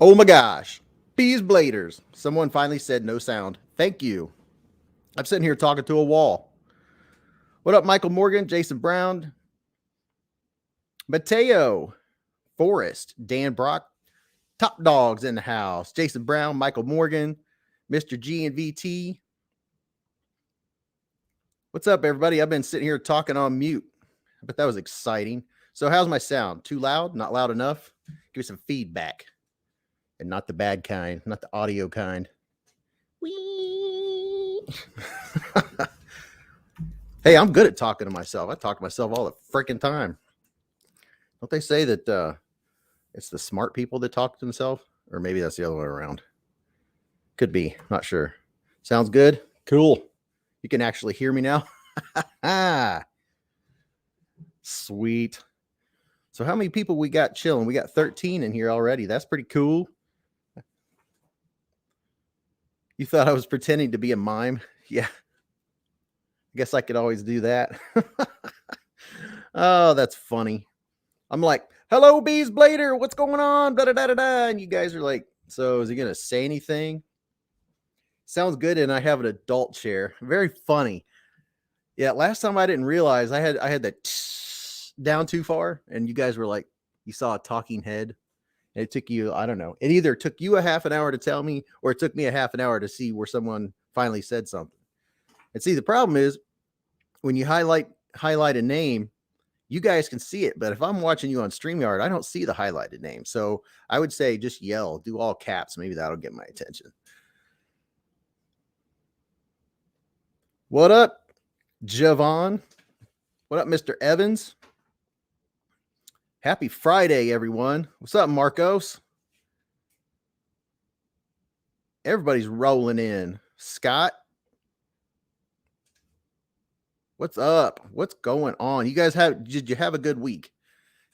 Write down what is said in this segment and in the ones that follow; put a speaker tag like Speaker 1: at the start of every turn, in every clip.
Speaker 1: Oh my gosh. Beez Bladers. Someone finally said no sound. Thank you. I'm sitting here talking to a wall. What up, Michael Morgan, Jason Brown, Mateo, Forrest, Dan Brock, Top Dogs in the house, Jason Brown, Michael Morgan, Mr. G and VT. What's up, everybody? I've been sitting here talking on mute, but that was exciting. So how's my sound? Too loud? Not loud enough? Give me some feedback. And not the bad kind, not the audio kind. Whee! Hey, I'm good at talking to myself. I talk to myself all the freaking time. Don't they say that it's the smart people that talk to themselves? Or maybe that's the other way around. Could be. Not sure. Sounds good? Cool. You can actually hear me now? Sweet. So how many people we got chilling? We got 13 in here already. That's pretty cool. You thought I was pretending to be a mime? Yeah. I guess I could always do that. Oh, that's funny. I'm like, hello, Beez Blader. What's going on? Da, da, da, da, da. And you guys are like, so is he going to say anything? Sounds good. And I have an adult chair. Very funny. Yeah. Last time I didn't realize I had that down too far. And you guys were like, you saw a talking head. And it took you, I don't know. It either took you a half an hour to tell me, or it took me a half an hour to see where someone finally said something. And see, the problem is when you highlight a name, you guys can see it. But if I'm watching you on StreamYard, I don't see the highlighted name. So I would say just yell, do all caps. Maybe that'll get my attention. What up, Javon? What up, Mr. Evans? Happy Friday, everyone. What's up, Marcos? Everybody's rolling in. Scott? What's up? What's going on? You guys did you have a good week?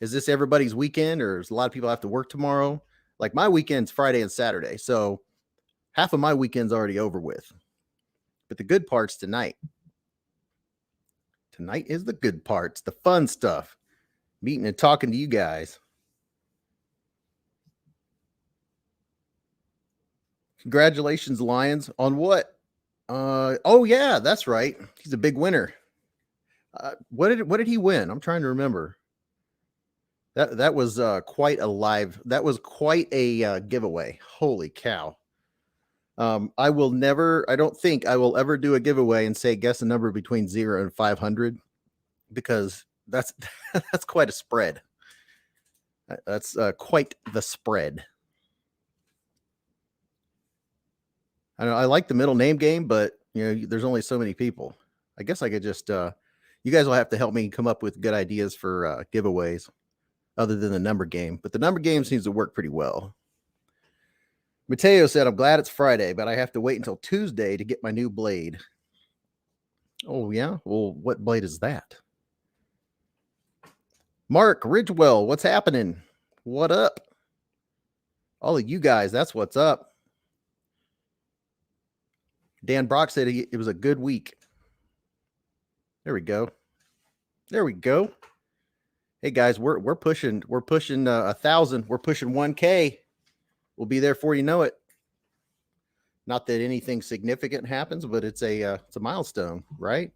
Speaker 1: Is this everybody's weekend, or does a lot of people have to work tomorrow? Like my weekend's Friday and Saturday. So half of my weekend's already over with. But the good part's tonight. Tonight is the good parts, the fun stuff. Meeting and talking to you guys. Congratulations, Lions. On what? Oh yeah, that's right. He's a big winner. What did he win? I'm trying to remember. That was quite a giveaway. Holy cow. I don't think I will ever do a giveaway and say guess a number between 0 and 500, because that's that's quite a spread. That's quite the spread. I know I like the middle name game, but there's only so many people. I guess I could just you guys will have to help me come up with good ideas for giveaways other than the number game. But the number game seems to work pretty well. Mateo said, I'm glad it's Friday, but I have to wait until Tuesday to get my new blade. Oh, yeah? Well, what blade is that? Mark Ridgewell, what's happening? What up? All of you guys, that's what's up. Dan Brock said it was a good week. There we go. There we go. Hey guys, we're pushing 1,000. We're pushing 1K. We'll be there before you know it. Not that anything significant happens, but it's a milestone, right?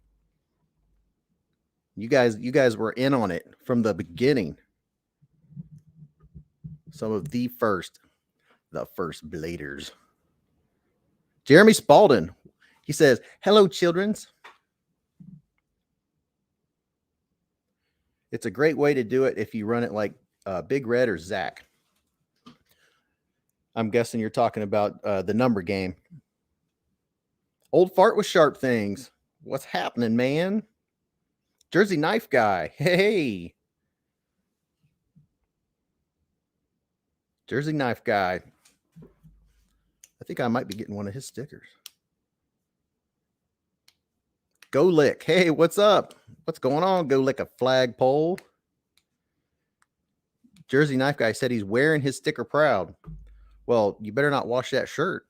Speaker 1: You guys were in on it from the beginning. Some of the first bladers. Jeremy Spalding, he says, hello, childrens. It's a great way to do it if you run it like Big Red or Zach. I'm guessing you're talking about the number game. Old Fart with Sharp Things. What's happening, man? Jersey Knife Guy. Hey. Jersey Knife Guy. I think I might be getting one of his stickers. Go Lick. Hey, what's up? What's going on? Go Lick a flagpole. Jersey Knife Guy said he's wearing his sticker proud. Well, you better not wash that shirt.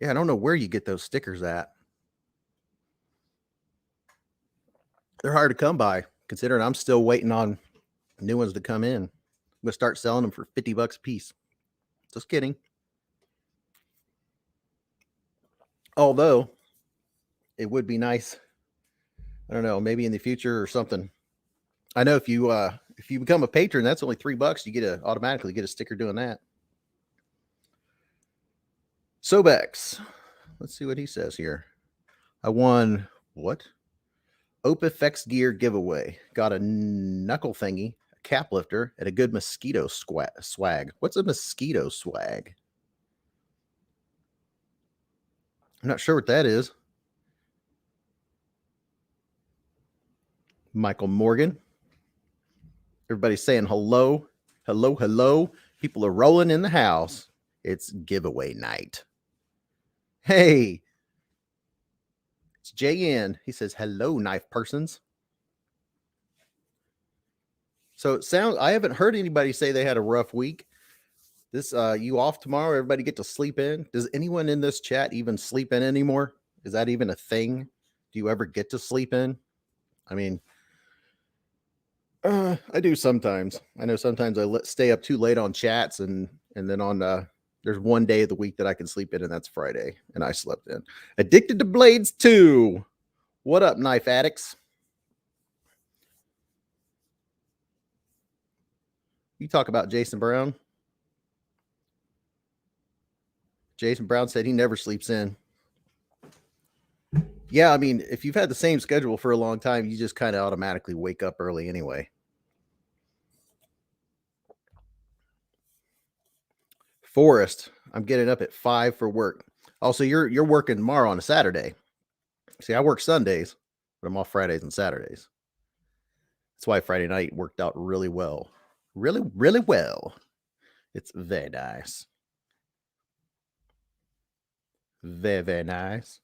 Speaker 1: Yeah, I don't know where you get those stickers at. They're hard to come by, considering I'm still waiting on new ones to come in. I'm going to start selling them for $50 a piece. Just kidding. Although it would be nice, I don't know, maybe in the future or something. I know if you become a patron, that's only $3. You get automatically get a sticker doing that. Sobex, let's see what he says here. I won what? Opifex gear giveaway. Got a knuckle thingy, a cap lifter, and a good mosquito swag. What's a mosquito swag? I'm not sure what that is. Michael Morgan. Everybody's saying hello. Hello, hello. People are rolling in the house. It's giveaway night. Hey, it's JN. He says, hello, knife persons. So it sounds, I haven't heard anybody say they had a rough week. This, you off tomorrow? Everybody get to sleep in? Does anyone in this chat even sleep in anymore? Is that even a thing? Do you ever get to sleep in? I mean, I do sometimes. I know sometimes I stay up too late on chats, and then on there's one day of the week that I can sleep in, and that's Friday, and I slept in. Addicted to Blades 2. What up, knife addicts? You talk about Jason Brown. Jason Brown said he never sleeps in. Yeah, I mean, if you've had the same schedule for a long time, you just kind of automatically wake up early anyway. Forrest, I'm getting up at 5 for work. Also, you're working tomorrow on a Saturday. See, I work Sundays, but I'm off Fridays and Saturdays. That's why Friday night worked out really well. Really, really well. It's very nice. Very, very nice.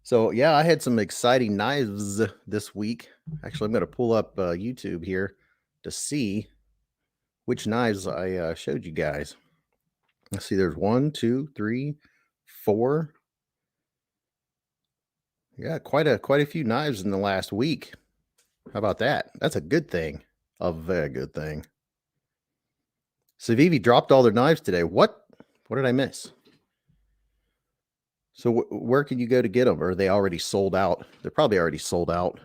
Speaker 1: So, yeah, I had some exciting knives this week. Actually, I'm going to pull up YouTube here to see which knives I showed you guys. Let's see, there's 1, 2, 3, 4. Yeah, quite a few knives in the last week. How about that? That's a good thing. A very good thing. Civivi dropped all their knives today. What did I miss? So where can you go to get them? Or are they already sold out? They're probably already sold out.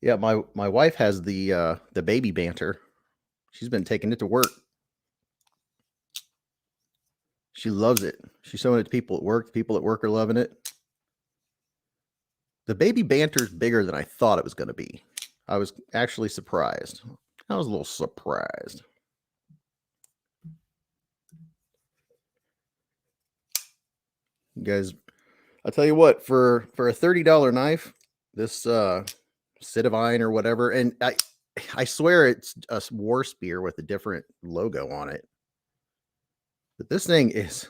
Speaker 1: Yeah, my wife has the baby banter. She's been taking it to work. She loves it. She's showing it to people at work. The people at work are loving it. The baby banter is bigger than I thought it was going to be. I was actually surprised. I was a little surprised. You guys, I'll tell you what, for a $30 knife, this Civivi or whatever, and I swear it's a war spear with a different logo on it. But this thing is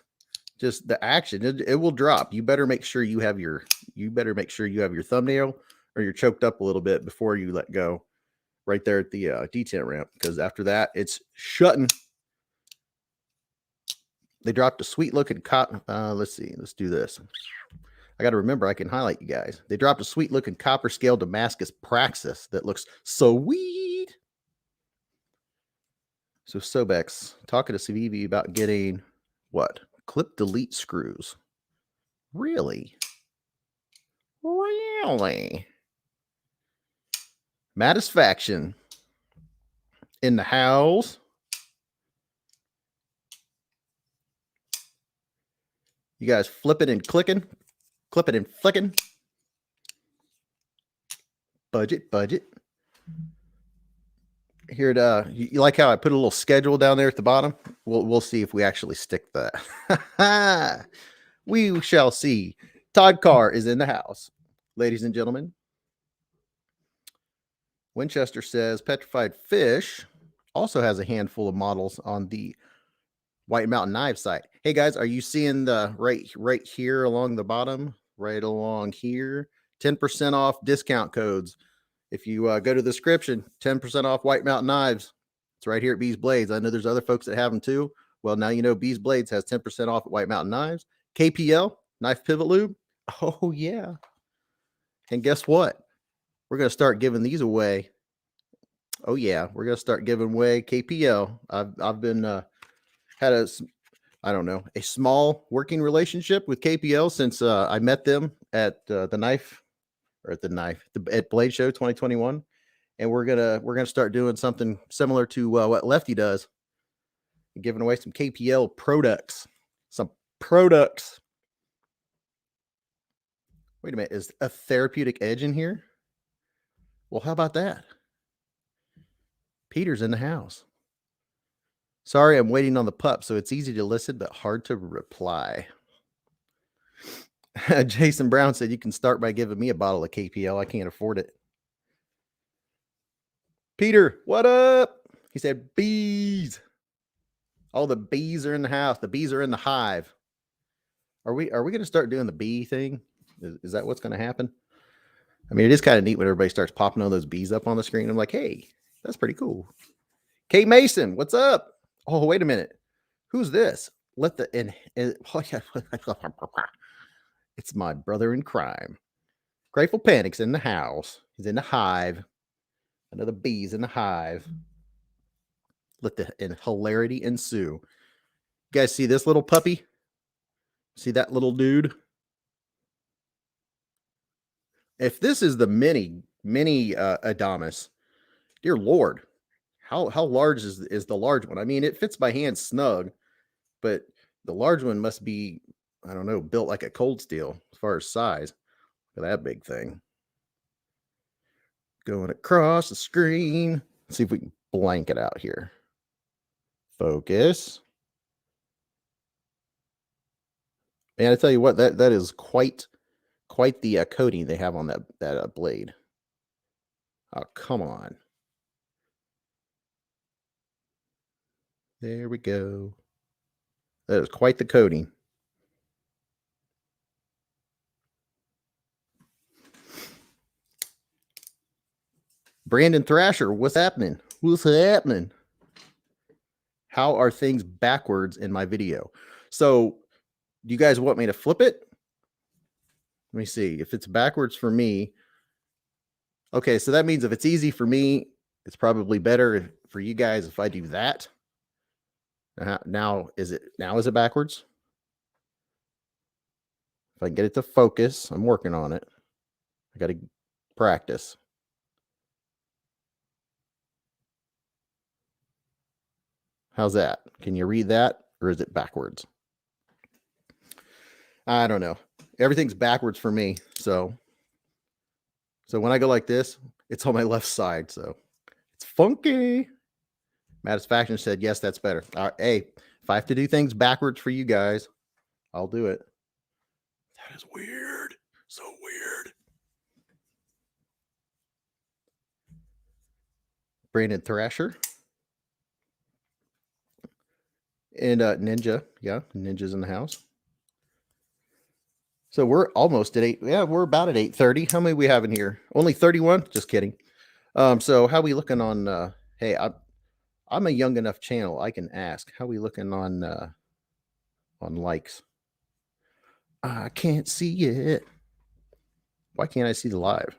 Speaker 1: just the action. It will drop. You better make sure you have your thumbnail or you're choked up a little bit before you let go right there at the detent ramp, because after that it's shutting. They dropped a sweet looking let's see, let's do this. I got to remember I can highlight you guys. They dropped a sweet looking copper scale Damascus Praxis that looks sweet. So Sobex talking to Civivi about getting what? Clip delete screws. Really? Really? Satisfaction in the house. You guys flipping and clicking, clipping and flicking. Budget. Here, you like how I put a little schedule down there at the bottom? We'll see if we actually stick that. We shall see. Todd Carr is in the house, ladies and gentlemen. Winchester says Petrified Fish also has a handful of models on the White Mountain Knives site. Hey guys, are you seeing the right here along the bottom, right along here? 10% off discount codes. If you go to the description, 10% off White Mountain Knives. It's right here at Beez Blades. I know there's other folks that have them too. Well, now you know Beez Blades has 10% off at White Mountain Knives. KPL, Knife Pivot Lube. Oh, yeah. And guess what? we're going to start giving these away. Oh yeah, we're going to start giving away KPL. I've been had a small working relationship with KPL since I met them at at Blade Show 2021, and we're gonna start doing something similar to what Lefty does, giving away some KPL products. Some products. Wait a minute, is a therapeutic edge in here? Well, how about that? Peter's in the house. Sorry, I'm waiting on the pup, so it's easy to listen but hard to reply. Jason Brown said you can start by giving me a bottle of KPL. I can't afford it. Peter, what up? He said bees. All the bees are in the house. The bees are in the hive. Are we going to start doing the bee thing? Is that what's going to happen? I mean, it is kind of neat when everybody starts popping all those bees up on the screen. I'm like, hey, that's pretty cool. Kate Mason, what's up? Oh, wait a minute. Who's this? It's my brother in crime. Grateful Panic's in the house. He's in the hive. Another bees in the hive. Let the hilarity ensue. You guys see this little puppy? See that little dude? If this is the mini Adamas, dear Lord, how large is the large one? I mean, it fits my hand snug, but the large one must be, I don't know, built like a cold steel as far as size. Look at that big thing. Going across the screen. Let's see if we can blank it out here. Focus. And I tell you what, that is quite the coating they have on that blade. Oh, come on. There we go. That is quite the coating. Brandon Thrasher, what's happening? What's happening? How are things backwards in my video? So, do you guys want me to flip it? Let me see. If it's backwards for me, okay, so that means if it's easy for me, it's probably better for you guys if I do that. Now is it backwards? If I can get it to focus, I'm working on it. I got to practice. How's that? Can you read that, or is it backwards? I don't know. Everything's backwards for me. So when I go like this, it's on my left side. So it's funky. Satisfaction said, yes, that's better. All right, hey, if I have to do things backwards for you guys, I'll do it. That is weird. So weird. Brandon Thrasher. And Ninja. Yeah, Ninja's in the house. So we're almost at 8. Yeah, we're about at 8:30. How many we have in here? Only 31? Just kidding. So how we looking on hey, I'm a young enough channel. I can ask. How we looking on likes? I can't see it. Why can't I see the live?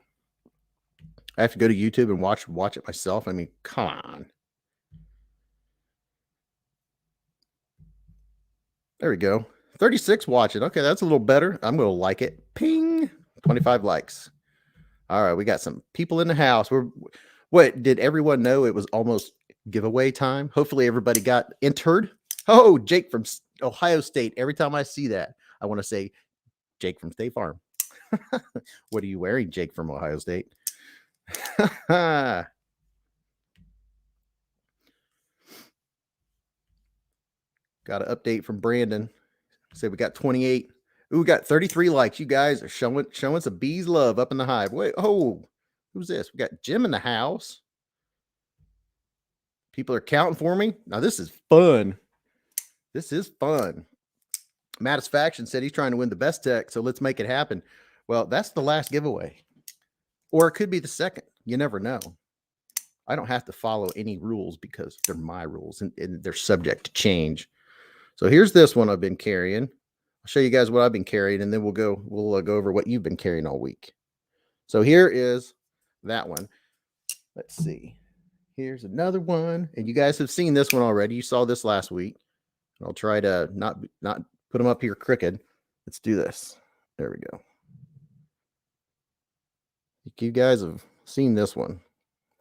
Speaker 1: I have to go to YouTube and watch it myself. I mean, come on. There we go. 36 watching. Okay, that's a little better. I'm going to like it. Ping. 25 likes. All right, we got some people in the house. What, did everyone know it was almost giveaway time? Hopefully everybody got entered. Oh, Jake from Ohio State. Every time I see that, I want to say Jake from State Farm. What are you wearing, Jake from Ohio State? Got an update from Brandon. Said we got 28. Ooh, we got 33 likes. You guys are showing some bees love up in the hive. Wait, oh, who's this? We got Jim in the house. People are counting for me. Now this is fun. This is fun. Satisfaction said he's trying to win the best tech, so let's make it happen. Well, that's the last giveaway. Or it could be the second. You never know. I don't have to follow any rules because they're my rules and they're subject to change. So here's this one I've been carrying. I'll show you guys what I've been carrying, and then we'll go over what you've been carrying all week. So here is that one. Let's see. Here's another one. And you guys have seen this one already. You saw this last week. I'll try to not put them up here crooked. Let's do this. There we go. You guys have seen this one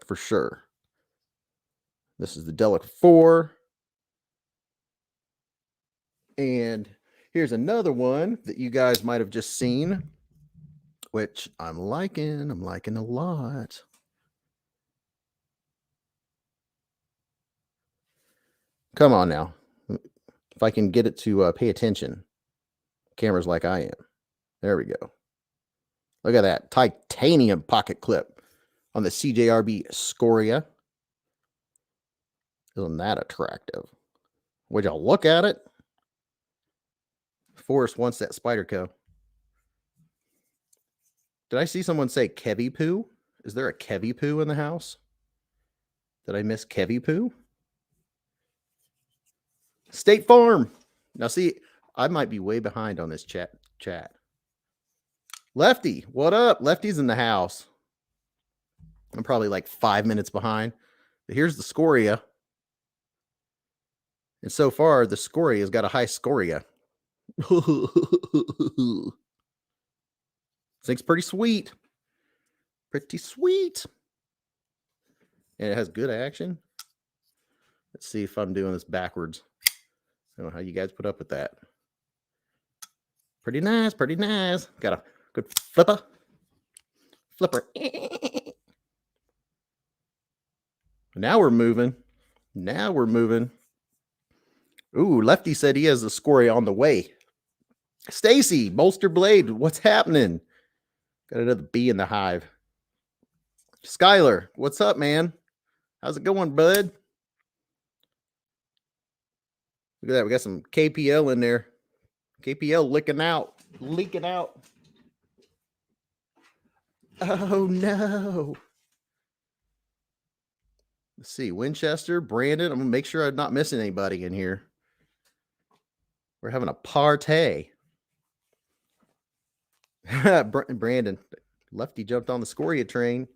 Speaker 1: for sure. This is the Delic 4. And here's another one that you guys might have just seen, which I'm liking. I'm liking a lot. Come on now. If I can get it to pay attention. Cameras like I am. There we go. Look at that titanium pocket clip on the CJRB Scoria. Isn't that attractive? Would y'all look at it? Forrest wants that Spyderco. Did I see someone say Kevy Poo? Is there a Kevy Poo in the house? Did I miss Kevy Poo? State Farm. Now see, I might be way behind on this chat. Lefty, what up? Lefty's in the house. I'm probably like 5 minutes behind. But here's the Scoria. And so far, the Scoria has got a high Scoria. Thing's pretty sweet. Pretty sweet. And it has good action. Let's see if I'm doing this backwards. I don't know how you guys put up with that. Pretty nice, pretty nice. Got a good flipper. Now we're moving. Now we're moving. Ooh, Lefty said he has a Scoria on the way. Stacy, Bolster Blade, what's happening? Got another bee in the hive. Skylar, what's up, man? How's it going, bud? Look at that. We got some KPL in there. KPL leaking out. Oh, no. Let's see. Winchester, Brandon. I'm going to make sure I'm not missing anybody in here. We're having a party. Brandon, Lefty jumped on the Scoria train.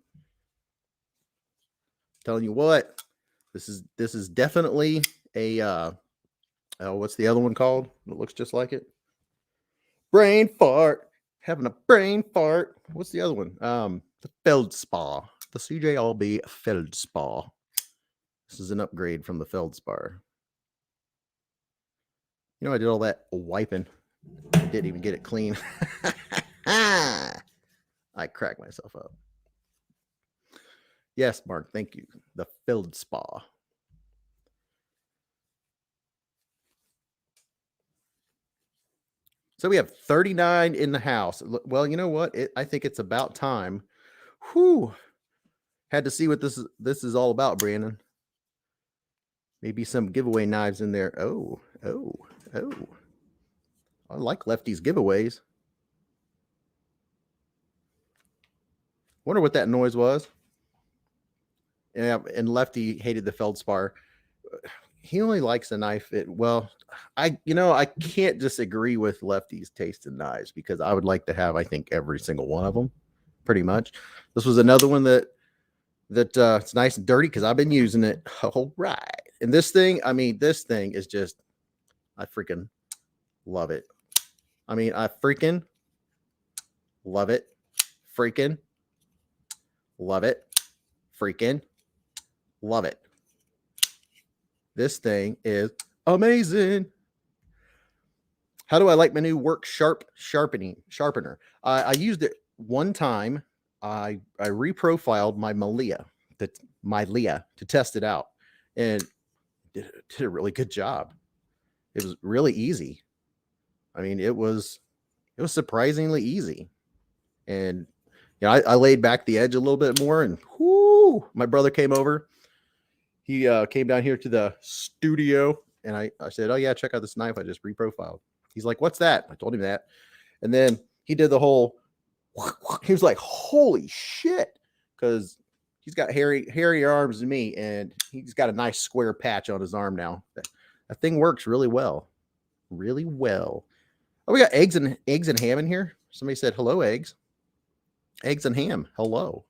Speaker 1: Telling you what, this is definitely a what's the other one called? It looks just like it. Brain fart. Having a brain fart. What's the other one? The Feldspar. The CJRB Feldspar. This is an upgrade from the Feldspar. You know, I did all that wiping. I didn't even get it clean. I cracked myself up. Yes, Mark, thank you. The Feldspar. So we have 39 in the house. Well, you know what? I think it's about time. Whew. Had to see what this is all about, Brandon. Maybe some giveaway knives in there. Oh. I like Lefty's giveaways. Wonder what that noise was. Yeah, and Lefty hated the Feldspar. He only likes a knife. I can't disagree with Lefty's taste in knives because I would like to have, I think, every single one of them, pretty much. This was another one that it's nice and dirty because I've been using it. All right. And this thing is just, I freaking love it. I freaking love it. Freaking love it. Freaking love it. This thing is amazing. How do I like my new work sharpener? I used it one time. I reprofiled my Malia to test it out, and did a really good job. It was really easy. It was surprisingly easy, and I laid back the edge a little bit more, and whoo, my brother came over. He came down here to the studio, and I said, oh, yeah, check out this knife I just reprofiled. He's like, what's that? I told him that. And then he did the whole, he was like, holy shit, because he's got hairy arms than me, and he's got a nice square patch on his arm now. That thing works really well. Really well. Oh, we got eggs and ham in here. Somebody said, hello, eggs. Eggs and ham. Hello.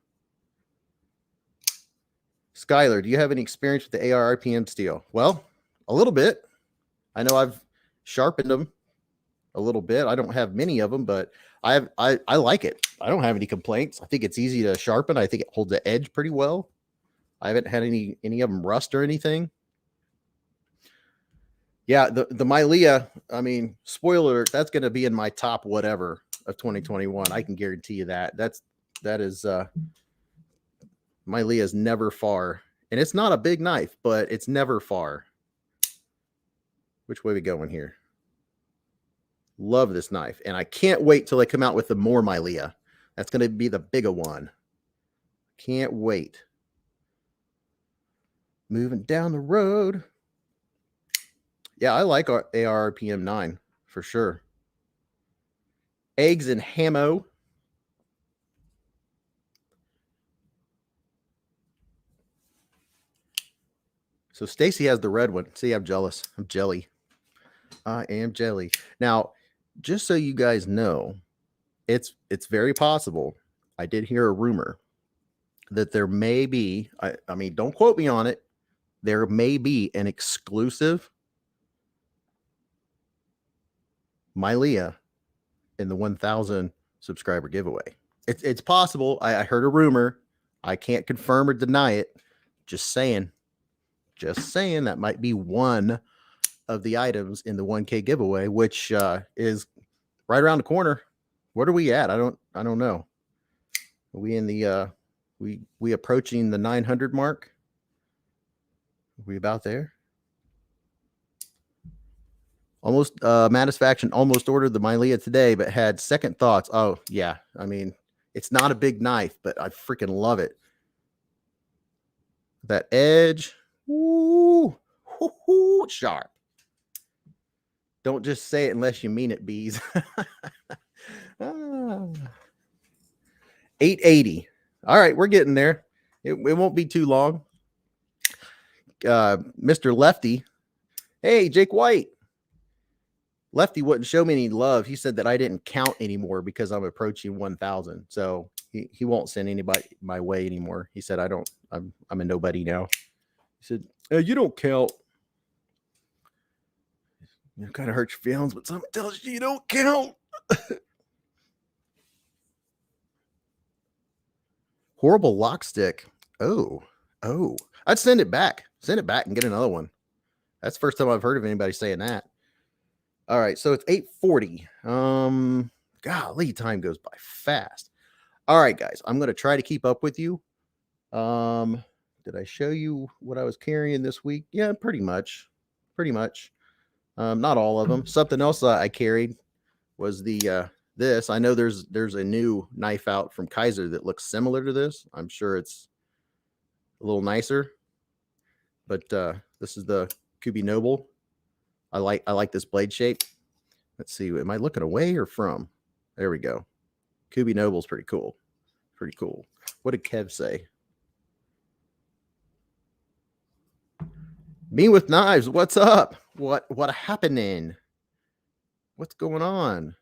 Speaker 1: Skylar, do you have any experience with the AR RPM steel? Well, a little bit. I know I've sharpened them a little bit. I don't have many of them, but I like it. I don't have any complaints. I think it's easy to sharpen. I think it holds the edge pretty well. I haven't had any of them rust or anything. Yeah, the Milea, I mean, spoiler alert, that's going to be in my top whatever of 2021. I can guarantee you that. That is Milea is never far. And it's not a big knife, but it's never far. Which way we going here? Love this knife. And I can't wait till they come out with the more Milea. That's going to be the bigger one. Can't wait. Moving down the road. Yeah, I like our ARPM 9 for sure. Eggs and Hamo. So Stacy has the red one. See, I'm jealous. I'm jelly. I am jelly. Now, just so you guys know, it's very possible. I did hear a rumor that there may be, I mean, don't quote me on it. There may be an exclusive Milea in the 1,000 subscriber giveaway. It's possible. I heard a rumor. I can't confirm or deny it. Just saying. Just saying that might be one of the items in the 1K giveaway, which is right around the corner. What are we at? I don't know. Are we in the we approaching the 900 mark? Are we about there? Almost Matisfaction almost ordered the Milea today, but had second thoughts. Oh yeah, I mean, it's not a big knife, but I freaking love it. That edge, woo, sharp. Don't just say it unless you mean it, Beez. 880. All right, we're getting there. It won't be too long. Mr. Lefty. Hey, Jake White. Lefty wouldn't show me any love. He said that I didn't count anymore because I'm approaching 1,000. So he won't send anybody my way anymore. He said, I'm a nobody now. He said, you don't count. It kind of hurts your feelings, but something tells you don't count. Horrible lock stick. Oh. I'd send it back. Send it back and get another one. That's the first time I've heard of anybody saying that. All right, so it's 8:40. Golly, time goes by fast. All right, guys, I'm going to try to keep up with you. Did I show you what I was carrying this week? Yeah, pretty much. Not all of them. Something else I carried was the this. I know there's a new knife out from Kaiser that looks similar to this. I'm sure it's a little nicer, but this is the Kubi Noble. I like this blade shape. Let's see. Am I looking away or from? There we go. Kubi Noble's pretty cool. Pretty cool. What did Kev say? Me with knives. What's up? What happening? What's going on?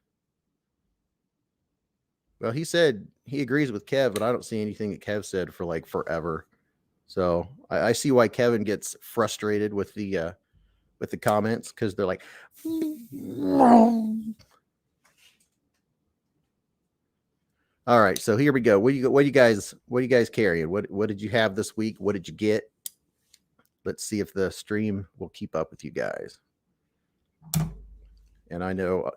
Speaker 1: Well, he said he agrees with Kev, but I don't see anything that Kev said for like forever. So I see why Kevin gets frustrated with the comments, because they're like, all right, so here we go. What do you guys carrying? What did you have this week? What did you get? Let's see if the stream will keep up with you guys. And I know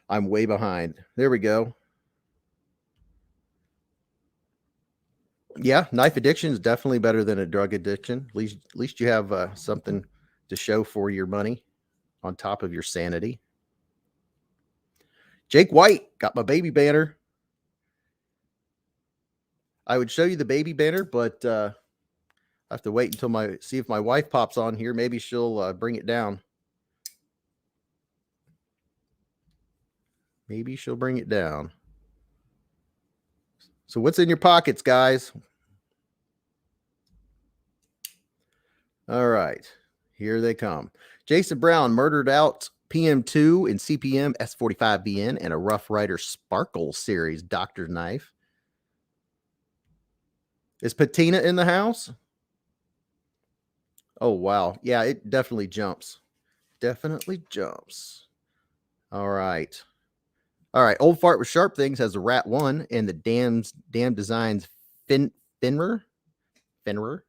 Speaker 1: I'm way behind. There we go. Yeah, knife addiction is definitely better than a drug addiction. At least you have something to show for your money on top of your sanity. Jake White got my baby banner. I would show you the baby banner, but I have to wait until see if my wife pops on here. Maybe she'll bring it down. Maybe she'll bring it down. So what's in your pockets, guys? All right, here they come. Jason Brown murdered out PM2 in CPM S45BN and a Rough Rider Sparkle Series Doctor's Knife. Is Patina in the house? Oh, wow. Yeah, it definitely jumps. Definitely jumps. All right. All right. Old Fart with Sharp Things has the Rat 1 and the Damn Designs Finrer. Finrer.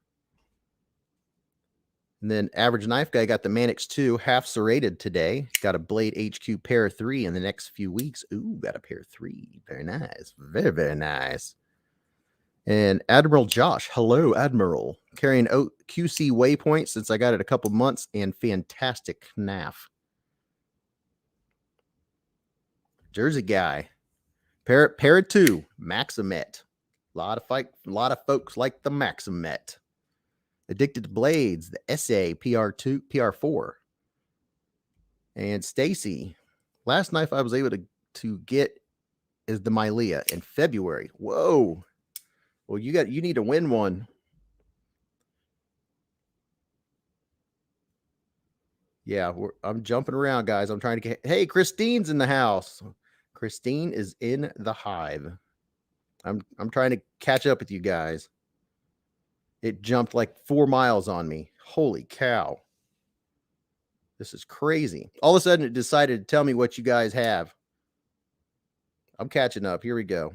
Speaker 1: And then Average Knife Guy got the Manix 2 half serrated today. Got a Blade HQ pair 3 in the next few weeks. Ooh, got a pair 3. Very nice. Very, very nice. And Admiral Josh, hello, Admiral. Carrying QC waypoint since I got it a couple months and fantastic knife. Jersey guy. Pair 2, Maximet. A lot of folks like the Maximet. Addicted to Blades, the SA PR2, PR4. And Stacy, last knife I was able to get is the Mylea in February. Whoa. Well, you need to win one. Yeah, I'm jumping around, guys. I'm trying to get. Hey, Christine's in the house. Christine is in the hive. I'm trying to catch up with you guys. It jumped like 4 miles on me. Holy cow. This is crazy. All of a sudden, it decided to tell me what you guys have. I'm catching up. Here we go.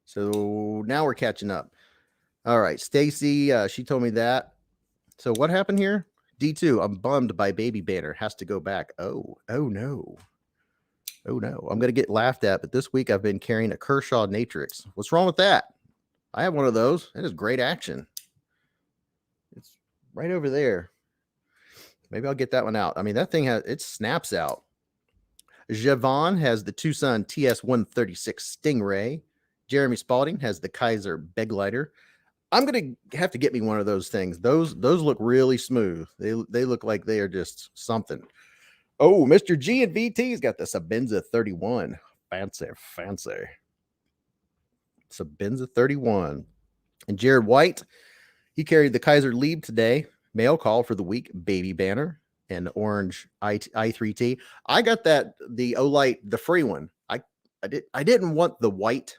Speaker 1: So now we're catching up. All right, Stacy, she told me that. So what happened here? D2, I'm bummed by Baby Banner. Has to go back. Oh no. Oh no. I'm going to get laughed at, but this week I've been carrying a Kershaw Natrix. What's wrong with that? I have one of those. That is great action. It's right over there. Maybe I'll get that one out. I mean, that thing it snaps out. Javon has the Tucson TS-136 Stingray. Jeremy Spalding has the Kaiser Beglighter. I'm gonna have to get me one of those things. Those look really smooth. They look like they are just something. Oh, Mr. G and VT's got the Sabenza 31. Fancy. Sabenza 31. And Jared White, he carried the Kaiser Lieb today. Mail call for the week, Baby Banner and orange i3T. I got the Olight, the free one. I didn't want the white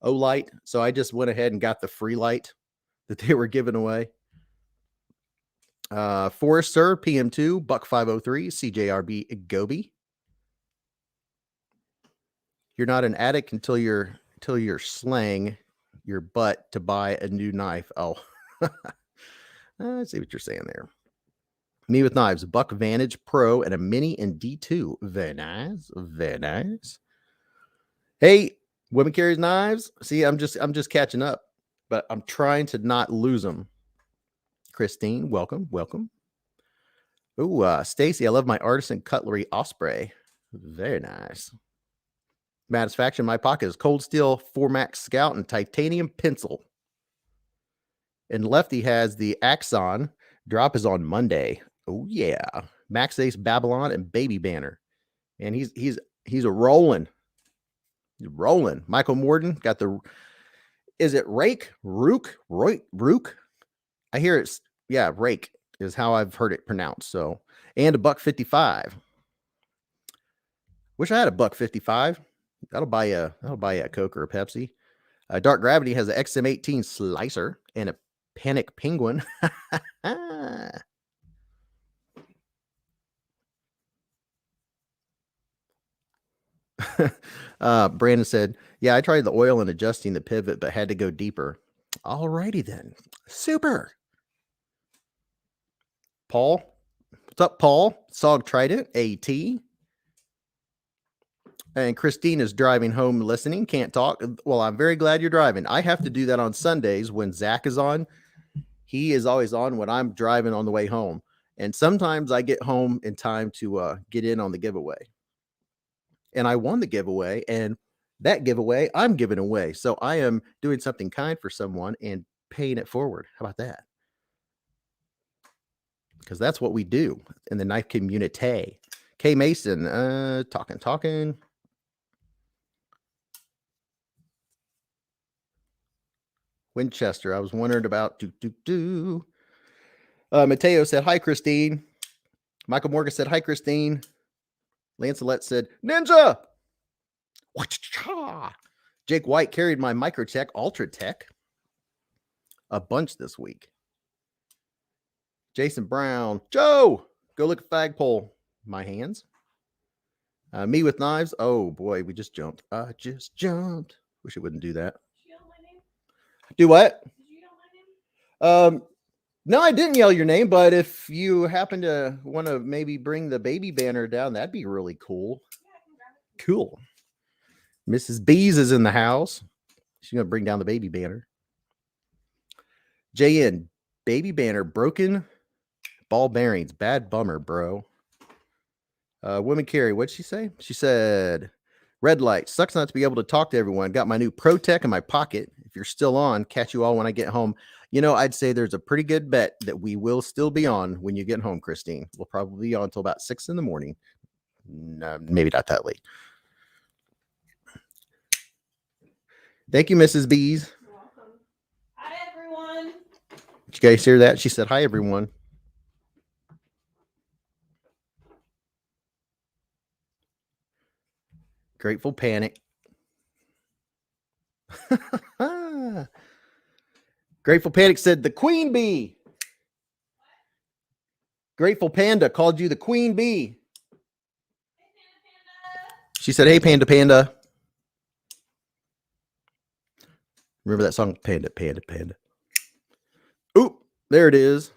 Speaker 1: Olight, so I just went ahead and got the free light that they were giving away. Forester PM2 Buck 503 CJRB Gobi. You're not an addict until you're slang your butt to buy a new knife. Oh, I see what you're saying there. Me with Knives, Buck Vantage Pro and a Mini in D2. Very nice, very nice. Hey, Women Carries Knives. See, I'm just catching up, but I'm trying to not lose them. Christine, welcome. Ooh, Stacy, I love my Artisan Cutlery Osprey. Very nice. Satisfaction in my pocket is Cold Steel 4Max Scout and titanium pencil. And Lefty has the Axon. Drop is on Monday. Oh yeah, Max Ace Babylon and Baby Banner, and he's a rolling. He's rolling. Michael Morden got the. Is it Rake? Rook? I hear it's Rake is how I've heard it pronounced. So, and a $1.55. Wish I had a $1.55. That'll buy you a Coke or a Pepsi. Dark Gravity has an XM18 slicer and a Panic Penguin. Brandon said, yeah, I tried the oil and adjusting the pivot, but had to go deeper. Alrighty then. Super. Paul. What's up, Paul? Sog Trident, AT. And Christine is driving home listening. Can't talk. Well, I'm very glad you're driving. I have to do that on Sundays when Zach is on. He is always on when I'm driving on the way home. And sometimes I get home in time to get in on the giveaway. And I won the giveaway. And that giveaway I'm giving away. So I am doing something kind for someone and paying it forward. How about that? Because that's what we do in the knife community. K Mason, talking. Winchester, I was wondering about Mateo said, hi, Christine. Michael Morgan said, hi, Christine. Lancelot said, Ninja. Jake White carried my Microtech Ultra Tech a bunch this week. Jason Brown. Joe, go look at Flagpole. My hands. Me with knives. Oh boy, we just jumped. I just jumped. Wish it wouldn't do that. Do what? No, I didn't yell your name, but if you happen to want to maybe bring the baby banner down, that'd be really cool. Cool. Mrs. Beez is in the house. She's gonna bring down the baby banner. JN, baby banner broken ball bearings. Bad bummer, bro. Women carry. What'd she say? She said, red light. Sucks not to be able to talk to everyone. Got my new Pro Tech in my pocket. If you're still on, catch you all when I get home. You know, I'd say there's a pretty good bet that we will still be on when you get home, Christine. We'll probably be on until about 6 in the morning. No, maybe not that late. Thank you, Mrs. Beez.
Speaker 2: You're welcome. Hi, everyone.
Speaker 1: Did you guys hear that? She said, hi, everyone. Grateful Panic. Grateful Panic said, the queen bee. Grateful Panda called you the queen bee.
Speaker 2: Hey, Panda.
Speaker 1: She said, hey, Panda Panda. Remember that song, Panda, Panda, Panda. Oop, there it is.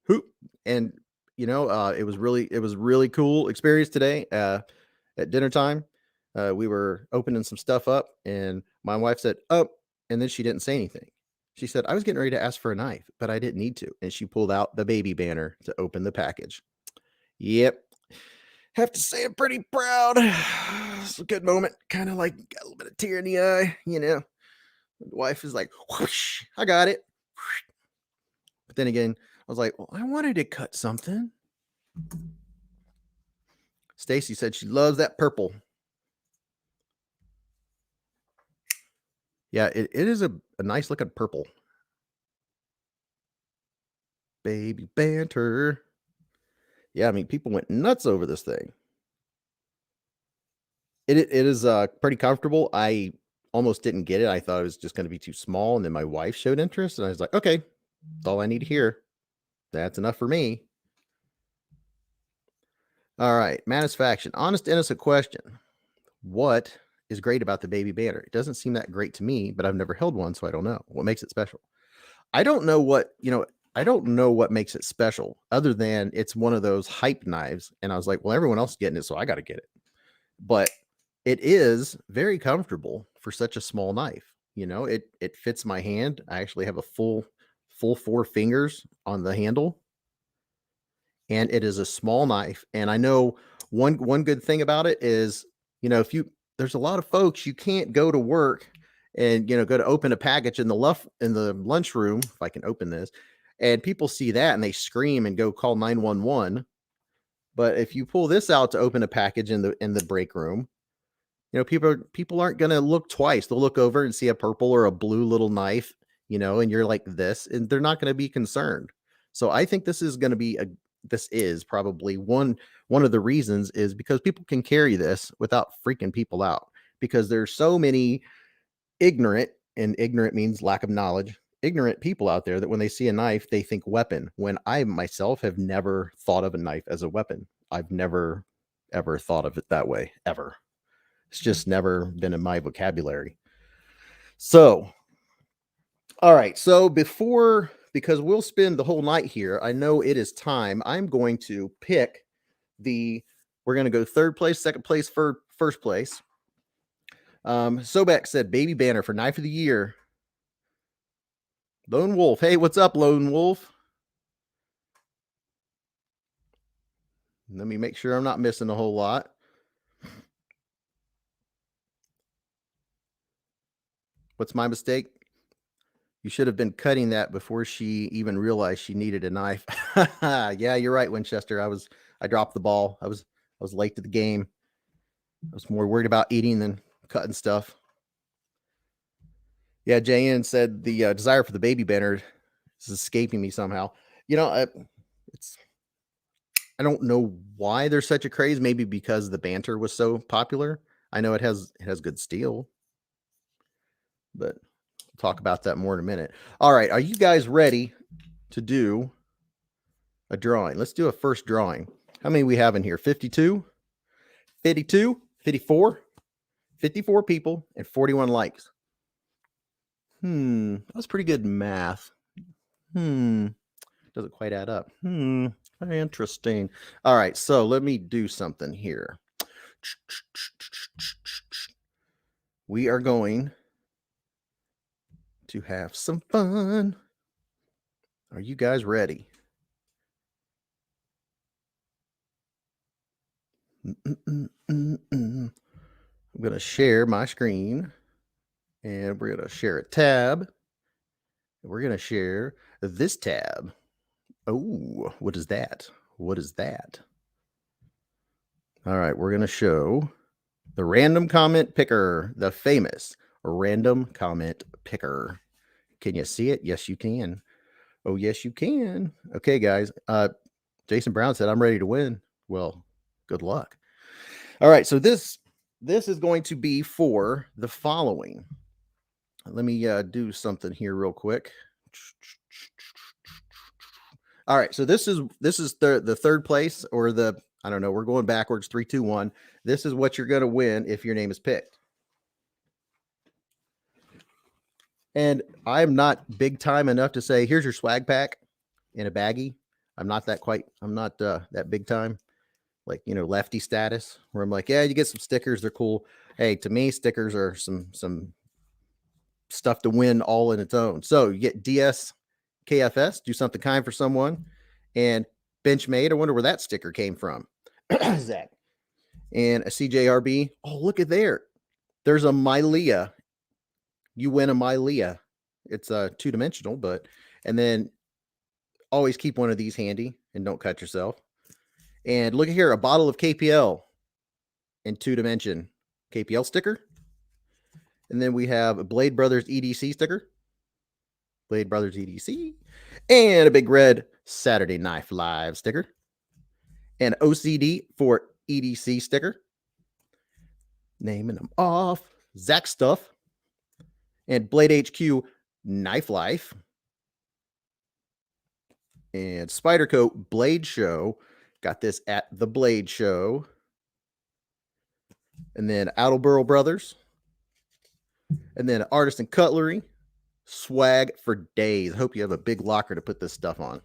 Speaker 1: Hoop. And, you know, it was really cool experience today at dinner time. We were opening some stuff up and my wife said, oh, and then she didn't say anything. She said, I was getting ready to ask for a knife, but I didn't need to. And she pulled out the baby banner to open the package. Yep. Have to say I'm pretty proud. It's a good moment. Kind of like got a little bit of tear in the eye, you know. The wife is like, whoosh, I got it. But then again, I was like, well, I wanted to cut something. Stacy said she loves that purple. Yeah, it is a nice looking purple. Baby banter. Yeah, I mean, people went nuts over this thing. It is pretty comfortable. I almost didn't get it. I thought it was just going to be too small. And then my wife showed interest. And I was like, okay, that's all I need to hear. That's enough for me. All right. Satisfaction. Honest, innocent question. What is great about the baby banner? It doesn't seem that great to me, but I've never held one, so I don't know. What makes it special? I don't know what, I don't know what makes it special other than it's one of those hype knives. And I was like, well, everyone else is getting it, so I got to get it. But it is very comfortable for such a small knife. You know, it fits my hand. I actually have a full 4 fingers on the handle. And it is a small knife. And I know one good thing about it is, you know, there's a lot of folks, you can't go to work and, you know, go to open a package in the lunchroom, if I can open this, and people see that and they scream and go call 911. But if you pull this out to open a package in the break room, you know, people aren't going to look twice. They'll look over and see a purple or a blue little knife, you know, and you're like this, and they're not going to be concerned. So I think this is probably one of the reasons is because people can carry this without freaking people out, because there's so many ignorant, and ignorant means lack of knowledge, ignorant people out there that when they see a knife, they think weapon, when I myself have never thought of a knife as a weapon. I've never, ever thought of it that way, ever. It's just never been in my vocabulary. So, all right. So because we'll spend the whole night here, I know it is time. I'm going to pick we're going to go third place, second place, first place. Sobek said baby banner for knife of the year. Lone Wolf. Hey, what's up, Lone Wolf? Let me make sure I'm not missing a whole lot. What's my mistake? You should have been cutting that before she even realized she needed a knife. Yeah, you're right, Winchester. I dropped the ball. I was late to the game. I was more worried about eating than cutting stuff. Yeah, JN said the desire for the baby banner is escaping me somehow. You know, I don't know why there's such a craze. Maybe because the banter was so popular. I know it has good steel, but we'll talk about that more in a minute. All right, are you guys ready to do a drawing. Let's do a first drawing. How many we have in here? 52, 52, 54, 54 people, and 41 likes. That was pretty good math. Doesn't quite add up. Interesting. All right, so let me do something here. We are going to have some fun. Are you guys ready? I'm going to share my screen, and we're going to share a tab. We're going to share this tab. Oh, what is that? What is that? All right, we're going to show the random comment picker, the famous random comment picker. Can you see it? Yes, you can. Oh, yes, you can. Okay, guys. Jason Brown said, I'm ready to win. Well, good luck. All right, so this is going to be for the following. Let me do something here real quick. All right, so this is the third place, or the, I don't know, we're going backwards, 3, 2, 1. This is what you're going to win if your name is picked. And I'm not big time enough to say, here's your swag pack in a baggie. I'm not that big time, like, you know, lefty status, where I'm like, yeah, you get some stickers, they're cool. Hey, to me, stickers are some stuff to win all in its own. So you get DS KFS, do something kind for someone, and Benchmade. I wonder where that sticker came from. Zach. And a CJRB. Oh, look at there. There's a Mylea. You win a Mylea. It's two-dimensional, but, and then always keep one of these handy and don't cut yourself. And look at here, a bottle of KPL in 2-dimension KPL sticker. And then we have a Blade Brothers EDC sticker. Blade Brothers EDC. And a big red Saturday Knife Live sticker. And OCD for EDC sticker. Naming them off. Zach Stuff. And Blade HQ Knife Life. And Spyderco Blade Show. Got this at the Blade Show. And then Attleboro Brothers. And then Artisan Cutlery. Swag for days. I hope you have a big locker to put this stuff on.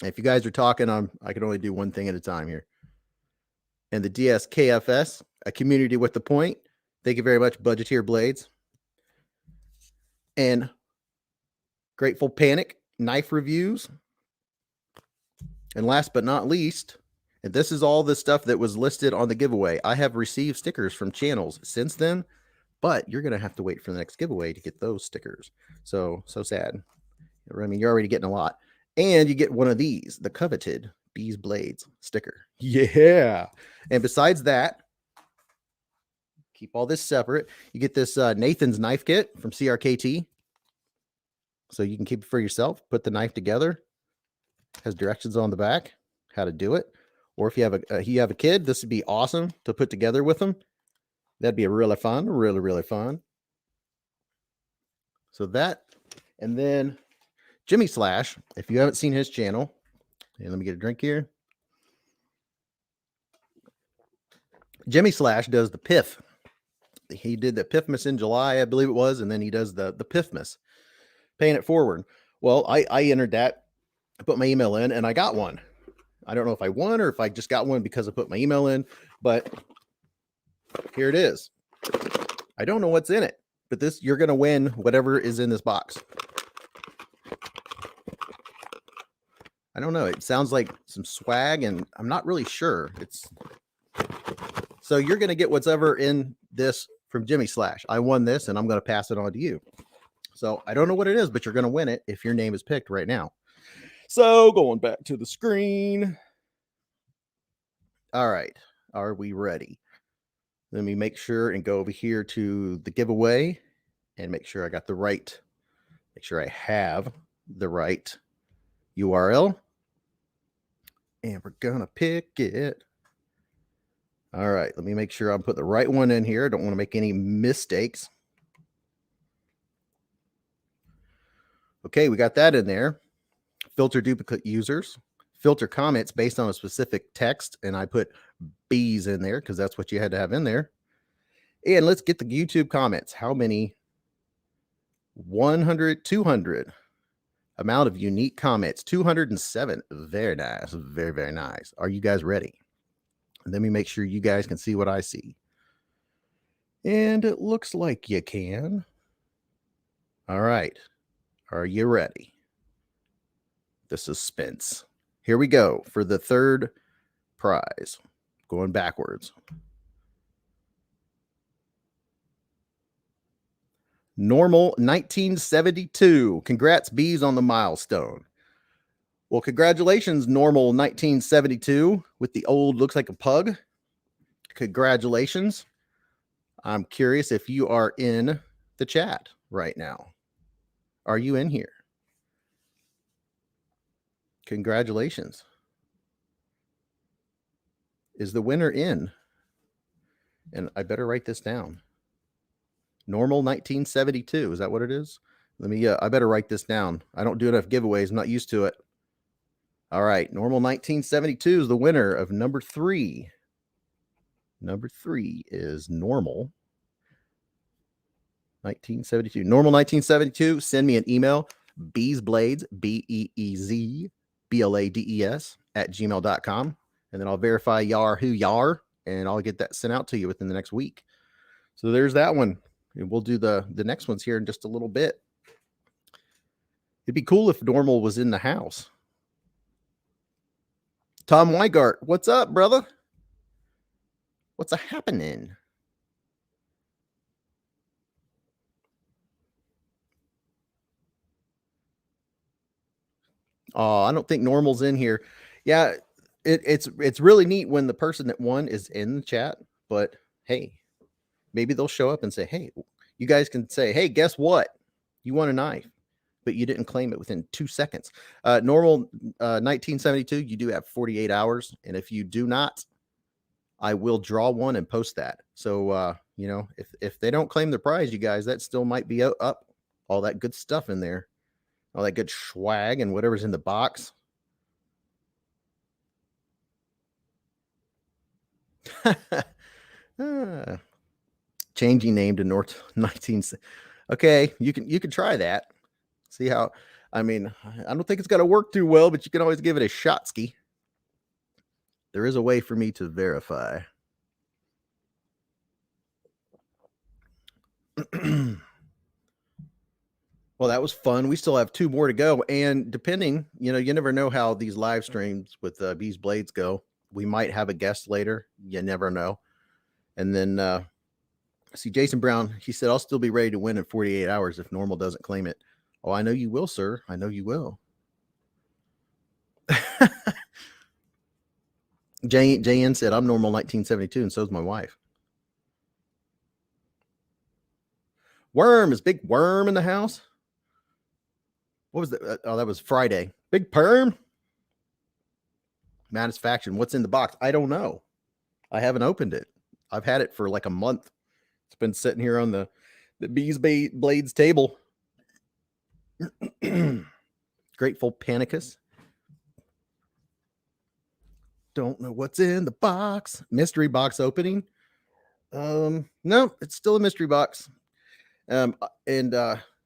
Speaker 1: If you guys are talking, I can only do one thing at a time here. And the DSKFS, a community with the point. Thank you very much, Budgeteer Blades. And Grateful Panic knife reviews. And last but not least, and this is all the stuff that was listed on the giveaway. I have received stickers from channels since then, but you're going to have to wait for the next giveaway to get those stickers. So sad. I mean, you're already getting a lot. And you get one of these, the coveted Beez Blades sticker. Yeah. And besides that, keep all this separate. You get this Nathan's knife kit from CRKT. So you can keep it for yourself. Put the knife together. Has directions on the back, how to do it. Or if you have a kid, this would be awesome to put together with them. That'd be really fun, really fun. So that, and then Jimmy Slash, if you haven't seen his channel, and let me get a drink here. Jimmy Slash does the Piff. He did the Piffmas in July, I believe it was, and then he does the Piffmas, paying it forward. Well, I entered that. I put my email in and I got one. I don't know if I won or if I just got one because I put my email in, but here it is. I don't know what's in it, but this, you're going to win whatever is in this box. I don't know. It sounds like some swag and I'm not really sure. So you're going to get whatever in this from Jimmy Slash. I won this and I'm going to pass it on to you. So I don't know what it is, but you're going to win it if your name is picked right now. So going back to the screen. All right. Are we ready? Let me make sure and go over here to the giveaway and make sure I got the right, make sure I have the right URL. And we're going to pick it. All right. Let me make sure I'm putting the right one in here. I don't want to make any mistakes. Okay. We got that in there. Filter duplicate users. filter comments based on a specific text, and I put Beez in there because that's what you had to have in there. And let's get the YouTube comments. How many? 100, 200. Amount of unique comments, 207. Very nice. Very, very nice. Are you guys ready? Let me make sure you guys can see what I see. And it looks like you can. All right. Are you ready? The suspense. Here we go for the third prize. Going backwards. Normal 1972. Congrats, Beez, on the milestone. Well, congratulations, Normal 1972 with the old looks like a pug. Congratulations. I'm curious if you are in the chat right now. Are you in here? Congratulations. Is the winner in? And I better write this down. Normal 1972. Is that what it is? Let me, I better write this down. I don't do enough giveaways. I'm not used to it. All right. Normal 1972 is the winner of number 3. Number 3 is Normal 1972. Normal 1972. Send me an email. Beez Blades, BEEZ BLADES @gmail.com. And then I'll verify y'all who y'all are, and I'll get that sent out to you within the next week. So there's that one. And we'll do the next ones here in just a little bit. It'd be cool if Normal was in the house. Tom Weigart, what's up, brother? What's a happening? Oh, I don't think Normal's in here. Yeah, it's really neat when the person that won is in the chat, but hey, maybe they'll show up and say, hey, you guys can say, hey, guess what? You won a knife, but you didn't claim it within 2 seconds. Normal 1972, you do have 48 hours. And if you do not, I will draw one and post that. So, you know, if they don't claim the prize, you guys, that still might be up. All that good stuff in there. All that good swag and whatever's in the box. Changing name to North 19. Okay, you can try that. See how, I mean, I don't think it's going to work too well, but you can always give it a shot ski. There is a way for me to verify. Well, that was fun. We still have 2 more to go. And depending, you know, you never know how these live streams with Beez Blades go. We might have a guest later. You never know. And then see Jason Brown, he said, I'll still be ready to win in 48 hours if Normal doesn't claim it. Oh, I know you will, sir. I know you will. JN said, I'm Normal 1972, and so is my wife. Worm, is Big Worm in the house? What was that? Oh, that was Friday. Big Perm. Satisfaction. What's in the box? I don't know. I haven't opened it. I've had it for like a month. It's been sitting here on the Beez Blades table. Grateful Panicus. Don't know what's in the box. Mystery box opening. No, it's still a mystery box. And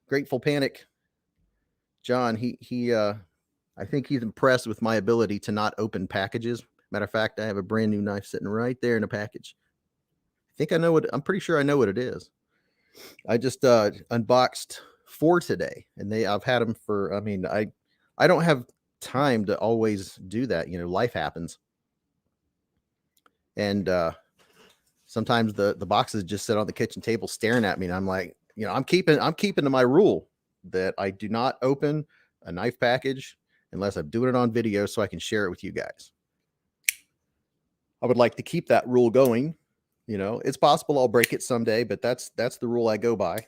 Speaker 1: Grateful Panic. John, I think he's impressed with my ability to not open packages. Matter of fact, I have a brand new knife sitting right there in a package. I think I know what, I'm pretty sure I know what it is. I just unboxed 4 today, and I've had them for, I mean, I don't have time to always do that. You know, life happens. And sometimes the boxes just sit on the kitchen table staring at me, and I'm like, you know, I'm keeping to my rule that I do not open a knife package unless I'm doing it on video so I can share it with you guys. I would like to keep that rule going. You know, it's possible I'll break it someday, but that's the rule I go by.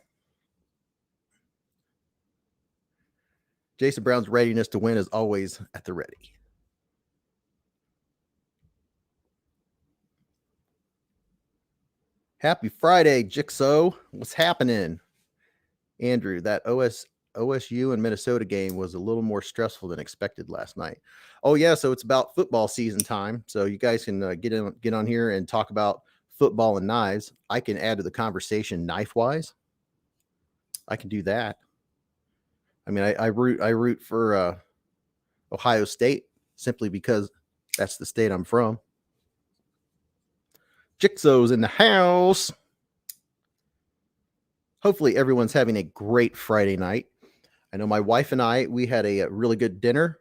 Speaker 1: Jason Brown's readiness to win is always at the ready. Happy Friday, Jigsaw. What's happening? Andrew, that OSU and Minnesota game was a little more stressful than expected last night. Oh yeah, so it's about football season time. So you guys can get on here and talk about football and knives. I can add to the conversation knife wise. I can do that. I mean, I root for Ohio State simply because that's the state I'm from. Jixo's in the house. Hopefully everyone's having a great Friday night. I know my wife and we had a really good dinner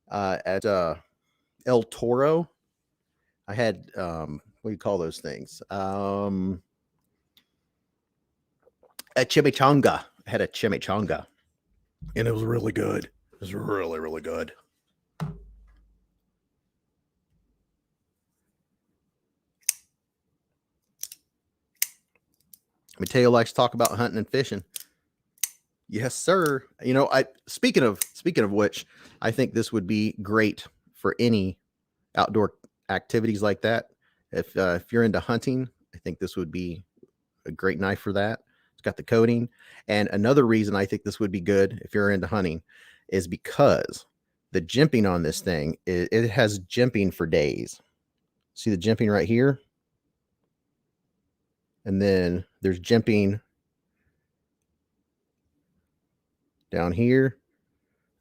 Speaker 1: at El Toro. I had what do you call those things? A chimichanga. I had a chimichanga, and it was really good. It was really, really good. Mateo likes to talk about hunting and fishing. Yes, sir. You know, I speaking of which, I think this would be great for any outdoor activities like that. If you're into hunting, I think this would be a great knife for that. It's got the coating. And another reason I think this would be good if you're into hunting is because the jimping on this thing, it has jimping for days. See the jimping right here? And then there's jimping down here.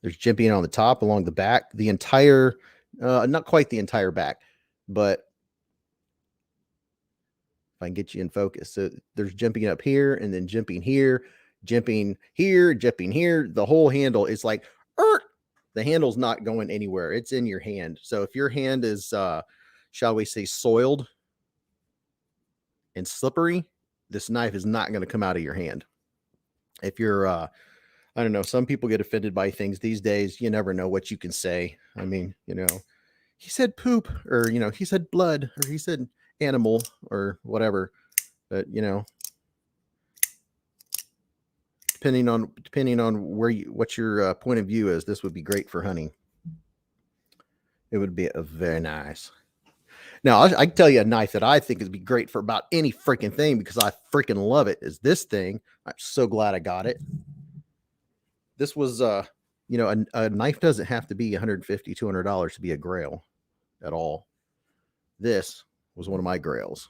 Speaker 1: There's jimping on the top along the back. The entire, not quite the entire back, but if I can get you in focus. So there's jimping up here and then jimping here, jimping here, jimping here. The whole handle is like, the handle's not going anywhere. It's in your hand. So if your hand is, shall we say, soiled and slippery, this knife is not going to come out of your hand. If you're, I don't know, some people get offended by things these days. You never know what you can say. I mean, you know, he said poop, or, you know, he said blood, or he said animal, or whatever. But, you know, depending on where what your point of view is, this would be great for hunting. It would be a very nice. Now, I can tell you a knife that I think would be great for about any freaking thing because I freaking love it. Is this thing? I'm so glad I got it. This was, you know, a knife doesn't have to be $150, $200 to be a grail at all. This was one of my grails.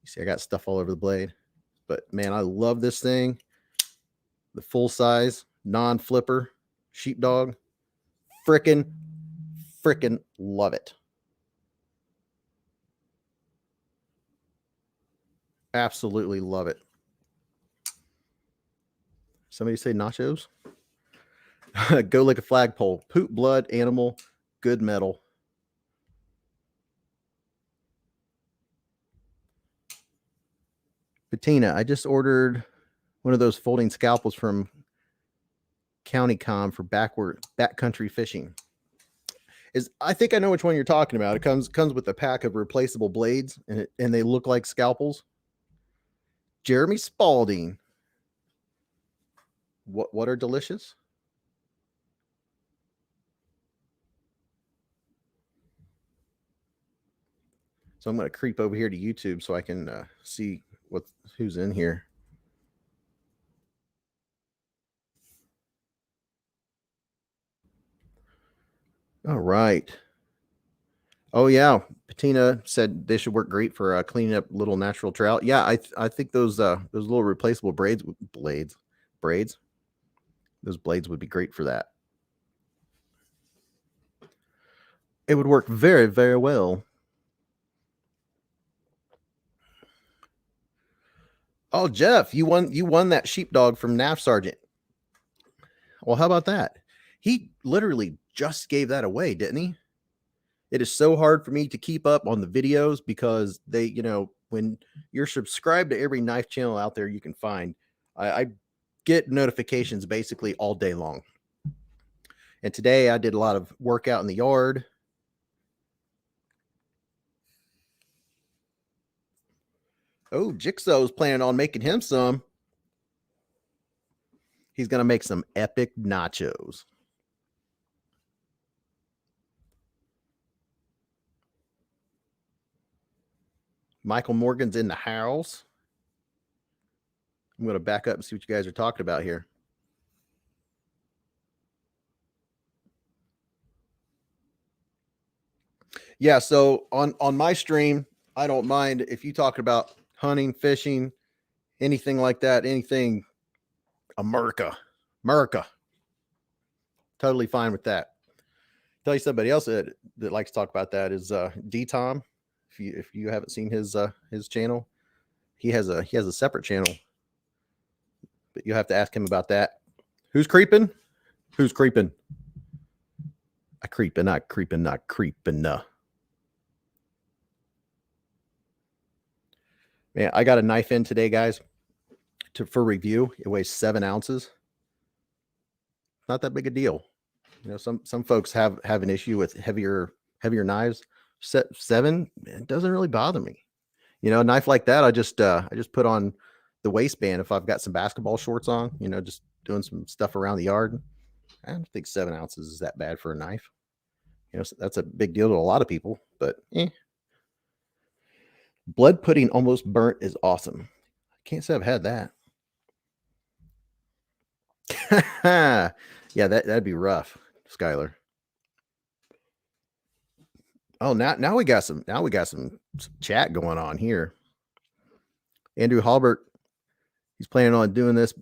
Speaker 1: You see, I got stuff all over the blade, but man, I love this thing. The full size, non-flipper sheepdog. Freaking love it. Absolutely love it. Somebody say nachos? Go like a flagpole. Poop, blood, animal, good metal. Bettina, I just ordered one of those folding scalpels from County Com for backcountry fishing. I think I know which one you're talking about. It comes with a pack of replaceable blades, and they look like scalpels. Jeremy Spalding. What are delicious? So I'm going to creep over here to YouTube so I can see who's in here. All right. Oh yeah, Patina said they should work great for cleaning up little natural trout. Yeah, I think those little replaceable braids. Those blades would be great for that. It would work very, very well. Oh, Jeff, you won that sheepdog from NAF Sergeant. Well, how about that? He literally just gave that away, didn't he? It is so hard for me to keep up on the videos because they, you know, when you're subscribed to every knife channel out there you can find, I get notifications basically all day long. And today I did a lot of work out in the yard. Oh, Jigsaw's planning on making him some. He's going to make some epic nachos. Michael Morgan's in the house. I'm going to back up and see what you guys are talking about here. Yeah, so on my stream, I don't mind if you talk about hunting, fishing, anything like that, anything America. Totally fine with that. Tell you somebody else that likes to talk about that is D Tom. If you haven't seen his channel, he has a separate channel, but you have to ask him about that. Who's creeping? Who's creeping? I creeping, not creeping, not creeping. Man, I got a knife in today, guys, for review. It weighs 7 ounces. Not that big a deal. You know, some folks have an issue with heavier knives. 7, it doesn't really bother me. You know, a knife like that, I just put on the waistband if I've got some basketball shorts on. You know, just doing some stuff around the yard. I don't think 7 ounces is that bad for a knife. You know, so that's a big deal to a lot of people. But blood pudding almost burnt is awesome. Can't say I've had that. Yeah, that'd be rough, Skylar. Oh, now we got some chat going on here. Andrew Halbert, he's planning on doing this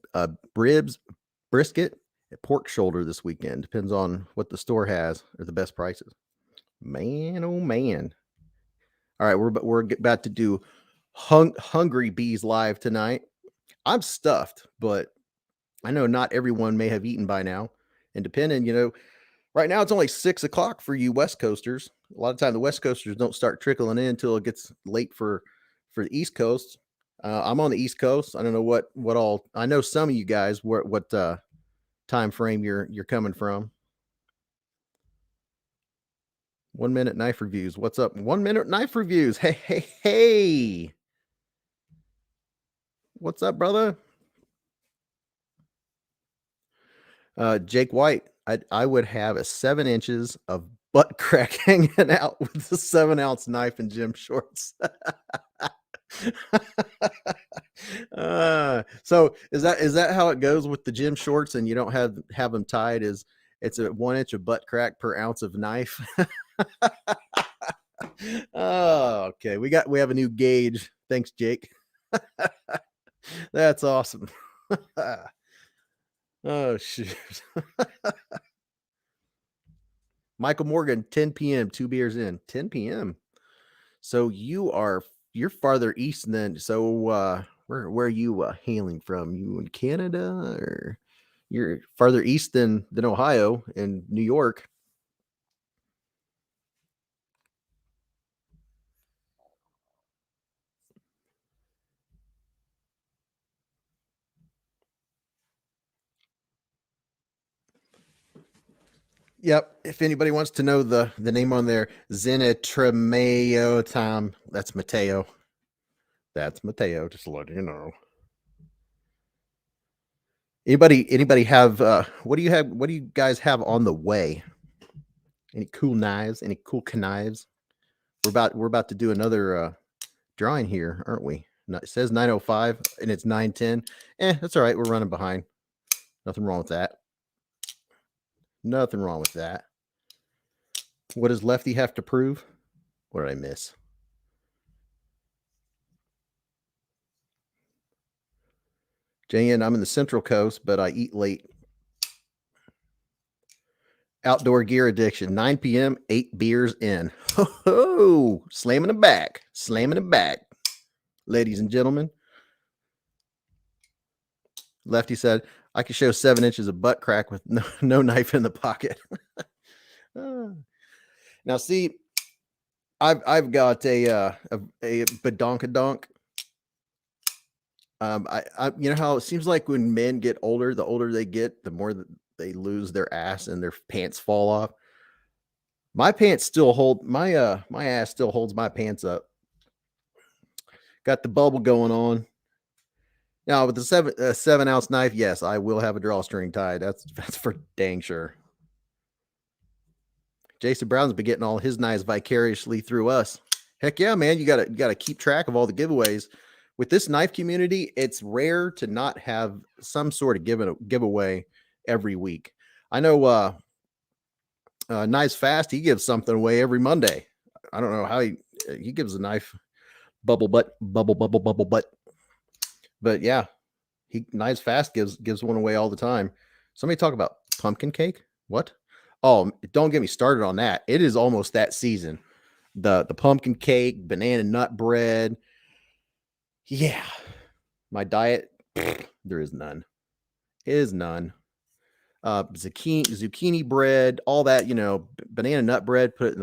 Speaker 1: brisket and pork shoulder this weekend. Depends on what the store has or the best prices. Man, oh man. All right, we're about to do Hungry Bees live tonight. I'm stuffed, but I know not everyone may have eaten by now. And depending, you know, right now it's only 6 o'clock for you West Coasters. A lot of time the West Coasters don't start trickling in until it gets late for the East Coast. I'm on the East Coast. I don't know what all. I know some of you guys what time frame you're coming from. 1 minute knife reviews. What's up? 1 minute knife reviews. Hey. What's up, brother? Jake White. I would have a 7 inches of butt crack hanging out with the 7-ounce knife and gym shorts. So is that how it goes with the gym shorts, and you don't have them tied? It's a 1 inch of butt crack per ounce of knife? Oh, okay. We have a new gauge. Thanks, Jake. That's awesome. Oh shoot. Michael Morgan, 10 p.m., 2 beers in. 10 p.m. So you're farther east than, so where are you hailing from? You in Canada, or you're farther east than Ohio and New York? Yep. If anybody wants to know the name on there, Zenitrameo Tom, that's Mateo. That's Mateo, just to let you know. Anybody have what do you guys have on the way? Any cool knives? Any cool knives? We're about to do another drawing here, aren't we? No, it says 9:05 and it's 9:10. That's all right. We're running behind. Nothing wrong with that. Nothing wrong with that. What does Lefty have to prove? What did I miss? Jan, I'm in the Central Coast, but I eat late. Outdoor gear addiction. 9 p.m., 8 beers in. Ho, slamming it back. Ladies and gentlemen. Lefty said, I could show 7 inches of butt crack with no knife in the pocket. Now, see, I've got a badonkadonk. I you know how it seems like when men get older, the older they get, the more that they lose their ass and their pants fall off. My pants still hold my ass still holds my pants up. Got the bubble going on. Now with the 7-ounce knife, yes, I will have a drawstring tied. That's for dang sure. Jason Brown's been getting all his knives vicariously through us. Heck yeah, man! You gotta keep track of all the giveaways. with this knife community, it's rare to not have some sort of giveaway every week. I know Knives Fast, he gives something away every Monday. I don't know how he gives a knife bubble butt. But yeah, he Knives Fast gives one away all the time. Somebody talk about pumpkin cake? What? Oh, don't get me started on that. It is almost that season. The pumpkin cake, banana nut bread. Yeah. My diet, there is none. Is none. Zucchini bread, all that, banana nut bread, put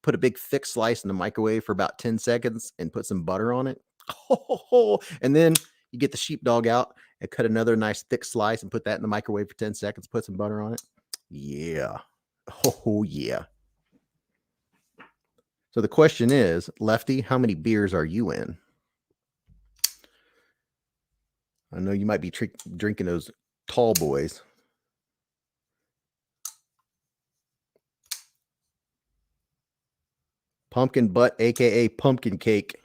Speaker 1: a big thick slice in the microwave for about 10 seconds and put some butter on it. And then you get the sheepdog out and cut another nice thick slice and put that in the microwave for 10 seconds, put some butter on it. Yeah. Oh, yeah. So the question is, Lefty, how many beers are you in? I know you might be drinking those tall boys. Pumpkin butt, aka pumpkin cake.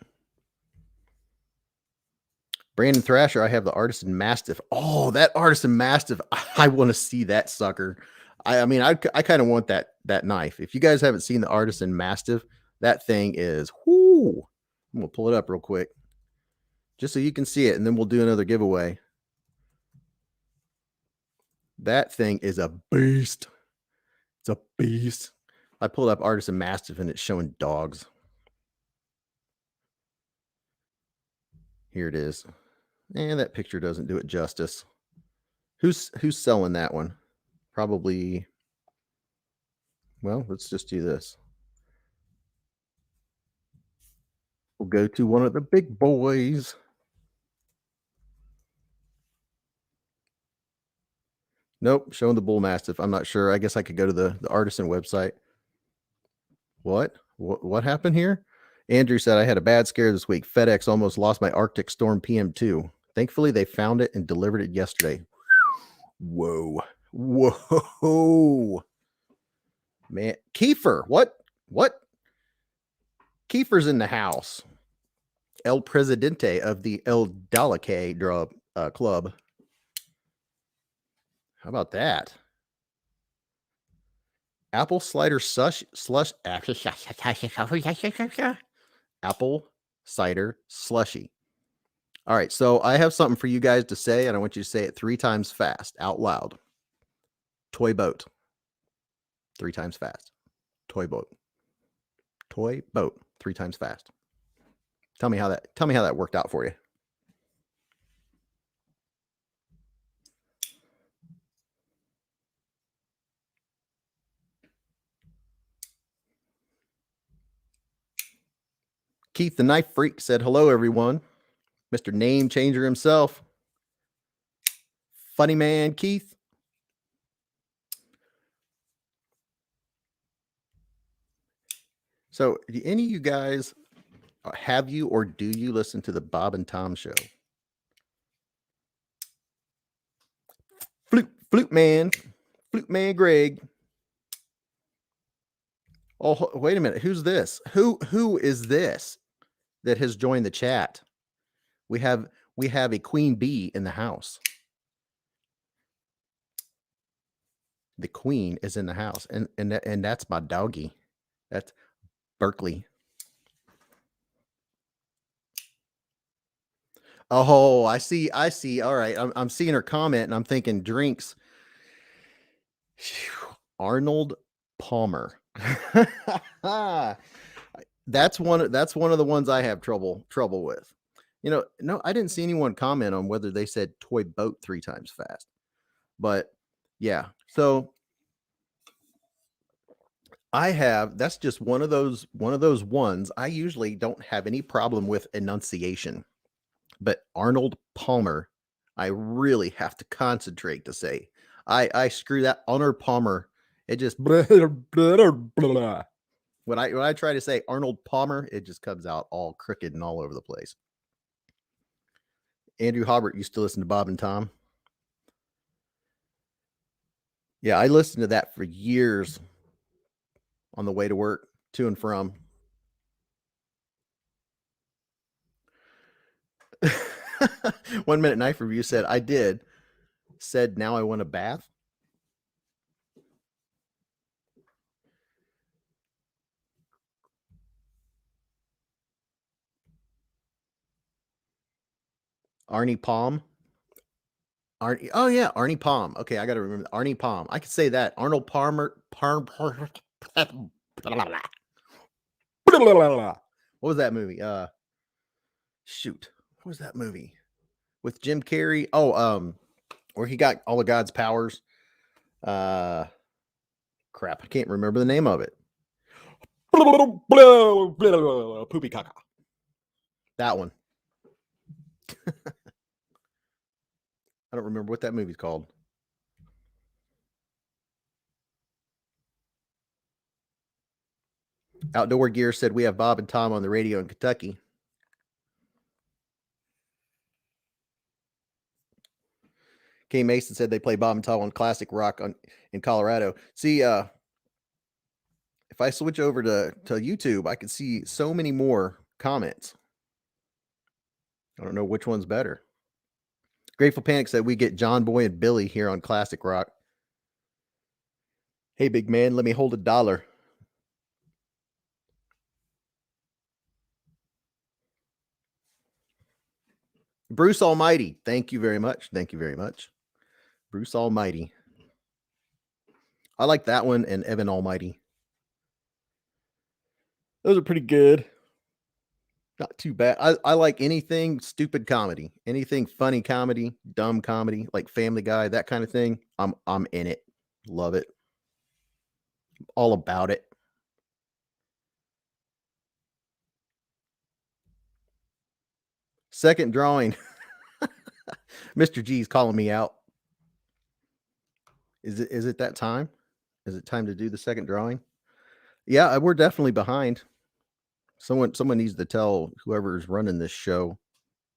Speaker 1: Brandon Thrasher, I have the Artisan Mastiff. Oh, that Artisan Mastiff. I want to see that sucker. I mean, I kind of want that knife. If you guys haven't seen the Artisan Mastiff, that thing is, whoo. I'm going to pull it up real quick just so you can see it, and then we'll do another giveaway. That thing is a beast. It's a beast. I pulled up Artisan Mastiff, and it's showing dogs. Here it is. And that picture doesn't do it justice. Who's selling that one? Probably. Well, let's just do this. We'll go to one of the big boys. Nope, showing the Bull Mastiff. I'm not sure. I guess I could go to the Artisan website. What happened here? Andrew said, I had a bad scare this week. FedEx almost lost my Arctic Storm PM2. Thankfully, they found it and delivered it yesterday. Whoa. Man, Kiefer, what? Kiefer's in the house. El Presidente of the El Dalaque Club. How about that? Apple cider slush. Apple cider slushy. All right, so I have something for you guys to say, and I want you to say it 3 times fast, out loud. Toy boat. 3 times fast. Toy boat. Toy boat. 3 times fast. Tell me how that worked out for you. Keith the Knife Freak said, hello, everyone. Mr. Name Changer himself. Funny man, Keith. So, do any of you guys, have you or do you listen to the Bob and Tom show? Flute man Greg. Oh, wait a minute. Who's this? Who is this that has joined the chat? We have a queen bee in the house. The queen is in the house, and that's my doggy. That's Berkeley. Oh, I see. All right. I'm seeing her comment and I'm thinking drinks. Arnold Palmer. That's one of the ones I have trouble with. No, I didn't see anyone comment on whether they said toy boat 3 times fast. But yeah. So that's just one of those ones. I usually don't have any problem with enunciation. But Arnold Palmer, I really have to concentrate to say. I screw that Arnold Palmer. It just when I try to say Arnold Palmer, it just comes out all crooked and all over the place. Andrew Hobbert used to listen to Bob and Tom. Yeah, I listened to that for years on the way to work, to and from. 1 Minute Knife Review said, I did. Said, now I want a bath. Arnie Palm. Arnie. Oh, yeah. Arnie Palm. Okay. I got to remember. Arnie Palm. I could say that. Arnold Palmer. What was that movie? Shoot. What was that movie? With Jim Carrey? Oh, where he got all of God's powers. Crap. I can't remember the name of it. Poopy caca. That one. I don't remember what that movie's called. Outdoor Gear said we have Bob and Tom on the radio in Kentucky. K Mason said they play Bob and Tom on classic rock in Colorado. See, if I switch over to YouTube, I can see so many more comments. I don't know which one's better. Grateful Panic said we get John Boy and Billy here on classic rock. Hey, big man, let me hold $1. Bruce Almighty. Thank you very much. Thank you very much. Bruce Almighty. I like that one and Evan Almighty. Those are pretty good. Not too bad. I like anything stupid comedy, anything funny comedy, dumb comedy, like Family Guy, that kind of thing. I'm in it. Love it. All about it. Second drawing. Mr. G's calling me out. Is it that time? Is it time to do the second drawing? Yeah, we're definitely behind. Someone needs to tell whoever's running this show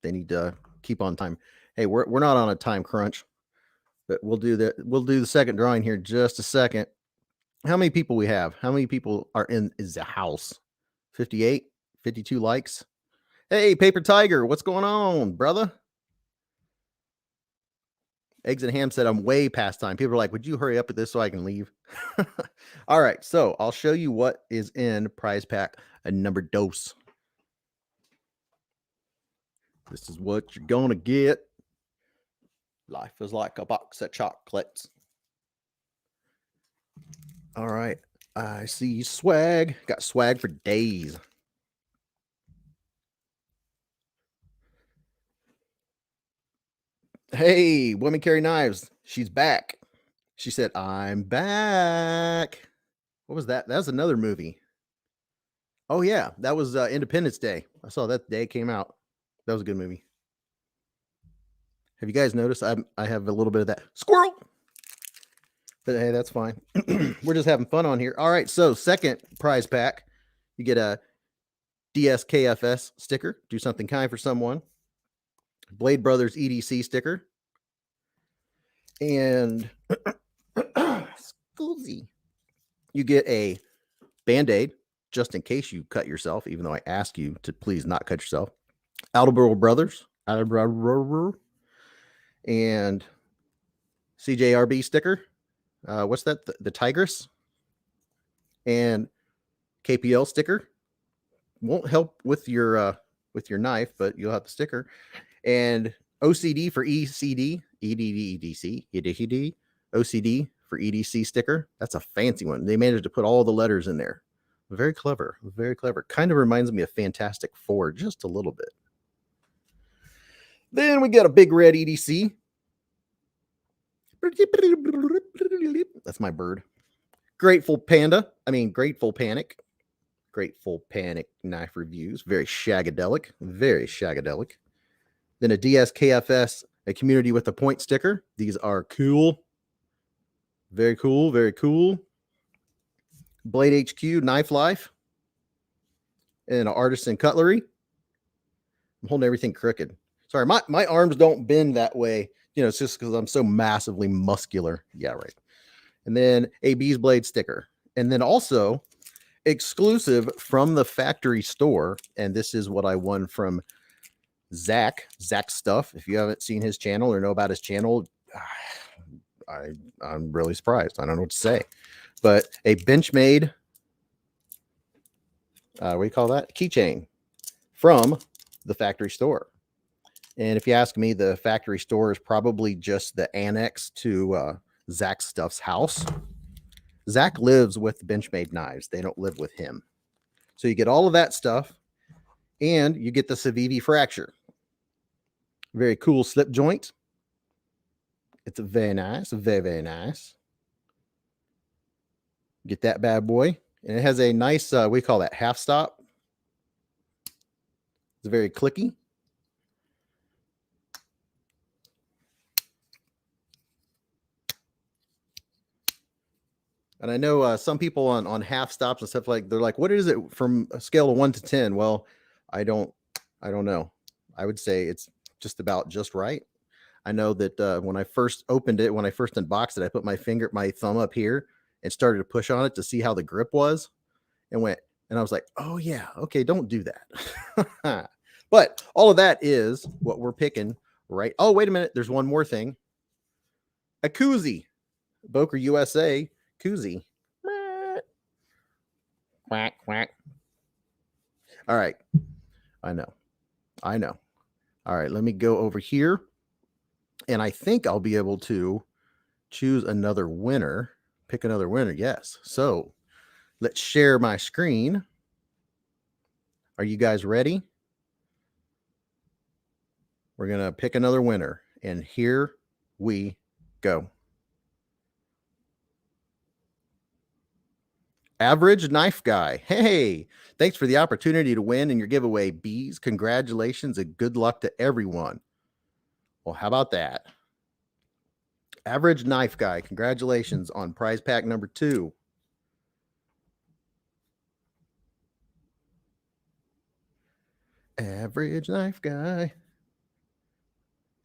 Speaker 1: they need to keep on time. Hey, we're not on a time crunch, but we'll do the second drawing here in just a second. How many people we have? How many people are in the house? 58, 52 likes. Hey, Paper Tiger, what's going on, brother? Eggs and Ham said I'm way past time. People are like, would you hurry up with this so I can leave? All right, so I'll show you what is in prize pack number dose. This is what you're gonna get. Life is like a box of chocolates. All right, I see swag. Got swag for days. Hey, Women Carry Knives. She's back. She said, I'm back. What was that? That was another movie. Oh, yeah. That was Independence Day. I saw that the day it came out. That was a good movie. Have you guys noticed I have a little bit of that squirrel? But hey, that's fine. We're just having fun on here. All right. So second prize pack, you get a DSKFS sticker. Do something kind for someone. Blade Brothers EDC sticker. And Scusi. You get a Band-Aid just in case you cut yourself, even though I ask you to please not cut yourself. Attleboro Brothers. And CJRB sticker. What's that? The Tigress. And KPL sticker. Won't help with your knife, but you'll have the sticker. And OCD for ECD, EDD, EDC, OCD for EDC sticker. That's a fancy one. They managed to put all the letters in there. Very clever. Very clever. Kind of reminds me of Fantastic Four just a little bit. Then we got a big red EDC. That's my bird. Grateful Panic. Grateful Panic knife reviews. Very shagadelic. Very shagadelic. Then a DSKFS, a community with a point sticker. These are cool. Very cool. Very cool. Blade HQ, Knife Life. And an Artisan Cutlery. I'm holding everything crooked. Sorry, my arms don't bend that way. You know, it's just because I'm so massively muscular. Yeah, right. And then a Beez Blade sticker. And then also exclusive from the factory store. And this is what I won from Zach Stuff. If you haven't seen his channel or know about his channel, I'm really surprised. I don't know what to say. But a Benchmade, what do you call that? Keychain from the factory store. And if you ask me, the factory store is probably just the annex to Zach Stuff's house. Zach lives with Benchmade knives. They don't live with him. So you get all of that stuff, and you get the Civivi fracture. Very cool slip joint. It's very nice, very, very nice. Get that bad boy. And it has a nice, we call that half stop. It's very clicky. And I know some people on half stops and stuff they're like, what is it from a scale of 1 to 10? Well, I don't know. I would say it's just about just right. I know that when I first opened it, when I first unboxed it, I put my thumb up here and started to push on it to see how the grip was, and I was like, oh yeah, okay, don't do that. But all of that is what we're picking, right? Oh, wait a minute. There's one more thing. A koozie. Boker USA koozie. Quack, quack. All right. I know. All right. Let me go over here. And I think I'll be able to choose another winner. Pick another winner. Yes. So let's share my screen. Are you guys ready? We're going to pick another winner. And here we go. Average Knife Guy. Hey, thanks for the opportunity to win in your giveaway, Beez. Congratulations and good luck to everyone. Well, how about that? Average Knife Guy, congratulations on prize pack number 2. Average Knife Guy.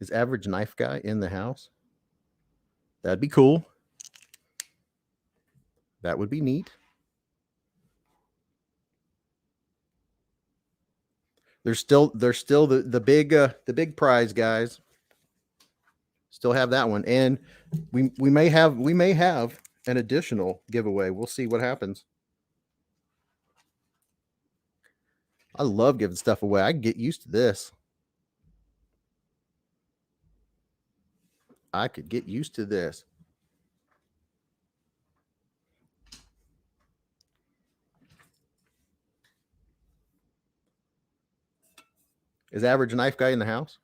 Speaker 1: Is Average Knife Guy in the house? That'd be cool. That would be neat. There's still the big prize, guys. Still have that one, and we may have an additional giveaway. We'll see what happens. I love giving stuff away. I can get used to this. I could get used to this. Is Average Knife Guy in the house?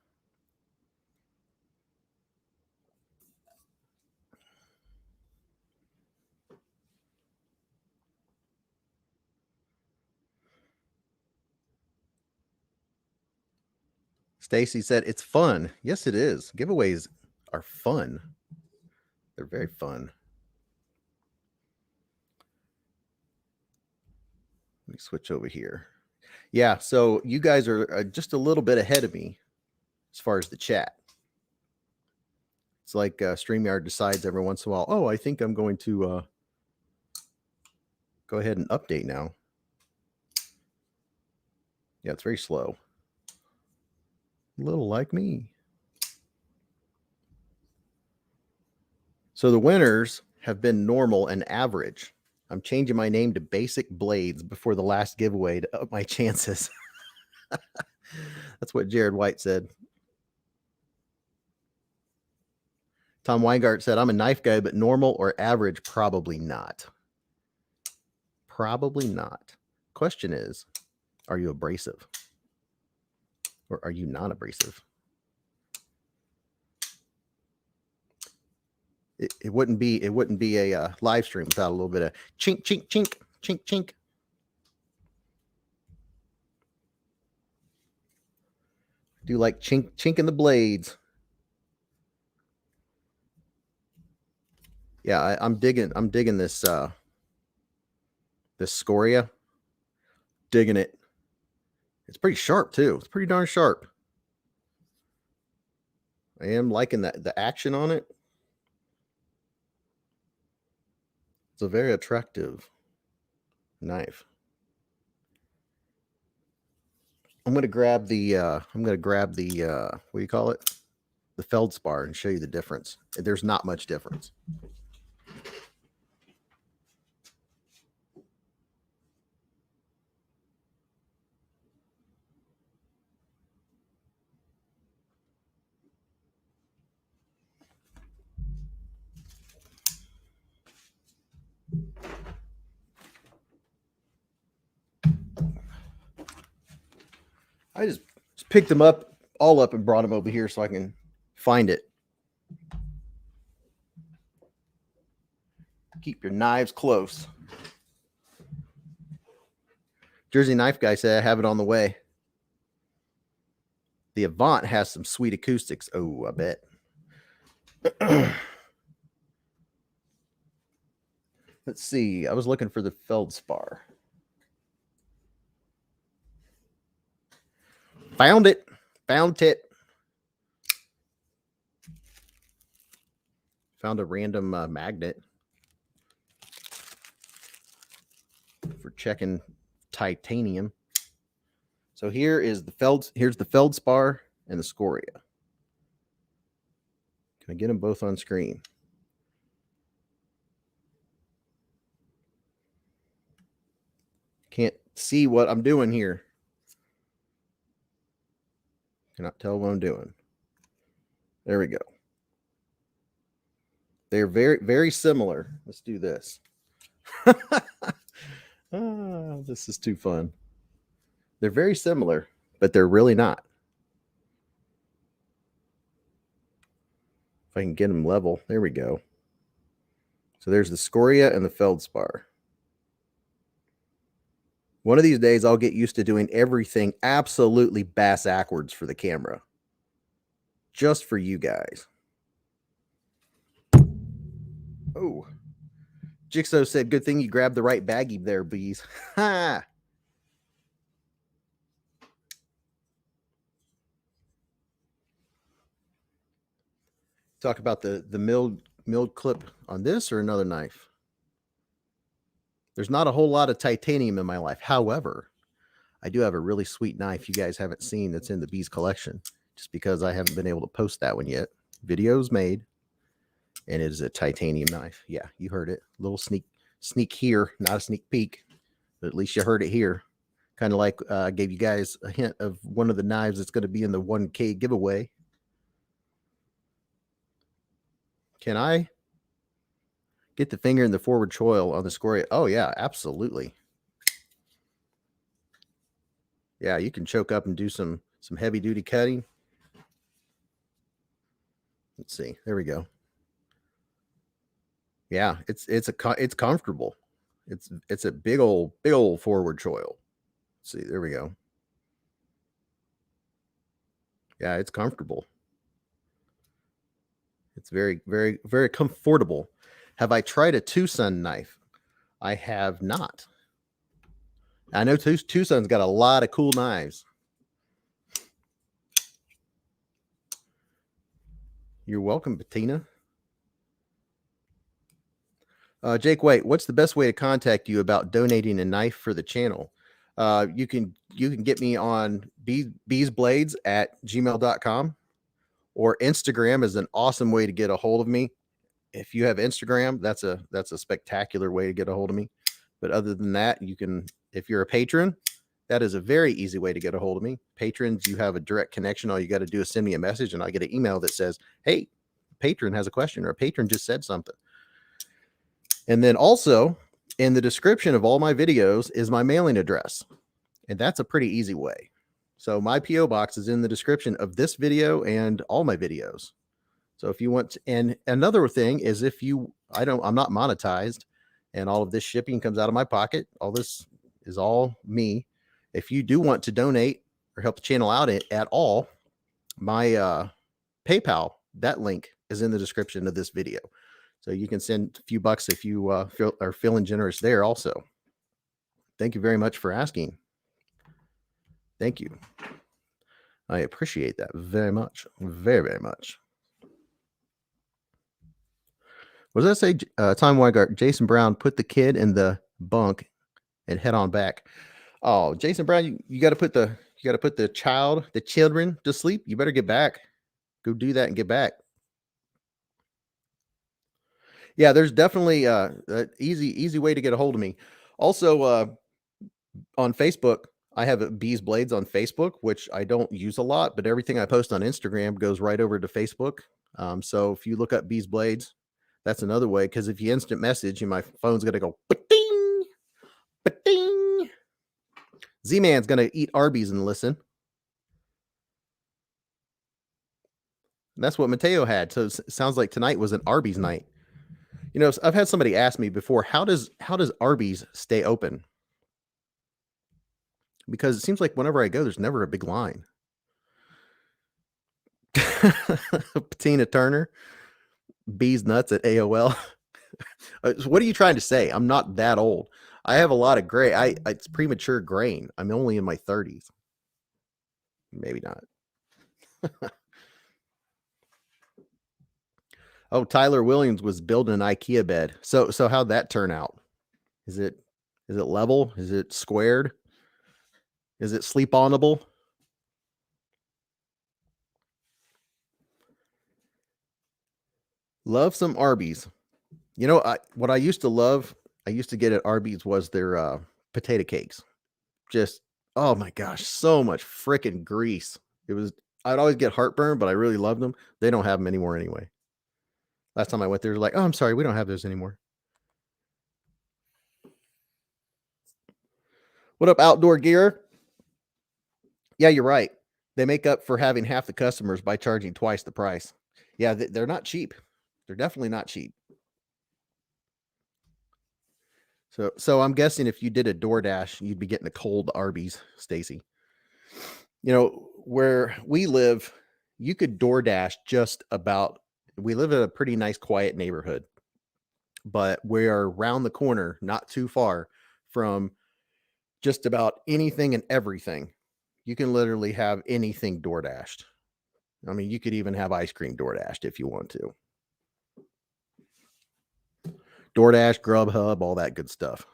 Speaker 1: Stacy said it's fun. Yes, it is. Giveaways are fun. They're very fun. Let me switch over here. Yeah, so you guys are just a little bit ahead of me as far as the chat. It's like StreamYard decides every once in a while, oh, I think I'm going to go ahead and update now. Yeah, it's very slow. A little like me. So the winners have been normal and average. I'm changing my name to Basic Blades before the last giveaway to up my chances. That's what Jared White said. Tom Weingart said, I'm a knife guy, but normal or average, probably not. Probably not. Question is, are you abrasive? Or are you not abrasive? It wouldn't be a live stream without a little bit of chink, chink, chink, chink, chink. I do like chink in the blades. Yeah, I'm digging this this scoria. Digging it. It's pretty sharp too. It's pretty darn sharp. I am liking the action on it. It's a very attractive knife. I'm gonna grab the what do you call it? The feldspar and show you the difference. There's not much difference. I just picked them up all up and brought them over here so I can find it. Keep your knives close. Jersey Knife Guy said I have it on the way. The Avant has some sweet acoustics. Oh, I bet. Let's see. I was looking for the feldspar. Found it. Found it. Found a random magnet for checking titanium. So here's the feldspar and the scoria. Can I get them both on screen? Can't see what I'm doing here. Cannot tell what I'm doing. There we go. They're very, very similar. Let's do this. This is too fun. They're very similar, but they're really not. If I can get them level, there we go. So there's the scoria and the feldspar. One of these days, I'll get used to doing everything absolutely bass-ackwards for the camera. Just for you guys. Oh. Jigsaw said, good thing you grabbed the right baggie there, Beez. Ha! Talk about the milled clip on this or another knife. There's not a whole lot of titanium in my life. However, I do have a really sweet knife you guys haven't seen that's in the Beez collection, just because I haven't been able to post that one yet. Video's made, and it is a titanium knife. Yeah, you heard it. A little sneak here, not a sneak peek, but at least you heard it here. Kind of like I gave you guys a hint of one of the knives that's going to be in the 1K giveaway. Can I get the finger in the forward choil on the scoria? Oh, yeah, absolutely. Yeah, you can choke up and do some heavy duty cutting. Let's see. There we go. Yeah, it's comfortable. It's a big old forward choil. Let's see. There we go. Yeah, it's comfortable. It's very, very, very comfortable. Have I tried a Tucson knife? I have not. I know Tucson's got a lot of cool knives. You're welcome, Bettina. Jake White, what's the best way to contact you about donating a knife for the channel? You can get me on Beez Blades at gmail.com, or Instagram is an awesome way to get a hold of me. If you have Instagram, that's a spectacular way to get a hold of me. But other than that, you can, if you're a patron, that is a very easy way to get a hold of me. Patrons, you have a direct connection. All you got to do is send me a message, and I get an email that says, hey, patron has a question, or a patron just said something. And then also in the description of all my videos is my mailing address. And that's a pretty easy way. So my PO box is in the description of this video and all my videos. So if you want to, and another thing is I'm not monetized, and all of this shipping comes out of my pocket. All this is all me. If you do want to donate or help the channel out at all, my PayPal, that link is in the description of this video. So you can send a few bucks if you are feeling generous there also. Thank you very much for asking. Thank you. I appreciate that very much. Very, very much. What does that say? Time Weingart, Jason Brown, put the kid in the bunk and head on back. Oh, Jason Brown, you got to put the You got to put the children to sleep. You better get back. Go do that and get back. Yeah, there's definitely an easy way to get a hold of me. Also, on Facebook, I have Beez Blades on Facebook, which I don't use a lot, but everything I post on Instagram goes right over to Facebook. So if you look up Beez Blades, that's another way. Because if you instant message, my phone's gonna go ba-ding, ba-ding. Z-Man's gonna eat Arby's and listen. And that's what Mateo had. So it sounds like tonight was an Arby's night. You know, I've had somebody ask me before, how does Arby's stay open? Because it seems like whenever I go, there's never a big line. Patina Turner, Bees Nuts at AOL. What are you trying to say? I'm not that old. I have a lot of gray. It's premature grain. I'm only in my 30s. Maybe not. Oh, Tyler Williams was building an IKEA bed. So how'd that turn out? Is it level? Is it squared? Is it sleep onable? Love some Arby's. You know, what I used to love, I used to get at Arby's was their potato cakes. Just, oh my gosh, so much freaking grease. I'd always get heartburn, but I really loved them. They don't have them anymore anyway. Last time I went there, they're like, oh, I'm sorry, we don't have those anymore. What up, Outdoor Gear? Yeah, you're right. They make up for having half the customers by charging twice the price. Yeah, they're not cheap. They're definitely not cheap. So I'm guessing if you did a DoorDash, you'd be getting a cold Arby's, Stacy. You know, where we live, you could DoorDash just about. We live in a pretty nice, quiet neighborhood, but we are around the corner, not too far from just about anything and everything. You can literally have anything DoorDashed. I mean, you could even have ice cream DoorDashed if you want to. DoorDash, Grubhub, all that good stuff.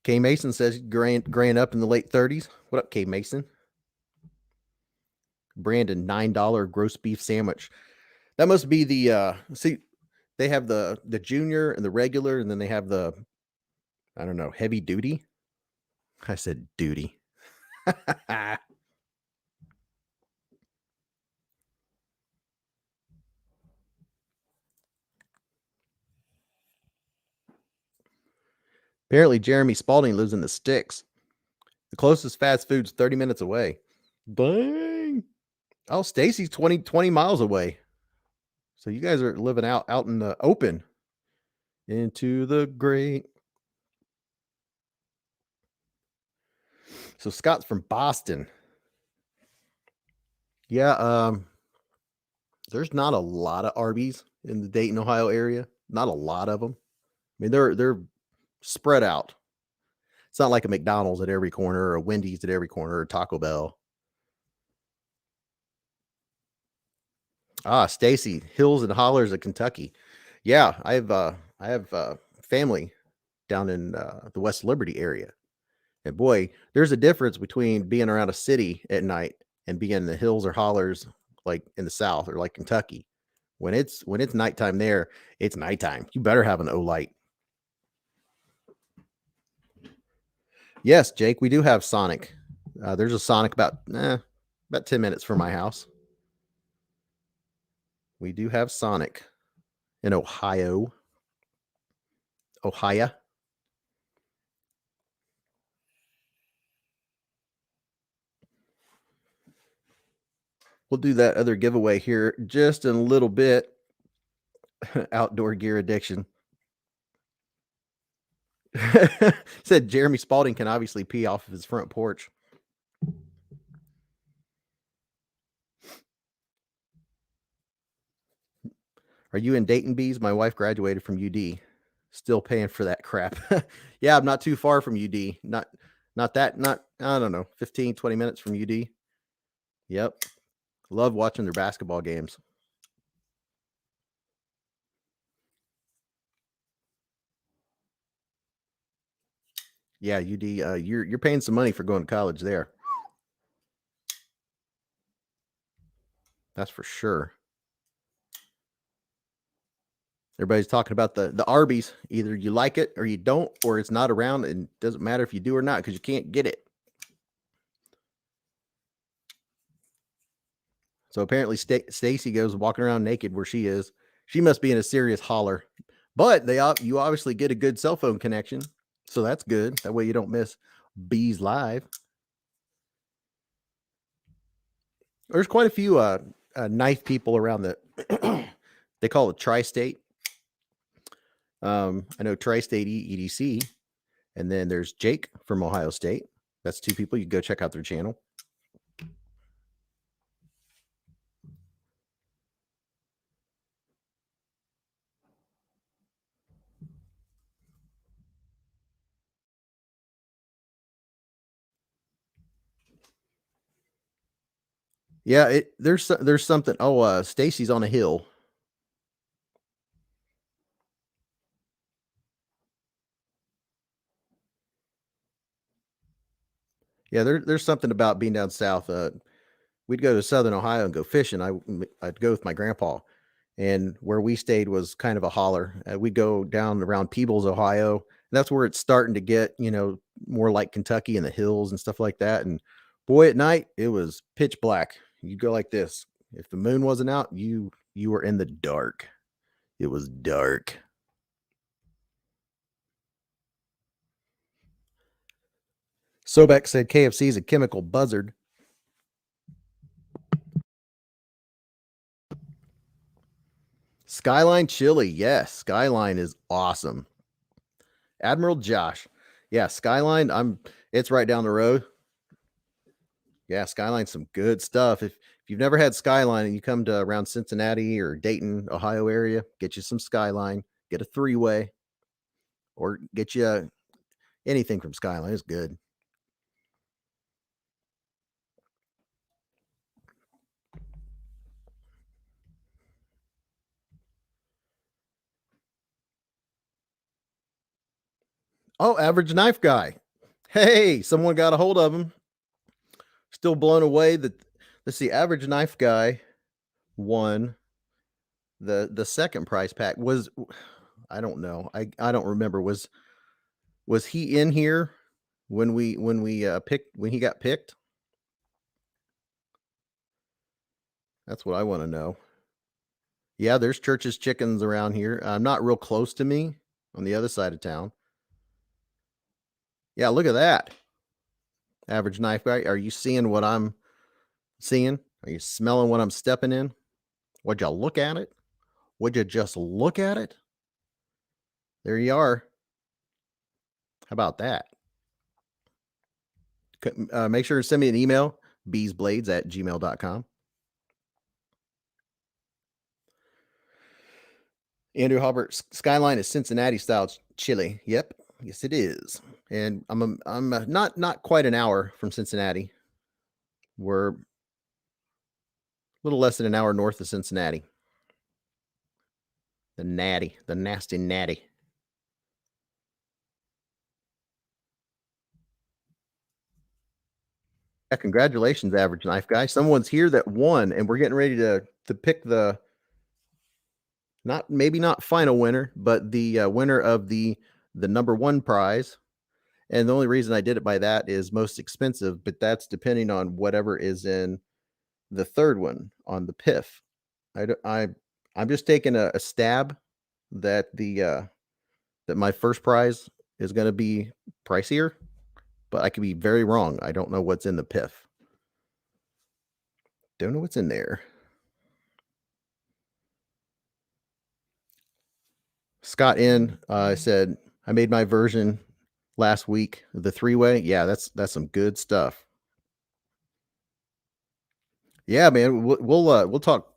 Speaker 1: K Mason says graying up in the late 30s. What up, K Mason? Brandon, $9 roast beef sandwich. That must be the see, they have the junior and the regular, and then they have the, I don't know, heavy duty. I said duty. Apparently, Jeremy Spalding lives in the sticks. The closest fast food's 30 minutes away. Dang. Oh, Stacy's 20 miles away. So you guys are living out in the open. Into the great. So Scott's from Boston. Yeah, there's not a lot of Arby's in the Dayton, Ohio area. Not a lot of them. I mean, they're spread out. It's not like a McDonald's at every corner or a Wendy's at every corner or Taco Bell. Ah, Stacy, Hills and Hollers of Kentucky. Yeah, I have family down in the West Liberty area. And boy, there's a difference between being around a city at night and being in the hills or hollers like in the South or like Kentucky. When it's nighttime there, it's nighttime. You better have an O light. Yes, Jake, we do have Sonic. There's a Sonic about 10 minutes from my house. We do have Sonic in Ohio. Ohio. We'll do that other giveaway here just in a little bit. Outdoor gear addiction. Said Jeremy Spalding can obviously pee off of his front porch. Are you in Dayton, Bees? My wife graduated from UD. Still paying for that crap. Yeah, I'm not too far from UD. Not I don't know, 15, 20 minutes from UD. Yep. Love watching their basketball games. Yeah, UD. You're paying some money for going to college there. That's for sure. Everybody's talking about the Arby's. Either you like it or you don't, or it's not around, and it doesn't matter if you do or not because you can't get it. So apparently, Stacy goes walking around naked where she is. She must be in a serious holler. But you obviously get a good cell phone connection, so that's good. That way you don't miss Beez Live. There's quite a few knife people around the they call it tri-state. I know tri-state EDC, and then there's Jake from Ohio State. That's two people. You can go check out their channel. Yeah, there's something. Oh, Stacy's on a hill. Yeah, there's something about being down south. We'd go to Southern Ohio and go fishing. I'd go with my grandpa, and where we stayed was kind of a holler. We'd go down around Peebles, Ohio. And that's where it's starting to get, more like Kentucky and the hills and stuff like that. And boy, at night it was pitch black. You go like this. If the moon wasn't out, you were in the dark. It was dark. Sobek said KFC is a chemical buzzard. Skyline chili. Yes, Skyline is awesome. Admiral Josh. Yeah, Skyline. It's right down the road. Yeah, Skyline's some good stuff. If you've never had Skyline and you come to around Cincinnati or Dayton, Ohio area, get you some Skyline, get a 3-way, or get you anything from Skyline. It's good. Oh, Average Knife Guy. Hey, someone got a hold of him. Still blown away that, let's see, Average Knife Guy won the second prize pack. Was, I don't know. I don't remember. Was he in here when we picked, when he got picked? That's what I want to know. Yeah, there's Church's Chickens around here. Not real close to me, on the other side of town. Yeah, look at that. Average Knife Guy. Are you seeing what I'm seeing? Are you smelling what I'm stepping in? Would you look at it? Would you just look at it? There you are. How about that? Make sure to send me an email, beezblades@gmail.com. Andrew Halbert, Skyline is Cincinnati style chili. Yep, yes it is. And I'm not quite an hour from Cincinnati. We're a little less than an hour north of Cincinnati. The nasty natty. Yeah, congratulations, Average Knife Guy. Someone's here that won, and we're getting ready to pick the not final winner, but the winner of the number one prize. And the only reason I did it by that is most expensive, but that's depending on whatever is in the third one on the PIF. I'm just taking a stab that that my first prize is going to be pricier, but I could be very wrong. I don't know what's in the PIF. Don't know what's in there. Scott N said, I made my version last week, the 3-way. Yeah, that's some good stuff. Yeah, man, we'll talk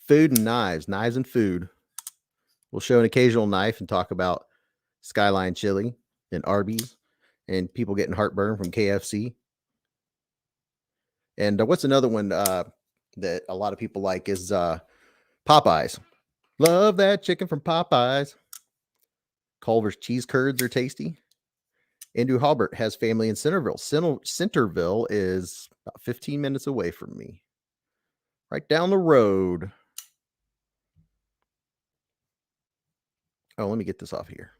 Speaker 1: food and knives and food. We'll show an occasional knife and talk about Skyline chili and Arby's and people getting heartburn from KFC. And what's another one that a lot of people like is Popeyes. Love that chicken from Popeyes. Culver's cheese curds are tasty. Andrew Halbert has family in Centerville. Centerville is about 15 minutes away from me. Right down the road. Oh, let me get this off here.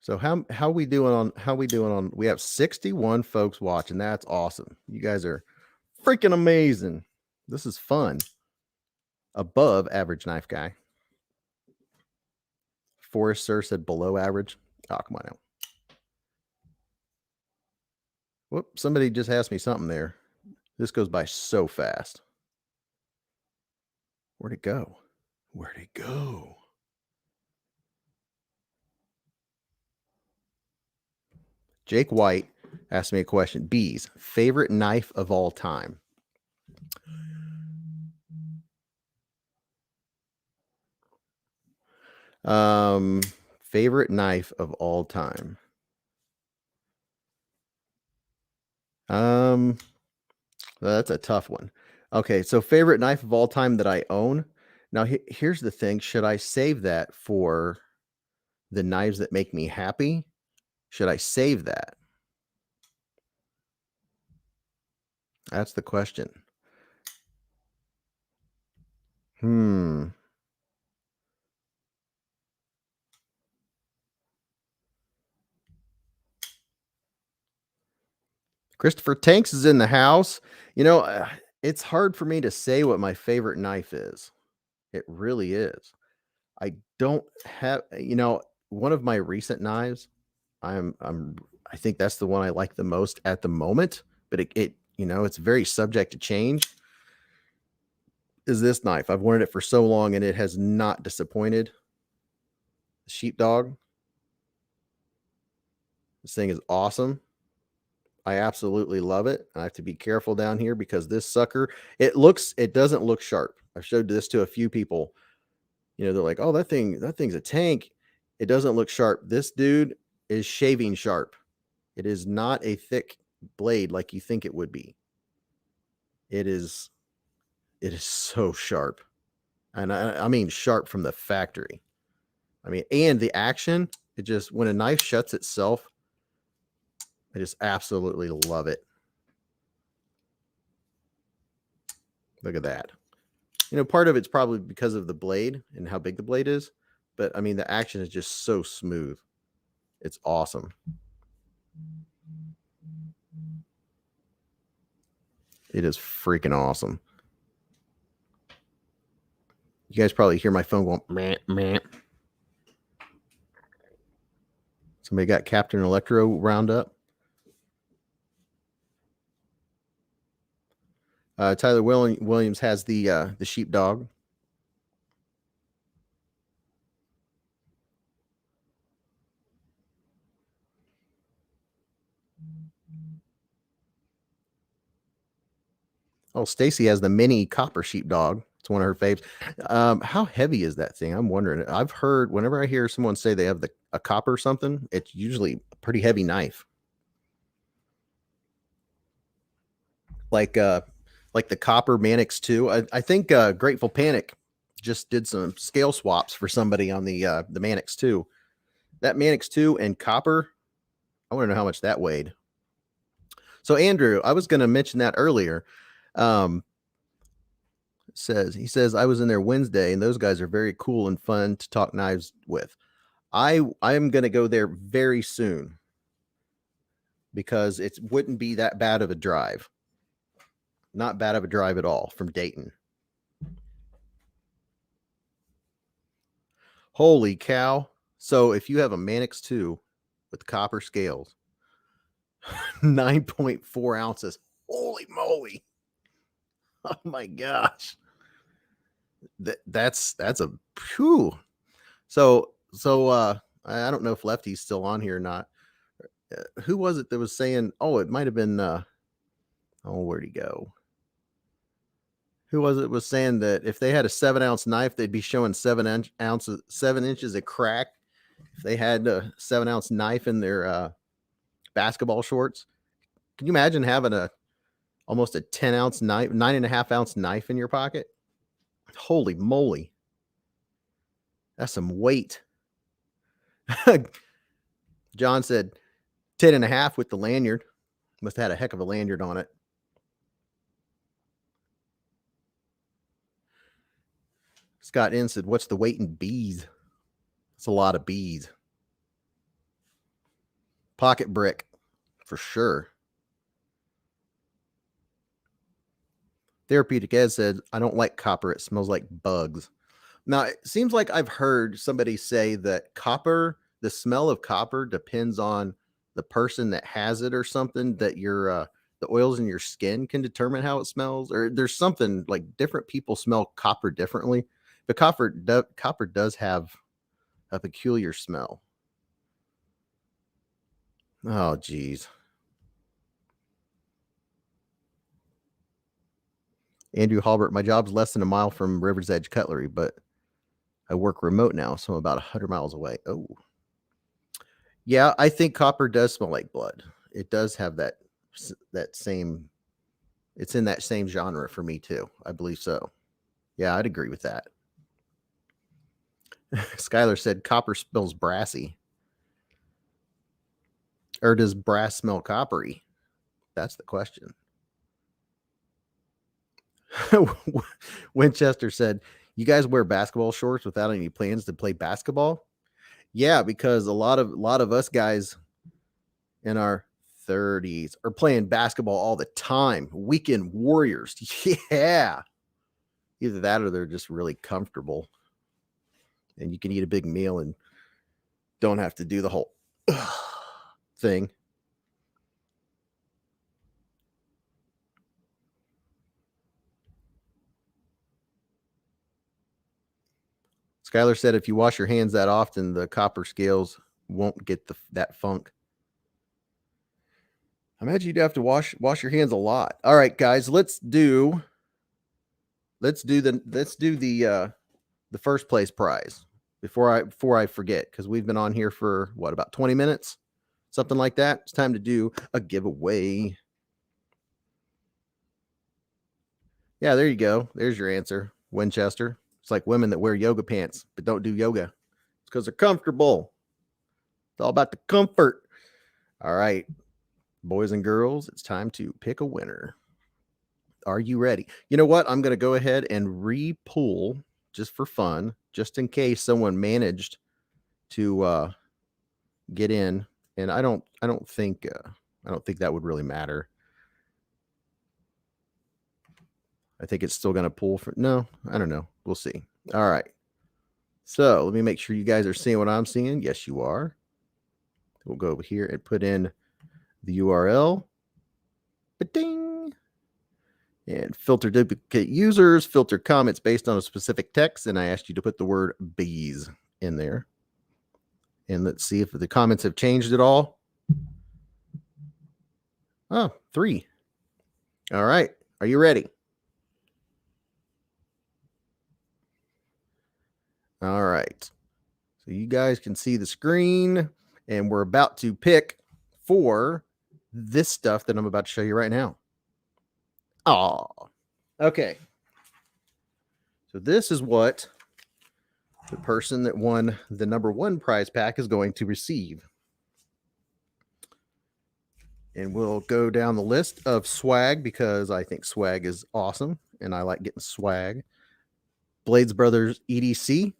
Speaker 1: So how we doing on we have 61 folks watching. That's awesome. You guys are freaking amazing. This is fun. Above average knife guy. Forrest Sir said below average. Oh, come on out. Whoop, somebody just asked me something there. This goes by so fast. Where'd it go? Where'd it go? Jake White asked me a question. Beez, favorite knife of all time? Favorite knife of all time. That's a tough one. Okay, so favorite knife of all time that I own. Now, here's the thing. Should I save that for the knives that make me happy? Should I save that? That's the question. Christopher Tanks is in the house. You know, it's hard for me to say what my favorite knife is. It really is. I don't have, one of my recent knives. I think that's the one I like the most at the moment, but it it's very subject to change. Is this knife? I've wanted it for so long and it has not disappointed. The Sheepdog. This thing is awesome. I absolutely love it. I have to be careful down here because this sucker, it doesn't look sharp. I've showed this to a few people. They're like, oh, that thing's a tank. It doesn't look sharp. This dude is shaving sharp. It is not a thick blade like you think it would be. It is so sharp. And I mean sharp from the factory. I mean, and the action, when a knife shuts itself, I just absolutely love it. Look at that. Part of it's probably because of the blade and how big the blade is, but I mean, the action is just so smooth. It's awesome. It is freaking awesome. You guys probably hear my phone going, meh, meh. Somebody got Captain Electro round up. Tyler Williams has the Sheepdog. Oh, Stacy has the mini copper Sheepdog. It's one of her faves. How heavy is that thing? I'm wondering. I've heard whenever I hear someone say they have a copper something, it's usually a pretty heavy knife. Like the copper Manix 2. I think Grateful Panic just did some scale swaps for somebody on the Manix 2. That Manix 2 and copper, I want to know how much that weighed. So Andrew, I was going to mention that earlier. He says I was in there Wednesday and those guys are very cool and fun to talk knives with. I am going to go there very soon because it wouldn't be that bad of a drive. Not bad of a drive at all from Dayton. Holy cow. So if you have a Manix 2 with copper scales, 9.4 ounces. Holy moly. Oh my gosh. That's a phew. So I don't know if Lefty's still on here or not. Who was it that was saying, oh, it might have been where'd he go? Who was it was saying that if they had a 7-ounce knife, they'd be showing 7 inches of crack if they had a 7-ounce knife in their basketball shorts? Can you imagine having almost a 10-ounce knife, 9.5-ounce knife in your pocket? Holy moly. That's some weight. John said 10.5 with the lanyard. Must have had a heck of a lanyard on it. Scott N said, what's the weight in bees? It's a lot of bees. Pocket brick, for sure. Therapeutic Ed said, I don't like copper. It smells like bugs. Now, it seems like I've heard somebody say that copper, the smell of copper depends on the person that has it or something, that your the oils in your skin can determine how it smells, or there's something like different people smell copper differently. But copper does have a peculiar smell. Oh, geez. Andrew Halbert, my job's less than a mile from River's Edge Cutlery, but I work remote now, so I'm about 100 miles away. Oh. Yeah, I think copper does smell like blood. It does have that same, it's in that same genre for me too. I believe so. Yeah, I'd agree with that. Skylar said copper smells brassy. Or does brass smell coppery? That's the question. Winchester said, you guys wear basketball shorts without any plans to play basketball? Yeah, because a lot of us guys in our 30s are playing basketball all the time. Weekend warriors. Yeah. Either that or they're just really comfortable. And you can eat a big meal and don't have to do the whole thing. Skylar said if you wash your hands that often, the copper scales won't get that funk. I imagine you'd have to wash your hands a lot. All right, guys, let's do the first place prize before I forget, because we've been on here for what, about 20 minutes, something like that. It's time to do a giveaway. Yeah, there you go. There's your answer, Winchester. It's like women that wear yoga pants but don't do yoga. It's because they're comfortable. It's all about the comfort. All right, boys and girls, it's time to pick a winner. Are you ready? You know what? I'm going to go ahead and re-pull just for fun, just in case someone managed to get in. And I don't think that would really matter. I think it's still going to pull for, no, I don't know. We'll see. All right. So let me make sure you guys are seeing what I'm seeing. Yes, you are. We'll go over here and put in the URL. Ba-ding. And filter duplicate users, filter comments based on a specific text. And I asked you to put the word bees in there. And let's see if the comments have changed at all. Oh, 3. All right. Are you ready? All right. So you guys can see the screen, and we're about to pick for this stuff that I'm about to show you right now. Oh, okay. So this is what the person that won the #1 prize pack is going to receive. And we'll go down the list of swag because I think swag is awesome and I like getting swag. Blades Brothers EDC,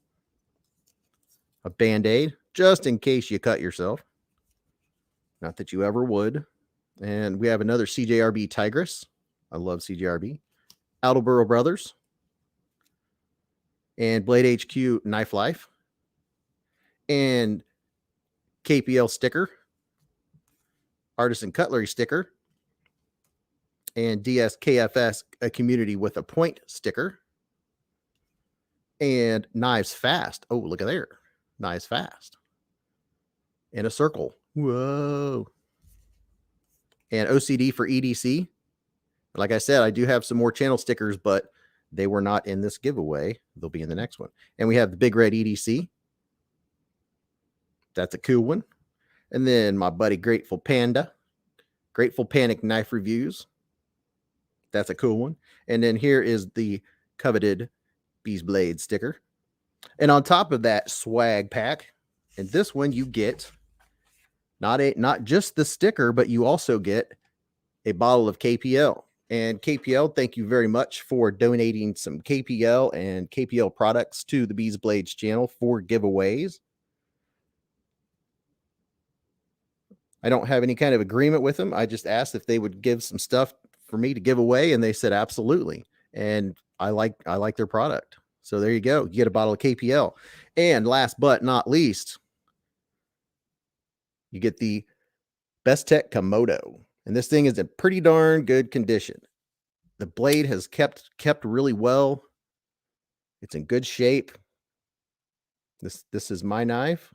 Speaker 1: a Band-Aid, just in case you cut yourself. Not that you ever would. And we have another CJRB Tigress. I love CJRB. Attleboro Brothers. And Blade HQ Knife Life. And KPL sticker. Artisan Cutlery sticker. And DSKFS, a community with a point sticker. And Knives Fast. Oh, look at there. Knives Fast. And a circle. Whoa. And OCD for EDC. Like I said, I do have some more channel stickers, but they were not in this giveaway. They'll be in the next one. And we have the Big Red EDC. That's a cool one. And then my buddy Grateful Panda. Grateful Panic Knife Reviews. That's a cool one. And then here is the coveted Beez Blades sticker. And on top of that swag pack, and this one you get not just the sticker, but you also get a bottle of KPL. And KPL, thank you very much for donating some KPL and KPL products to the Beez Blades channel for giveaways. I don't have any kind of agreement with them. I just asked if they would give some stuff for me to give away, and they said absolutely. And I like their product. So there you go. You get a bottle of KPL. And last but not least, you get the Best Tech Komodo. And this thing is in pretty darn good condition. The blade has kept really well. It's in good shape. This is my knife.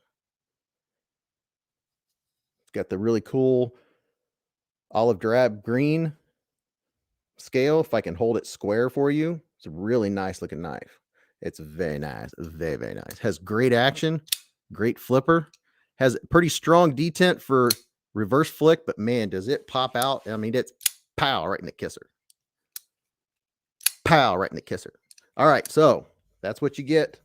Speaker 1: It's got the really cool olive drab green scale. If I can hold it square for you, it's a really nice looking knife. It's very nice. Very, very nice. Has great action, great flipper. Has pretty strong detent for reverse flick, but man, does it pop out. I mean, it's pow right in the kisser. Pow right in the kisser. All right, so that's what you get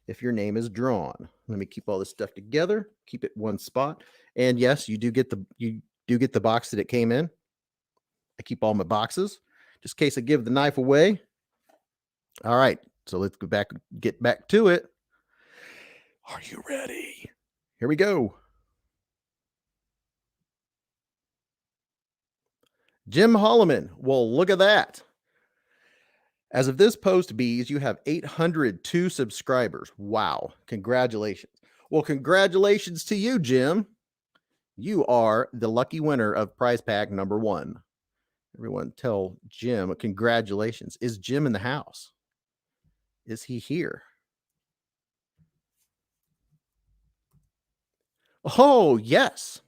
Speaker 1: if your name is drawn. Let me keep all this stuff together, keep it one spot. And yes, you do get the box that it came in. I keep all my boxes just in case I give the knife away. All right, so let's get back to it. Are you ready? Here we go. Jim Holloman. Well, look at that. As of this post, Beez, you have 802 subscribers. Wow. Congratulations. Well, congratulations to you, Jim. You are the lucky winner of prize pack number 1. Everyone tell Jim congratulations. Is Jim in the house? Is he here? Oh, yes.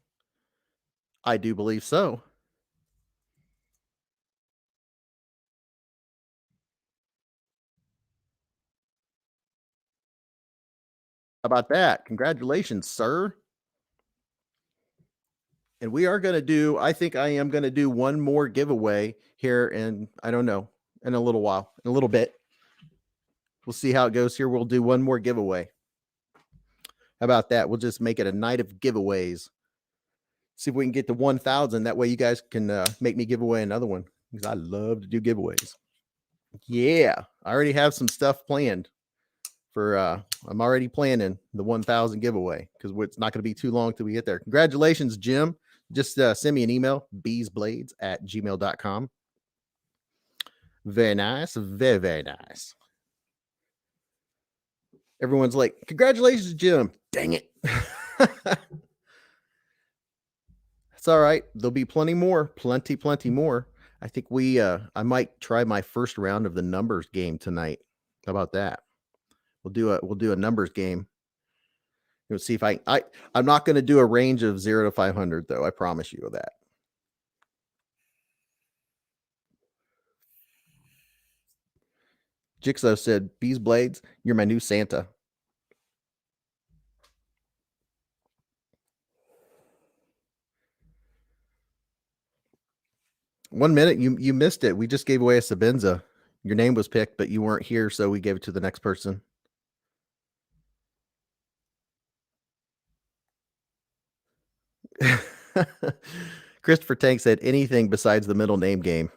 Speaker 1: I do believe so. How about that? Congratulations, sir. And we are going to do, I think I am going to do one more giveaway here in, I don't know, in a little while, in a little bit. We'll see how it goes here. We'll do one more giveaway. How about that? We'll just make it a night of giveaways. See if we can get to 1,000. That way you guys can make me give away another one because I love to do giveaways. Yeah, I already have some stuff planned for, I'm already planning the 1,000 giveaway because it's not going to be too long till we get there. Congratulations, Jim. Just send me an email, beezblades@gmail.com. Very nice. Very, very nice. Everyone's like, congratulations, Jim. Dang it. It's all right. There'll be plenty more. Plenty more. I think I might try my first round of the numbers game tonight. How about that? We'll do a numbers game. We'll see if I'm not going to do a range of 0 to 500 though. I promise you that. Jigsaw said, Beez Blades, you're my new Santa. One minute, you missed it. We just gave away a Sabenza. Your name was picked, but you weren't here, so we gave it to the next person. Christopher Tank said anything besides the middle name game.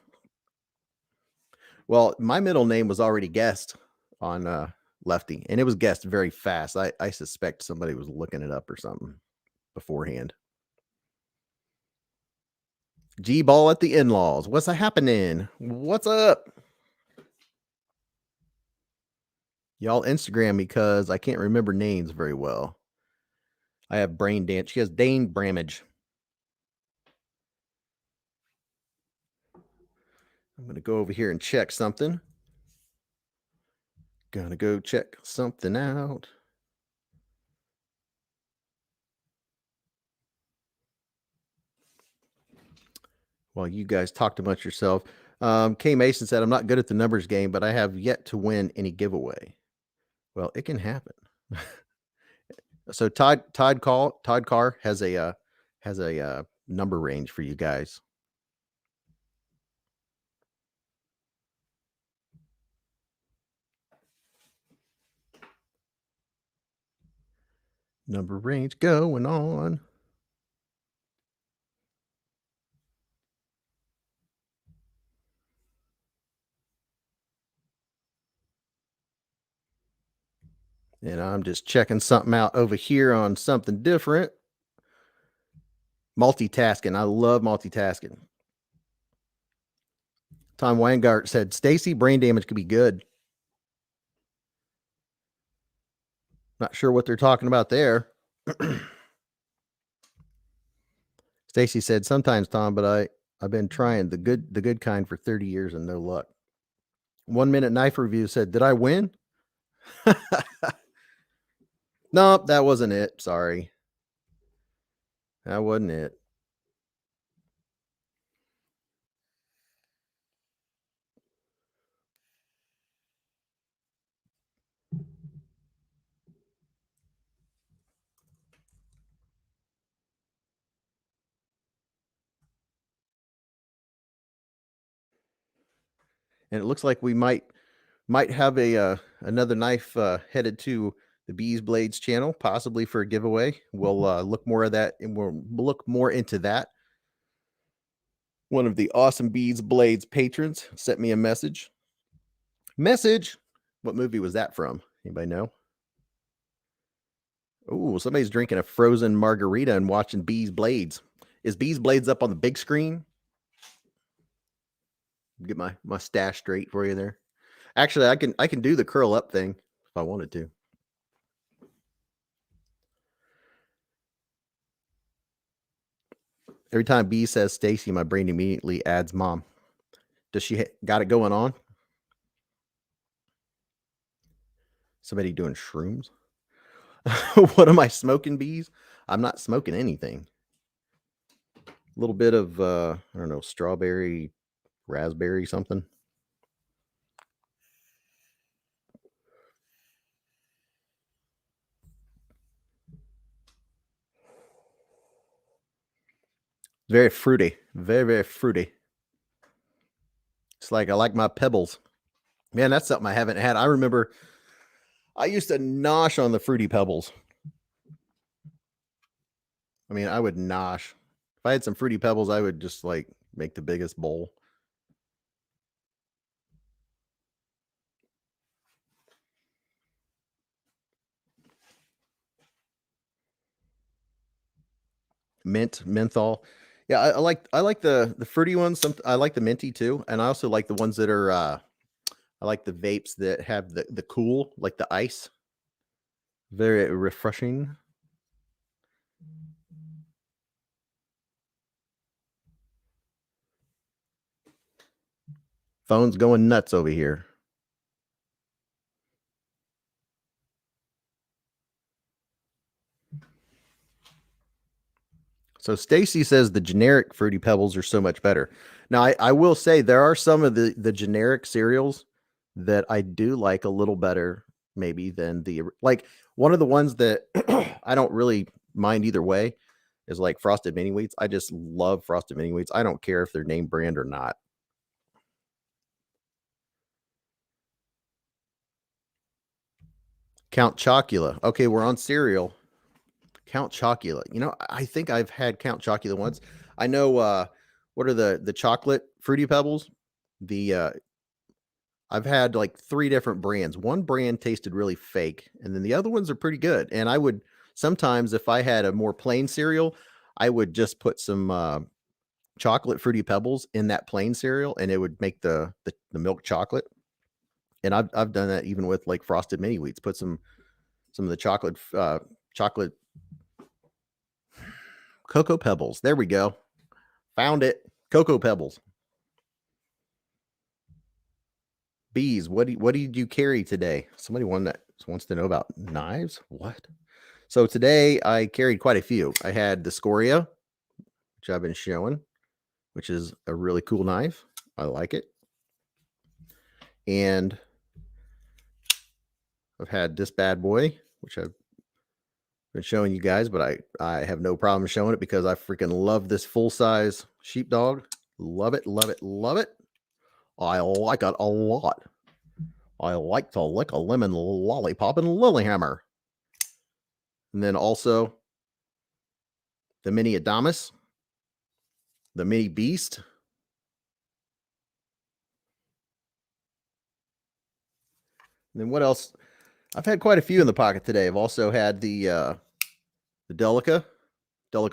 Speaker 1: Well, my middle name was already guessed on Lefty, and it was guessed very fast. I suspect somebody was looking it up or something beforehand. G-Ball at the in-laws. What's happening? What's up? Y'all Instagram me because I can't remember names very well. I have brain dance. She has Dane Bramage. I'm going to go over here and check something. Gonna go check something out. While you guys talk amongst yourself. K Mason said, I'm not good at the numbers game, but I have yet to win any giveaway. Well, it can happen. So Todd Carr has a number range for you guys. Number range going on. And I'm just checking something out over here on something different. Multitasking. I love multitasking. Tom Weingart said, Stacy, brain damage could be good. Not sure what they're talking about there. Stacy said, sometimes, Tom, but I've been trying the good kind for 30 years and no luck. 1 Minute Knife Review said, did I win? Nope, that wasn't it. Sorry. That wasn't it. And it looks like we might have a another knife headed to the Beez Blades channel, possibly for a giveaway. We'll look more of that, and we'll look more into that. One of the awesome Beez Blades patrons sent me a message. What movie was that from? Anybody know? Oh, somebody's drinking a frozen margarita and watching Beez Blades. Is Beez Blades up on the big screen? Get my stash straight for you there. Actually, I can do the curl up thing if I wanted to. Every time B says Stacy, my brain immediately adds mom. Does she got it going on? Somebody doing shrooms? What am I smoking, bees? I'm not smoking anything. A little bit of I don't know, strawberry, raspberry, something. Very fruity. Very, very fruity. It's like I like my pebbles. Man, that's something I haven't had. I remember I used to nosh on the fruity pebbles. I mean, I would nosh. If I had some fruity pebbles, I would just like make the biggest bowl. Menthol. Yeah, I like the fruity ones. I like the minty too, and I also like the ones that are. I like the vapes that have the cool, like the ice. Very refreshing. Phone's going nuts over here. So Stacy says the generic Fruity Pebbles are so much better. Now I will say there are some of the generic cereals that I do like a little better maybe than the like one of the ones that I don't really mind either way is like Frosted Mini Wheats. I just love Frosted Mini Wheats. I don't care if they're name brand or not. Count Chocula. Okay, we're on cereal. Count Chocula. You know, I think I've had Count Chocula once. I know what are the chocolate Fruity Pebbles? The I've had like 3 different brands. One brand tasted really fake, and then the other ones are pretty good. And I would sometimes, if I had a more plain cereal, I would just put some chocolate Fruity Pebbles in that plain cereal, and it would make the milk chocolate. And I've done that even with like Frosted Mini Wheats. Put some of the chocolate Cocoa Pebbles. There we go. Found it. Cocoa Pebbles. Bees, what did you carry today? Somebody wants to know about knives. What? So today I carried quite a few. I had the Scoria, which I've been showing, which is a really cool knife. I like it. And I've had this bad boy, which I've been showing you guys, but I have no problem showing it because I freaking love this full-size sheepdog. Love it, love it, love it. I like it a lot. I like to lick a lemon lollipop and Lilyhammer. And then also the mini Adamas, the mini Beast, and then what else? I've had quite a few in the pocket today. I've also had the Delica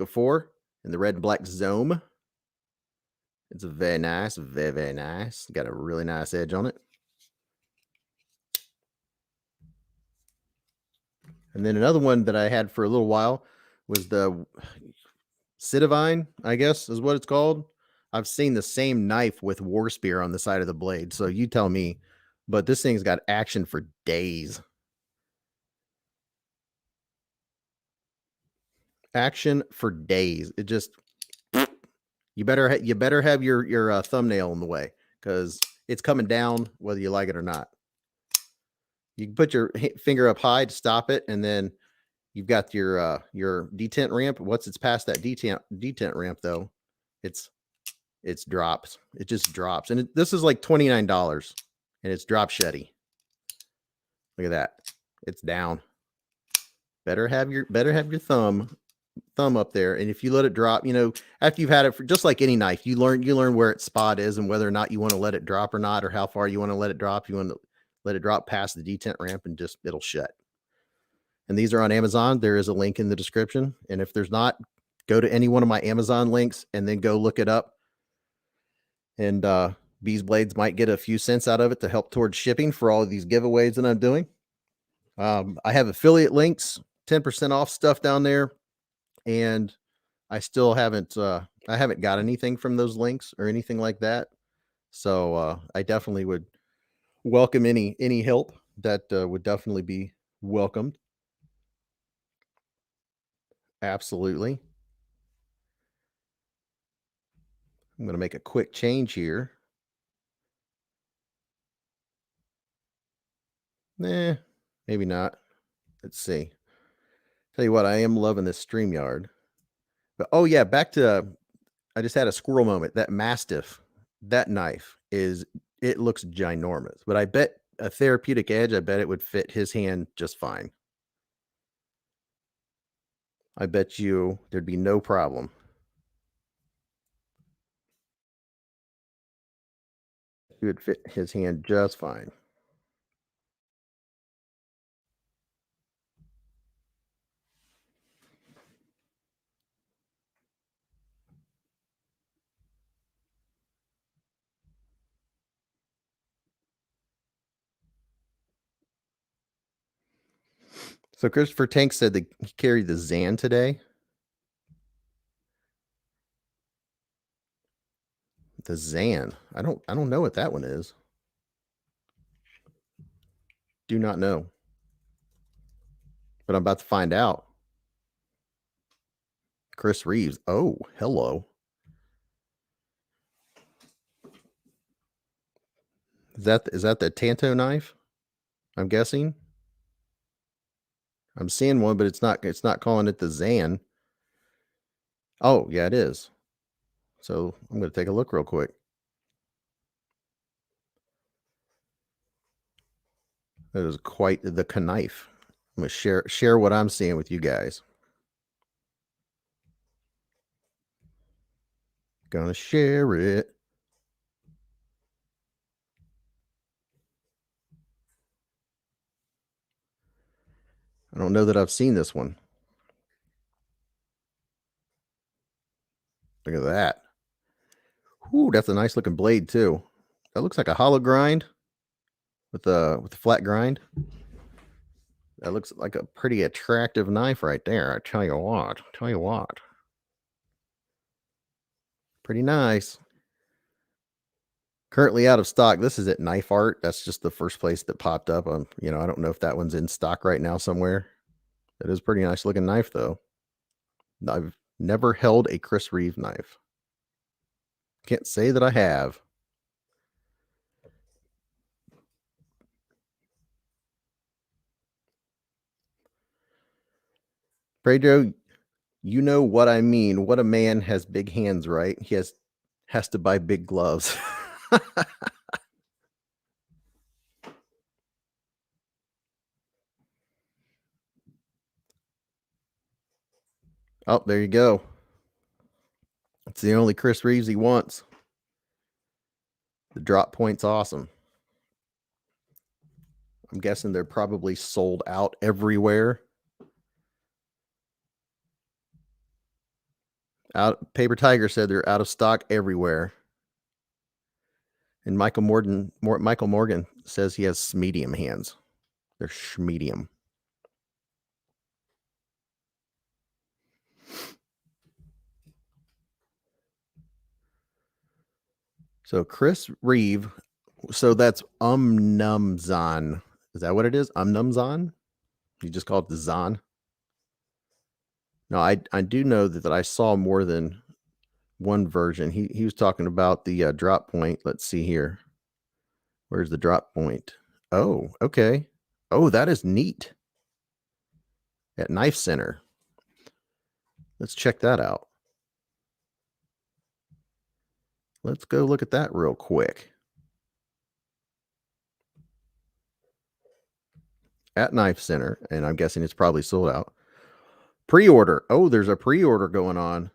Speaker 1: 4, and the red and black Zome. It's very nice, very, very nice. Got a really nice edge on it. And then another one that I had for a little while was the Civivi, I guess is what it's called. I've seen the same knife with War Spear on the side of the blade, so you tell me. But this thing's got action for days. Action for days. It just you better have your thumbnail in the way, because it's coming down whether you like it or not. You can put your finger up high to stop it, and then you've got your detent ramp. Once it's past that detent ramp, though, it's drops. It just drops, and this is like $29, and it's drop sheddy. Look at that. It's down. Better have your thumb up there, and if you let it drop, after you've had it for, just like any knife, you learn where its spot is and whether or not you want to let it drop or not, or how far you want to let it drop. You want to let it drop past the detent ramp, and just it'll shut. And these are on Amazon. There is a link in the description, and if there's not, go to any one of my Amazon links and then go look it up. And Beez Blades might get a few cents out of it to help towards shipping for all of these giveaways that I'm doing. I have affiliate links, 10% off stuff down there, and I still haven't got anything from those links or anything like that. So I definitely would welcome any help. That would definitely be welcomed. Absolutely. I'm going to make a quick change here. Maybe not. Let's see. Tell you what, I am loving this StreamYard. But oh yeah, back to, I just had a squirrel moment. That Mastiff, that knife it looks ginormous, but I bet a therapeutic edge, I bet it would fit his hand just fine. I bet you there'd be no problem. It would fit his hand just fine. So Christopher Tank said that he carried the Zan today. The Zan. I don't know what that one is. Do not know. But I'm about to find out. Chris Reeves. Oh, hello. Is that the Tanto knife? I'm guessing. I'm seeing one, but it's not calling it the Zan. Oh, yeah, it is. So I'm going to take a look real quick. That is quite the knife. I'm going to share what I'm seeing with you guys. Gonna share it. I don't know that I've seen this one. Look at that. Ooh, that's a nice looking blade too. That looks like a hollow grind with the flat grind. That looks like a pretty attractive knife right there. I tell you what. Pretty nice. Currently out of stock. This is at Knife Art. That's just the first place that popped up. I don't know if that one's in stock right now somewhere. It is a pretty nice looking knife though. I've never held a Chris Reeve knife. Can't say that I have. Pedro, you know what I mean. What a man has big hands, right? He has to buy big gloves. Oh, there you go. It's the only Chris Reeves he wants. The drop point's awesome. I'm guessing they're probably sold out everywhere. Paper Tiger said they're out of stock everywhere. And Michael Morgan says he has medium hands. They're schmedium. So Chris Reeve, so that's Numzon. Is that what it is? Numzon? You just call it the Zon? No, I do know that I saw more than one version. He was talking about the drop point. Let's see here. Where's the drop point? Oh, okay. Oh, that is neat. At Knife Center. Let's check that out. Let's go look at that real quick. At Knife Center, and I'm guessing it's probably sold out. Pre-order. Oh, there's a pre-order going on.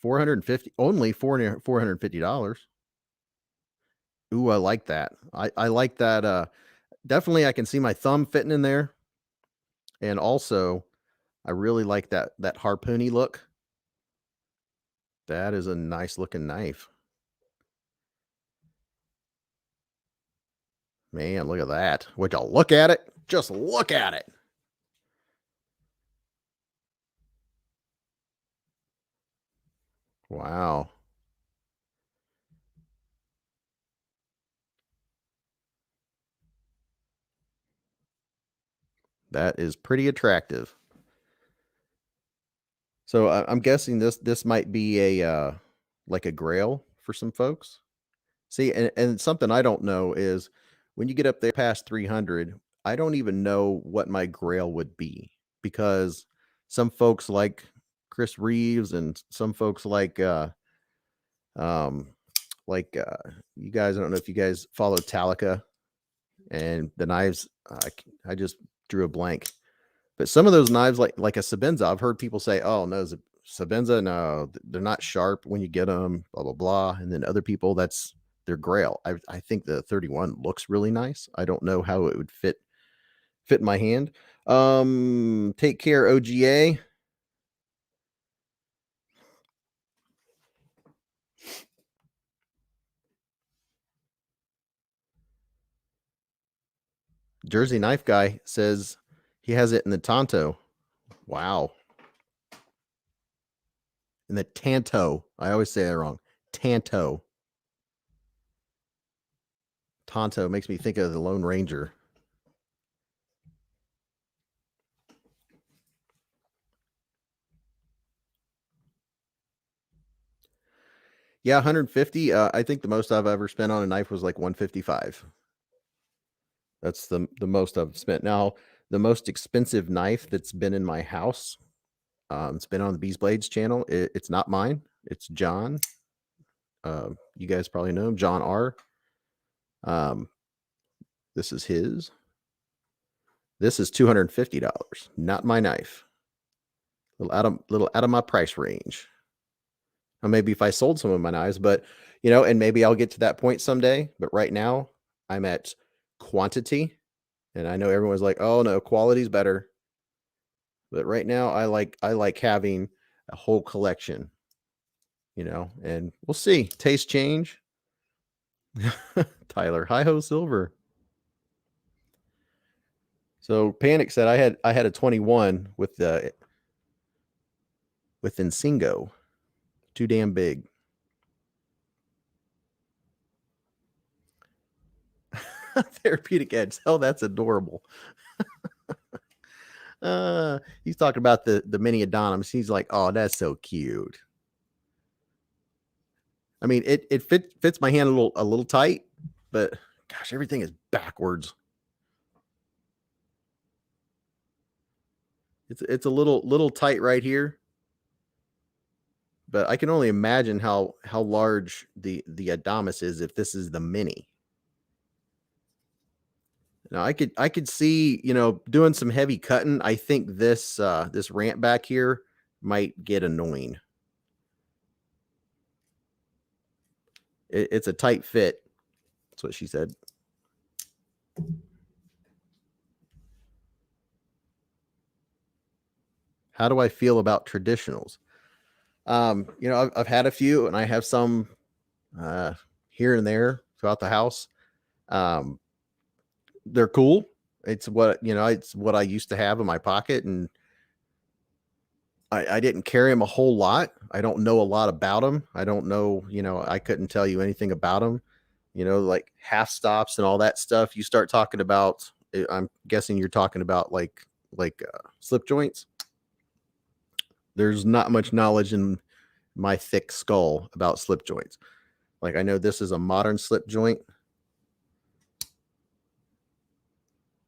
Speaker 1: $450, only $450. Ooh, I like that. I like that. Definitely, I can see my thumb fitting in there, and also, I really like that harpoony look. That is a nice looking knife. Man, look at that. Would you look at it? Just look at it. Wow. That is pretty attractive. So I'm guessing this might be a like a grail for some folks. See, and something I don't know is when you get up there past 300, I don't even know what my grail would be, because some folks like Chris Reeves and some folks um you guys, I don't know if you guys follow Talica and the knives. I just drew a blank. But some of those knives, like a Sabenza, I've heard people say, "Oh no, Sabenza, no, they're not sharp when you get them." Blah blah blah. And then other people, that's their grail. I think the 31 looks really nice. I don't know how it would fit in my hand. Take care, OGA. Jersey Knife Guy says he has it in the Tonto. Wow. In the Tanto. I always say that wrong. Tanto. Tonto makes me think of the Lone Ranger. Yeah, 150. I think the most I've ever spent on a knife was like 155. That's the most I've spent. Now, the most expensive knife that's been in my house, it's been on the Beez Blades channel. It's not mine. It's John. You guys probably know him, John R. This is his. This is $250. Not my knife. Little out of my price range. Or maybe if I sold some of my knives, but and maybe I'll get to that point someday. But right now, I'm at quantity, and I know everyone's like, "Oh no, quality's better." But right now, I like having a whole collection, and we'll see. Taste change. Tyler, hi ho silver. So Panic said I had a 21 with Insingo. Too damn big. Therapeutic edge. Oh, that's adorable. He's talking about the mini Adonims. He's like, oh, that's so cute. I mean, it fits my hand a little tight, but gosh, everything is backwards. It's a little tight right here, but I can only imagine how large the Adamas is if this is the mini. Now I could see doing some heavy cutting. I think this ramp back here might get annoying. It's a tight fit. That's what she said. How do I feel about traditionals? You know, I've had a few, and I have some here and there throughout the house. They're cool. It's what I used to have in my pocket, and I didn't carry them a whole lot. I don't know a lot about them. I don't know, I couldn't tell you anything about them. Like half stops and all that stuff. You start talking about, I'm guessing you're talking about like slip joints. There's not much knowledge in my thick skull about slip joints. Like I know this is a modern slip joint,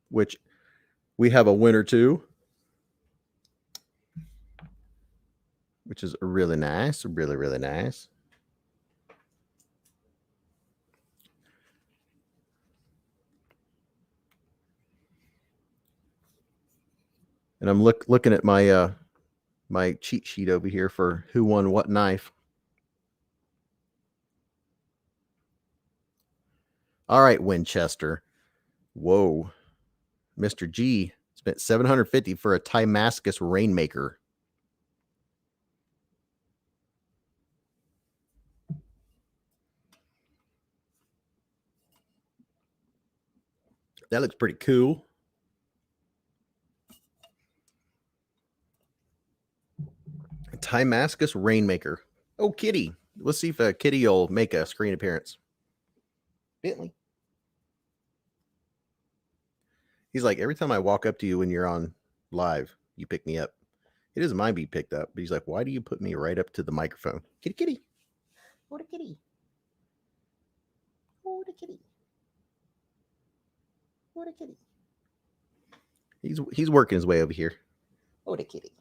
Speaker 1: which we have a winner to, which is really nice, really, really nice. And I'm looking at my my cheat sheet over here for who won what knife. All right, Winchester. Whoa. Mr. G spent $750 for a Timascus Rainmaker. That looks pretty cool. Timascus Rainmaker. Oh, Kitty. Let's see if Kitty will make a screen appearance. Bentley. He's like, every time I walk up to you when you're on live, you pick me up. He doesn't mind being picked up, but he's like, why do you put me right up to the microphone? Kitty, kitty. Oh, the kitty. Oh, the kitty. Oh, the kitty. He's working his way over here. Oh, the kitty.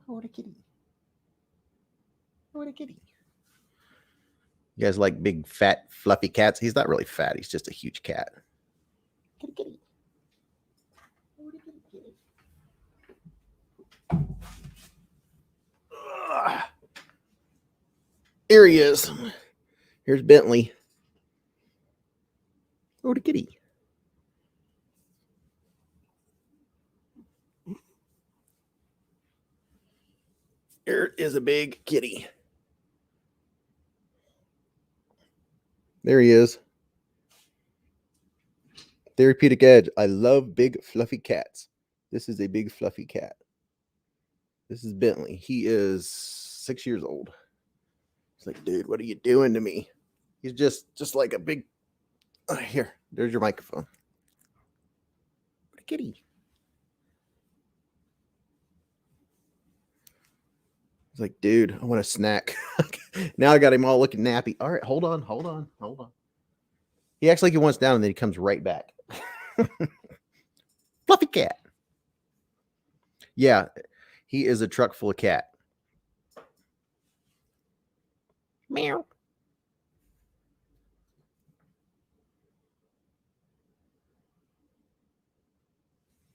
Speaker 1: Oh, the kitty. Oh, the kitty. You guys like big, fat, fluffy cats? He's not really fat. He's just a huge cat. Kitty, kitty. Oh, the kitty, kitty. Here he is. Here's Bentley. Oh, the kitty. Here is a big kitty. There he is. Therapeutic Edge. I love big, fluffy cats. This is a big, fluffy cat. This is Bentley. He is 6 years old. He's like, dude, what are you doing to me? He's just like a big... here, there's your microphone. What a kitty. He's like, dude, I want a snack. Now I got him all looking nappy. All right, hold on. He acts like he wants down, and then he comes right back. Fluffy cat. Yeah, he is a truck full of cat. Meow.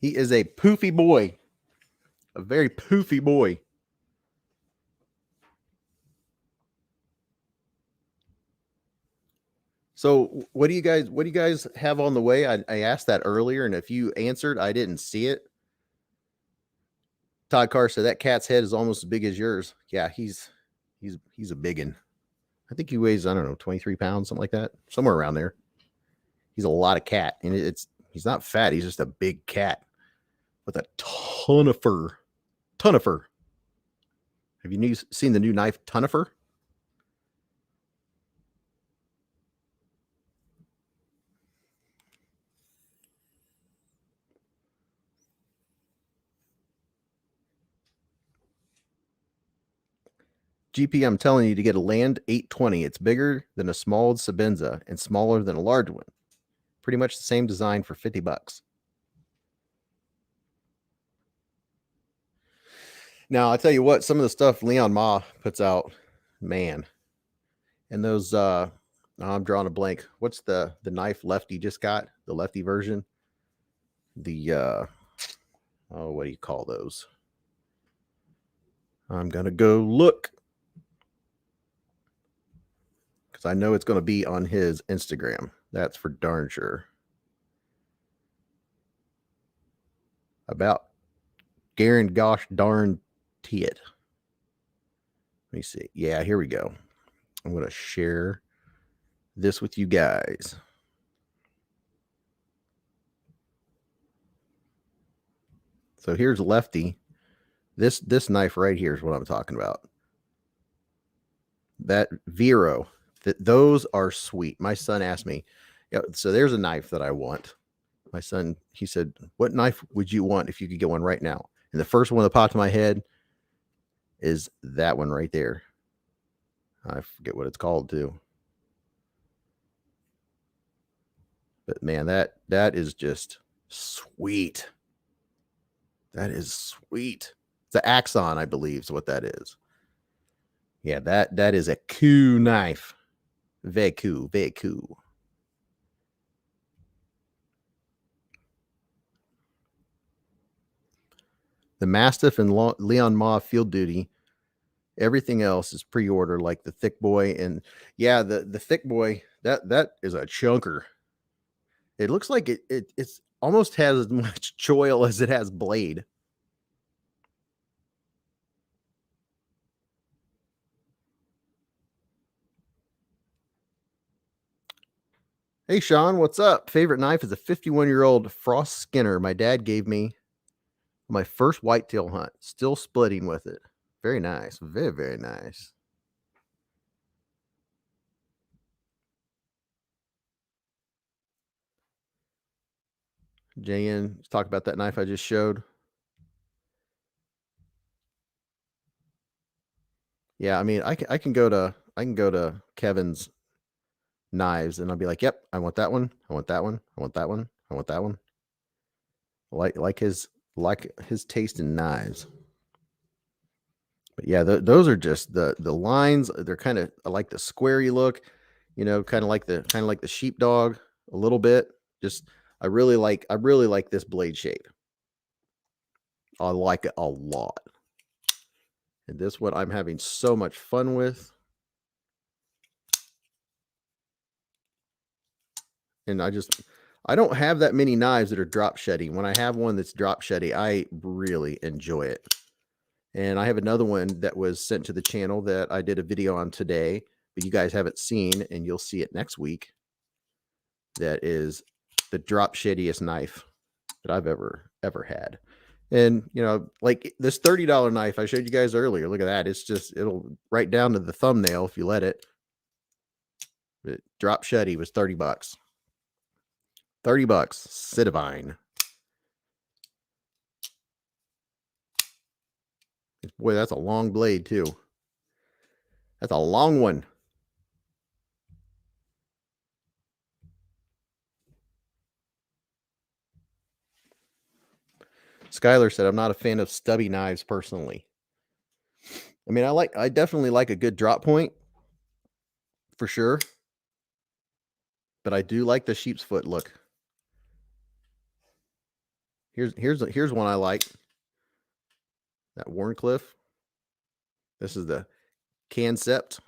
Speaker 1: He is a poofy boy. A very poofy boy. So what do you guys have on the way? I asked that earlier, and if you answered, I didn't see it. Todd Carr said that cat's head is almost as big as yours. Yeah, he's a biggin. I think he weighs, I don't know, 23 pounds, something like that. Somewhere around there. He's a lot of cat. And he's not fat, he's just a big cat with a ton of fur. Ton of fur. Have you seen the new knife Tonifer? GP, I'm telling you to get a Land 820. It's bigger than a small Sabenza and smaller than a large one. Pretty much the same design for $50. Now, I'll tell you what, some of the stuff Leon Ma puts out, man. And those, I'm drawing a blank. What's the knife Lefty just got? The Lefty version? The, what do you call those? I'm going to go look because I know it's going to be on his Instagram. That's for darn sure. About Garen gosh darn it. Let me see. Yeah, here we go. I'm going to share this with you guys. So here's Lefty. This knife right here is what I'm talking about. That Vero. Those are sweet. My son asked me, yeah, so there's a knife that I want. My son, he said, what knife would you want if you could get one right now? And the first one that popped in my head is that one right there. I forget what it's called too. But man, that is just sweet. That is sweet. It's an Axon, I believe, is what that is. Yeah, that is a cool knife. Very cool, very cool. The Mastiff and Leon Ma Field Duty. Everything else is pre-order, like the Thick Boy. And yeah, the Thick Boy, that is a chunker. It looks like it's almost has as much choil as it has blade. Hey, Sean, what's up? Favorite knife is a 51-year-old Frost Skinner my dad gave me my first whitetail hunt. Still splitting with it. Very nice. Very, very nice. JN, let's talk about that knife I just showed. Yeah, I mean, I can go to Kevin's knives and I'll be like, yep, I want that one. I want that one. I want that one. I want that one. Like his taste in knives. But yeah, those are just the lines. They're kind of, I like the squarey look, you know, kind of like the sheepdog a little bit. Just I really like this blade shape. I like it a lot. And this one I'm having so much fun with. And I don't have that many knives that are drop shedding. When I have one that's drop sheddy, I really enjoy it. And I have another one that was sent to the channel that I did a video on today, but you guys haven't seen, and you'll see it next week. That is the drop sheddiest knife that I've ever had. And, you know, like this $30 knife I showed you guys earlier, look at that. It's just, it'll right down to the thumbnail if you let it. But drop sheddy was 30 bucks. 30 bucks, Civivi. Boy, that's a long blade too. That's a long one. Skylar said, I'm not a fan of stubby knives personally. I mean, I definitely like a good drop point for sure. But I do like the sheep's foot look. Here's one I like. That Warncliffe. This is the Concept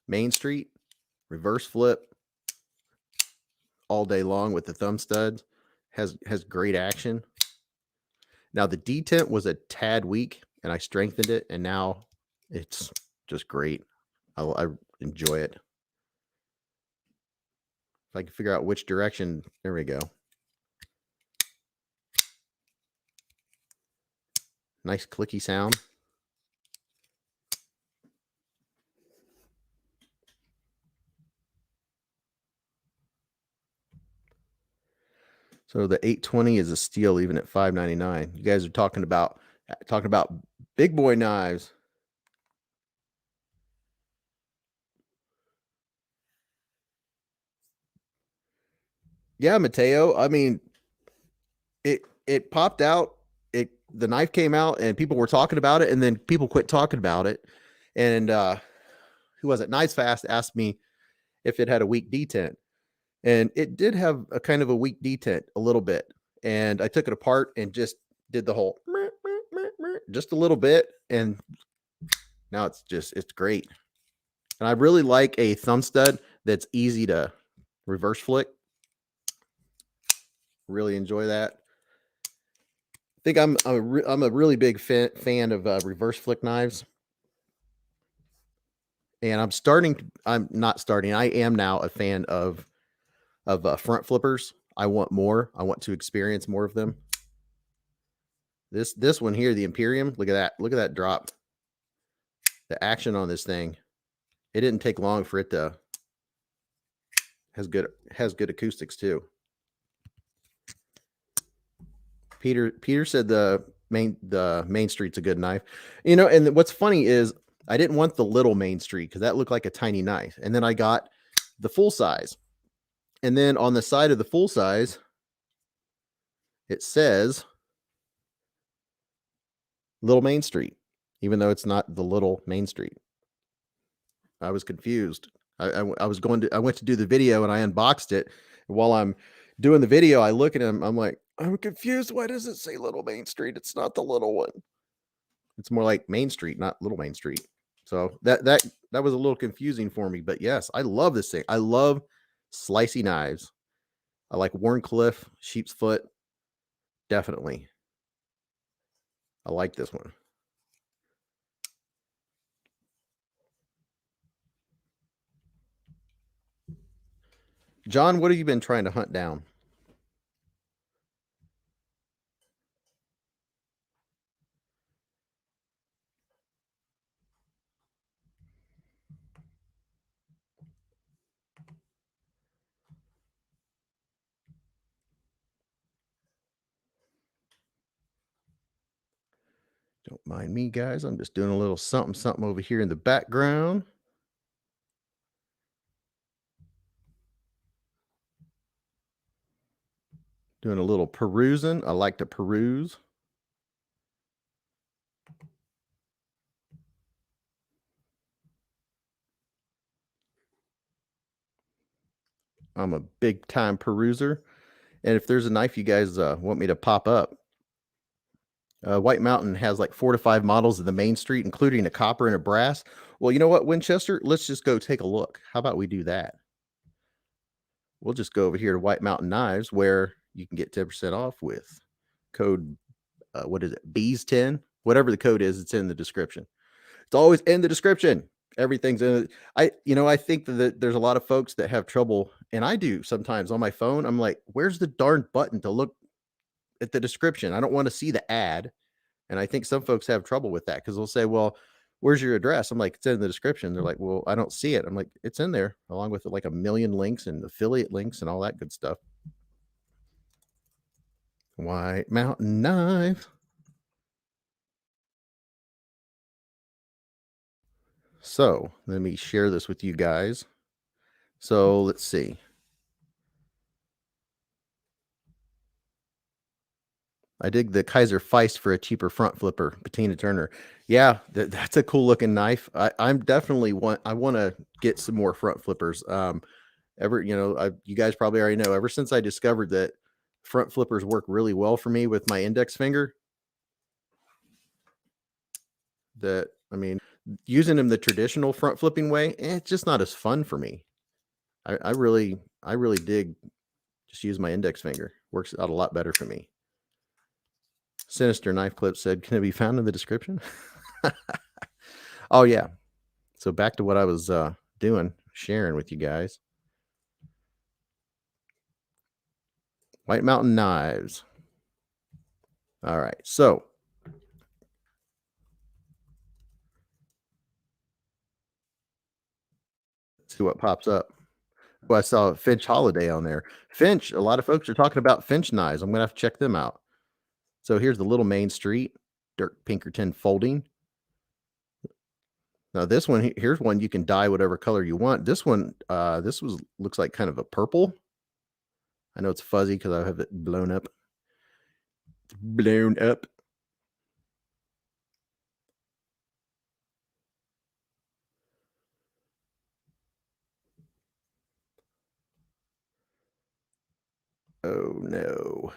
Speaker 1: Main Street reverse flip all day long with the thumb studs. Has great action. Now the detent was a tad weak and I strengthened it and now it's just great. I enjoy it. If I can figure out which direction, there we go. Nice clicky sound. So the 820 is a steal even at $5.99. You guys are talking about big boy knives. Yeah, Mateo. I mean, it popped out. The knife came out and people were talking about it, and then people quit talking about it. And who was it? Knives Fast asked me if it had a weak detent. And it did have a kind of a weak detent a little bit. And I took it apart and just did the whole just a little bit. and now it's great. And I really like a thumb stud that's easy to reverse flick. Really enjoy that. I think I'm a really big fan of reverse flick knives. And I'm not starting. I am now a fan of front flippers. I want more. I want to experience more of them. This one here, the Imperium, look at that. Look at that drop. The action on this thing. It didn't take long for it to has good acoustics too. Peter said the Main Street's a good knife. You know, and what's funny is I didn't want the little Main Street because that looked like a tiny knife. And then I got the full size. And then on the side of the full size, it says Little Main Street, even though it's not the little Main Street. I was confused. I went to do the video and I unboxed it. While I'm doing the video, I look at him. I'm like, I'm confused. Why does it say Little Main Street? It's not the little one. It's more like Main Street, not Little Main Street. So that was a little confusing for me. But yes, I love this thing. I love slicey knives. I like Warncliffe, sheep's foot. Definitely. I like this one. John, what have you been trying to hunt down? Don't mind me, guys. I'm just doing a little something over here in the background. Doing a little perusing. I like to peruse. I'm a big time peruser. And if there's a knife you guys want me to pop up, White Mountain has like 4 to 5 models of the Main Street, including a copper and a brass. Well, you know what, Winchester? Let's just go take a look. How about we do that? We'll just go over here to White Mountain Knives, where you can get 10% off with code, what is it, Beez 10? Whatever the code is, it's in the description. It's always in the description. Everything's in it. I think that there's a lot of folks that have trouble, and I do sometimes on my phone. I'm like, where's the darn button to look at the description? I don't want to see the ad. And I think some folks have trouble with that because they'll say, well, where's your address? I'm like, it's in the description. They're like, well, I don't see it. I'm like, it's in there along with like a million links and affiliate links and all that good stuff. White Mountain Knife. So let me share this with you guys. So let's see. I dig the Kaiser Feist for a cheaper front flipper, Bettina Turner. Yeah, that's a cool looking knife. I'm definitely I want to get some more front flippers. You guys probably already know, ever since I discovered that front flippers work really well for me with my index finger, using them the traditional front flipping way, it's just not as fun for me. I really dig just use my index finger. Works out a lot better for me. Sinister Knife Clip said, can it be found in the description? Oh, yeah. So back to what I was doing, sharing with you guys. White Mountain Knives. All right. So let's see what pops up. Well, I saw Finch Holiday on there. Finch, a lot of folks are talking about Finch knives. I'm going to have to check them out. So here's the Little Main Street, Dirk Pinkerton folding. Now this one, here's one you can dye whatever color you want. This one, looks like kind of a purple. I know it's fuzzy because I have it blown up. It's blown up. Oh no.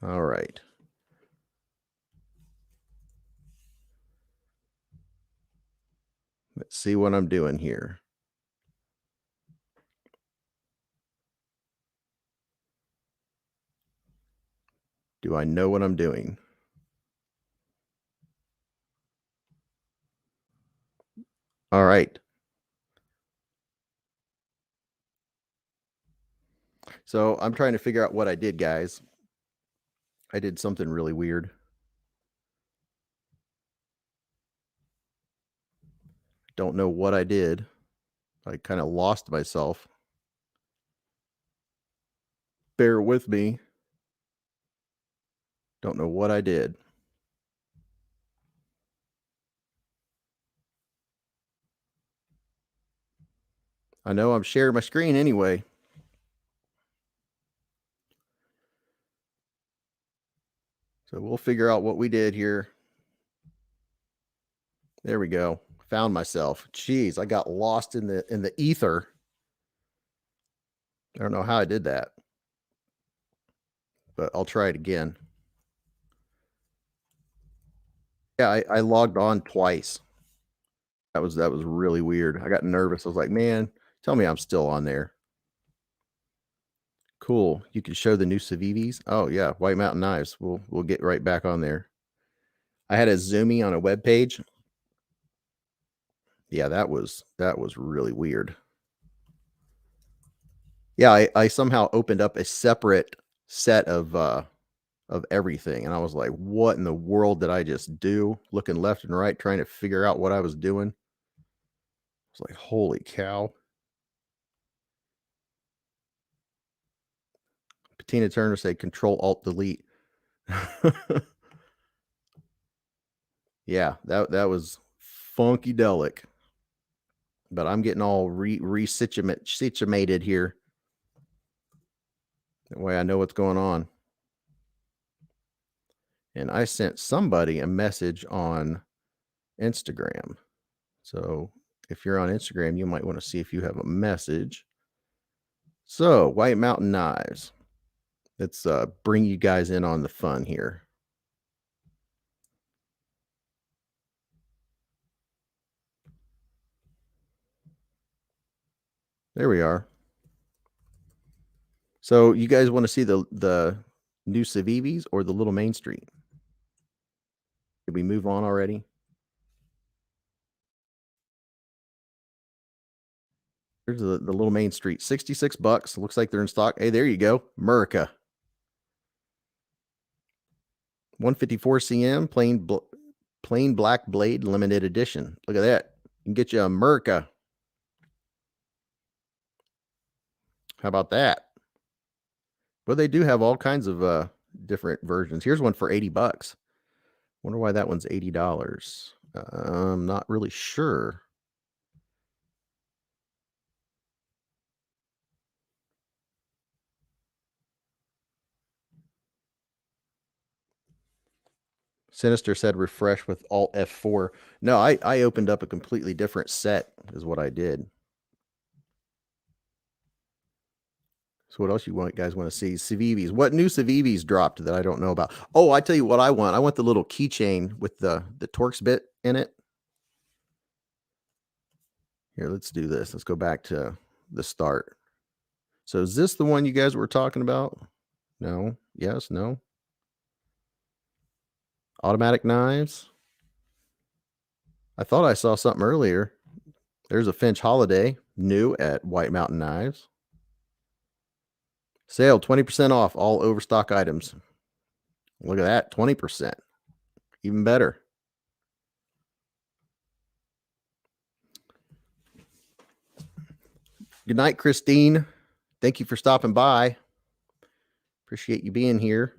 Speaker 1: All right. see what I'm doing here. Do I know what I'm doing? All right. So I'm trying to figure out what I did, guys. I did something really weird. Don't know what I did. I kind of lost myself. Bear with me. Don't know what I did. I know I'm sharing my screen anyway. So we'll figure out what we did here. There we go. Found myself. Jeez, I got lost in the ether. I don't know how I did that, but I'll try it again. Yeah, I logged on twice. That was really weird. I got nervous. I was like, man, tell me I'm still on there. Cool. You can show the new Civivis. Oh yeah, White Mountain Knives. We'll get right back on there. I had a zoomie on a web page. Yeah, that was really weird. Yeah, I somehow opened up a separate set of everything, and I was like, what in the world did I just do? Looking left and right, trying to figure out what I was doing. I was like, holy cow. Patina Turner said Control Alt Delete. Yeah, that was funkydelic. But I'm getting all situated here. That way I know what's going on. And I sent somebody a message on Instagram. So if you're on Instagram, you might want to see if you have a message. So White Mountain Knives. Let's bring you guys in on the fun here. There we are. So you guys want to see the new Civivis or the Little Main Street? Did we move on already? Here's the Little Main Street, $66. Looks like they're in stock. Hey, there you go, America. 154 cm, plain black blade, limited edition. Look at that. You can get you America. How about that? Well, they do have all kinds of different versions. Here's one for $80. Wonder why that one's $80. I'm not really sure. Sinister said refresh with Alt F4. No, I opened up a completely different set is what I did. So what else you guys want to see? Civivis. What new Civivis dropped that I don't know about? Oh, I tell you what I want. I want the little keychain with the Torx bit in it. Here, let's do this. Let's go back to the start. So is this the one you guys were talking about? No. Yes. No. Automatic knives. I thought I saw something earlier. There's a Finch Holiday new at White Mountain Knives. Sale 20% off all overstock items. Look at that, 20%. Even better. Good night, Christine. Thank you for stopping by. Appreciate you being here.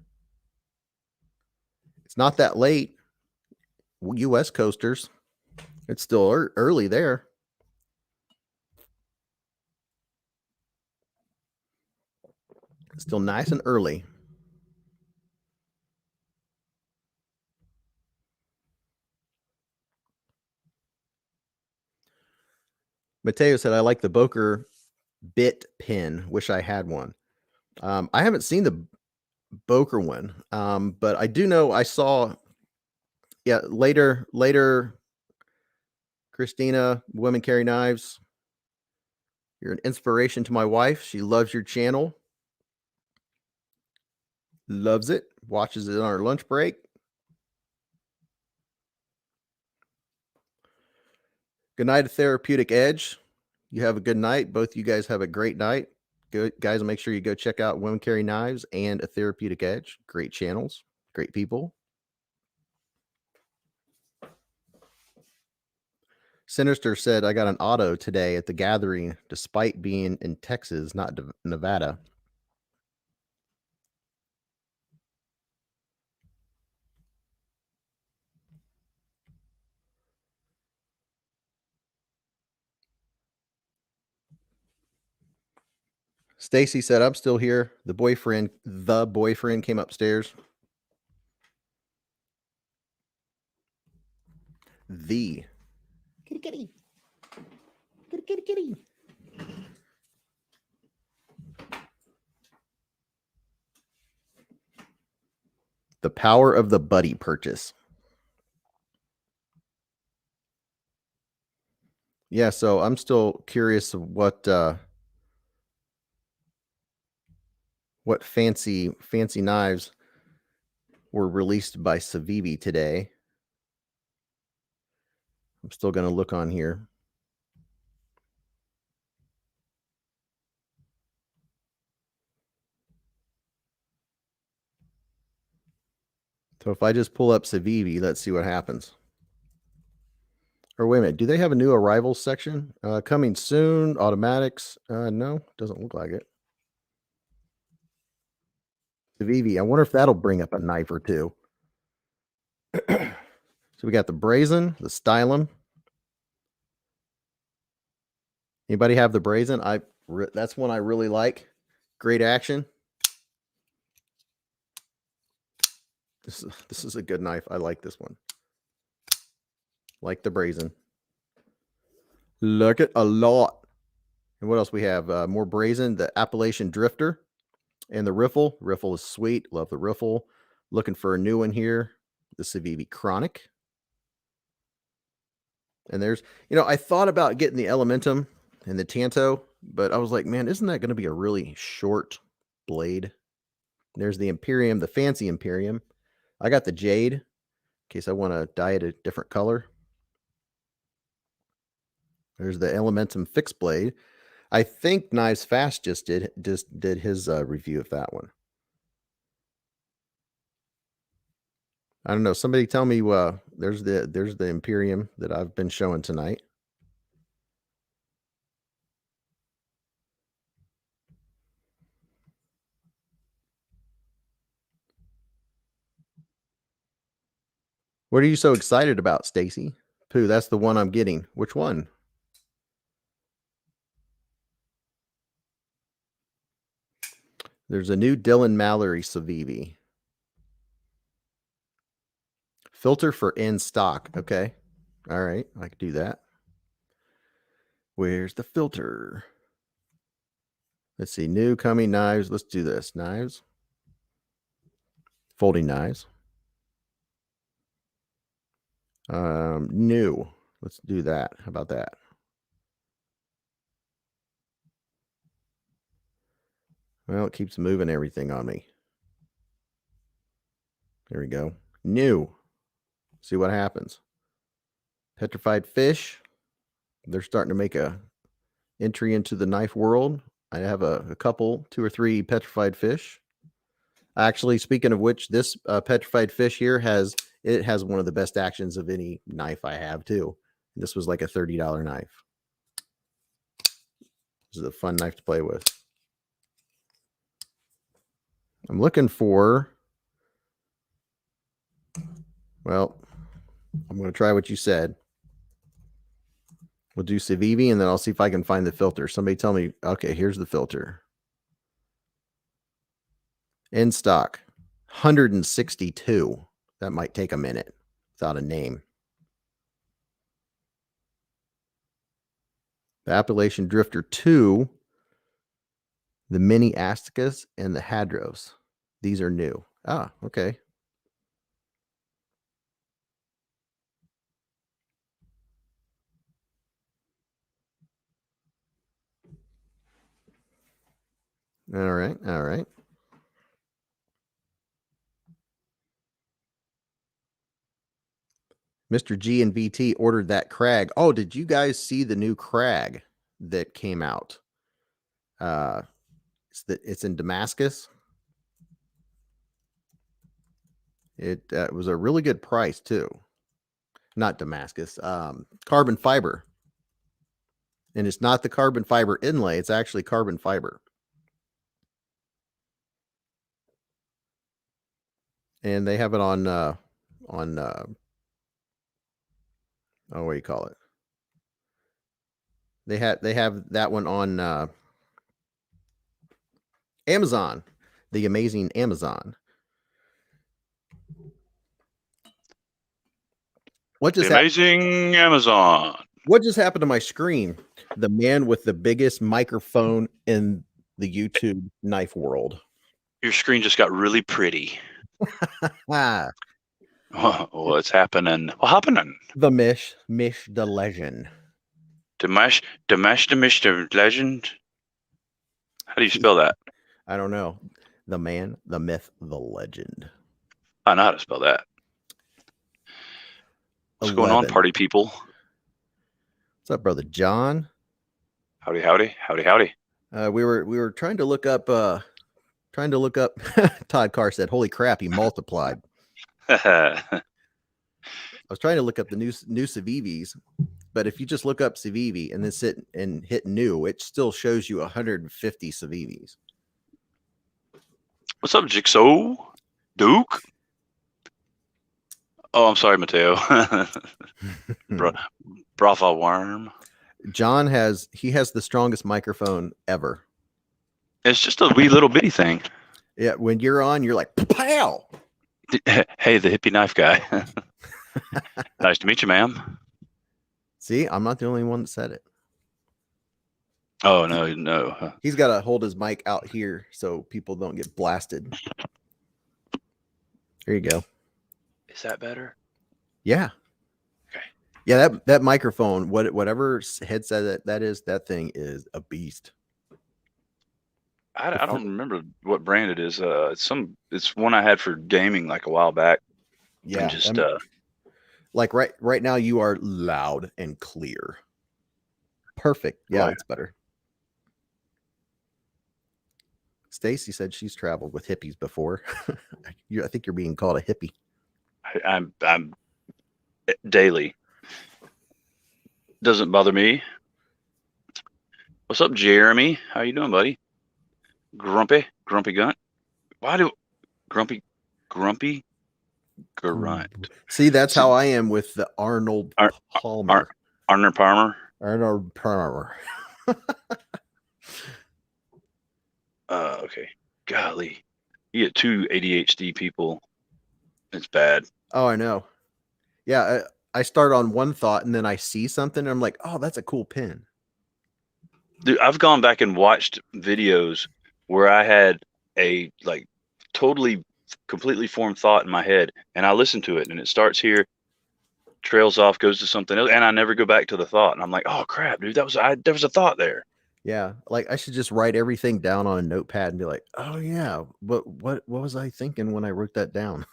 Speaker 1: It's not that late. You West Coasters. It's still early there. It's still nice and early. Mateo said, I like the Boker bit pin. Wish I had one. I haven't seen the Boker one, but I do know I saw, yeah, later Christina, Women Carry Knives. You're an inspiration to my wife. She loves your channel. Loves it. Watches it on her lunch break. Good night, Therapeutic Edge. You have a good night. Both you guys have a great night. Good guys, make sure you go check out Women Carry Knives and A Therapeutic Edge. Great channels, great people. Sinister said, I got an auto today at the gathering, despite being in Texas, not Nevada. Stacy said, I'm still here. The boyfriend came upstairs. The kitty. The power of the buddy purchase. Yeah, so I'm still curious of what fancy knives were released by Civivi today. I'm still going to look on here. So if I just pull up Civivi, let's see what happens. Or wait a minute, do they have a new arrivals section? Coming soon, automatics. No, doesn't look like it. Civivi, I wonder if that'll bring up a knife or two. So we got the brazen, the stylum. Anybody have the brazen? That's one I really like. Great action. This is a good knife. I like this one. Like the brazen. Look at a lot. And what else we have? More brazen, the Appalachian Drifter and the Riffle. Riffle is sweet. Love the Riffle. Looking for a new one here. The Civivi Chronic. And there's, I thought about getting the Elementum and the Tanto, but I was like, man, isn't that going to be a really short blade? There's the Imperium, the fancy Imperium. I got the Jade in case I want to dye it a different color. There's the Elementum fixed blade. I think Knives Fast just did his review of that one. I don't know. Somebody tell me. There's the Imperium that I've been showing tonight. What are you so excited about, Stacy? Pooh, that's the one I'm getting. Which one? There's a new Dylan Mallory Civivi. Filter for in stock. Okay. All right. I can do that. Where's the filter? Let's see. New coming knives. Let's do this. Knives. Folding knives. New. Let's do that. How about that? Well, it keeps moving everything on me. There we go. New. See what happens. Petrified fish. They're starting to make a entry into the knife world. I have a couple, 2 or 3 petrified fish. Actually, speaking of which, this petrified fish here has one of the best actions of any knife I have too. This was like a $30 knife. This is a fun knife to play with. I'm looking for, well, I'm going to try what you said. We'll do Civivi, and then I'll see if I can find the filter. Somebody tell me, okay, here's the filter. In stock, 162. That might take a minute without a name. The Appalachian Drifter 2, the Mini Asticus, and the Hadros. These are new. Ah, okay. All right. All right. Mr. G and VT ordered that crag. Oh, did you guys see the new crag that came out? It's in Damascus. It was a really good price too. Not Damascus, carbon fiber. And it's not the carbon fiber inlay, it's actually carbon fiber. And they have it on oh, what do you call it? They have that one on Amazon, the amazing Amazon. What just
Speaker 3: amazing Amazon?
Speaker 1: What just happened to my screen? The man with the biggest microphone in the YouTube knife world.
Speaker 3: Your screen just got really pretty.
Speaker 1: Ah,
Speaker 3: What's happening? What happening?
Speaker 1: the Mish the legend.
Speaker 3: Dimash the legend. How do you spell that?
Speaker 1: I don't know. The man, the myth, the legend.
Speaker 3: I know how to spell that. What's going on, party people?
Speaker 1: What's up, brother John?
Speaker 3: Howdy, howdy, howdy, howdy.
Speaker 1: We were trying to look up Todd Carr said, "Holy crap, he multiplied." I was trying to look up the new Civivis, but if you just look up Civivi and then sit and hit new, it still shows you 150 Civivis.
Speaker 3: What's up, Jigsaw? Duke? Oh, I'm sorry, Mateo. Brava worm.
Speaker 1: John has the strongest microphone ever.
Speaker 3: It's just a wee little bitty thing.
Speaker 1: Yeah, when you're on, you're like, pow!
Speaker 3: Hey, the hippie knife guy. Nice to meet you, ma'am.
Speaker 1: See, I'm not the only one that said it.
Speaker 3: Oh, no.
Speaker 1: He's got to hold his mic out here so people don't get blasted. There you go.
Speaker 3: Is that better?
Speaker 1: Yeah.
Speaker 3: Okay.
Speaker 1: Yeah, that microphone, whatever headset that thing is a beast.
Speaker 3: I don't remember what brand it is. It's one I had for gaming like a while back.
Speaker 1: Yeah.
Speaker 3: And just
Speaker 1: like right now you are loud and clear. Perfect. Yeah,
Speaker 3: right.
Speaker 1: It's better. Stacy said she's traveled with hippies before. I think you're being called a hippie.
Speaker 3: I'm daily. Doesn't bother me. What's up, Jeremy? How you doing, buddy? Grumpy Gunt. Why do Grumpy Grunt?
Speaker 1: See, that's how I am with the Arnold Palmer.
Speaker 3: Arnold Palmer.
Speaker 1: Arnold Palmer.
Speaker 3: Okay. Golly, you get two ADHD people. It's bad.
Speaker 1: Oh, I know. Yeah, I start on one thought and then I see something and I'm like, oh, that's a cool pin.
Speaker 3: Dude, I've gone back and watched videos where I had a completely formed thought in my head, and I listen to it, and it starts here, trails off, goes to something else, and I never go back to the thought. And I'm like, oh crap, dude, there was a thought there.
Speaker 1: Yeah, like I should just write everything down on a notepad and be like, oh yeah, but what was I thinking when I wrote that down?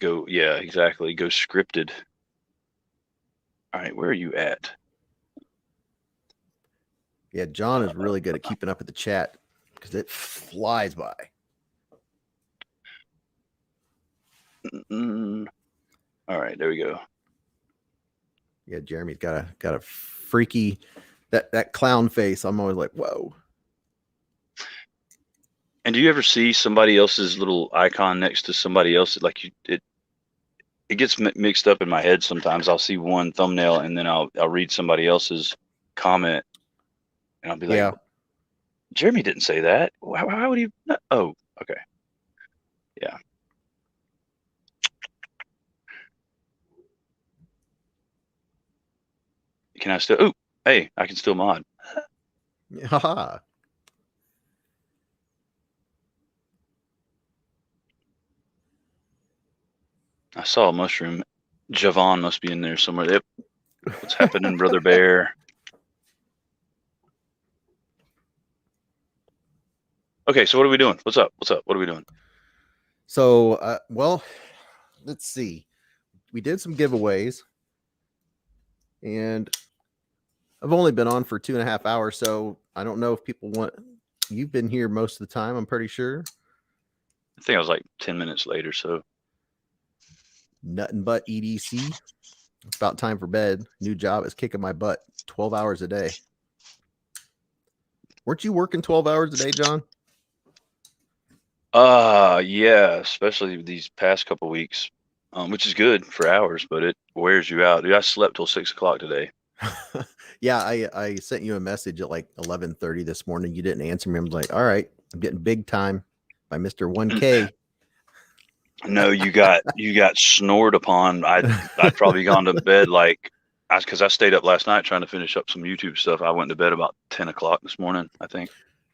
Speaker 3: Yeah, exactly. Go scripted. All right, where are you at?
Speaker 1: Yeah, John is really good at keeping up with the chat because it flies by.
Speaker 3: All right, there we go.
Speaker 1: Yeah, Jeremy's got a freaky that clown face. I'm always like, whoa.
Speaker 3: And do you ever see somebody else's little icon next to somebody else? Like it gets mixed up in my head sometimes. I'll see one thumbnail and then I'll read somebody else's comment, and I'll be like, yeah, Jeremy didn't say that. Why would he? Oh, okay. Yeah. Can I still? Oh, hey, I can still mod.
Speaker 1: Haha.
Speaker 3: I saw a mushroom. Javon must be in there somewhere. Yep. What's happening, Brother Bear? Okay, so what are we doing? What's up? What's up? What are we doing?
Speaker 1: So, well, let's see. We did some giveaways, and I've only been on for 2.5 hours, so I don't know if people want. You've been here most of the time, I'm pretty sure.
Speaker 3: I think I was like 10 minutes late or so.
Speaker 1: Nothing but EDC. It's about time for bed. New job is kicking my butt 12 hours a day. Weren't you working 12 hours a day, John?
Speaker 3: Yeah, especially these past couple weeks, which is good for hours, but it wears you out. Dude, I slept till 6 o'clock today.
Speaker 1: Yeah, I sent you a message at like 11:30 this morning. You didn't answer me. I'm like, all right, I'm getting big time by Mr. 1K.
Speaker 3: No, you got snored upon. I'd probably gone to bed because I stayed up last night trying to finish up some YouTube stuff. I went to bed about 10 o'clock this morning, I think.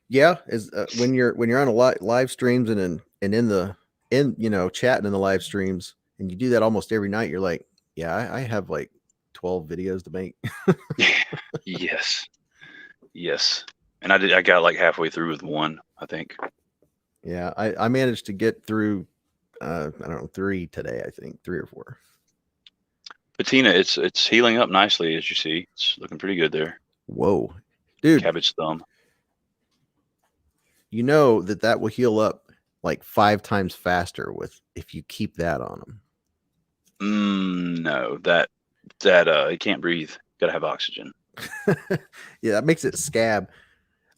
Speaker 1: Yeah, is when you're on a live streams and in chatting in the live streams, and you do that almost every night. You're like, yeah, I have like 12 videos to make.
Speaker 3: Yes, and I got like halfway through with one, I think.
Speaker 1: Yeah, I managed to get through. I don't know, 3 today. I think 3 or 4.
Speaker 3: Patina, it's healing up nicely, as you see. It's looking pretty good there.
Speaker 1: Whoa, dude!
Speaker 3: Cabbage thumb.
Speaker 1: You know that will heal up like 5 times faster if you keep that on them.
Speaker 3: No, that it can't breathe. Gotta have oxygen.
Speaker 1: Yeah, that makes it scab.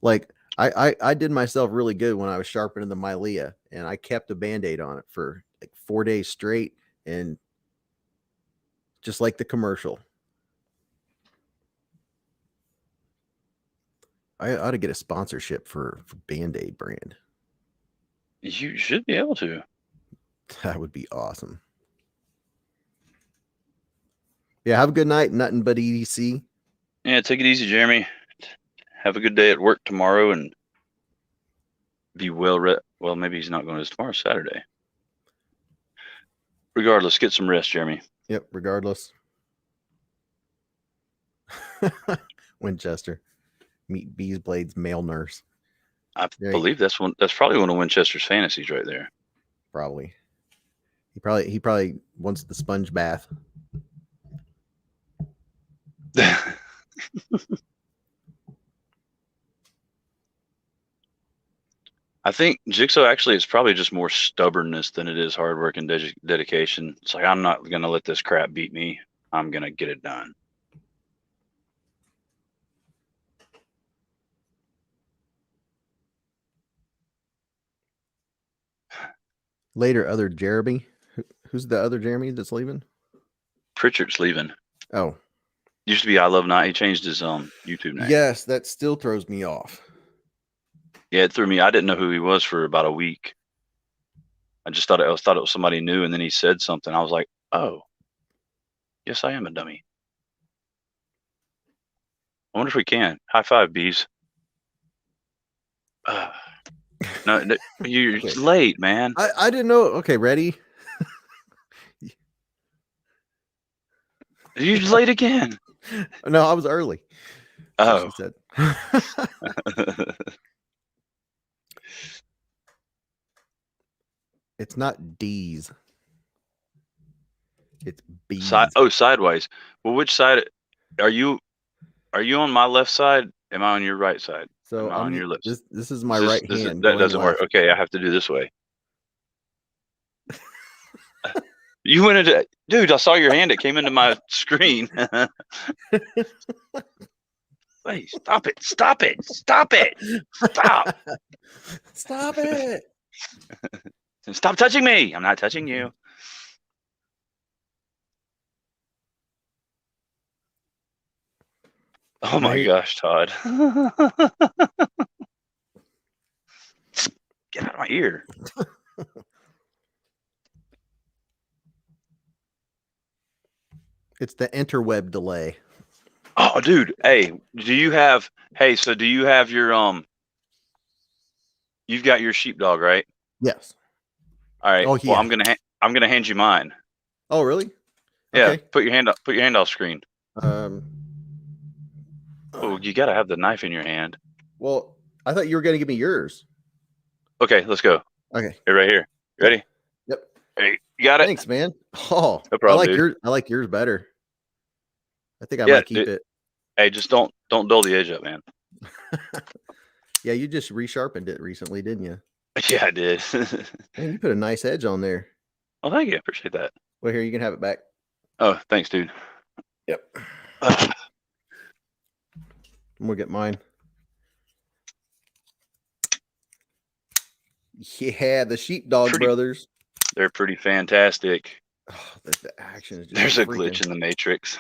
Speaker 1: Like I did myself really good when I was sharpening the Milea, and I kept a Band-Aid on it for like 4 days straight, and just like the commercial. I ought to get a sponsorship for Band-Aid brand.
Speaker 3: You should be able to.
Speaker 1: That would be awesome. Yeah, have a good night. Nothing but EDC.
Speaker 3: Yeah, take it easy, Jeremy. Have a good day at work tomorrow and be well. Well, maybe he's not going to tomorrow, Saturday. Regardless, get some rest, Jeremy.
Speaker 1: Yep, regardless. Winchester. Meet Beez Blades male nurse.
Speaker 3: I believe that's probably one of Winchester's fantasies right there.
Speaker 1: Probably. He probably wants the sponge bath.
Speaker 3: I think Jigsaw actually is probably just more stubbornness than it is hard work and dedication. It's like, I'm not going to let this crap beat me. I'm going to get it done.
Speaker 1: Later, other Jeremy. Who's the other Jeremy that's leaving?
Speaker 3: Pritchard's leaving.
Speaker 1: Oh.
Speaker 3: Used to be I Love Night. He changed his YouTube name.
Speaker 1: Yes, that still throws me off.
Speaker 3: Yeah, it threw me. I didn't know who he was for about a week. I just thought it was somebody new, and then he said something. I was like, oh, yes, I am a dummy. I wonder if we can. High five, Beez. No, you're
Speaker 1: Okay.
Speaker 3: late, man.
Speaker 1: I didn't know. Okay, ready?
Speaker 3: You're late again.
Speaker 1: No, I was early.
Speaker 3: Oh.
Speaker 1: She said. It's not D's. It's B's.
Speaker 3: Sideways. Well, which side are you? Are you on my left side? Am I on your right side?
Speaker 1: So
Speaker 3: on your lips.
Speaker 1: This is my right hand.
Speaker 3: That doesn't work. Okay, I have to do this way. You went into, dude, I saw your hand. It came into my screen. Wait, stop it. Stop it. Stop it. Stop.
Speaker 1: Stop it.
Speaker 3: Stop touching me. I'm not touching you. Oh my gosh, Todd. Get out of my ear.
Speaker 1: It's the interweb delay.
Speaker 3: Oh, dude. Hey, do you have your you've got your sheepdog, right?
Speaker 1: Yes.
Speaker 3: All right.
Speaker 1: Oh, yeah.
Speaker 3: Well, I'm gonna hand you mine.
Speaker 1: Oh, really?
Speaker 3: Yeah.
Speaker 1: Okay.
Speaker 3: Put your hand up. Put your hand off screen.
Speaker 1: Oh,
Speaker 3: you gotta have the knife in your hand.
Speaker 1: Well, I thought you were gonna give me yours.
Speaker 3: Okay, let's go.
Speaker 1: Okay.
Speaker 3: Hey, right here. Ready?
Speaker 1: Yep.
Speaker 3: Hey, you got it?
Speaker 1: Thanks, man. Oh,
Speaker 3: No problem,
Speaker 1: I like
Speaker 3: dude.
Speaker 1: yours. I like yours better. I think I
Speaker 3: Yeah,
Speaker 1: might keep it.
Speaker 3: Hey, just don't dull the edge up, man.
Speaker 1: Yeah, you just resharpened it recently, didn't you?
Speaker 3: Yeah, I did.
Speaker 1: Man, you put a nice edge on there.
Speaker 3: Oh, thank you. I appreciate that.
Speaker 1: Well, here, you can have it back.
Speaker 3: Oh, thanks, dude.
Speaker 1: Yep.
Speaker 3: Uh,
Speaker 1: I'm gonna get mine. Yeah, the Sheepdog Brothers.
Speaker 3: They're pretty fantastic.
Speaker 1: Oh, the action is just
Speaker 3: There's a
Speaker 1: freaking...
Speaker 3: glitch in the matrix.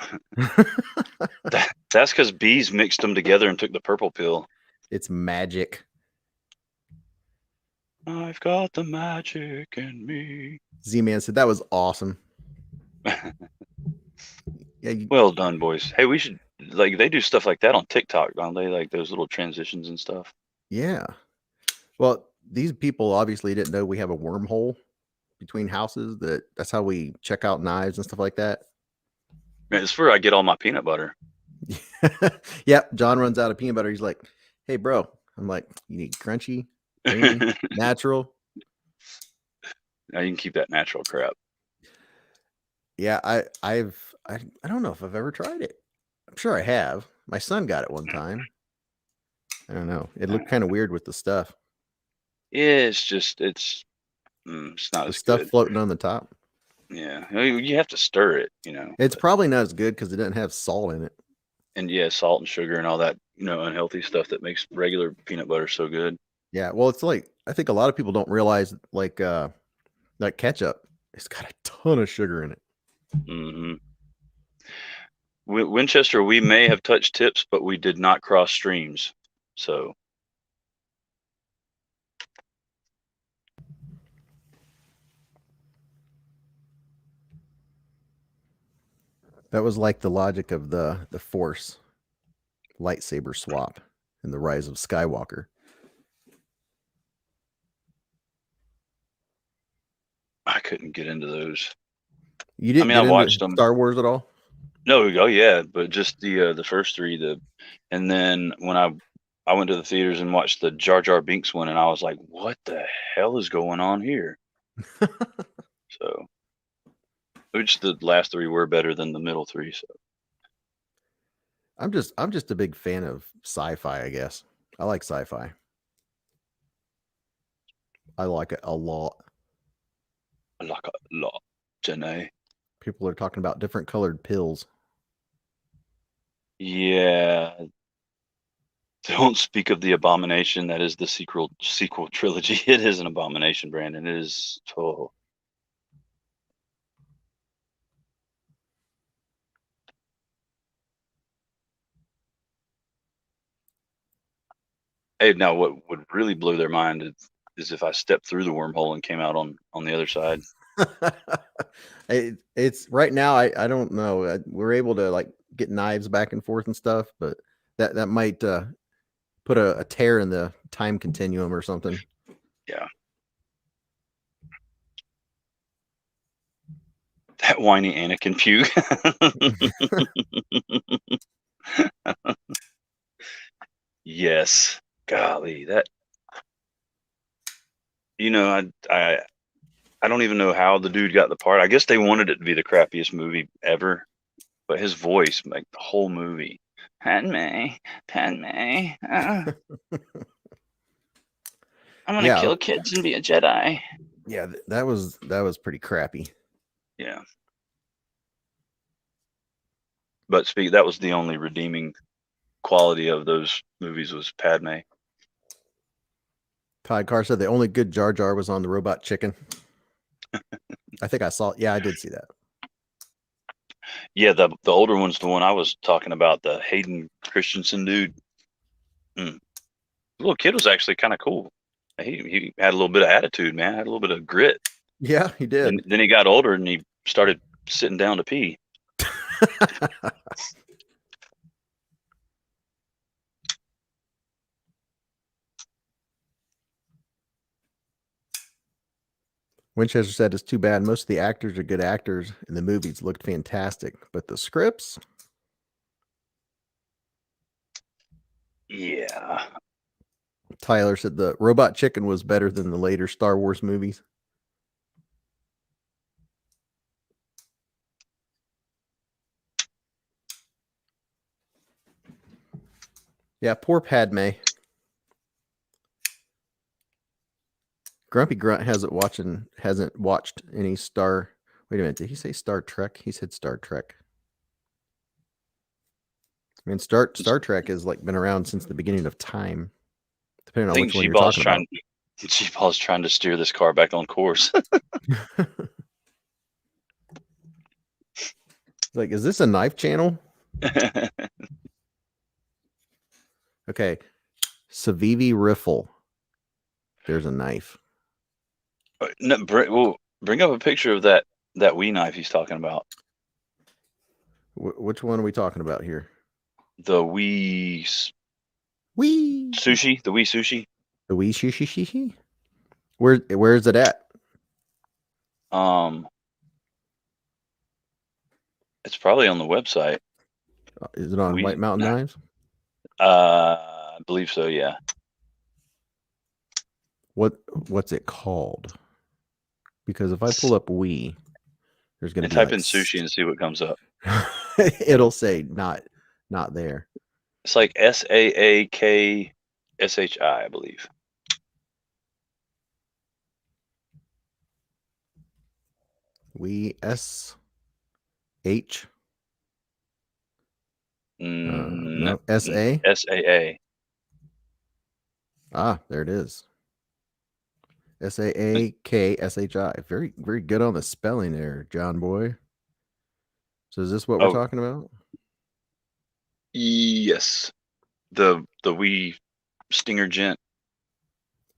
Speaker 3: That's because Beez mixed them together and took the purple pill.
Speaker 1: It's magic.
Speaker 3: I've got the magic in me.
Speaker 1: Z-Man said that was awesome. Yeah.
Speaker 3: Well done, boys. Hey, we should, like, they do stuff like that on TikTok, don't they? Like those little transitions and stuff.
Speaker 1: Yeah. Well, these people obviously didn't know we have a wormhole between houses. That's how we check out knives and stuff like that.
Speaker 3: Man, it's where I get all my peanut butter.
Speaker 1: Yep. John runs out of peanut butter. He's like, "Hey, bro." I'm like, "You need crunchy, creamy, natural."
Speaker 3: Now you can keep that natural crap.
Speaker 1: Yeah, I don't know if I've ever tried it. I'm sure I have. My son got it one time. I don't know. It looked kind of weird with the stuff.
Speaker 3: Yeah, it's not
Speaker 1: The
Speaker 3: as
Speaker 1: stuff
Speaker 3: good.
Speaker 1: floating on the top.
Speaker 3: Yeah, you have to stir it,
Speaker 1: It's probably not as good because it doesn't have salt in it.
Speaker 3: And yeah, salt and sugar and all that, unhealthy stuff that makes regular peanut butter so good.
Speaker 1: Yeah, well, it's like, I think a lot of people don't realize, like ketchup, it's got a ton of sugar in it.
Speaker 3: Mm-hmm. Winchester, we may have touched tips, but we did not cross streams. So
Speaker 1: that was like the logic of the Force lightsaber swap in the Rise of Skywalker.
Speaker 3: I couldn't get into those.
Speaker 1: You didn't
Speaker 3: I watched them.
Speaker 1: Star Wars at all?
Speaker 3: No, oh yeah, but just the first three. And then when I went to the theaters and watched the Jar Jar Binks one, and I was like, what the hell is going on here? So, which the last three were better than the middle three. So,
Speaker 1: I'm just a big fan of sci-fi, I guess. I like sci-fi. I like it a lot.
Speaker 3: I like a lot, Janae.
Speaker 1: People are talking about different colored pills.
Speaker 3: Yeah. Don't speak of the abomination that is the sequel trilogy. It is an abomination, Brandon. It is. Oh. Hey, now what would really blow their mind is if I stepped through the wormhole and came out on the other side.
Speaker 1: It's right now. I don't know. We're able to like get knives back and forth and stuff, but that might put a tear in the time continuum or something.
Speaker 3: Yeah. That whiny Anakin puke. Yes. Golly, that. I don't even know how the dude got the part. I guess they wanted it to be the crappiest movie ever, but his voice, like the whole movie. Padme. I'm gonna kill kids and be a Jedi.
Speaker 1: Yeah, that was pretty crappy.
Speaker 3: Yeah. But that was the only redeeming quality of those movies was Padme.
Speaker 1: Todd Carr said the only good Jar Jar was on the Robot Chicken. I think I saw. Yeah, I did see that.
Speaker 3: Yeah, the older one's the one I was talking about, the Hayden Christensen dude. The little kid was actually kind of cool. He had a little bit of attitude, man. Had a little bit of grit.
Speaker 1: Yeah, he did.
Speaker 3: And then he got older and he started sitting down to pee.
Speaker 1: Winchester said it's too bad. Most of the actors are good actors and the movies looked fantastic, but the scripts.
Speaker 3: Yeah.
Speaker 1: Tyler said the Robot Chicken was better than the later Star Wars movies. Yeah, poor Padme. Grumpy Grunt hasn't watched any Star. Wait a minute, did he say Star Trek? He said Star Trek. I mean, Star Trek has like been around since the beginning of time, depending on which one you're talking about.
Speaker 3: G-Ball's trying to steer this car back on course.
Speaker 1: Like, is this a knife channel? Okay, Civivi Riffle. There's a knife.
Speaker 3: No, bring up a picture of that Wii knife he's talking about.
Speaker 1: Which one are we talking about here?
Speaker 3: The Wii sushi. The Wii sushi.
Speaker 1: The Wii sushi. Where is it at?
Speaker 3: It's probably on the website.
Speaker 1: Is it on White Mountain Knives?
Speaker 3: I believe so. Yeah.
Speaker 1: What's it called? Because if I pull up Wii, there's going to be
Speaker 3: type in sushi and see what comes up.
Speaker 1: It'll say not there.
Speaker 3: It's like SAAKSHI, I believe.
Speaker 1: Wii SH. No, SA.
Speaker 3: SAA.
Speaker 1: Ah, there it is. SAAKSHI. Very, very good on the spelling there, John Boy. So is this what we're talking about?
Speaker 3: Yes. The Wii Stinger Gent.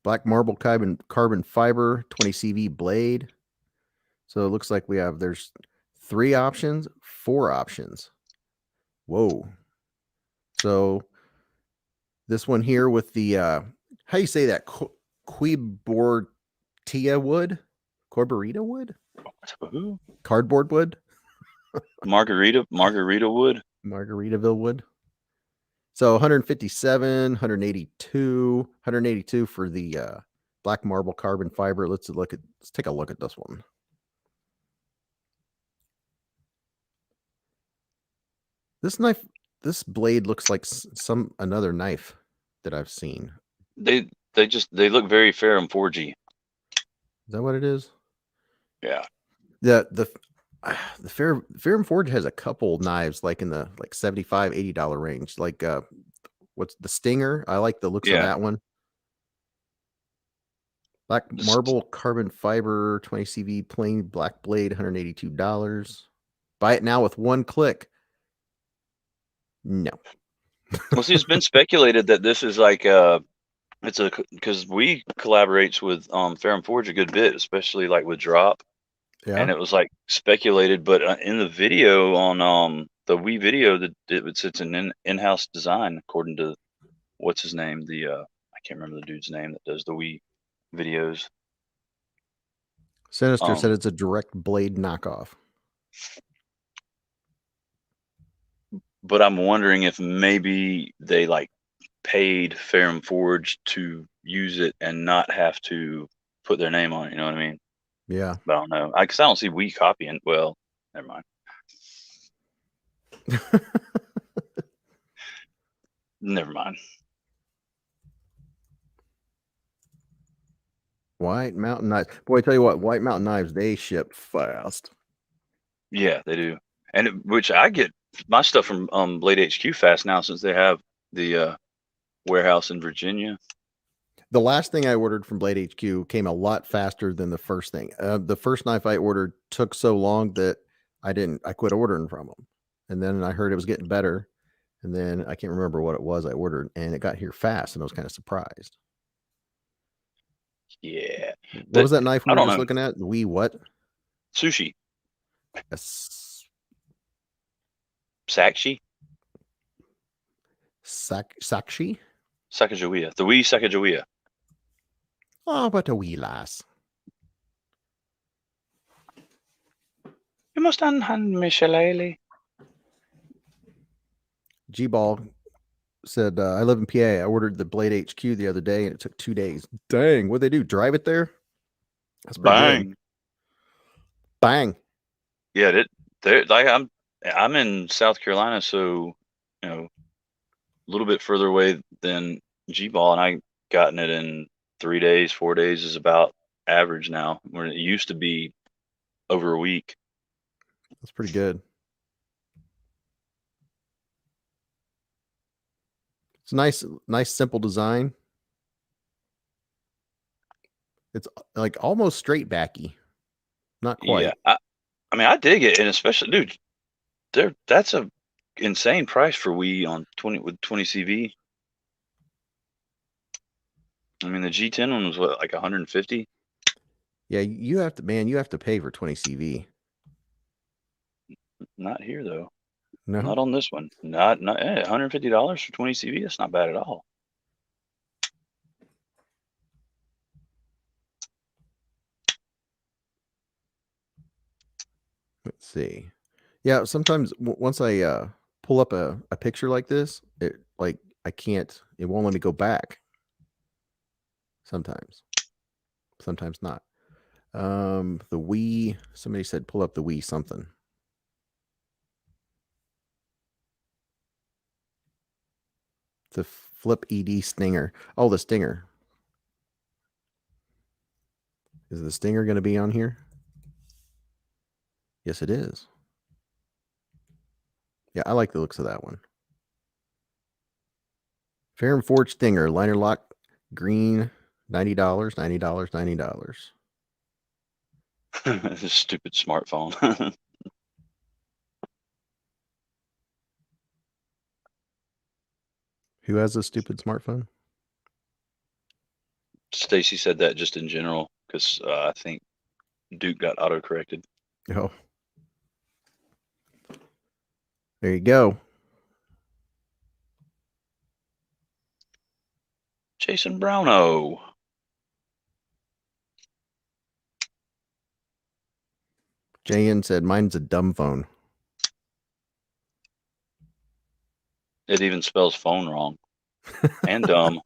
Speaker 1: Black marble carbon fiber, 20 CV blade. So it looks like there's 3 options, 4 options. Whoa. So this one here with the how you say that? Corburita wood? Corburita wood? Cardboard wood?
Speaker 3: Margarita wood?
Speaker 1: Margaritaville wood. So 157, 182 for the black marble carbon fiber. Let's take a look at this one. This blade looks like another knife that I've seen.
Speaker 3: They look very Ferrum Forgy.
Speaker 1: Is that what it is?
Speaker 3: Yeah.
Speaker 1: The Ferrum Forge has a couple knives like in the $75, $80 range. Like what's the Stinger? I like the looks of that one. Black marble carbon fiber 20 CV plain black blade, $182. Buy it now with one click. No.
Speaker 3: Well, see, it's been speculated that this is like because we collaborates with Ferrum Forge a good bit, especially like with drop. Yeah. And it was like speculated, but in the video on the Wii video, that it's an in-house design according to what's his name, I can't remember the dude's name that does the Wii videos.
Speaker 1: Sinister said it's a direct blade knockoff.
Speaker 3: But I'm wondering if maybe they like paid Ferrum Forge to use it and not have to put their name on it. You know what I mean?
Speaker 1: Yeah.
Speaker 3: But I don't know. Because I don't see Wii copying. Well, never mind. Never mind.
Speaker 1: White Mountain Knives. Boy, I tell you what, White Mountain Knives, they ship fast.
Speaker 3: Yeah, they do. And which I get my stuff from Blade HQ fast now since they have the warehouse in Virginia.
Speaker 1: The last thing I ordered from Blade HQ came a lot faster than the first thing. The first knife I ordered took so long that I quit ordering from them. And then I heard it was getting better. And then I can't remember what it was I ordered, and it got here fast, and I was kind of surprised.
Speaker 3: Yeah.
Speaker 1: What was that knife we were just looking at? Wii what?
Speaker 3: Sushi.
Speaker 1: Sakshi?
Speaker 3: Sakshi? Sacagawea. The Wii Sacagawea.
Speaker 1: Oh, but a wee lass.
Speaker 3: You must unhand me, shillelagh.
Speaker 1: G-Ball said, I live in PA. I ordered the Blade HQ the other day and it took 2 days. Dang, what'd they do? Drive it there? That's pretty good.
Speaker 3: Bang.
Speaker 1: Bang.
Speaker 3: Yeah, they're like I'm in South Carolina, so a little bit further away than G-Ball, and I gotten it in 3 days, 4 days is about average now. Where it used to be over a week.
Speaker 1: That's pretty good. It's nice, simple design. It's like almost straight backy. Not quite.
Speaker 3: Yeah, I mean I dig it, and especially, dude, that's a insane price for Wii on 20 CV. I mean the G10 one was what, like 150?
Speaker 1: Yeah, you have to pay for 20 CV.
Speaker 3: Not here though.
Speaker 1: No.
Speaker 3: Not on this one. Not $150 for 20 CV. That's not bad at all.
Speaker 1: Let's see. Yeah, sometimes once I pull up a picture like this, it won't let me go back. Sometimes not. The Wii, somebody said pull up the Wii something. The Flip ED Stinger. Oh, the Stinger. Is the Stinger going to be on here? Yes, it is. Yeah, I like the looks of that one. Fair and Forged Stinger, liner lock, green, $90, $90, $90.
Speaker 3: This stupid smartphone.
Speaker 1: Who has a stupid smartphone?
Speaker 3: Stacy said that just in general because I think Duke got auto-corrected.
Speaker 1: Oh. There you go.
Speaker 3: Jason Browno.
Speaker 1: Jayan said, mine's a dumb phone.
Speaker 3: It even spells phone wrong. And dumb.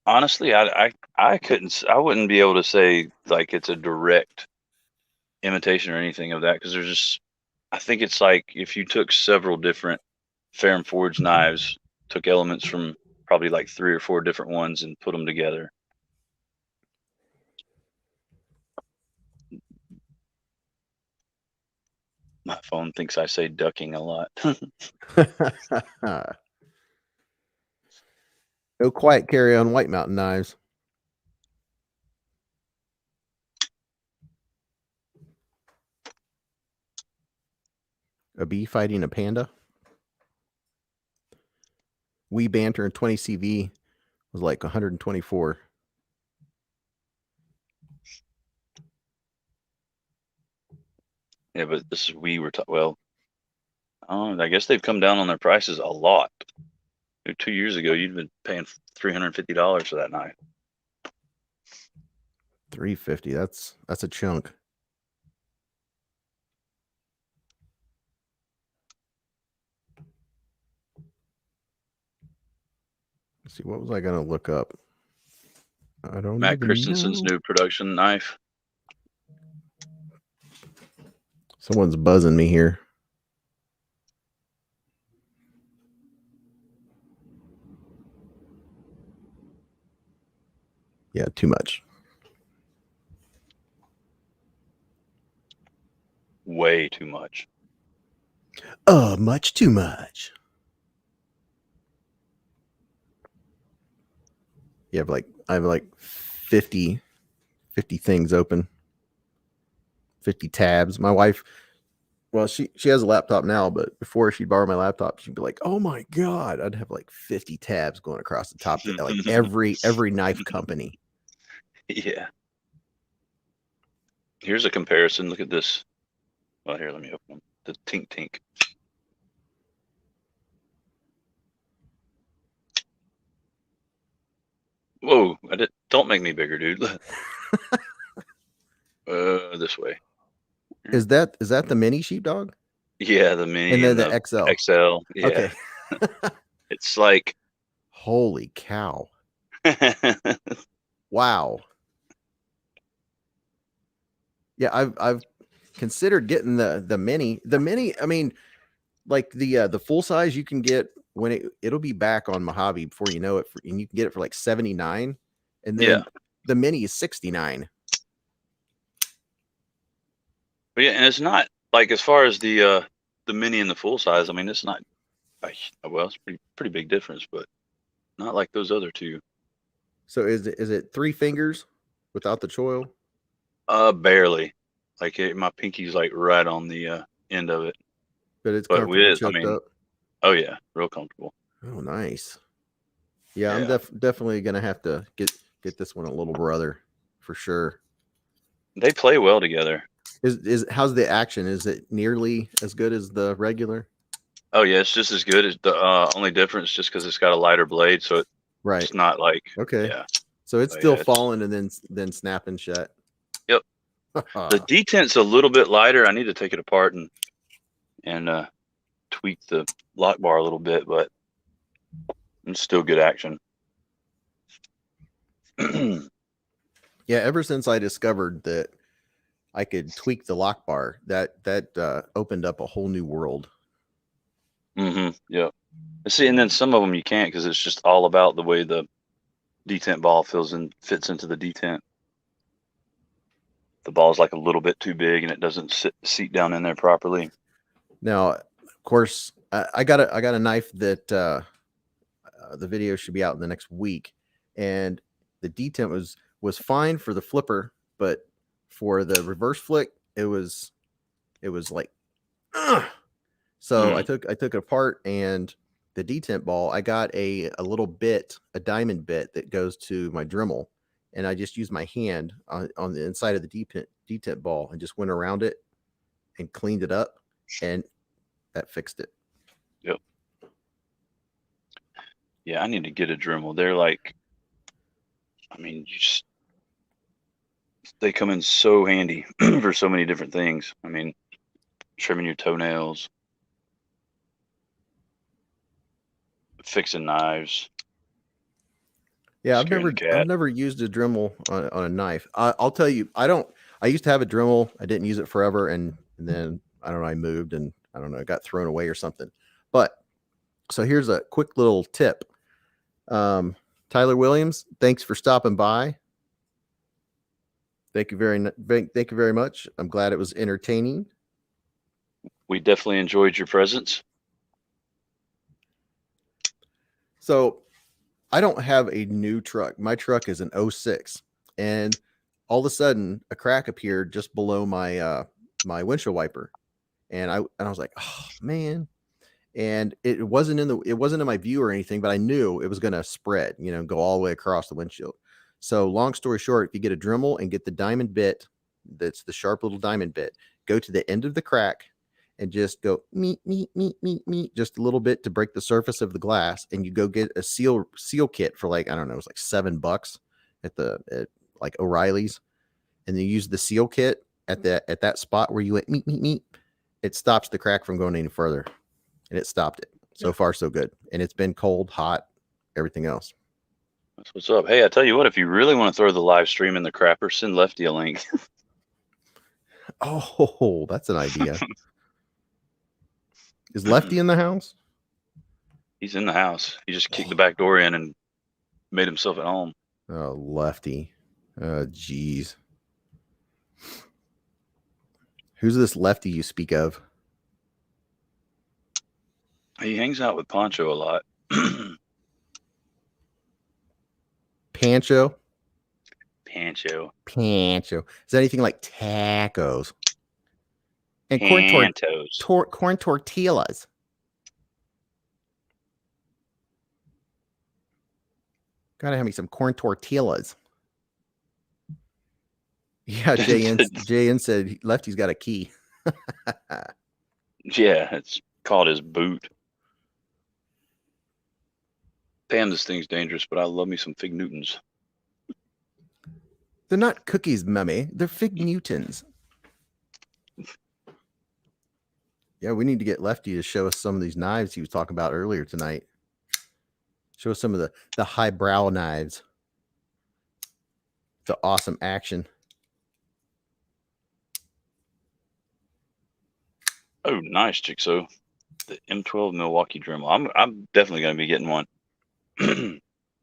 Speaker 3: Honestly, I wouldn't be able to say like it's a direct imitation or anything of that, because I think it's like if you took several different fair and forged knives, took elements from probably like 3 or 4 different ones and put them together. My phone thinks I say ducking a lot.
Speaker 1: No quiet carry on White Mountain knives. A bee fighting a panda. Wii Banter in 20 CV was like 124.
Speaker 3: Yeah, but this is well, I guess they've come down on their prices a lot. 2 years ago, you'd been paying $350 for that knife.
Speaker 1: $350. That's a chunk. Let's see, what was I gonna look up? I don't
Speaker 3: Matt
Speaker 1: even
Speaker 3: Christensen's
Speaker 1: know.
Speaker 3: new production knife.
Speaker 1: Someone's buzzing me here. Yeah, too much.
Speaker 3: Way too much.
Speaker 1: Much too much. I have like 50 things open. 50 tabs. My wife, well, she has a laptop now, but before she'd borrow my laptop, she'd be like, "Oh my God." I'd have like 50 tabs going across the top, like every knife company.
Speaker 3: Yeah. Here's a comparison. Look at this. Well, here, let me open them. The Tink Tink. Whoa! Don't make me bigger, dude. This way.
Speaker 1: Is that the mini sheepdog?
Speaker 3: Yeah, the mini
Speaker 1: And then
Speaker 3: and
Speaker 1: the XL.
Speaker 3: XL. Yeah.
Speaker 1: Okay.
Speaker 3: It's like
Speaker 1: Holy cow. Wow. Yeah, I've considered getting the mini. The mini, I mean, like the full size you can get when it'll be back on Mojave before you know it, and you can get it for like 79, and then
Speaker 3: Yeah.
Speaker 1: the mini is 69.
Speaker 3: But yeah, and it's not like, as far as the mini and the full size, I mean, it's not well, it's pretty big difference, but not like those other two.
Speaker 1: So is it 3 fingers without the choil?
Speaker 3: Barely. Like my pinky's like right on the end of it.
Speaker 1: But it's
Speaker 3: But
Speaker 1: comfortable
Speaker 3: with, I
Speaker 1: choked
Speaker 3: mean,
Speaker 1: up.
Speaker 3: oh yeah, real comfortable.
Speaker 1: Oh, nice. Yeah,
Speaker 3: Yeah.
Speaker 1: I'm definitely gonna have to get this one a little brother for sure.
Speaker 3: They play well together.
Speaker 1: Is how's the action? Is it nearly as good as the regular?
Speaker 3: Oh yeah, it's just as good. As the only difference just because it's got a lighter blade, so
Speaker 1: Right.
Speaker 3: it's not like,
Speaker 1: Okay.
Speaker 3: yeah.
Speaker 1: So it's
Speaker 3: Oh,
Speaker 1: still
Speaker 3: yeah,
Speaker 1: falling and then snapping shut.
Speaker 3: Yep. The detent's a little bit lighter. I need to take it apart and tweak the lock bar a little bit, but it's still good action.
Speaker 1: Yeah, ever since I discovered that I could tweak the lock bar, that opened up a whole new world.
Speaker 3: Yeah. See, and then some of them you can't because it's just all about the way the detent ball fits into the detent. The ball's like a little bit too big and it doesn't seat down in there properly.
Speaker 1: Now, of course, I got a knife that the video should be out in the next week, and the detent was fine for the flipper, but for the reverse flick, it was like, ugh. So I took it apart, and the detent ball, I got a little bit, a diamond bit that goes to my Dremel, and I just used my hand on the inside of the detent ball and just went around it and cleaned it up, and that fixed it.
Speaker 3: Yep. Yeah, I need to get a Dremel. They're like, I mean, they come in so handy for so many different things. I mean, trimming your toenails, fixing knives.
Speaker 1: Yeah, I've never used a Dremel on a knife. I'll tell you, I used to have a Dremel. I didn't use it forever, and then I don't know, I moved, and I don't know, it got thrown away or something. But so here's a quick little tip. Tyler Williams, thanks for stopping by. Thank you very much. I'm glad it was entertaining.
Speaker 3: We definitely enjoyed your presence.
Speaker 1: So I don't have a new truck. My truck is an 06, and all of a sudden a crack appeared just below my my windshield wiper, and I was like, oh man. And it wasn't in my view or anything, but I knew it was going to spread, go all the way across the windshield. So long story short, if you get a Dremel and get the diamond bit, that's the sharp little diamond bit, go to the end of the crack and just go meet, just a little bit to break the surface of the glass. And you go get a seal kit for like, I don't know, it was like $7 at like O'Reilly's. And then you use the seal kit at that spot where you went meet. It stops the crack from going any further. And it stopped it. So far, so good. And it's been cold, hot, everything else.
Speaker 3: That's what's up. Hey, I tell you what, if you really want to throw the live stream in the crapper, send Lefty a link.
Speaker 1: Oh, that's an idea. Is Lefty in the house?
Speaker 3: He's in the house. He just kicked the back door in and made himself at home.
Speaker 1: Oh, Lefty. Oh, geez. Who's this Lefty you speak of?
Speaker 3: He hangs out with Poncho a lot.
Speaker 1: Pancho?
Speaker 3: Pancho.
Speaker 1: Is that anything like tacos? And corn tortillas. Gotta have me some corn tortillas. Yeah, JN said Lefty's got a key.
Speaker 3: Yeah, it's called his boot. Damn, this thing's dangerous, but I love me some Fig Newtons.
Speaker 1: They're not cookies, mummy. They're Fig Newtons. Yeah, we need to get Lefty to show us some of these knives he was talking about earlier tonight. Show us some of the highbrow knives. The awesome action.
Speaker 3: Oh, nice, Jigsaw. The M12 Milwaukee Dremel. I'm definitely going to be getting one.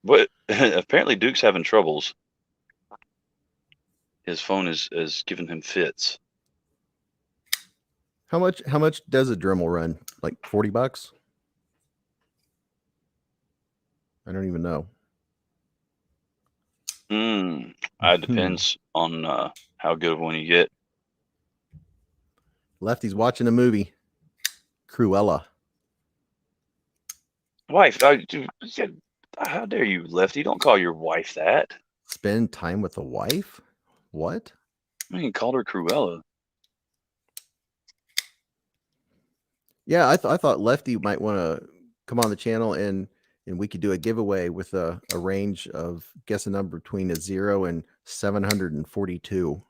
Speaker 3: But apparently Duke's having troubles. His phone is giving him fits.
Speaker 1: How much does a Dremel run? Like $40? I don't even know.
Speaker 3: It depends on how good of one you get.
Speaker 1: Lefty's watching a movie. Cruella.
Speaker 3: Wife, dude, how dare you, Lefty? Don't call your wife that.
Speaker 1: Spend time with a wife? What?
Speaker 3: I mean, called her Cruella.
Speaker 1: Yeah, I thought Lefty might want to come on the channel and we could do a giveaway with a range of guess a number between a 0 and 742.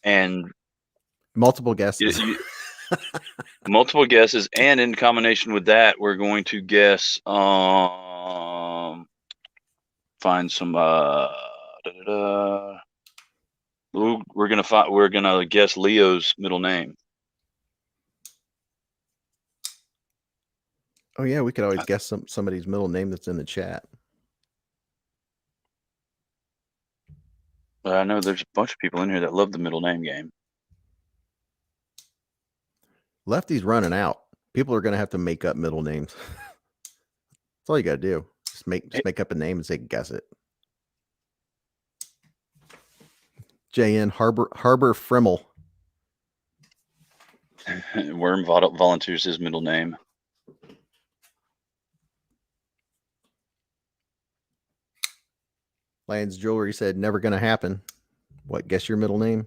Speaker 3: And
Speaker 1: multiple guesses.
Speaker 3: Multiple guesses, and in combination with that, we're going to guess find some we're gonna guess Leo's middle name.
Speaker 1: Oh yeah, we could always guess somebody's middle name that's in the chat.
Speaker 3: I know there's a bunch of people in here that love the middle name game.
Speaker 1: Lefty's running out. People are gonna have to make up middle names. That's all you gotta do. Just make up a name and say guess it. JN Harbor Frimmel.
Speaker 3: Worm volunteers his middle name.
Speaker 1: Lions Jewelry said never gonna happen. What? Guess your middle name.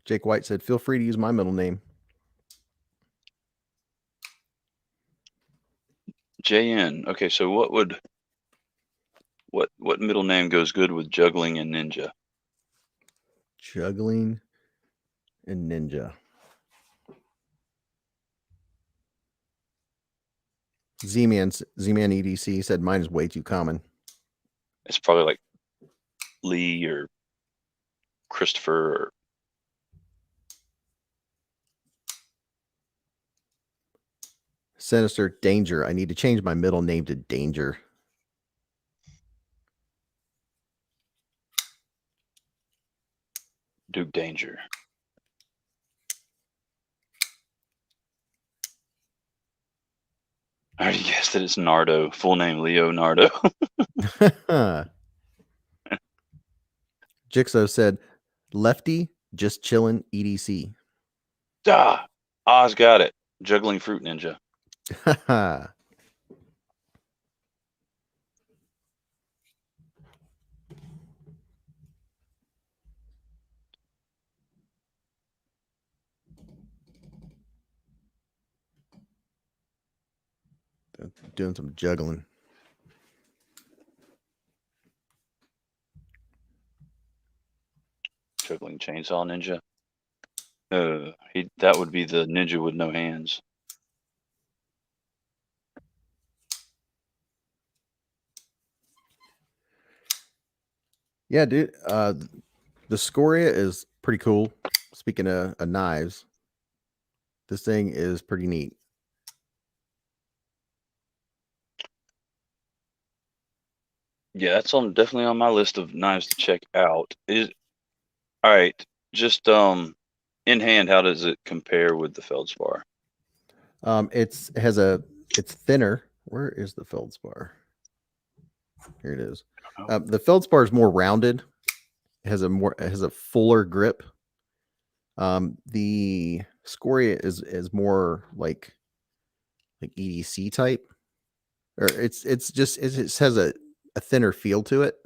Speaker 1: Jake White said, feel free to use my middle name.
Speaker 3: JN. Okay, so what middle name goes good with juggling and ninja?
Speaker 1: Juggling and ninja. Z-Man EDC said mine is way too common.
Speaker 3: It's probably like Lee or Christopher or
Speaker 1: Sinister Danger. I need to change my middle name to Danger.
Speaker 3: Duke Danger. I already guessed that it's Nardo. Full name Leo Nardo.
Speaker 1: Jigsaw said, Lefty, just chillin' EDC.
Speaker 3: Oz got it. Juggling Fruit Ninja.
Speaker 1: Doing some juggling.
Speaker 3: Juggling Chainsaw Ninja. That would be the ninja with no hands.
Speaker 1: Yeah, dude. The Scoria is pretty cool. Speaking of knives, this thing is pretty neat.
Speaker 3: Yeah, that's definitely on my list of knives to check out. All right, just in hand, how does it compare with the Feldspar?
Speaker 1: It's thinner. Where is the Feldspar? Here it is. The Feldspar is more rounded. It has a fuller grip. The Scoria is more like like EDC type, or it has a thinner feel to it.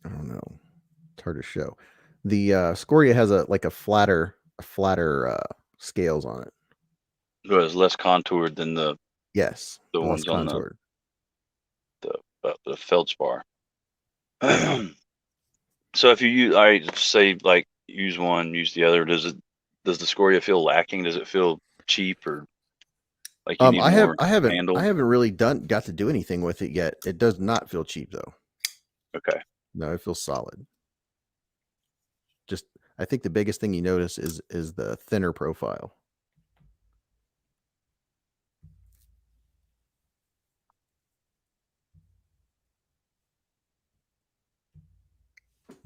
Speaker 1: I don't know. It's hard to show. The Scoria has a flatter scales on it.
Speaker 3: It was less contoured than the
Speaker 1: Yes, and less
Speaker 3: ones on
Speaker 1: contoured.
Speaker 3: the feldspar. So if you use, I say like use one, use the other. Does the Scoria feel lacking? Does it feel cheap or like you need
Speaker 1: I
Speaker 3: more
Speaker 1: haven't
Speaker 3: handle?
Speaker 1: really got to do anything with it yet. It does not feel cheap though.
Speaker 3: Okay.
Speaker 1: No, it feels solid. Just I think the biggest thing you notice is the thinner profile.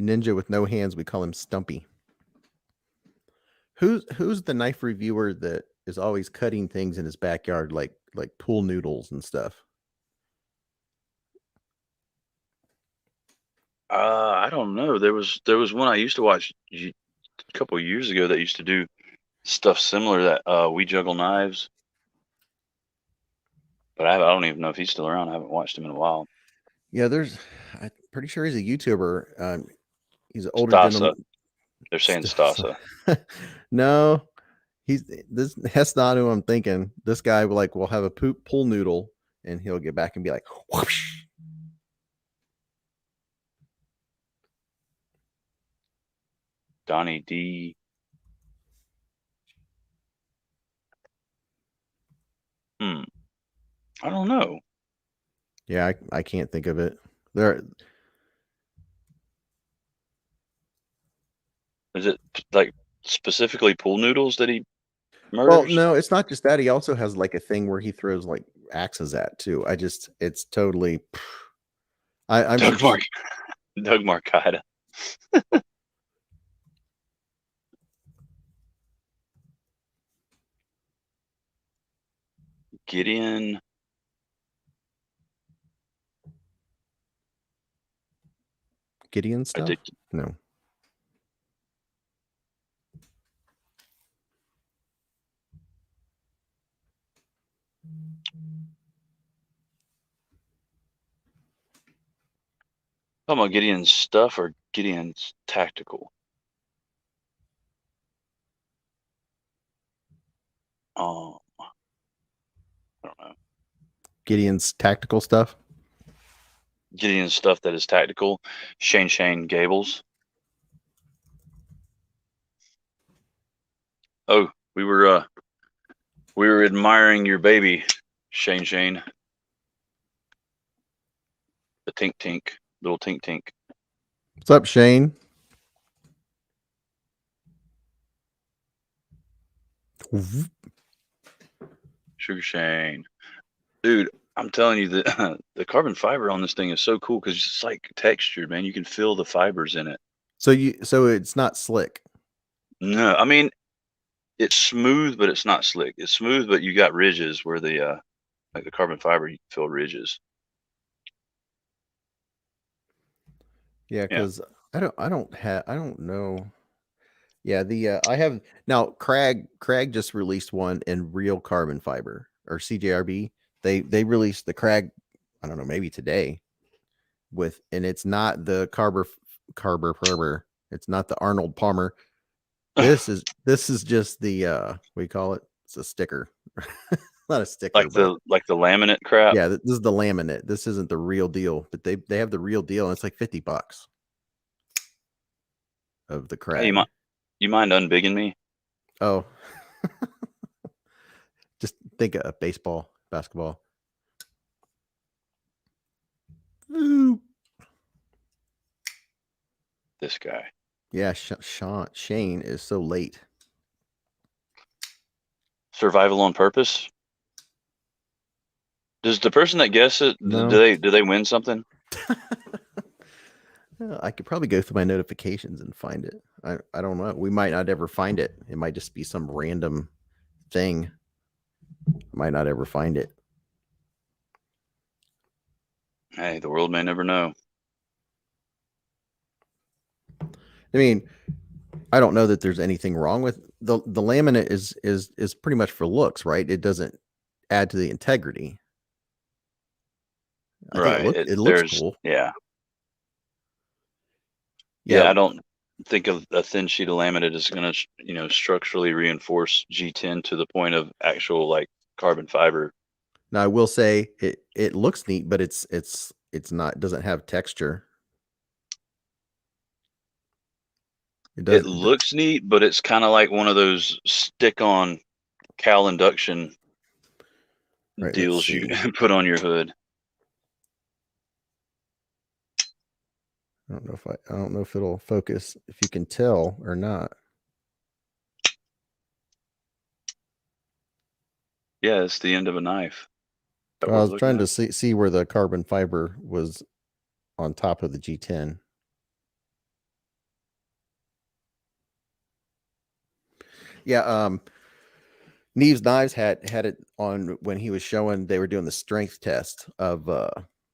Speaker 1: Ninja with no hands, we call him Stumpy. Who's the knife reviewer that is always cutting things in his backyard like pool noodles and stuff?
Speaker 3: I don't know. There was one I used to watch a couple of years ago that used to do stuff similar that We Juggle Knives. But I don't even know if he's still around. I haven't watched him in a while.
Speaker 1: Yeah, I'm pretty sure he's a YouTuber. He's an older
Speaker 3: Stasa.
Speaker 1: gentleman.
Speaker 3: They're saying Stasa.
Speaker 1: No, that's not who I'm thinking. This guy will have a pool noodle and he'll get back and be like, whoosh.
Speaker 3: Donnie D. I don't know.
Speaker 1: Yeah, I can't think of it.
Speaker 3: Is it like specifically pool noodles that he murders?
Speaker 1: Well, no, it's not just that. He also has like a thing where he throws like axes at too. It's totally. I'm
Speaker 3: Doug Marcada. Gideon
Speaker 1: stuff. No.
Speaker 3: Talking about Gideon's stuff or Gideon's tactical? I don't know.
Speaker 1: Gideon's tactical stuff.
Speaker 3: Gideon's stuff that is tactical. Shane Gables. Oh, we were admiring your baby, Shane. The Tink, little Tink.
Speaker 1: What's up, Shane?
Speaker 3: Sugar Shane. Dude, I'm telling you that the carbon fiber on this thing is so cool because it's like textured, man. You can feel the fibers in it.
Speaker 1: So it's not slick.
Speaker 3: No, I mean it's smooth, but it's not slick. It's smooth, but you got ridges where the like the carbon fiber, you feel ridges.
Speaker 1: Yeah, because I don't know. Yeah, I have now. Crag just released one in real carbon fiber, or CJRB. They released the Crag, I don't know, maybe today, and it's not the Carber. It's not the Arnold Palmer. This is just the what do you call it? It's a sticker. Not a sticker,
Speaker 3: like the laminate crap.
Speaker 1: Yeah, this is the laminate. This isn't the real deal, but they have the real deal, and it's like $50 of the Crag.
Speaker 3: Hey, you mind unbigging me?
Speaker 1: Oh, just think of baseball, basketball. Ooh.
Speaker 3: This guy.
Speaker 1: Yeah, Shane is so late.
Speaker 3: Survival on purpose. Does the person that guesses it,
Speaker 1: No.
Speaker 3: do they win something?
Speaker 1: I could probably go through my notifications and find it. I don't know. We might not ever find it. It might just be some random thing. Might not ever find it.
Speaker 3: Hey, the world may never know.
Speaker 1: I mean, I don't know that there's anything wrong with the laminate is pretty much for looks, right? It doesn't add to the integrity. I think
Speaker 3: Right.
Speaker 1: it looks
Speaker 3: There's
Speaker 1: cool.
Speaker 3: yeah.
Speaker 1: Yeah.
Speaker 3: I don't think of a thin sheet of laminate is going to, structurally reinforce G10 to the point of actual like carbon fiber.
Speaker 1: Now I will say it looks neat, but it's not, it doesn't have texture.
Speaker 3: It looks neat, but it's kind of like one of those stick-on cal induction
Speaker 1: Right,
Speaker 3: deals you put on your hood.
Speaker 1: I don't know if it'll focus, if you can tell or not.
Speaker 3: Yeah, it's the end of a knife.
Speaker 1: I was trying to see where the carbon fiber was on top of the G10. Yeah, Neve's Knives had it on when he was showing, they were doing the strength test of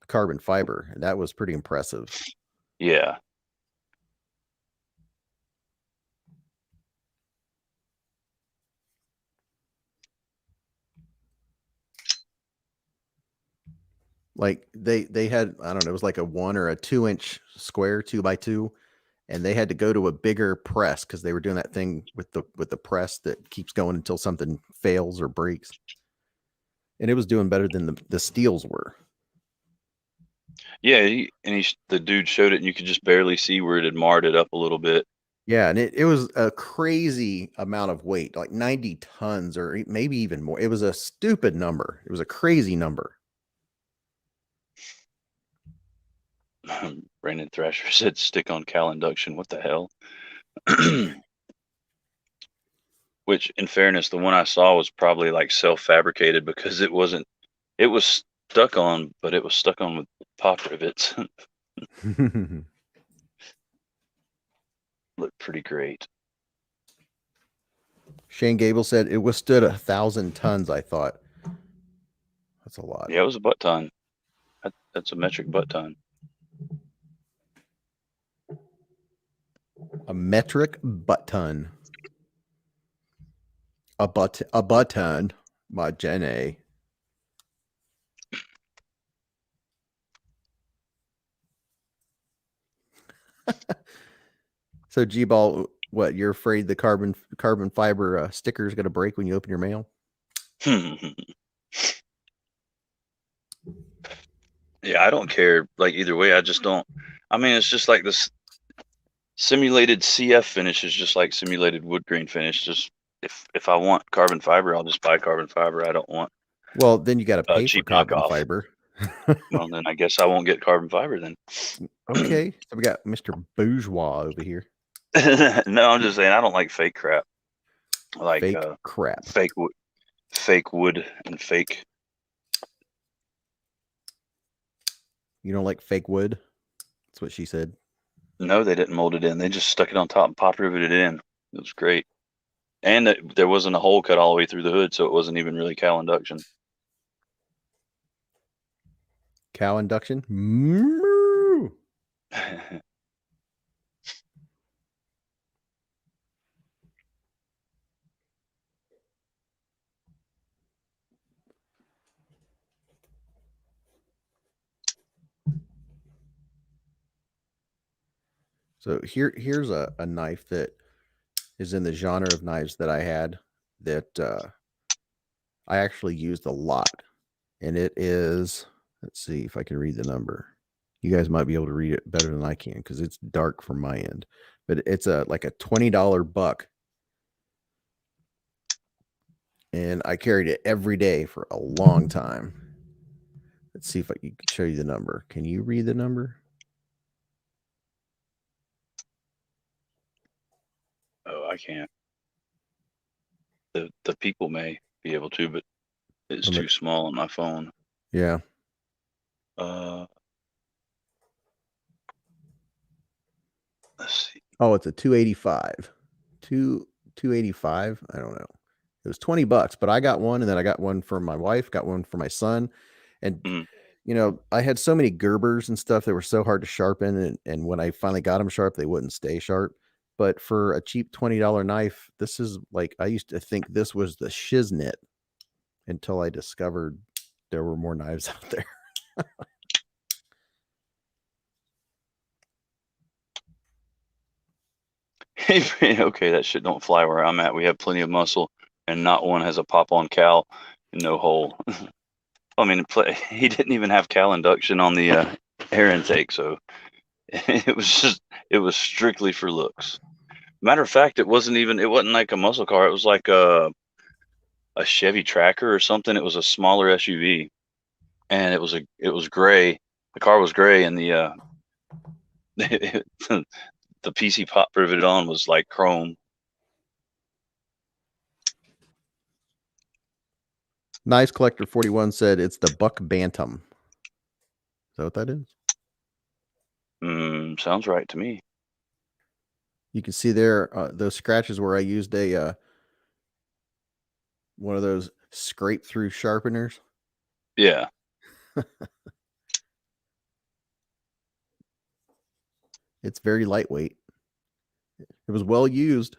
Speaker 1: carbon fiber, and that was pretty impressive.
Speaker 3: Yeah.
Speaker 1: Like they had, I don't know, it was like a 1 or a 2-inch square 2x2, and they had to go to a bigger press because they were doing that thing with the press that keeps going until something fails or breaks, and it was doing better than the steels were.
Speaker 3: Yeah, the dude showed it, and you could just barely see where it had marred it up a little bit.
Speaker 1: Yeah, and it was a crazy amount of weight, like 90 tons or maybe even more. It was a stupid number. It was a crazy number.
Speaker 3: Brandon Thrasher said stick on cal induction. What the hell? Which, in fairness, the one I saw was probably like self-fabricated because it was stuck on, but it was stuck on with pop rivets. Looked pretty great.
Speaker 1: Shane Gable said it withstood 1,000 tons. I thought that's a lot.
Speaker 3: Yeah, it was a butt ton. That's a metric butt ton.
Speaker 1: A metric butt ton. A button, my Jenny. So G-Ball, what, you're afraid the carbon fiber sticker is going to break when you open your mail?
Speaker 3: Yeah, I don't care. Like either way, I just don't. I mean, it's just like this simulated CF finish is just like simulated wood grain finish. Just if I want carbon fiber, I'll just buy carbon fiber. I don't want.
Speaker 1: Well, then you got to pay for carbon
Speaker 3: knockoff.
Speaker 1: fiber.
Speaker 3: Well, then I guess I won't get carbon fiber then.
Speaker 1: Okay, so we got Mr. Bourgeois over here.
Speaker 3: No, I'm just saying I don't like fake crap. Like
Speaker 1: fake crap.
Speaker 3: Fake wood and fake.
Speaker 1: You don't like fake wood? That's what she said.
Speaker 3: No, they didn't mold it in. They just stuck it on top and pop riveted it in. It was great. And there wasn't a hole cut all the way through the hood, so it wasn't even really cal induction.
Speaker 1: Cow induction? Moo! So here's a knife that is in the genre of knives that I had that I actually used a lot. And it is, let's see if I can read the number. You guys might be able to read it better than I can because it's dark from my end. But it's like a $20 buck. And I carried it every day for a long time. Let's see if I can show you the number. Can you read the number?
Speaker 3: Oh, I can't. The people may be able to, but it's too small on my phone.
Speaker 1: Yeah.
Speaker 3: Let's see.
Speaker 1: Oh, it's a 285. 285. I don't know. It was $20, but I got one, and then I got one for my wife, got one for my son. And I had so many Gerbers and stuff that were so hard to sharpen, and when I finally got them sharp, they wouldn't stay sharp. But for a cheap $20 knife, this is like, I used to think this was the shiznit until I discovered there were more knives out there.
Speaker 3: Okay, that shit don't fly where I'm at. We have plenty of muscle, and not one has a pop-on cal and no hole. I mean, he didn't even have cal induction on the air intake, so it was strictly for looks. Matter of fact, it wasn't like a muscle car. It was like a Chevy Tracker or something. It was a smaller SUV, and it was gray. The car was gray, and the the PC pop riveted on was like chrome.
Speaker 1: Knives Collector 41 said it's the Buck Bantam. Is that what that is?
Speaker 3: Sounds right to me.
Speaker 1: You can see there those scratches where I used one of those scrape through sharpeners.
Speaker 3: Yeah.
Speaker 1: It's very lightweight. It was well used.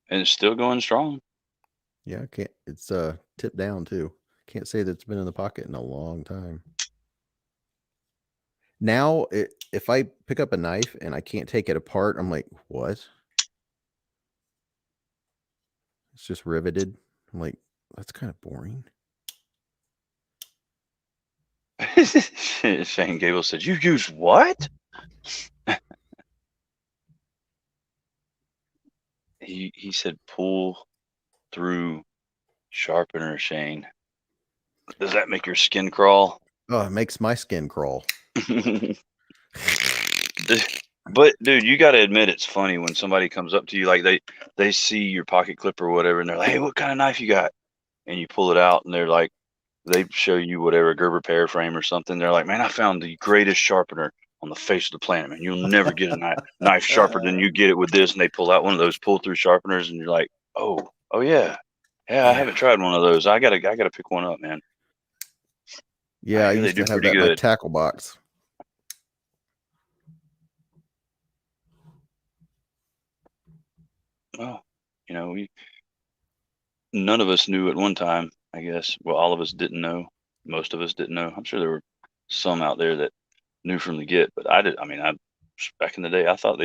Speaker 3: And it's still going strong.
Speaker 1: Yeah, it's tipped down too. Can't say that it's been in the pocket in a long time. Now, if I pick up a knife and I can't take it apart, I'm like, what? It's just riveted. I'm like, that's kind of boring.
Speaker 3: Shane Gable said, "You use what?" he said, "Pull through sharpener, Shane." Does that make your skin crawl?
Speaker 1: Oh, it makes my skin crawl.
Speaker 3: But dude, you got to admit it's funny when somebody comes up to you, like they see your pocket clip or whatever, and they're like, "Hey, what kind of knife you got?" And you pull it out, and they're like, they show you whatever Gerber pear frame or something. They're like, "Man, I found the greatest sharpener on the face of the planet, man. You'll never get a knife sharper than you get it with this." And they pull out one of those pull-through sharpeners, and you're like, "Oh yeah, I haven't tried one of those. I gotta pick one up, man."
Speaker 1: Yeah, I used to have that in my tackle box.
Speaker 3: Well, none of us knew at one time, I guess. Well, all of us didn't know. Most of us didn't know. I'm sure there were some out there that knew from the get, but I did. I mean, back in the day, I thought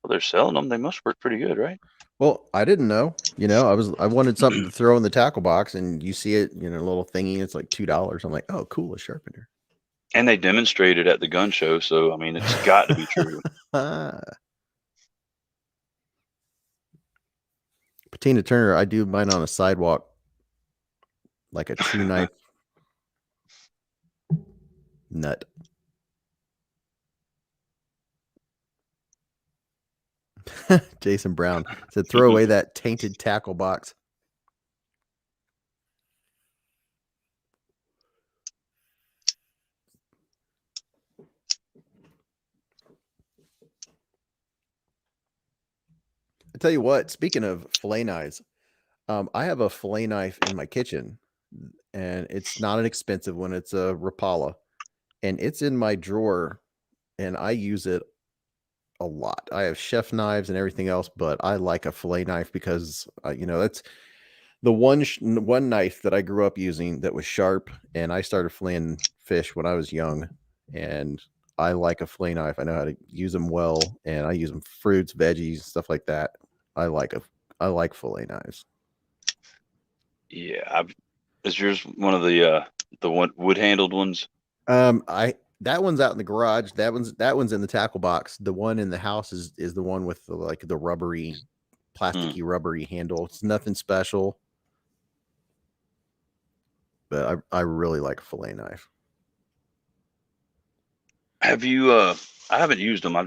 Speaker 3: they're selling them. They must work pretty good, right?
Speaker 1: Well, I didn't know. I wanted something to throw in the tackle box, and you see it, a little thingy. It's like $2. I'm like, oh, cool, a sharpener.
Speaker 3: And they demonstrated at the gun show, so I mean, it's got to be true.
Speaker 1: Patina Turner, I do mine on a sidewalk, like a true knife nut. Jason Brown said, throw away that tainted tackle box. I tell you what, speaking of fillet knives, I have a fillet knife in my kitchen, and it's not an expensive one. It's a Rapala, and it's in my drawer, and I use it a lot. I have chef knives and everything else, but I like a fillet knife because, that's the one knife that I grew up using that was sharp, and I started filleting fish when I was young, and I like a fillet knife. I know how to use them well, and I use them fruits, veggies, stuff like that. I like fillet knives.
Speaker 3: Yeah, is yours one of the one wood handled ones?
Speaker 1: That one's out in the garage. That one's in the tackle box. The one in the house is the one with the rubbery, plasticky rubbery handle. It's nothing special, but I really like a fillet knife.
Speaker 3: Have you? I haven't used them.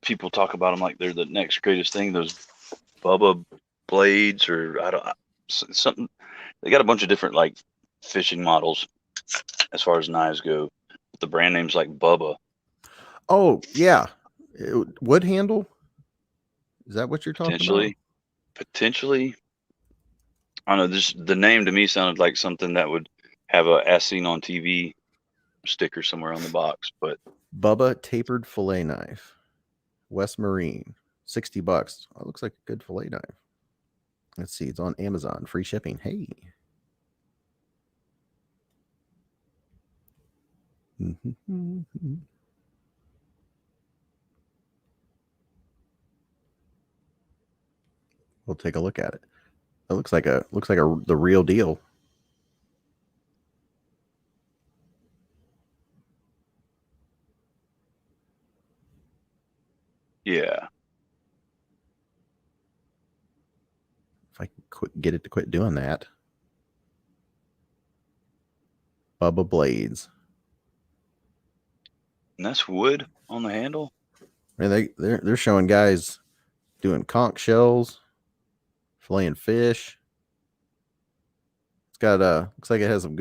Speaker 3: People talk about them like they're the next greatest thing. Those Bubba blades, or something. They got a bunch of different like fishing models as far as knives go. But the brand name's like Bubba.
Speaker 1: Oh yeah, wood handle. Is that what you're talking about?
Speaker 3: Potentially. I don't know. The name to me sounded like something that would have a "as seen on TV" sticker somewhere on the box, but
Speaker 1: Bubba tapered fillet knife. West Marine. $60. Oh, looks like a good fillet knife. Let's see. It's on Amazon. Free shipping. Hey. We'll take a look at it. It looks like the real deal.
Speaker 3: Yeah.
Speaker 1: If I can get it to quit doing that. Bubba Blades.
Speaker 3: And that's wood on the handle.
Speaker 1: And they're showing guys doing conch shells, filleting fish. It's got looks like it has some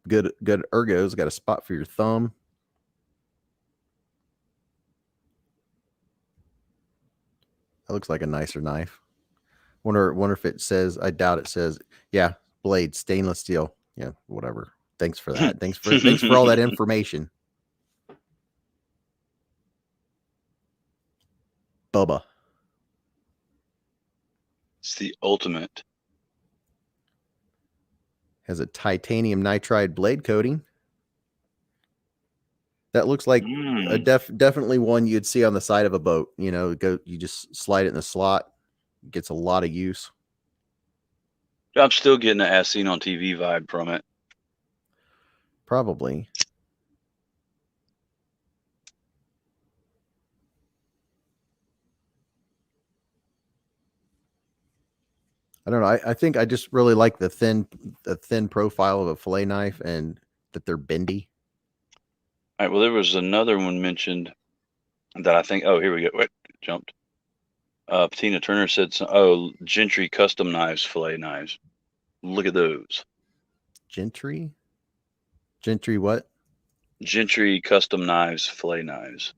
Speaker 1: good ergos. Got a spot for your thumb. That looks like a nicer knife. Wonder if it says. I doubt it says. Yeah, blade, stainless steel. Yeah, whatever. Thanks for that. thanks for all that information. Bubba.
Speaker 3: It's the ultimate.
Speaker 1: Has a titanium nitride blade coating. That looks like a definitely one you'd see on the side of a boat. You know, you just slide it in the slot. It gets a lot of use.
Speaker 3: I'm still getting the as seen on TV vibe from it.
Speaker 1: Probably. I don't know. I think I just really like the thin profile of a fillet knife and that they're bendy.
Speaker 3: All right. Well, there was another one mentioned that I think. Oh, here we go. Wait, it jumped. Tina Turner said, Gentry custom knives, fillet knives. Look at those.
Speaker 1: Gentry what?
Speaker 3: Gentry custom knives, fillet knives.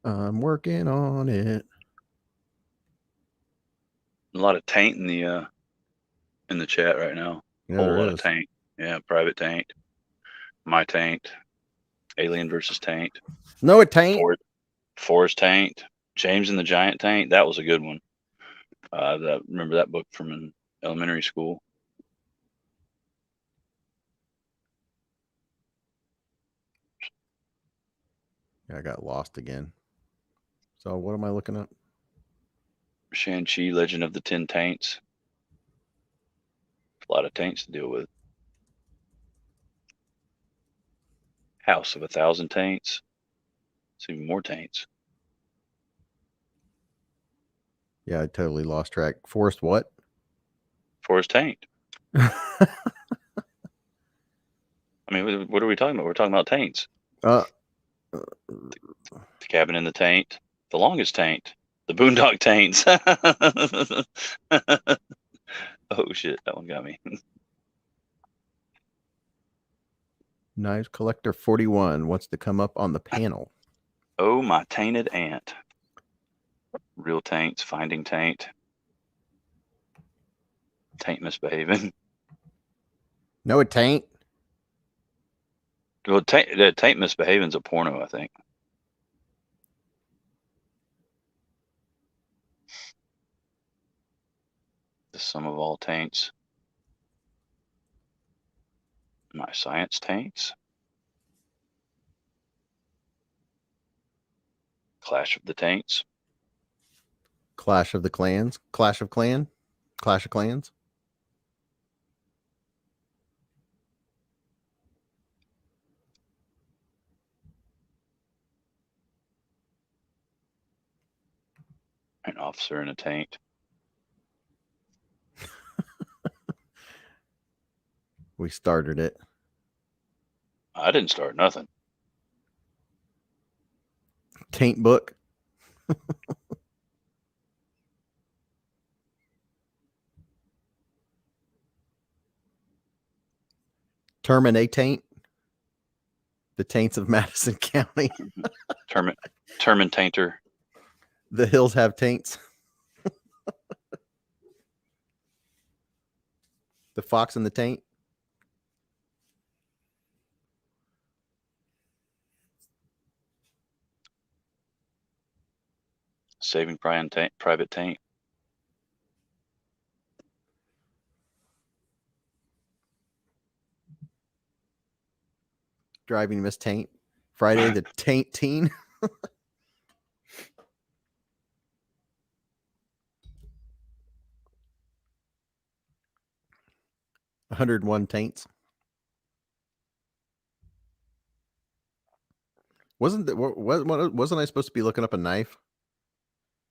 Speaker 1: I'm working on it.
Speaker 3: A lot of taint in the chat right now.
Speaker 1: Yeah,
Speaker 3: Whole
Speaker 1: there
Speaker 3: lot
Speaker 1: is.
Speaker 3: of taint. Yeah, private taint. My taint. Alien versus taint.
Speaker 1: No, it taint.
Speaker 3: Forest taint. James and the Giant taint. That was a good one. Remember that book from in elementary school.
Speaker 1: Yeah, I got lost again. So what am I looking up?
Speaker 3: Shang-Chi, Legend of the Ten Taints. A lot of taints to deal with. House of 1,000 Taints. It's even more taints.
Speaker 1: Yeah, I totally lost track. Forest what?
Speaker 3: Forest taint. I mean, what are we talking about? We're talking about taints. The Cabin in the Taint. The Longest Taint. The Boondock Taints. Oh, shit. That one got me.
Speaker 1: Knives Collector 41 wants to come up on the panel.
Speaker 3: Oh, my tainted aunt. Real taints, finding taint. Taint misbehaving.
Speaker 1: No, it taint.
Speaker 3: Well, taint misbehaving's a porno, I think. The sum of all taints. My science taints. Clash of the Taints.
Speaker 1: Clash of the Clans. Clash of Clans.
Speaker 3: An officer in a taint.
Speaker 1: We started it.
Speaker 3: I didn't start nothing.
Speaker 1: Taint book. Terminate taint. The taints of Madison County.
Speaker 3: Terminator.
Speaker 1: The hills have taints. The fox and the taint.
Speaker 3: Saving Private Taint.
Speaker 1: Driving Miss Taint. Friday the Taint Teen. 101 taints. Wasn't I supposed to be looking up a knife?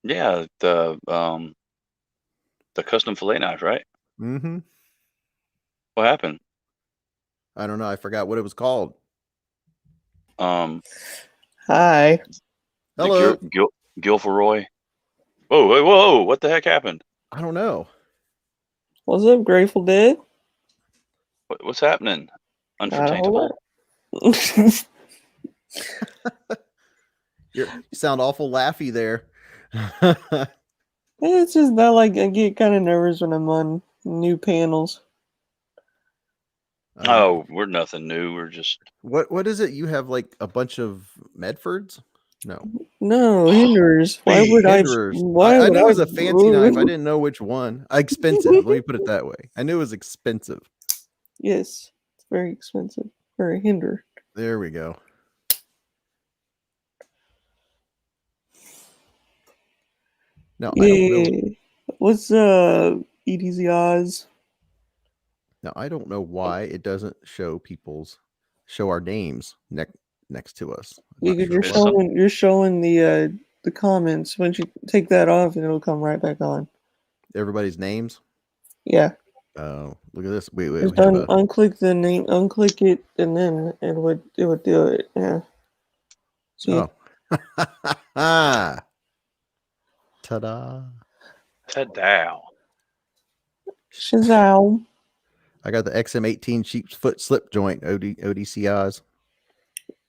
Speaker 3: Yeah, the custom fillet knife, right?
Speaker 1: Mm-hmm.
Speaker 3: What happened?
Speaker 1: I don't know. I forgot what it was called.
Speaker 3: Hi.
Speaker 1: Hello.
Speaker 3: Gilferoy. Whoa! What the heck happened?
Speaker 1: I don't know.
Speaker 4: What's up, Grateful Dead?
Speaker 3: What's happening? Unfortaintable.
Speaker 1: You sound awful laughy there.
Speaker 4: It's just that I get kind of nervous when I'm on new panels.
Speaker 3: Oh, we're nothing new. We're just
Speaker 1: what is it? You have like a bunch of Medfords? No.
Speaker 4: No, Hinderers. Why would
Speaker 1: Hinderers. I knew it was a fancy knife. I didn't know which one. Expensive. Let me put it that way. I knew it was expensive.
Speaker 4: Yes, it's very expensive for a Hinderer.
Speaker 1: There we go. No, I don't know.
Speaker 4: What's EDZ Oz?
Speaker 1: Now I don't know why it doesn't show our names next to us.
Speaker 4: Because you're showing the comments. Once you take that off, and it'll come right back on.
Speaker 1: Everybody's names.
Speaker 4: Yeah.
Speaker 1: Oh, look at this. Wait.
Speaker 4: Just unclick the name, unclick it, and then it would do it. Yeah. See?
Speaker 1: Oh. Ta-da.
Speaker 3: Ta-dow.
Speaker 4: Shazow.
Speaker 1: I got the XM18 sheep's foot slip joint ODCIs.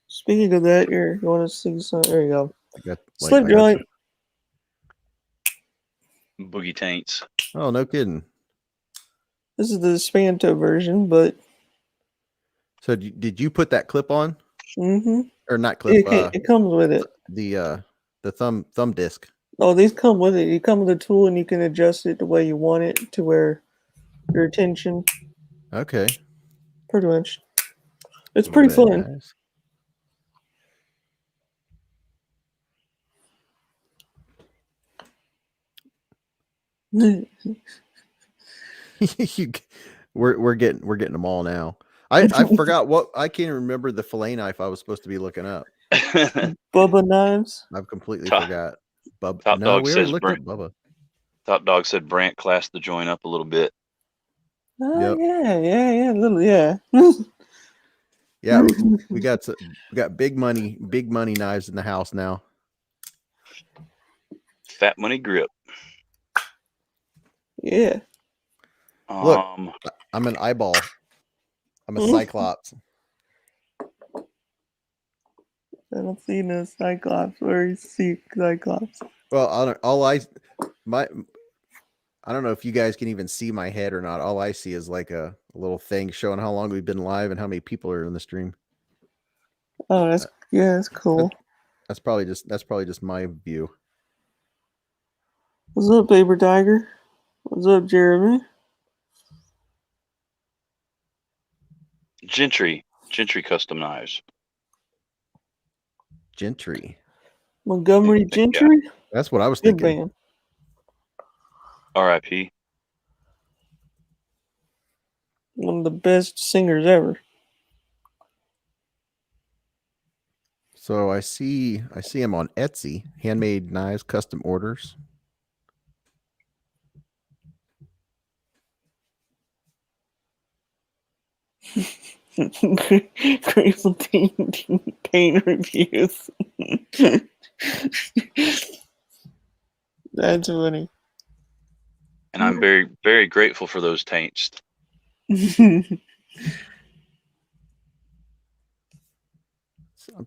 Speaker 4: Speaking of that, you want to see some? There you go.
Speaker 1: Slip
Speaker 4: joint.
Speaker 3: Boogie taints.
Speaker 1: Oh, no kidding.
Speaker 4: This is the Spanto version, but.
Speaker 1: So did you put that clip on?
Speaker 4: Mm-hmm.
Speaker 1: Or not clip?
Speaker 4: It comes with it.
Speaker 1: The thumb disc.
Speaker 4: Oh, these come with it. You come with a tool, and you can adjust it the way you want it to where your attention.
Speaker 1: Okay.
Speaker 4: Pretty much. It's pretty fun.
Speaker 1: Nice. we're getting them all now. I forgot I can't remember the fillet knife I was supposed to be looking up.
Speaker 4: Bubba knives.
Speaker 1: I've completely forgot.
Speaker 3: Top
Speaker 1: no,
Speaker 3: Dog
Speaker 1: we
Speaker 3: says
Speaker 1: looked at Bubba.
Speaker 3: Top Dog said Brant classed the joint up a little bit.
Speaker 4: Oh, yep. yeah, little, yeah.
Speaker 1: Yeah, we got big money knives in the house now.
Speaker 3: Fat money grip.
Speaker 4: Yeah.
Speaker 1: Look, I'm an eyeball. I'm a cyclops.
Speaker 4: I don't see no cyclops. Where you see cyclops?
Speaker 1: Well, I don't know if you guys can even see my head or not. All I see is like a little thing showing how long we've been live and how many people are in the stream.
Speaker 4: Oh, that's cool.
Speaker 1: That's probably just my view.
Speaker 4: What's up, Paper Tiger? What's up, Jeremy?
Speaker 3: Gentry custom knives.
Speaker 1: Gentry.
Speaker 4: Montgomery Gentry?
Speaker 1: Yeah. That's what I was
Speaker 4: Good
Speaker 1: thinking.
Speaker 4: band.
Speaker 3: R.I.P.
Speaker 4: One of the best singers ever.
Speaker 1: So I see him on Etsy. Handmade knives, custom orders.
Speaker 4: Grateful paint reviews. That's funny.
Speaker 3: And I'm very, very grateful for those taints.
Speaker 1: I'm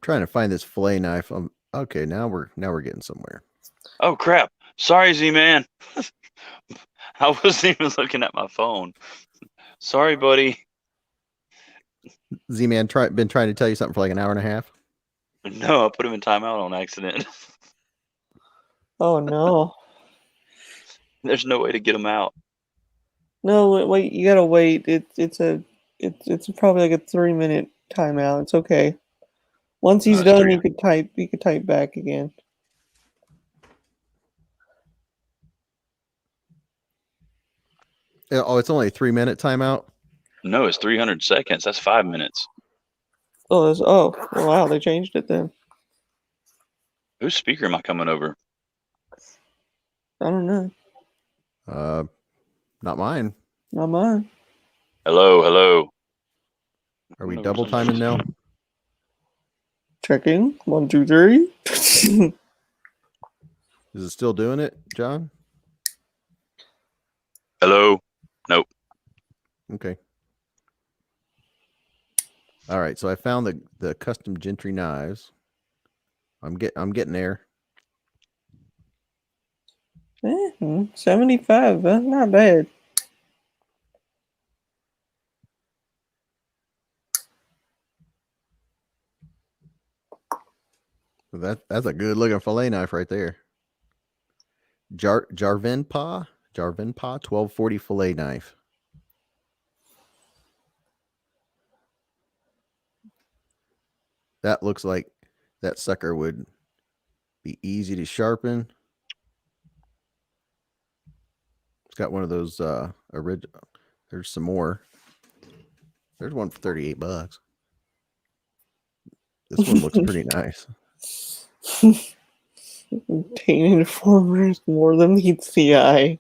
Speaker 1: trying to find this fillet knife. Okay, now we're getting somewhere.
Speaker 3: Oh crap! Sorry, Z-Man. I wasn't even looking at my phone. Sorry, buddy.
Speaker 1: Z-Man been trying to tell you something for like an hour and a half.
Speaker 3: No, I put him in timeout on accident.
Speaker 4: Oh no.
Speaker 3: There's no way to get him out.
Speaker 4: No, wait, you gotta wait. It's probably like a 3-minute timeout. It's okay. Once he's
Speaker 3: it's
Speaker 4: done,
Speaker 3: 3.
Speaker 4: you could type back again.
Speaker 1: Oh, it's only a 3-minute timeout.
Speaker 3: No, it's 300 seconds. That's 5 minutes.
Speaker 4: Oh, wow, they changed it then.
Speaker 3: Whose speaker am I coming over?
Speaker 4: I don't know.
Speaker 1: Not mine.
Speaker 4: Not mine.
Speaker 3: Hello.
Speaker 1: Are we double timing now?
Speaker 4: Checking. 1, 2, 3.
Speaker 1: Is it still doing it, John?
Speaker 3: Hello. Nope.
Speaker 1: Okay. All right, so I found the custom Gentry knives. I'm getting there.
Speaker 4: 75. That's not bad.
Speaker 1: That's a good looking fillet knife right there. Jarvinpa 1240 fillet knife. That looks like that sucker would be easy to sharpen. It's got one of those original. There's some more. There's one for $38. This one looks pretty nice.
Speaker 4: Dayton informers more than meets the eye.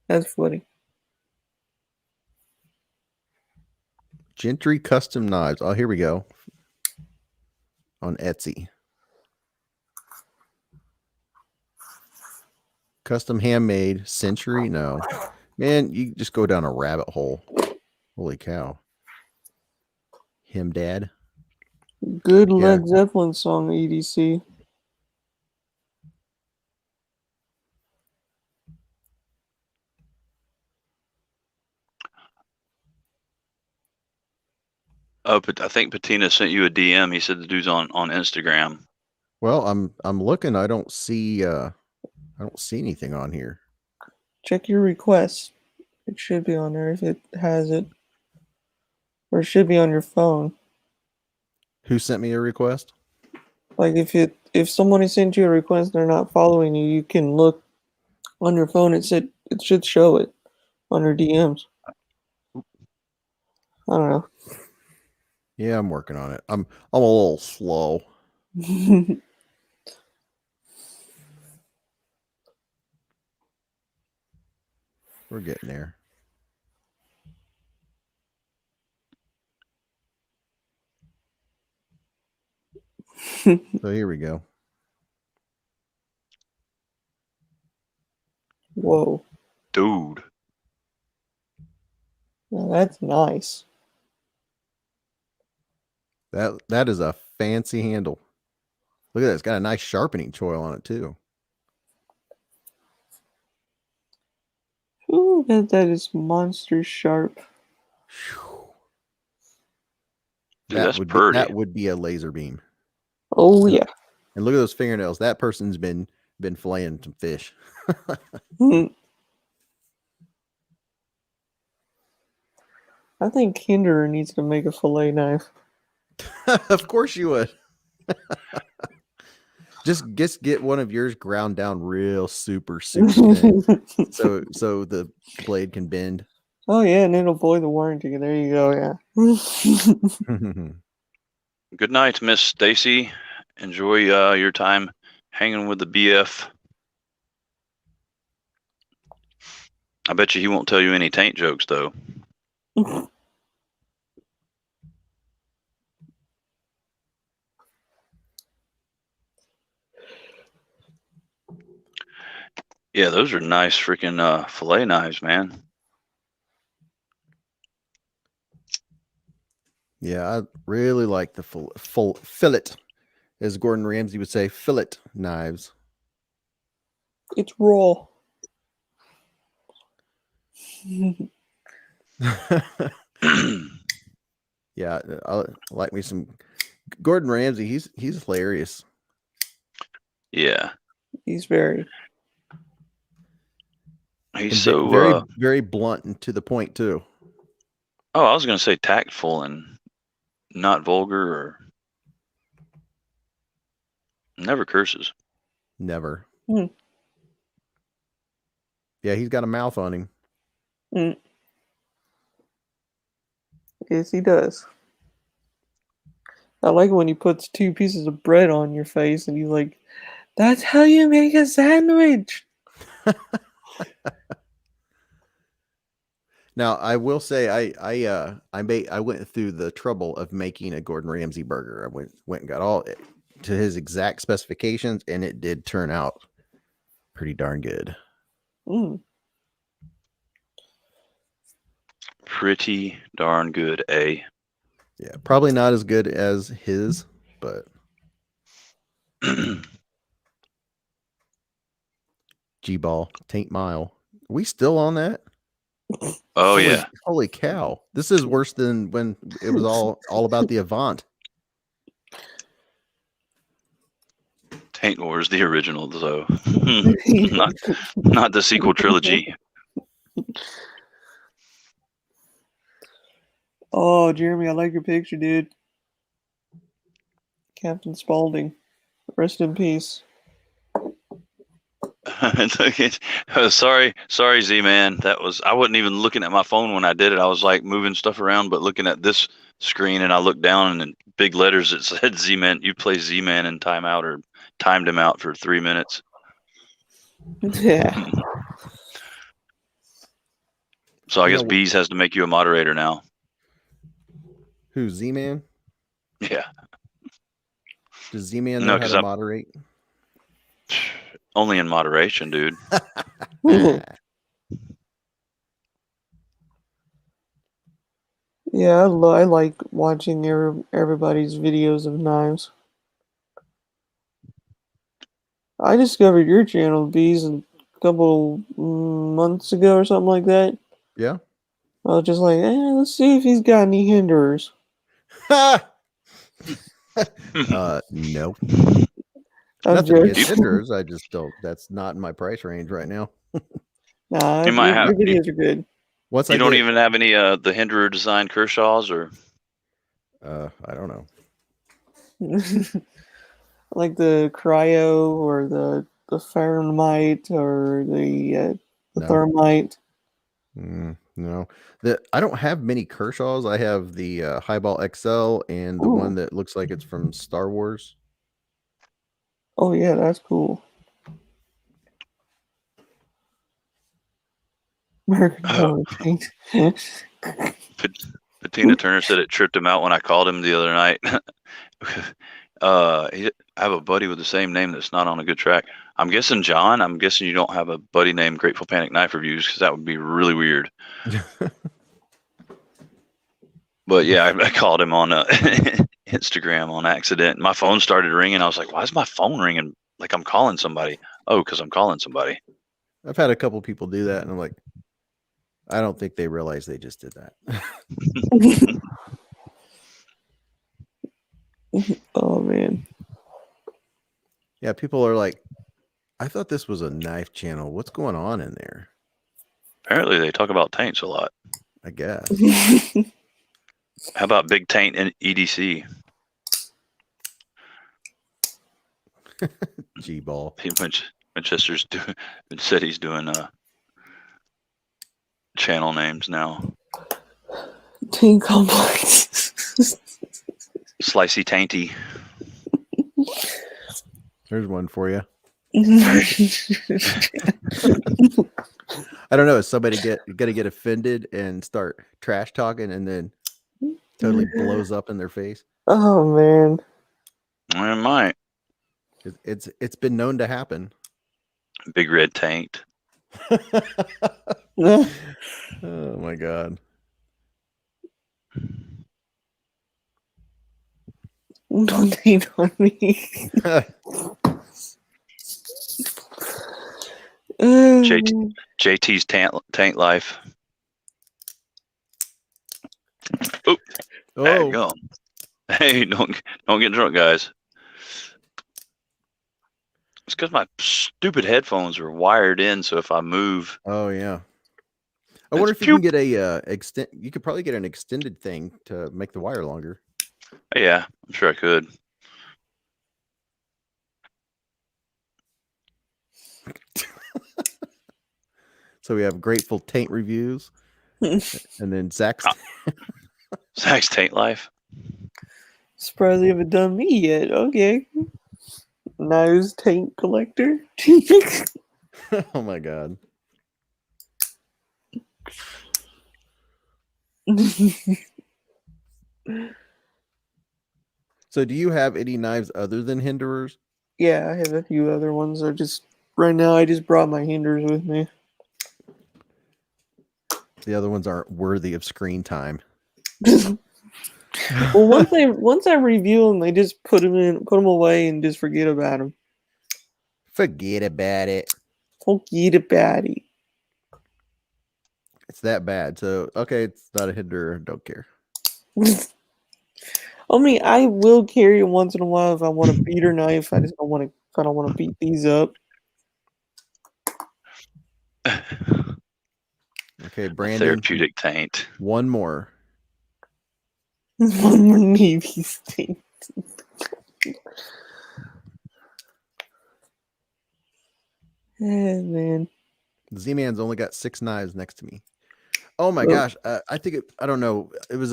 Speaker 4: That's funny.
Speaker 1: Gentry custom knives. Oh, here we go. On Etsy. Custom handmade century. No, man, you just go down a rabbit hole. Holy cow. Him dad.
Speaker 4: Good
Speaker 1: Yeah.
Speaker 4: Led Zeppelin song, EDC.
Speaker 3: Oh, but I think Patina sent you a DM. He said the dude's on Instagram.
Speaker 1: Well, I'm looking. I don't see anything on here.
Speaker 4: Check your requests. It should be on there if it has it. Or it should be on your phone.
Speaker 1: Who sent me a request?
Speaker 4: Like if somebody sent you a request and they're not following you, you can look on your phone. It should show it on your DMs. I don't know.
Speaker 1: Yeah, I'm working on it. I'm a little slow. We're getting there. So here we go.
Speaker 4: Whoa.
Speaker 3: Dude.
Speaker 4: Now that's nice.
Speaker 1: That is a fancy handle. Look at that. It's got a nice sharpening choil on it too.
Speaker 4: Ooh, that is monster sharp.
Speaker 3: Dude, that's pretty.
Speaker 1: That would be a laser beam.
Speaker 4: Oh yeah.
Speaker 1: And look at those fingernails. That person's been filleting some fish.
Speaker 4: I think Hinderer needs to make a fillet knife.
Speaker 1: Of course you would. Just get one of yours ground down real super thin, so the blade can bend.
Speaker 4: Oh yeah, and it'll avoid the warranty. There you go. Yeah.
Speaker 3: Good night, Miss Stacy. Enjoy your time hanging with the BF. I bet you he won't tell you any taint jokes though. Yeah, those are nice freaking fillet knives, man.
Speaker 1: Yeah, I really like the full fillet, as Gordon Ramsay would say, fillet knives.
Speaker 4: It's raw.
Speaker 1: Yeah, I like me some Gordon Ramsay. He's hilarious.
Speaker 3: Yeah,
Speaker 4: He's very.
Speaker 3: he's
Speaker 1: And
Speaker 3: so.
Speaker 1: very blunt and to the point too.
Speaker 3: Oh, I was gonna say tactful and not vulgar or never curses.
Speaker 1: Never.
Speaker 4: Hmm.
Speaker 1: Yeah, he's got a mouth on him.
Speaker 4: Mm. Yes, he does. I like it when he puts 2 pieces of bread on your face and he's like, "That's how you make a sandwich."
Speaker 1: Now, I will say I went through the trouble of making a Gordon Ramsay burger. I went and got all to his exact specifications, and it did turn out pretty darn good.
Speaker 4: Mm.
Speaker 3: Pretty darn good, eh?
Speaker 1: Yeah, probably not as good as his, but G-Ball, Taint Mile. Are we still on that?
Speaker 3: Oh yeah,
Speaker 1: Holy cow. This is worse than when it was all about the Avant.
Speaker 3: Taint Wars, the original, though. not the sequel trilogy.
Speaker 4: Oh, Jeremy, I like your picture, dude. Captain Spaulding. Rest in peace.
Speaker 3: Sorry, Z-Man. I wasn't even looking at my phone when I did it. I was like moving stuff around, but looking at this screen, and I looked down, and in big letters it said Z-Man. You play Z-Man in timeout, or timed him out for 3 minutes.
Speaker 4: Yeah.
Speaker 3: So I guess Beez has to make you a moderator now.
Speaker 1: Who, Z-Man?
Speaker 3: Yeah.
Speaker 1: Does Z-Man know how to moderate?
Speaker 3: Only in moderation, dude.
Speaker 4: Yeah, I like watching everybody's videos of knives. I discovered your channel, Beez, a couple months ago or something like that.
Speaker 1: Yeah.
Speaker 4: I was just like, let's see if he's got any Hinderers.
Speaker 1: No.
Speaker 4: I'm
Speaker 1: Nothing
Speaker 4: joking.
Speaker 1: against Hinderers. I just don't. That's not in my price range right now.
Speaker 4: Nah,
Speaker 3: You might
Speaker 4: your videos are good.
Speaker 1: Once
Speaker 3: you don't even have any the Hinderer design Kershaws, or
Speaker 1: I don't know.
Speaker 4: Like the cryo or the Fahrenheit or the
Speaker 1: No.
Speaker 4: thermite.
Speaker 1: No, I don't have many Kershaws. I have the Highball XL and the one that looks like it's from Star Wars.
Speaker 4: Oh yeah, that's cool. American paint.
Speaker 3: Patina Turner said it tripped him out when I called him the other night. I have a buddy with the same name that's not on a good track. I'm guessing John. I'm guessing you don't have a buddy named Grateful Panic Knife Reviews, because that would be really weird. But yeah, I called him on Instagram on accident. My phone started ringing. I was like, "Why is my phone ringing like I'm calling somebody?" Oh, because I'm calling somebody.
Speaker 1: I've had a couple people do that, and I'm like, I don't think they realize they just did that.
Speaker 4: Oh man.
Speaker 1: Yeah, people are like, I thought this was a knife channel. What's going on in there?
Speaker 3: Apparently, they talk about taints a lot.
Speaker 1: I guess.
Speaker 3: How about Big Taint and EDC?
Speaker 1: G-Ball.
Speaker 3: Winchester's said he's doing channel names now.
Speaker 4: Team complex.
Speaker 3: Slicey Tainty.
Speaker 1: There's one for you.
Speaker 4: I
Speaker 1: I don't know. Is somebody gonna get offended and start trash talking and then totally blows up in their face?
Speaker 4: Oh man.
Speaker 3: I might.
Speaker 1: It's been known to happen.
Speaker 3: Big Red Taint.
Speaker 1: Oh my god.
Speaker 4: Don't hate on me.
Speaker 3: JT's tank life. Oop.
Speaker 1: Oh,
Speaker 3: Go. Hey, don't get drunk, guys. It's because my stupid headphones are wired in, so if I move,
Speaker 1: oh yeah. I wonder if you can get a extend. You could probably get an extended thing to make the wire longer.
Speaker 3: yeah, I'm sure I could.
Speaker 1: So we have Grateful Taint reviews, and then Zach's.
Speaker 3: Zach's tank life.
Speaker 4: Surprised you haven't done me yet. Okay. Knives tank collector.
Speaker 1: Oh my god. So do you have any knives other than Hinderers?
Speaker 4: Yeah, I have a few other ones. Right now I just brought my Hinderers with me.
Speaker 1: The other ones aren't worthy of screen time.
Speaker 4: Well, once I review them, I just put them away, and just forget about them.
Speaker 1: Forget about it.
Speaker 4: Forget about it.
Speaker 1: It's that bad. So okay, it's not a Hinderer. Don't care.
Speaker 4: I mean, I will carry it once in a while if I want a beater knife. I don't want to beat these up.
Speaker 1: Okay, Brandon.
Speaker 3: Therapeutic taint.
Speaker 1: One more.
Speaker 4: One more Navy stain. Man.
Speaker 1: Z-Man's only got 6 knives next to me. Oh my gosh. I think I don't know. It was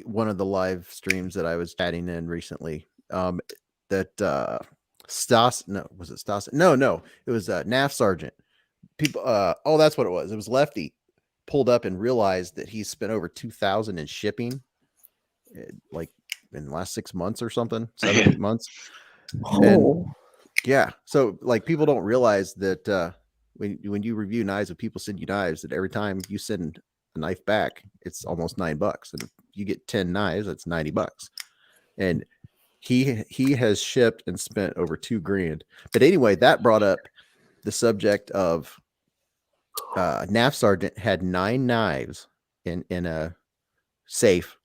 Speaker 1: one of the live streams that I was chatting in recently. That Stas, no, was it Stas? No, it was NAF Sergeant. People, that's what it was. It was Lefty pulled up and realized that he spent over 2,000 in shipping, like in the last 6 months or something, 7-8 months.
Speaker 4: Oh.
Speaker 1: And yeah, so like people don't realize that when you review knives, if people send you knives, that every time you send a knife back, it's almost $9, and if you get 10 knives, that's $90. And he has shipped and spent over $2,000. But anyway, that brought up the subject of NAF Sergeant had 9 knives in a safe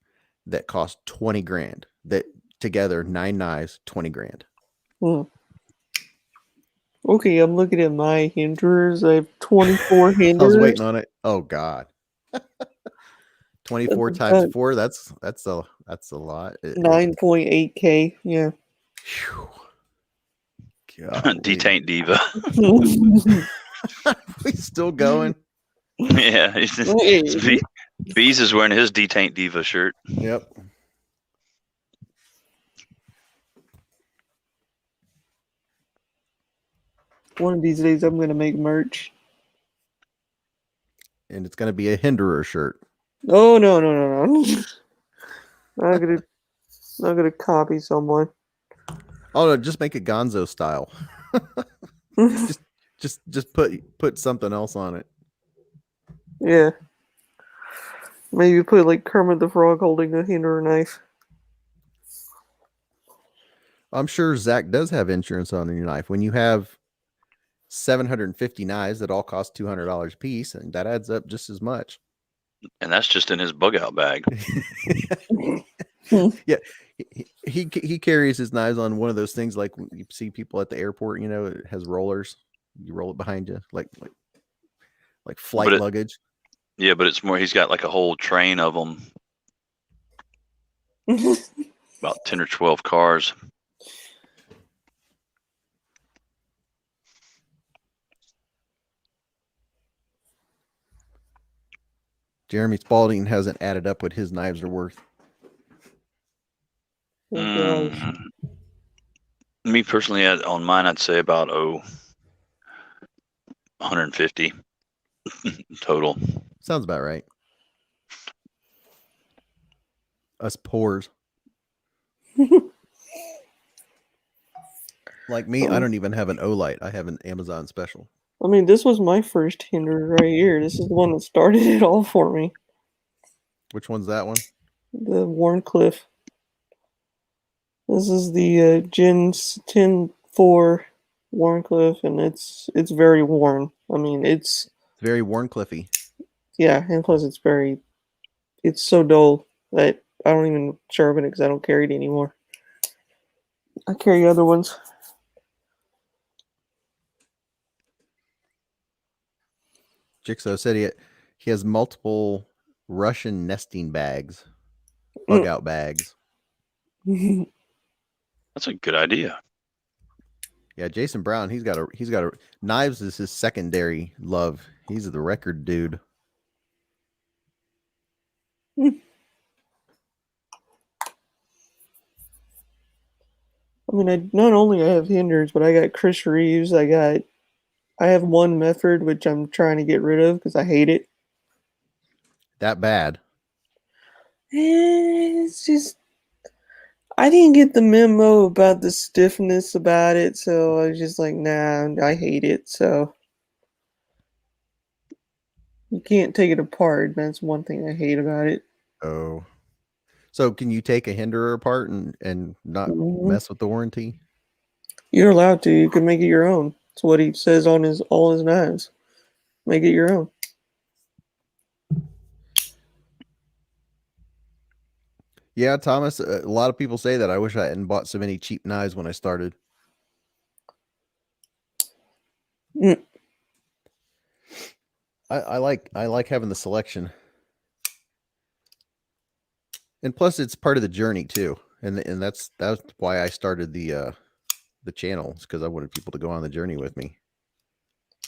Speaker 1: that cost $20,000. That together, 9 knives, $20,000.
Speaker 4: Okay, I'm looking at my Hinderers. I have 24 Hinderers.
Speaker 1: I was waiting on it. Oh God. 24 times 4, that's a lot.
Speaker 4: 9.8K, yeah.
Speaker 3: Detaint diva.
Speaker 1: We still going?
Speaker 3: Yeah, Beez is wearing his Detaint diva shirt.
Speaker 1: Yep.
Speaker 4: One of these days I'm gonna make merch.
Speaker 1: And it's gonna be a Hinderer shirt.
Speaker 4: Oh no. I'm not gonna copy someone.
Speaker 1: Oh no, just make it Gonzo style. just put something else on it.
Speaker 4: Yeah. Maybe put like Kermit the Frog holding a Hinderer knife.
Speaker 1: I'm sure Zach does have insurance on your knife. When you have 750 knives that all cost $200 a piece, and that adds up just as much.
Speaker 3: And that's just in his bug out bag.
Speaker 1: Yeah, he carries his knives on one of those things like you see people at the airport. You know, it has rollers. You roll it behind you, like flight luggage.
Speaker 3: Yeah, but it's more. He's got like a whole train of them, about 10 or 12 cars.
Speaker 1: Jeremy Spalding hasn't added up what his knives are worth.
Speaker 3: Me personally, on mine, I'd say about 150 total.
Speaker 1: Sounds about right. Us poors. Like me, I don't even have an O-Light. I have an Amazon special.
Speaker 4: I mean, this was my first Hinderer right here. This is the one that started it all for me.
Speaker 1: Which one's that one?
Speaker 4: The Warncliffe. This is the Gen 10-4 Warncliffe, and it's very worn. I mean, it's
Speaker 1: very Warncliffy.
Speaker 4: yeah, and plus it's so dull that I don't even sharpen it because I don't carry it anymore. I carry other ones.
Speaker 1: Jigsaw said he has multiple Russian nesting bags, bug out bags.
Speaker 3: That's a good idea.
Speaker 1: Yeah, Jason Brown, he's got a knives is his secondary love. He's the record dude.
Speaker 4: I mean, I not only I have Hinders, but I got Chris Reeves. I have one Method which I'm trying to get rid of because I hate it.
Speaker 1: That bad?
Speaker 4: It's just I didn't get the memo about the stiffness about it, so I was just like, nah, I hate it. So you can't take it apart. That's one thing I hate about it.
Speaker 1: Oh. So can you take a Hinderer apart and not mess with the warranty?
Speaker 4: You're allowed to. You can make it your own. It's what he says on all his knives. Make it your own.
Speaker 1: Yeah, Thomas, a lot of people say that. I wish I hadn't bought so many cheap knives when I started. I like having the selection. And plus it's part of the journey too. And that's why I started the channel, because I wanted people to go on the journey with me.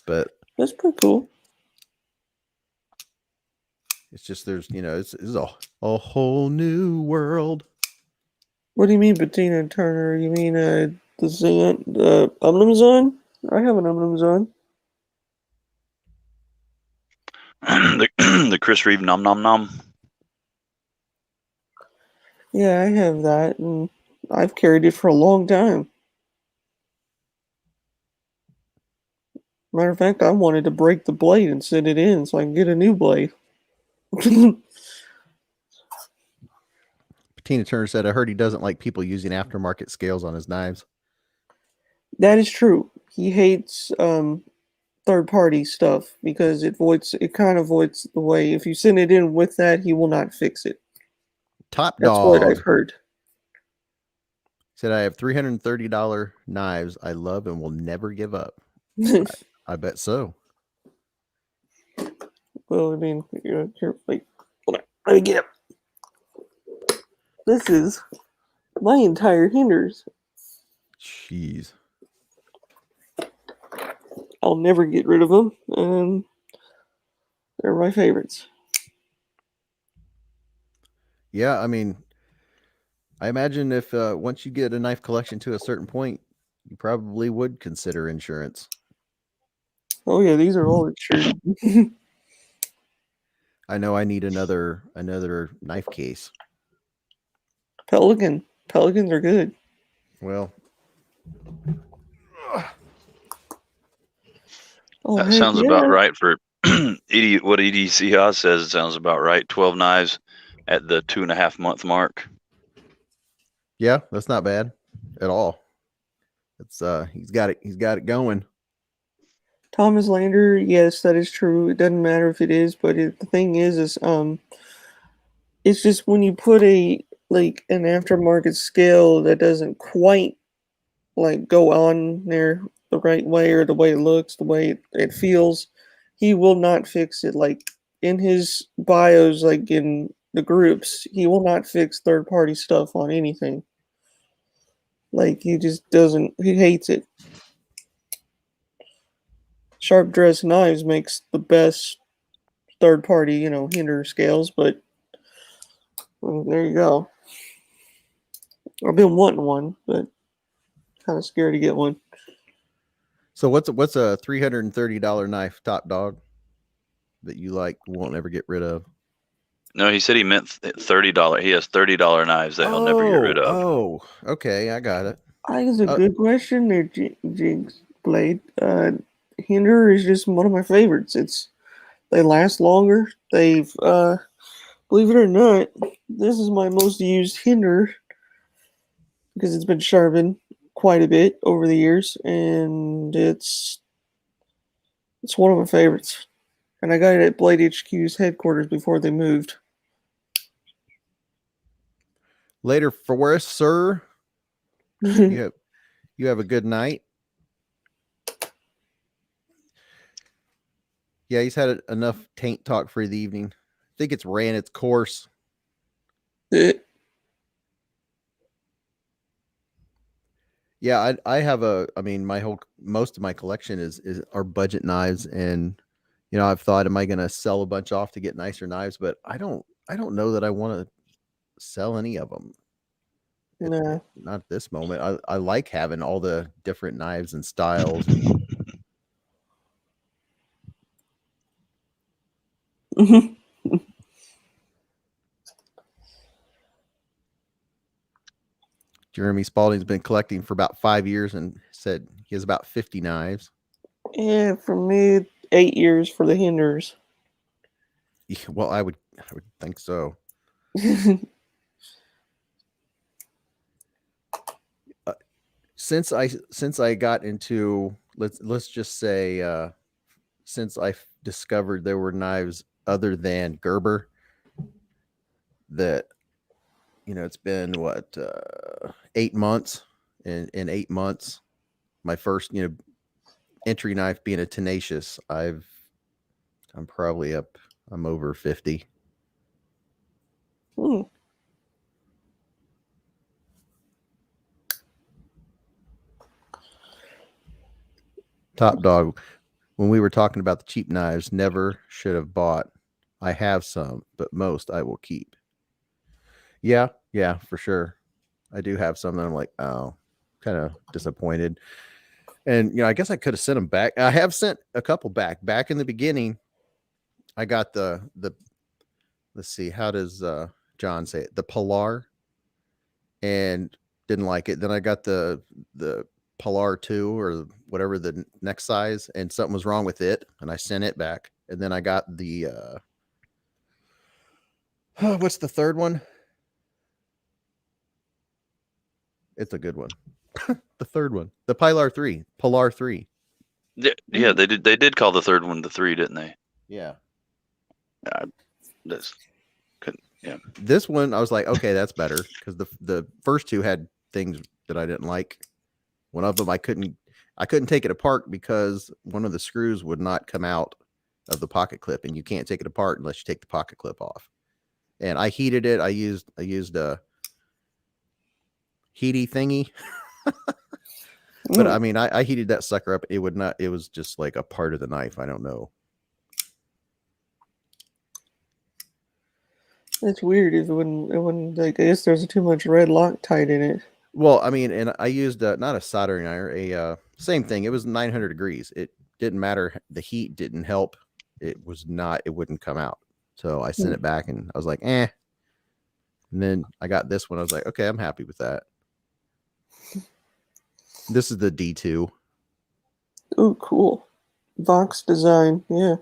Speaker 1: But
Speaker 4: that's pretty cool.
Speaker 1: It's just there's it's a whole new world.
Speaker 4: What do you mean, Bettina Turner? You mean the Zan, the Zone? I have an Zone.
Speaker 3: the Chris Reeve nom nom nom.
Speaker 4: Yeah, I have that, and I've carried it for a long time. Matter of fact, I wanted to break the blade and send it in so I can get a new blade.
Speaker 1: Tina Turner said, I heard he doesn't like people using aftermarket scales on his knives.
Speaker 4: That is true. He hates third-party stuff because it kind of voids the way. If you send it in with that, he will not fix it.
Speaker 1: Top
Speaker 4: That's
Speaker 1: Dog.
Speaker 4: what I've heard.
Speaker 1: Said, I have $330 knives I love and will never give up. I bet so.
Speaker 4: Well, I mean, here, wait, hold on. Let me get up. This is my entire Hinders.
Speaker 1: Jeez.
Speaker 4: I'll never get rid of them, and they're my favorites.
Speaker 1: Yeah, I mean, I imagine if once you get a knife collection to a certain point, you probably would consider insurance.
Speaker 4: Oh yeah, these are all insured.
Speaker 1: I know I need another knife case.
Speaker 4: Pelicans are good.
Speaker 1: Well,
Speaker 3: That sounds about right for what EDCA says. It sounds about right. 12 knives at the 2.5 month mark.
Speaker 1: Yeah, that's not bad at all. It's he's got it going.
Speaker 4: Thomas Lander, yes, that is true. It doesn't matter if it is, but the thing is it's just when you put an aftermarket scale that doesn't quite go on there the right way, or the way it looks, the way it feels, he will not fix it. Like in his bios, like in the groups, he will not fix third-party stuff on anything. Like he just doesn't. He hates it. Sharp Dress Knives makes the best third-party, Hinderer scales, but well, there you go. I've been wanting one, but kind of scared to get one.
Speaker 1: So what's a $330 knife, Top Dog, that you won't ever get rid of?
Speaker 3: No, he said he meant $30. He has $30 knives that he'll never get rid of.
Speaker 1: Oh, okay, I got it.
Speaker 4: I think it's a good question there, Beez Blade. Hinderer is just one of my favorites. They last longer. They've believe it or not, this is my most used Hinderer because it's been sharpened. quite a bit over the years, and it's one of my favorites. And I got it at Blade HQ's headquarters before they moved.
Speaker 1: Later for us, sir. You have a good night. Yeah, he's had enough taint talk for the evening. I think it's ran its course. Yeah, I have most of my collection is are budget knives, and I've thought, am I going to sell a bunch off to get nicer knives? But I don't know that I want to sell any of them.
Speaker 4: Nah.
Speaker 1: Not at this moment. I like having all the different knives and styles. Jeremy Spalding's been collecting for about 5 years and said he has about 50 knives.
Speaker 4: Yeah, for me, 8 years for the Hinderers.
Speaker 1: Yeah, well, I would think so. Since I got into, let's just say, since I discovered there were knives other than Gerber, that it's been what 8 months. In 8 months, my first entry knife being a Tenacious, I'm probably up. I'm over 50. Top Dog, when we were talking about the cheap knives, never should have bought. I have some, but most I will keep. Yeah, for sure. I do have some that I'm like, oh, kind of disappointed. And I guess I could have sent them back. I have sent a couple back. Back in the beginning, I got the let's see, how does John say it? The Polar, and didn't like it. Then I got the Polar 2 or whatever the next size, and something was wrong with it, and I sent it back. And then I got the what's the third one? It's a good one. The third one, the Polar 3.
Speaker 3: Yeah, they did call the third one the 3, didn't they?
Speaker 1: Yeah.
Speaker 3: Yeah.
Speaker 1: This one, I was like, okay, that's better, because the first two had things that I didn't like. One of them, I couldn't take it apart because one of the screws would not come out of the pocket clip, and you can't take it apart unless you take the pocket clip off. And I heated it. I used a heaty thingy. But I mean, I heated that sucker up. It would not. It was just like a part of the knife. I don't know.
Speaker 4: It's weird. It wouldn't like, I guess there's too much red Loctite in it.
Speaker 1: Well, I mean, and I used not a soldering iron, same thing. It was 900 degrees. It didn't matter. The heat didn't help. It wouldn't come out. So I sent it back, and I was like, eh. And then I got this one. I was like, okay, I'm happy with that. This is the D2.
Speaker 4: Oh, cool. Vox design. Yeah.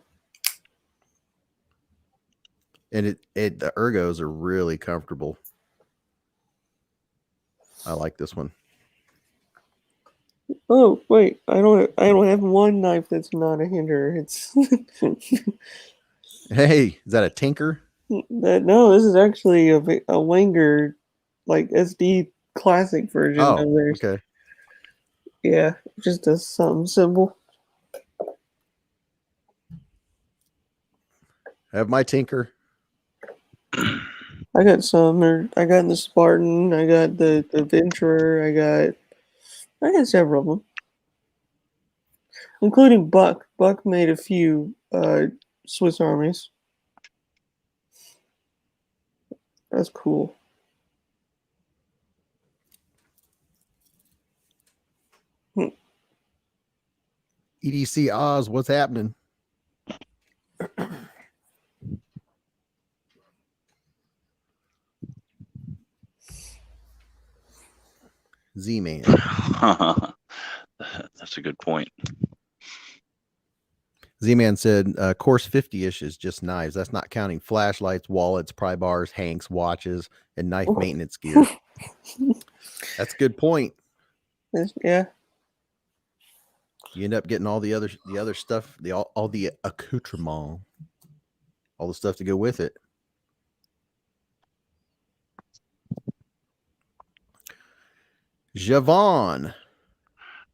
Speaker 1: And the ergos are really comfortable. I like this one.
Speaker 4: Oh, wait. I don't have one knife that's not a Hinderer. It's
Speaker 1: Hey, is that a Tinker?
Speaker 4: no, this is actually a Wenger, like SD classic version of theirs.
Speaker 1: Okay.
Speaker 4: Yeah, just a something simple.
Speaker 1: I have my Tinker.
Speaker 4: I got some. I got the Spartan. I got the Venturer. I got several of them, including Buck. Buck made a few Swiss Armies. That's cool.
Speaker 1: EDC Oz, what's happening? Z-Man.
Speaker 3: That's a good point.
Speaker 1: Z-Man said, course 50-ish is just knives. That's not counting flashlights, wallets, pry bars, hanks, watches, and knife maintenance gear. That's a good point.
Speaker 4: Yeah.
Speaker 1: You end up getting all the other stuff, all the accoutrement, all the stuff to go with it. Javon.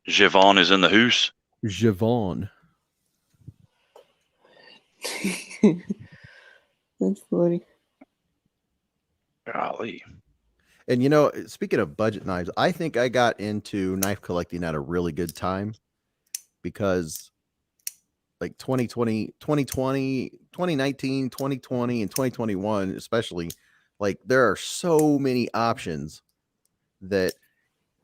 Speaker 3: Javon is in the hoose.
Speaker 1: Javon.
Speaker 4: That's funny.
Speaker 3: Golly.
Speaker 1: And you know, speaking of budget knives, I think I got into knife collecting at a really good time because like 2020, 2019, 2020, and 2021, especially, like there are so many options that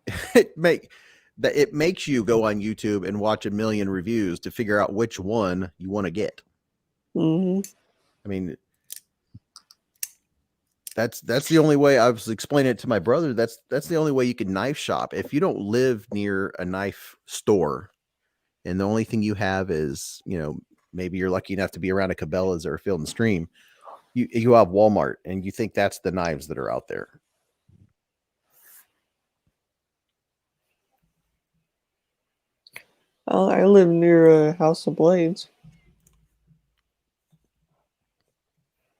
Speaker 1: it makes you go on YouTube and watch a million reviews to figure out which one you want to get.
Speaker 4: Mm-hmm.
Speaker 1: I mean, that's the only way. I was explaining it to my brother. That's the only way you can knife shop. If you don't live near a knife store and the only thing you have is, you know, maybe you're lucky enough to be around a Cabela's or a Field and Stream, you have Walmart and you think that's the knives that are out there.
Speaker 4: I live near a House of Blades.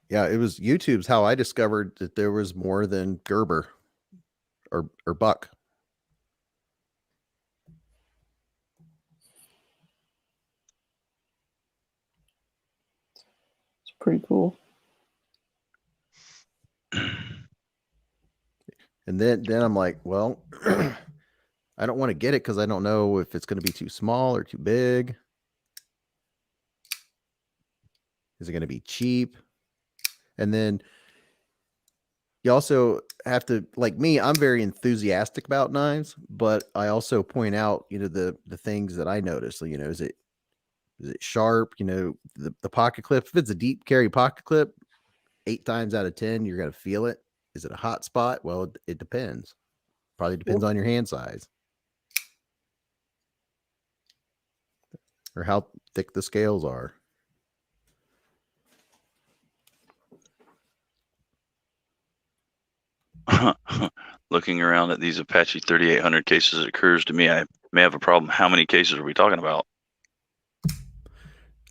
Speaker 1: Yeah, it was YouTube's how I discovered that there was more than Gerber or Buck.
Speaker 4: It's pretty cool.
Speaker 1: And then I'm like, well, I don't want to get it because I don't know if it's going to be too small or too big. Is it going to be cheap? And then you also have to, like me, I'm very enthusiastic about knives, but I also point out, you know, the things that I notice. So, you know, is it sharp? You know, the pocket clip. If it's a deep carry pocket clip, 8 times out of 10, you're going to feel it. Is it a hot spot? Well, it depends. Probably depends on your hand size or how thick the scales are.
Speaker 3: Looking around at these Apache 3800 cases, it occurs to me I may have a problem. How many cases are we talking about?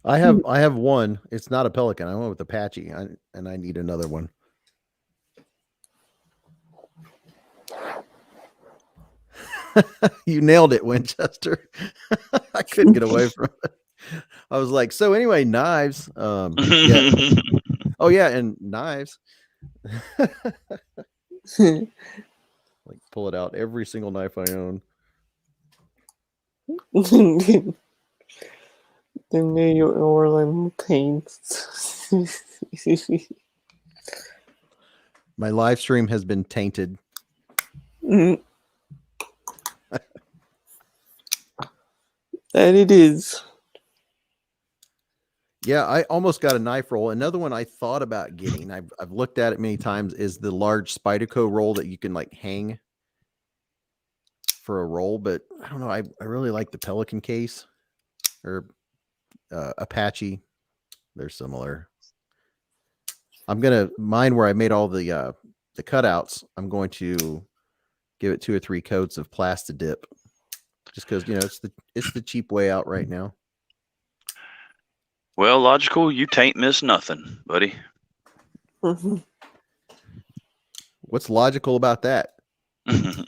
Speaker 1: I have one. It's not a Pelican. I went with Apache, and I need another one. You nailed it, Winchester. I couldn't get away from it. I was like, so anyway, knives. Yeah. Oh yeah, and knives. Like pull it out. Every single knife I own.
Speaker 4: Then they were like paints.
Speaker 1: My live stream has been tainted.
Speaker 4: And it is.
Speaker 1: Yeah, I almost got a knife roll. Another one I thought about getting, I've looked at it many times, is the large Spyderco roll that you can like hang for a roll. But I don't know. I really like the Pelican case or Apache. They're similar. I'm gonna mine where I made all the cutouts. I'm going to give it 2 or 3 coats of Plasta Dip, just because, you know, it's the cheap way out right now.
Speaker 3: Well, Logical, you tain't missed nothing, buddy.
Speaker 1: What's logical about that? Yep.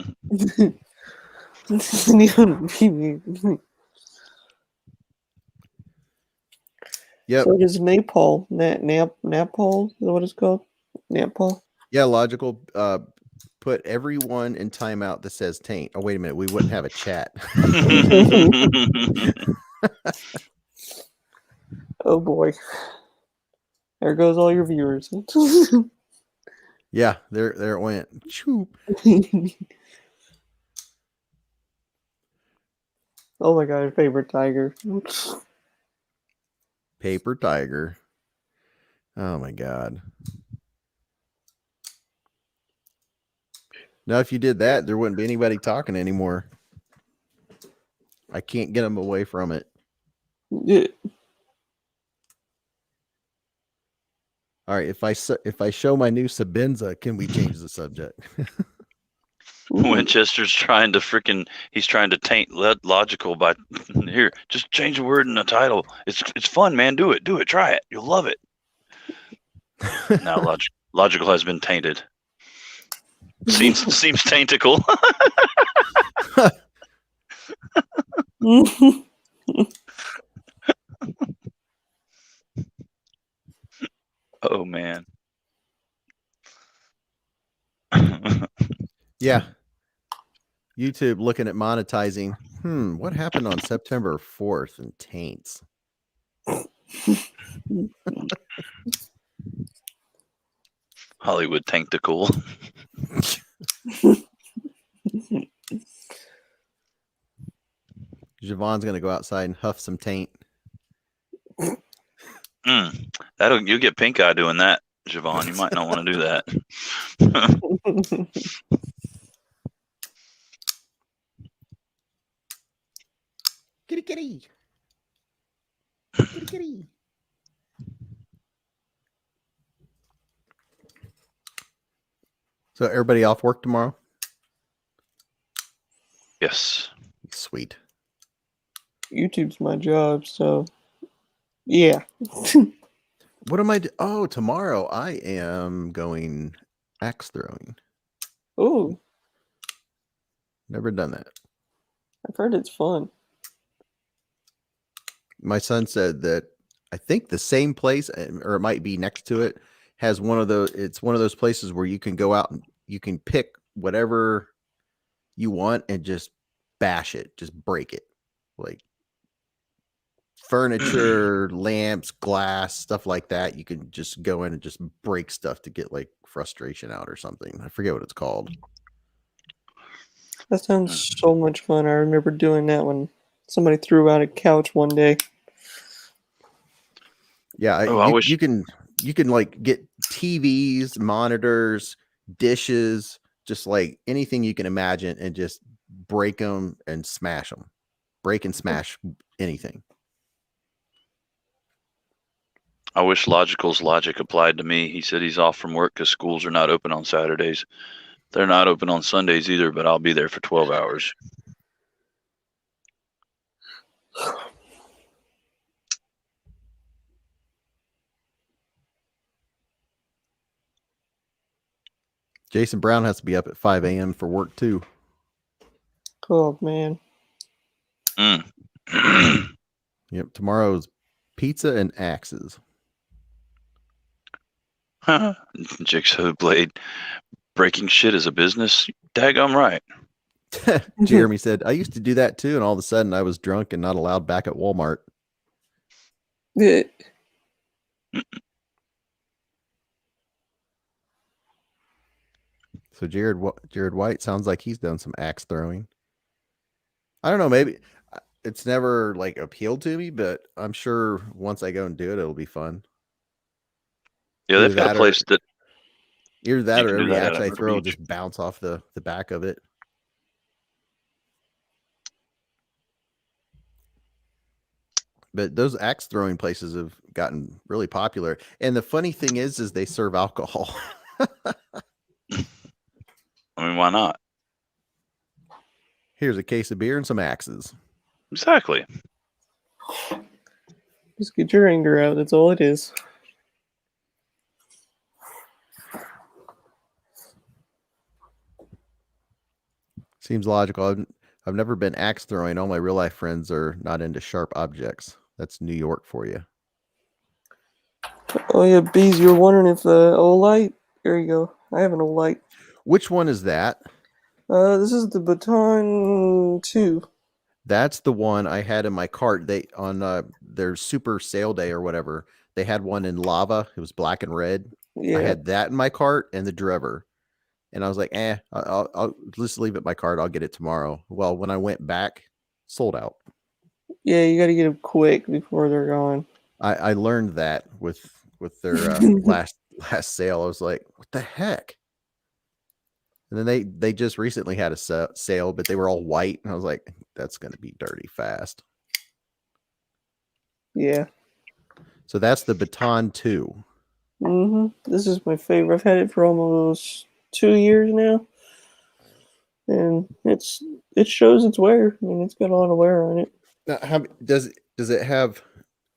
Speaker 4: So does Napal. Napal is what it's called? Napal?
Speaker 1: Yeah, logical. Put everyone in timeout that says taint. Oh, wait a minute. We wouldn't have a chat.
Speaker 4: Oh boy. There goes all your viewers.
Speaker 1: Yeah, there it went.
Speaker 4: Oh my god, favorite tiger.
Speaker 1: Paper tiger. Oh my god. Now, if you did that, there wouldn't be anybody talking anymore. I can't get them away from it.
Speaker 4: Yeah.
Speaker 1: All right, if I show my new Sabenza, can we change the subject?
Speaker 3: Winchester's trying to he's trying to taint Logical by here. Just change the word in the title. It's fun, man. Do it. Try it. You'll love it. Now Logical has been tainted. Seems taintical. Oh man.
Speaker 1: Yeah. YouTube looking at monetizing. What happened on September 4th in taints?
Speaker 3: Hollywood taintical.
Speaker 1: Javon's gonna go outside and huff some taint.
Speaker 3: You'll get pink eye doing that, Javon. You might not want to do that.
Speaker 1: Kitty kitty. Kitty kitty. So everybody off work tomorrow?
Speaker 3: Yes.
Speaker 1: Sweet.
Speaker 4: YouTube's my job, so yeah.
Speaker 1: What am I tomorrow I am going axe throwing.
Speaker 4: Oh,
Speaker 1: Never done that.
Speaker 4: I've heard it's fun.
Speaker 1: My son said that I think the same place, or it might be next to it, has one of those places where you can go out and you can pick whatever you want and just bash it, just break it. Like furniture, lamps, glass, stuff like that. You can just go in and just break stuff to get like frustration out or something. I forget what it's called.
Speaker 4: That sounds so much fun. I remember doing that when somebody threw out a couch one day.
Speaker 1: Yeah,
Speaker 3: I wish
Speaker 1: you can like get TVs, monitors, dishes, just like anything you can imagine, and just break them and smash them. Break and smash anything.
Speaker 3: I wish Logical's logic applied to me. He said he's off from work because schools are not open on Saturdays. They're not open on Sundays either, but I'll be there for 12 hours.
Speaker 1: Jason Brown has to be up at 5 a.m. for work too.
Speaker 4: Oh man.
Speaker 1: Yep. Tomorrow's pizza and axes.
Speaker 3: Jigsaw blade. Breaking shit is a business. Daggum right.
Speaker 1: Jeremy said, I used to do that too, and all of a sudden I was drunk and not allowed back at Walmart.
Speaker 4: Yeah.
Speaker 1: So Jared White sounds like he's done some axe throwing. I don't know, maybe it's never like appealed to me, but I'm sure once I go and do it, it'll be fun.
Speaker 3: Yeah, they've got a place that
Speaker 1: either that
Speaker 3: you
Speaker 1: or
Speaker 3: can do
Speaker 1: every
Speaker 3: that at
Speaker 1: axe I
Speaker 3: Myrtle
Speaker 1: throw will
Speaker 3: Beach.
Speaker 1: just bounce off the back of it. But those axe throwing places have gotten really popular. And the funny thing is they serve alcohol.
Speaker 3: I mean, why not?
Speaker 1: Here's a case of beer and some axes.
Speaker 3: Exactly.
Speaker 4: Just get your anger out. That's all it is.
Speaker 1: Seems logical. I've never been axe throwing. All my real life friends are not into sharp objects. That's New York for you.
Speaker 4: Oh yeah, Beez, you're wondering if Olight. There you go. I have an Olight.
Speaker 1: Which one is that?
Speaker 4: This is the Baton 2.
Speaker 1: That's the one I had in my cart. They on their super sale day or whatever. They had one in lava. It was black and red.
Speaker 4: Yeah.
Speaker 1: I had that in my cart and the Driver. And I was like, I'll just leave it in my cart. I'll get it tomorrow. Well, when I went back, sold out.
Speaker 4: Yeah, you got to get them quick before they're gone.
Speaker 1: I learned that with their last sale. I was like, what the heck? And then they just recently had a sale, but they were all white. And I was like, that's going to be dirty fast.
Speaker 4: Yeah.
Speaker 1: So that's the Baton 2.
Speaker 4: This is my favorite. I've had it for almost 2 years now. and it shows its wear. I mean, it's got a lot of wear on it.
Speaker 1: Now, how does it have?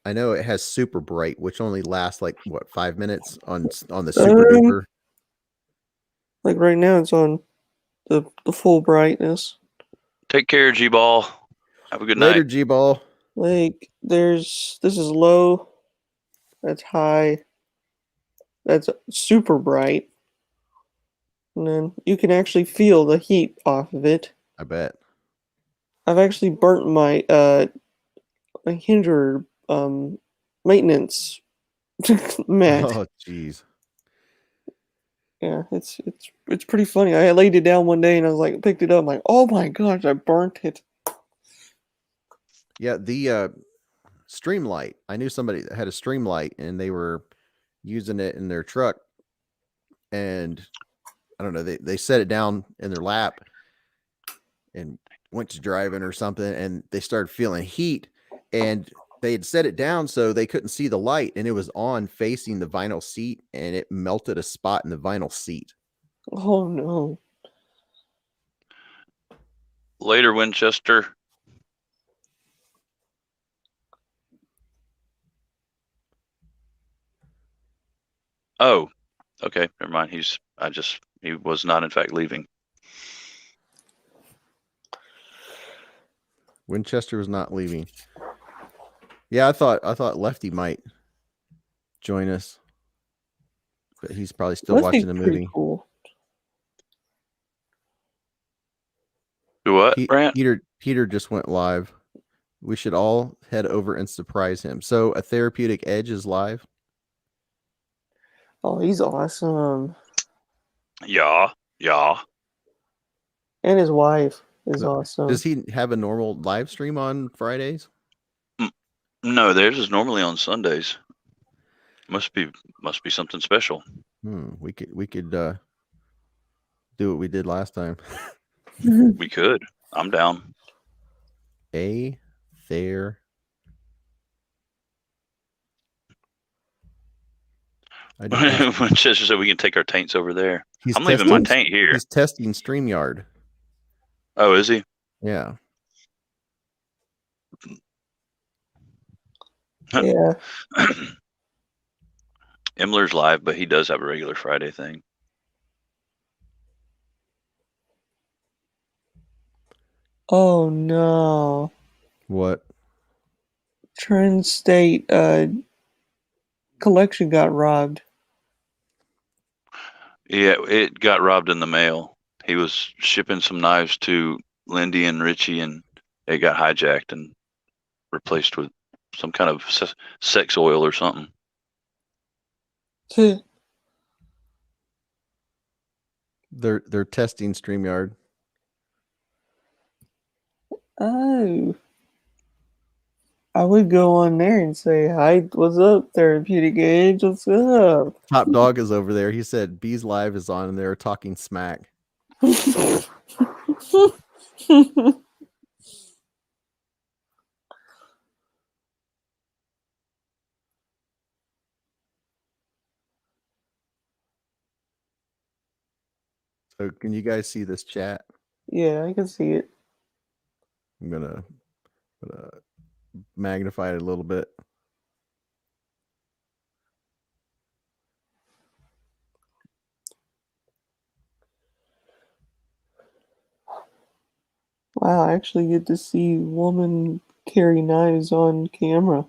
Speaker 1: I know it has super bright, which only lasts like what 5 minutes on the super duper.
Speaker 4: Like right now, it's on the full brightness.
Speaker 3: Take care, G-Ball. Have a good
Speaker 1: Later,
Speaker 3: night.
Speaker 1: G-Ball.
Speaker 4: Like this is low, that's high, that's super bright, and then you can actually feel the heat off of it.
Speaker 1: I bet.
Speaker 4: I've actually burnt my Hinderer maintenance mat.
Speaker 1: Oh, jeez.
Speaker 4: Yeah, it's pretty funny. I laid it down one day and I was like, picked it up, I'm like, oh my gosh, I burnt it.
Speaker 1: Yeah, the stream light. I knew somebody that had a stream light, and they were using it in their truck, and I don't know, they set it down in their lap and went to driving or something, and they started feeling heat, and they had set it down so they couldn't see the light, and it was on facing the vinyl seat, and it melted a spot in the vinyl seat.
Speaker 4: Oh no.
Speaker 3: Later, Winchester. Oh, okay. Never mind. He was not in fact leaving.
Speaker 1: Winchester was not leaving. Yeah, I thought Lefty might join us, but he's probably still watching the movie.
Speaker 4: Cool.
Speaker 3: Do what, Brant?
Speaker 1: Peter just went live. We should all head over and surprise him. So a Therapeutic Edge is live.
Speaker 4: Oh, he's awesome.
Speaker 3: Yeah.
Speaker 4: And his wife is awesome.
Speaker 1: Does he have a normal live stream on Fridays?
Speaker 3: No, theirs is normally on Sundays. Must be something special.
Speaker 1: We could do what we did last time.
Speaker 3: We could. I'm down. Winchester said we can take our taints over there. I'm leaving my taint here.
Speaker 1: He's testing StreamYard.
Speaker 3: Oh, is he?
Speaker 1: Yeah.
Speaker 4: Yeah.
Speaker 3: Imler's live, but he does have a regular Friday thing.
Speaker 4: Oh no.
Speaker 1: What?
Speaker 4: Trend State collection got robbed.
Speaker 3: Yeah, it got robbed in the mail. He was shipping some knives to Lindy and Richie, and it got hijacked and replaced with some kind of sex oil or something.
Speaker 1: They're testing StreamYard.
Speaker 4: Oh. I would go on there and say, hi, what's up, Therapeutic Edge? What's up?
Speaker 1: Top Dog is over there. He said Beez Live is on and they're talking smack. So can you guys see this chat?
Speaker 4: Yeah, I can see it.
Speaker 1: I'm gonna magnify it a little bit.
Speaker 4: Wow, I actually get to see woman carry knives on camera.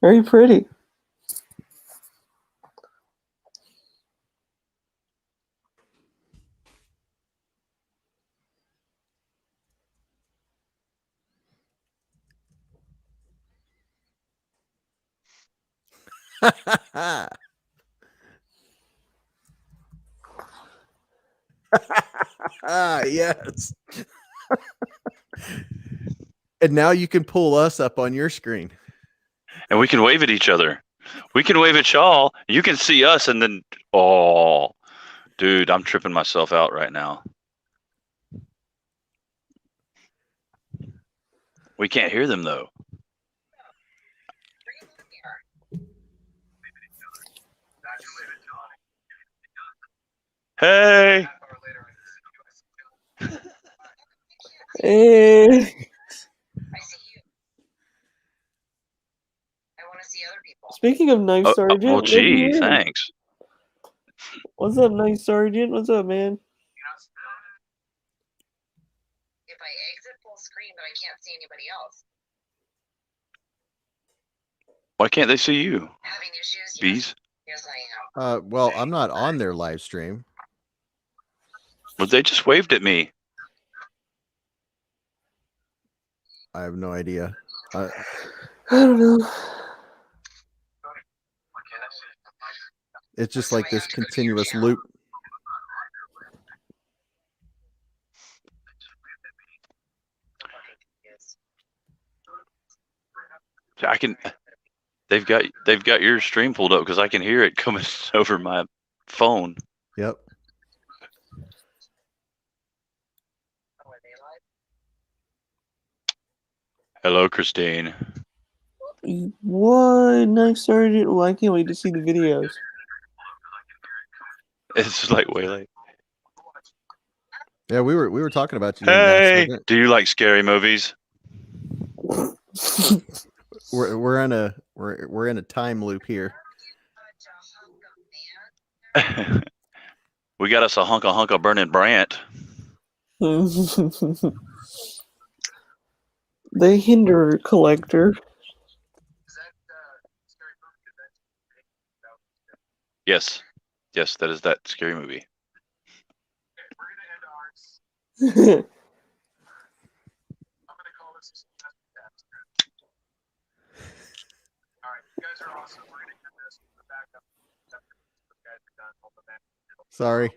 Speaker 4: Very pretty.
Speaker 1: Yes. And now you can pull us up on your screen.
Speaker 3: And we can wave at each other. We can wave at y'all. You can see us, and then, oh, dude, I'm tripping myself out right now. We can't hear them, though. Hey.
Speaker 4: Hey.
Speaker 5: I see you. I want to see other people.
Speaker 4: Speaking of Knife Sergeant,
Speaker 3: well,
Speaker 4: look who
Speaker 3: gee,
Speaker 4: in.
Speaker 3: thanks.
Speaker 4: What's up, Knife Sergeant? What's up, man?
Speaker 5: If I exit full screen, but I can't see anybody else.
Speaker 3: Why can't they see you?
Speaker 5: Having issues?
Speaker 3: Bees?
Speaker 5: Yes, I am.
Speaker 1: Well, I'm not on their live stream.
Speaker 3: Well, they just waved at me.
Speaker 1: I have no idea.
Speaker 4: I don't know.
Speaker 1: It's just like this continuous loop.
Speaker 3: I can. They've got your stream pulled up because I can hear it coming over my phone.
Speaker 1: Yep.
Speaker 3: Hello, Christine.
Speaker 4: What, Knife Sergeant? Well, I can't wait to see the videos.
Speaker 3: It's like way late.
Speaker 1: Yeah, we were talking about you.
Speaker 3: Hey, do you like scary movies?
Speaker 1: We're in a time loop here.
Speaker 3: We got us a hunk of burning Brant.
Speaker 4: The Hinderer collector.
Speaker 3: Yes, that is that scary movie.
Speaker 1: Sorry.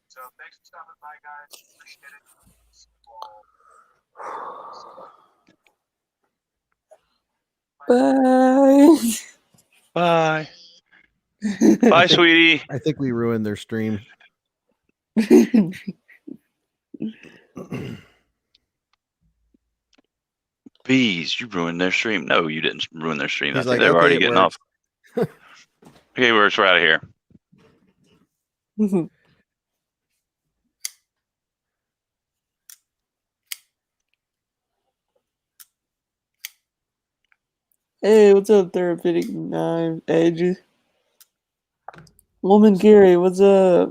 Speaker 6: So thanks for stopping by, guys. Appreciate it.
Speaker 4: Bye.
Speaker 3: Bye. Bye, sweetie.
Speaker 1: I think we ruined their stream.
Speaker 3: Bees, you ruined their stream. No, you didn't ruin their stream.
Speaker 1: He's
Speaker 3: I think
Speaker 1: like,
Speaker 3: they're
Speaker 1: okay,
Speaker 3: already
Speaker 1: it
Speaker 3: getting
Speaker 1: works.
Speaker 3: off. Okay, we're out of here.
Speaker 4: Hey, what's up, Therapeutic Knife Edge? Woman Gary, what's up?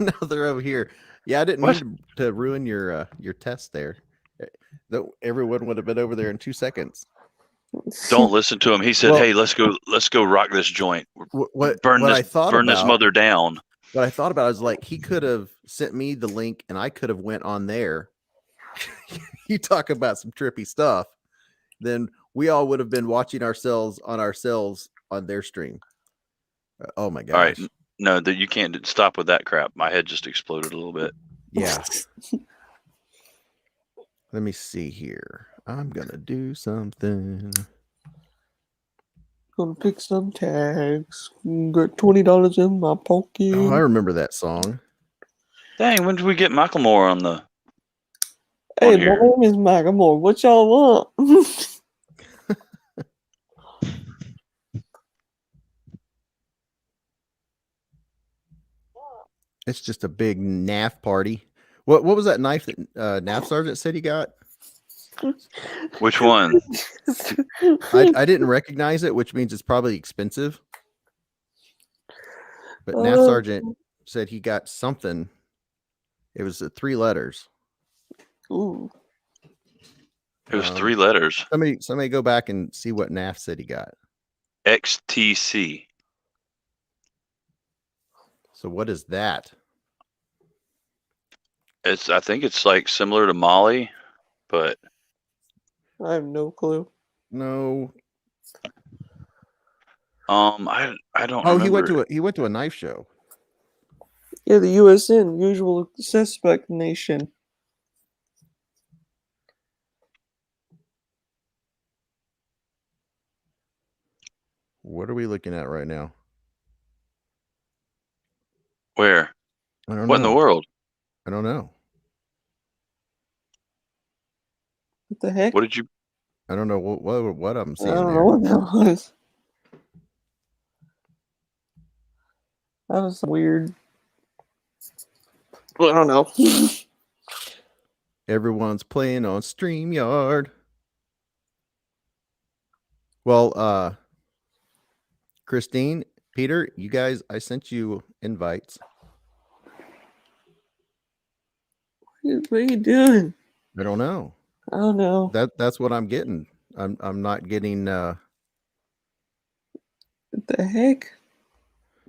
Speaker 1: No, they're over here. Yeah, I didn't mean to ruin your test there. Everyone would have been over there in 2 seconds.
Speaker 3: Don't listen to him. He said,
Speaker 1: Well,
Speaker 3: "Hey, let's go rock this joint. Burn this mother down."
Speaker 1: What I thought about is like he could have sent me the link and I could have went on there. You talk about some trippy stuff, then we all would have been watching ourselves on their stream. Oh my gosh.
Speaker 3: All right. No, that you can't stop with that crap. My head just exploded a little bit.
Speaker 1: Yeah. Let me see here. I'm gonna do something.
Speaker 4: Gonna pick some tags. Got $20 in my pocket.
Speaker 1: Oh, I remember that song.
Speaker 3: Dang, when did we get Macklemore on the?
Speaker 4: Hey,
Speaker 3: on
Speaker 4: my
Speaker 3: here?
Speaker 4: name is Macklemore. What y'all want?
Speaker 1: It's just a big NAF party. What was that knife that NAF Sergeant said he got?
Speaker 3: Which one?
Speaker 1: I didn't recognize it, which means it's probably expensive. But NAF Sergeant said he got something. It was 3 letters.
Speaker 4: Ooh.
Speaker 3: It was 3 letters.
Speaker 1: Somebody go back and see what NAF said he got.
Speaker 3: XTC.
Speaker 1: So what is that?
Speaker 3: I think it's like similar to Molly, but
Speaker 4: I have no clue.
Speaker 1: No.
Speaker 3: I don't
Speaker 1: Oh,
Speaker 3: remember.
Speaker 1: he went to a knife show.
Speaker 4: Yeah, the USN, Usual Suspect Nation.
Speaker 1: What are we looking at right now?
Speaker 3: Where?
Speaker 1: I don't
Speaker 3: What in the
Speaker 1: know.
Speaker 3: world?
Speaker 1: I don't know.
Speaker 4: What the heck?
Speaker 3: What did you?
Speaker 1: I don't know what I'm
Speaker 4: I
Speaker 1: seeing
Speaker 4: don't
Speaker 1: there.
Speaker 4: know what that was. That was weird. Well, I don't know.
Speaker 1: Everyone's playing on StreamYard. Well, Christine, Peter, you guys, I sent you invites.
Speaker 4: What are you doing?
Speaker 1: I don't know.
Speaker 4: I don't know.
Speaker 1: That's what I'm getting. I'm not getting
Speaker 4: What the heck?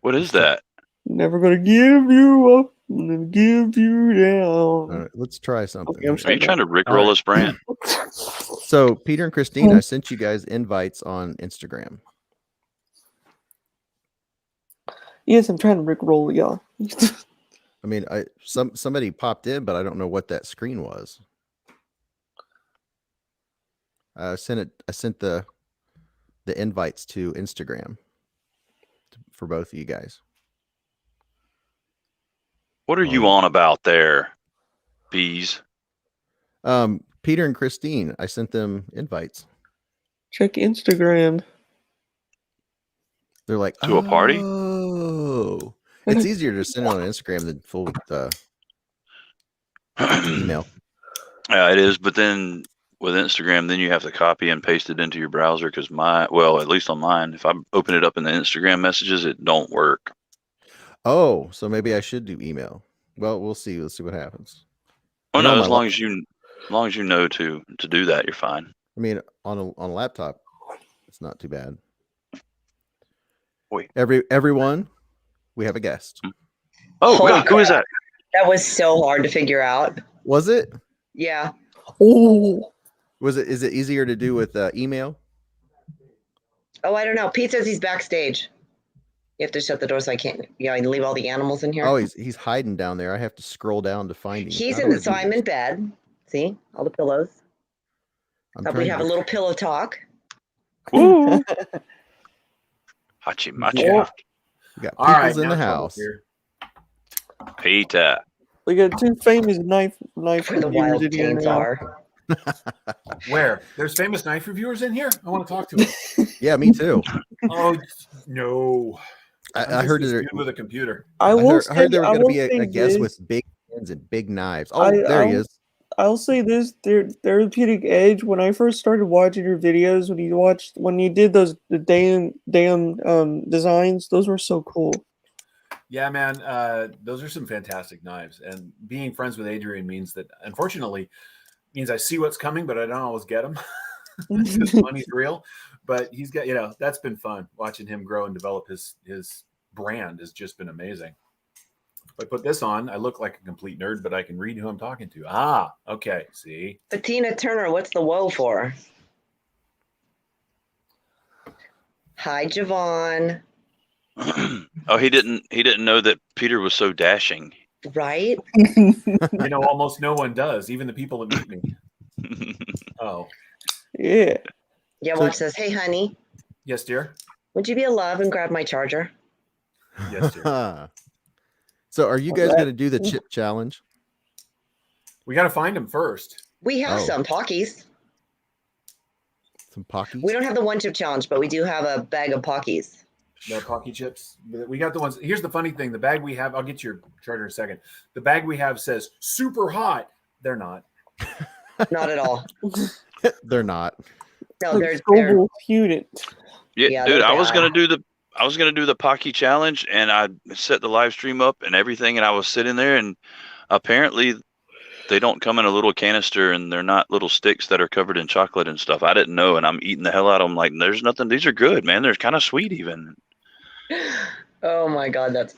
Speaker 3: What is that?
Speaker 4: Never gonna give you up. I'm gonna give you down.
Speaker 1: let's try something.
Speaker 4: Okay, I'm
Speaker 1: here.
Speaker 3: Are you
Speaker 4: shutting
Speaker 3: trying to
Speaker 4: up.
Speaker 3: rickroll
Speaker 1: right.
Speaker 3: us, Brant?
Speaker 1: So Peter and Christine, I sent you guys invites on Instagram.
Speaker 4: Yes, I'm trying to rickroll y'all.
Speaker 1: I mean, somebody popped in, but I don't know what that screen was. I sent the invites to Instagram for both of you guys.
Speaker 3: What are you on about there, Beez?
Speaker 1: Peter and Christine, I sent them invites.
Speaker 4: Check Instagram.
Speaker 1: They're like,
Speaker 3: To a party?
Speaker 1: Oh, it's easier to send it on Instagram than full email.
Speaker 3: Yeah, it is. But then with Instagram, then you have to copy and paste it into your browser because at least on mine, if I open it up in the Instagram messages, it don't work.
Speaker 1: Oh, so maybe I should do email. Well, we'll see. Let's see what happens.
Speaker 3: Oh
Speaker 1: I know
Speaker 3: no,
Speaker 1: my
Speaker 3: as long as you know to do that, you're fine.
Speaker 1: I mean, on a laptop, it's not too bad.
Speaker 3: Wait.
Speaker 1: Everyone, we have a guest.
Speaker 3: Oh
Speaker 7: Holy
Speaker 3: God, who is that?
Speaker 7: That was so hard to figure out.
Speaker 1: Was it?
Speaker 7: Yeah.
Speaker 4: Oh,
Speaker 1: Is it easier to do with email?
Speaker 7: Oh, I don't know. Pete says he's backstage. You have to shut the door so I can't, I can leave all the animals in here.
Speaker 1: Oh, he's hiding down there. I have to scroll down to find him.
Speaker 7: He's
Speaker 1: How
Speaker 7: in
Speaker 1: do I
Speaker 7: the, so
Speaker 1: do
Speaker 7: I'm
Speaker 1: this?
Speaker 7: in bed. See all the pillows.
Speaker 1: I'm
Speaker 7: Thought we'd
Speaker 1: trying
Speaker 7: have
Speaker 1: to-
Speaker 7: a little pillow talk.
Speaker 3: Woo! Hachi machi.
Speaker 1: We got
Speaker 6: All right,
Speaker 1: peoples in
Speaker 6: now
Speaker 1: the
Speaker 6: trouble's
Speaker 1: house.
Speaker 6: here.
Speaker 3: Peter.
Speaker 4: we got two famous knife
Speaker 7: Where the
Speaker 4: reviewers
Speaker 7: wild
Speaker 4: in here
Speaker 7: taints
Speaker 4: now.
Speaker 7: are.
Speaker 6: Where? There's famous knife reviewers in here? I want to talk to them.
Speaker 1: Yeah, me too.
Speaker 6: Oh, no.
Speaker 1: I heard
Speaker 6: this
Speaker 1: it.
Speaker 6: dude with a computer.
Speaker 4: I
Speaker 1: I
Speaker 4: will
Speaker 1: heard there was going to be a guest
Speaker 4: this.
Speaker 1: with big hands and big knives. Oh, there he is.
Speaker 4: I'll say this: Therapeutic Edge. When I first started watching your videos, when you did the damn designs, those were so cool.
Speaker 6: Yeah, man. Those are some fantastic knives. And being friends with Adrian means that, unfortunately, means I see what's coming, but I don't always get them. Because money's real. But he's got, that's been fun. Watching him grow and develop his brand has just been amazing. If I put this on, I look like a complete nerd, but I can read who I'm talking to. Ah, okay. See?
Speaker 7: Patina Turner, what's the woe for? Hi, Javon.
Speaker 3: Oh, he didn't know that Peter was so dashing.
Speaker 7: Right?
Speaker 6: Almost no one does, even the people that meet me. Oh.
Speaker 4: Yeah.
Speaker 7: Yeah,
Speaker 1: So-
Speaker 7: watch this. Hey, honey,
Speaker 6: Yes, dear.
Speaker 7: would you be a love and grab my charger?
Speaker 6: Yes, dear.
Speaker 1: So are you guys going to do the chip challenge?
Speaker 6: We got to find him first.
Speaker 7: We have
Speaker 1: Oh.
Speaker 7: some Pockies.
Speaker 1: Some Pockies?
Speaker 7: We don't have the one chip challenge, but we do have a bag of Pockies.
Speaker 6: The Pocky chips. We got the ones. Here's the funny thing. The bag we have, I'll get your charger in a second. The bag we have says super hot. They're not.
Speaker 7: Not at all.
Speaker 1: They're not.
Speaker 7: No,
Speaker 4: Like
Speaker 7: they're
Speaker 4: Scoble Unit.
Speaker 7: Yeah,
Speaker 3: Dude,
Speaker 7: they're
Speaker 3: I was
Speaker 7: bad.
Speaker 3: gonna do the Pocky challenge, and I set the live stream up and everything, and I was sitting there, and apparently they don't come in a little canister, and they're not little sticks that are covered in chocolate and stuff. I didn't know, and I'm eating the hell out of them. Like, there's nothing. These are good, man. They're kind of sweet, even.
Speaker 7: Oh my god, that's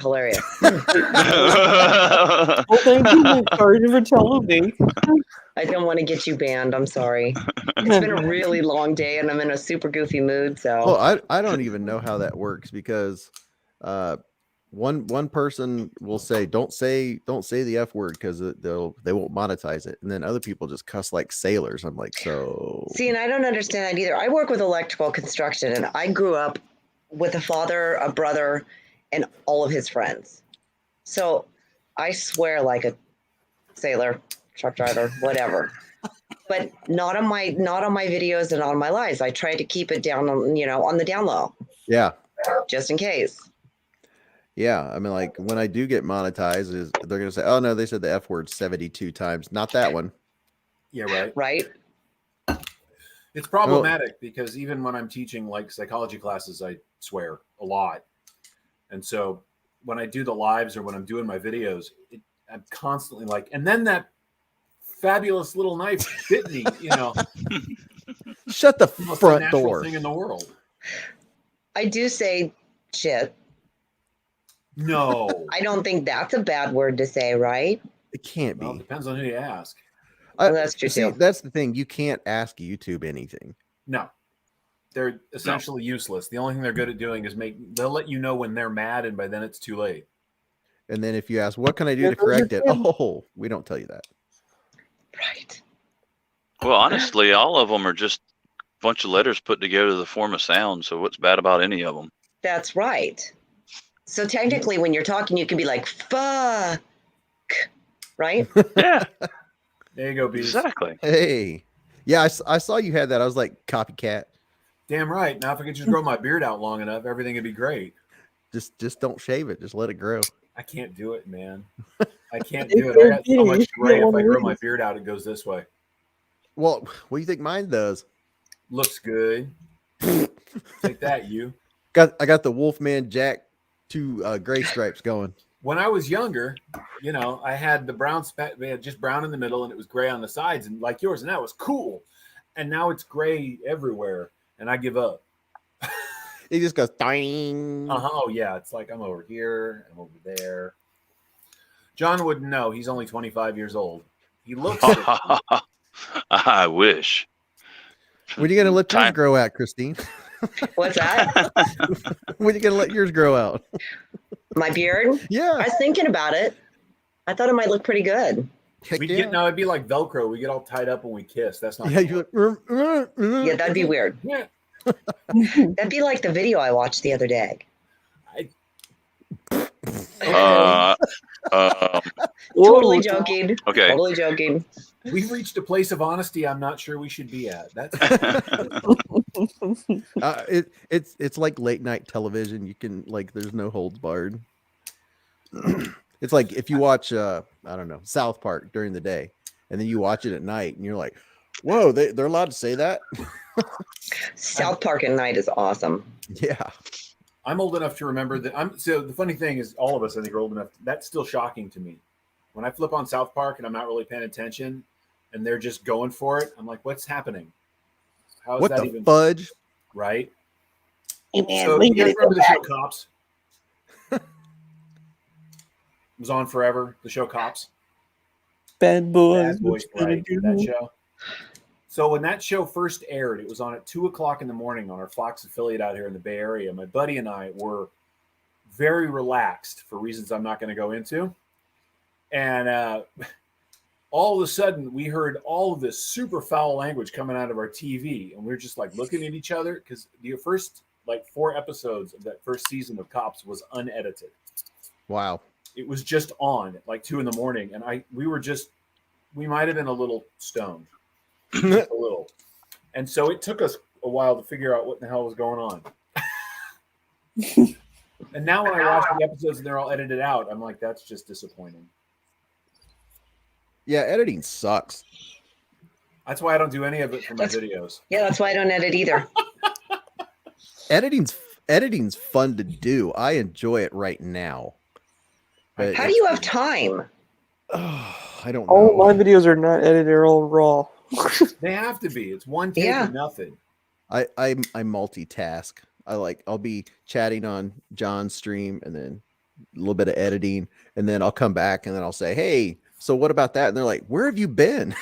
Speaker 7: hilarious.
Speaker 4: Well, thank you, Charger, for telling me.
Speaker 7: I don't want to get you banned. I'm sorry. It's been a really long day, and I'm in a super goofy mood. So
Speaker 1: Well, I don't even know how that works because one person will say don't say the F word because they won't monetize it, and then other people just cuss like sailors. I'm like, so
Speaker 7: see, and I don't understand that either. I work with electrical construction, and I grew up with a father, a brother, and all of his friends. So I swear like a sailor, truck driver, whatever. But not on my videos and on my lives. I try to keep it down on, on the down low,
Speaker 1: Yeah.
Speaker 7: just in case.
Speaker 1: Yeah. I mean, like when I do get monetized, they're going to say, oh, no, they said the F word 72 times. Not that one.
Speaker 6: Yeah, right.
Speaker 7: Right.
Speaker 6: It's problematic because even when I'm teaching like psychology classes, I swear a lot. And so when I do the lives or when I'm doing my videos, I'm constantly like, and then that fabulous little knife bit me,
Speaker 1: Shut the
Speaker 6: most
Speaker 1: front
Speaker 6: unnatural
Speaker 1: door.
Speaker 6: thing in the world.
Speaker 7: I do say shit.
Speaker 6: No.
Speaker 7: I don't think that's a bad word to say, right?
Speaker 1: It can't
Speaker 6: Well, it
Speaker 1: be.
Speaker 6: depends on who you ask.
Speaker 7: Well, that's true
Speaker 1: See,
Speaker 7: too.
Speaker 1: that's the thing. You can't ask YouTube anything.
Speaker 6: No. They're essentially useless. The only thing they're good at doing is they'll let you know when they're mad, and by then it's too late.
Speaker 1: And then if you ask, what can I do
Speaker 4: Yeah,
Speaker 1: to
Speaker 4: those are
Speaker 1: correct it?
Speaker 4: good.
Speaker 1: Oh, we don't tell you that.
Speaker 7: Right.
Speaker 3: Well, honestly, all of them are just a bunch of letters put together to form a sound. So what's bad about any of them?
Speaker 7: That's right. So technically, when you're talking, you can be like, fuck, right?
Speaker 3: Yeah,
Speaker 6: There you go, Beez.
Speaker 3: exactly.
Speaker 1: Hey. Yeah, I saw you had that. I was like, copycat.
Speaker 6: Damn right. Now, if I could just grow my beard out long enough, everything would be great.
Speaker 1: Just don't shave it. Just let it grow.
Speaker 6: I can't do it, man. I can't
Speaker 4: It's
Speaker 6: do it. I got so
Speaker 4: therapeutic. You
Speaker 6: much
Speaker 4: should
Speaker 6: gray.
Speaker 4: get
Speaker 6: If
Speaker 4: one
Speaker 6: I
Speaker 4: of
Speaker 6: grow my
Speaker 4: these.
Speaker 6: beard out, it goes this way.
Speaker 1: Well, what do you think mine does?
Speaker 6: Looks good. Take that, you.
Speaker 1: I got the Wolfman Jack 2 gray stripes going.
Speaker 6: When I was younger, I had the brown they had just brown in the middle and it was gray on the sides and like yours, and that was cool. And now it's gray everywhere, and I give up.
Speaker 1: It just goes ding.
Speaker 6: Oh yeah, it's like I'm over here, I'm over there. John wouldn't know. He's only 25 years old. He looks 60.
Speaker 3: I wish.
Speaker 1: When are you gonna let yours
Speaker 3: Time.
Speaker 1: grow out, Christine?
Speaker 7: What's that?
Speaker 1: When are you gonna let yours grow out?
Speaker 7: My beard?
Speaker 1: Yeah.
Speaker 7: I was thinking about it. I thought it might look pretty good.
Speaker 1: Heck
Speaker 6: We'd
Speaker 1: yeah.
Speaker 6: get it'd be like Velcro. We get all tied up when we kiss. That's not
Speaker 1: Yeah,
Speaker 6: cool.
Speaker 1: you're like,
Speaker 7: Yeah, that'd be weird.
Speaker 6: Yeah.
Speaker 7: That'd be like the video I watched the other day. Totally joking.
Speaker 3: Okay.
Speaker 7: Totally joking.
Speaker 6: We've reached a place of honesty I'm not sure we should be at. That's
Speaker 1: it's like late night television. You can there's no holds barred. It's like if you watch I don't know, South Park during the day and then you watch it at night and you're like, whoa, they're allowed to say that?
Speaker 7: South Park at night is awesome.
Speaker 1: Yeah.
Speaker 6: I'm old enough to remember that. So the funny thing is, all of us I think are old enough. That's still shocking to me. When I flip on South Park and I'm not really paying attention, and they're just going for it, I'm like, what's happening? How is
Speaker 1: What
Speaker 6: that
Speaker 1: the
Speaker 6: even
Speaker 1: fudge?
Speaker 6: right?
Speaker 4: Hey man,
Speaker 6: So
Speaker 4: we
Speaker 6: you guys
Speaker 4: gotta
Speaker 6: remember
Speaker 4: go
Speaker 6: the show
Speaker 4: back.
Speaker 6: Cops? It was on forever. The show Cops.
Speaker 4: Bad boys.
Speaker 6: Bad Boys,
Speaker 4: what you gonna
Speaker 6: right?
Speaker 4: do?
Speaker 6: That show. So when that show first aired, it was on at 2:00 in the morning on our Fox affiliate out here in the Bay Area. My buddy and I were very relaxed for reasons I'm not going to go into. And all of a sudden, we heard all of this super foul language coming out of our TV. And we were just like looking at each other because the first 4 episodes of that first season of Cops was unedited.
Speaker 1: Wow.
Speaker 6: It was just on at 2 in the morning. And we might have been a little stoned. A little. And so it took us a while to figure out what the hell was going on. And now when I watch the episodes and they're all edited out, I'm like, that's just disappointing.
Speaker 1: Yeah, editing sucks.
Speaker 6: That's why I don't do any of it for my videos.
Speaker 7: Yeah, that's why I don't edit either.
Speaker 1: Editing's fun to do. I enjoy it right now. But
Speaker 7: How do you have time?
Speaker 1: I don't know.
Speaker 4: All my videos are not edited; they're all raw.
Speaker 6: They have to be. It's one take
Speaker 7: Yeah.
Speaker 6: or nothing.
Speaker 1: I multitask. I'll be chatting on John's stream and then a little bit of editing, and then I'll come back and then I'll say, "Hey, so what about that?" And they're like, "Where have you been?"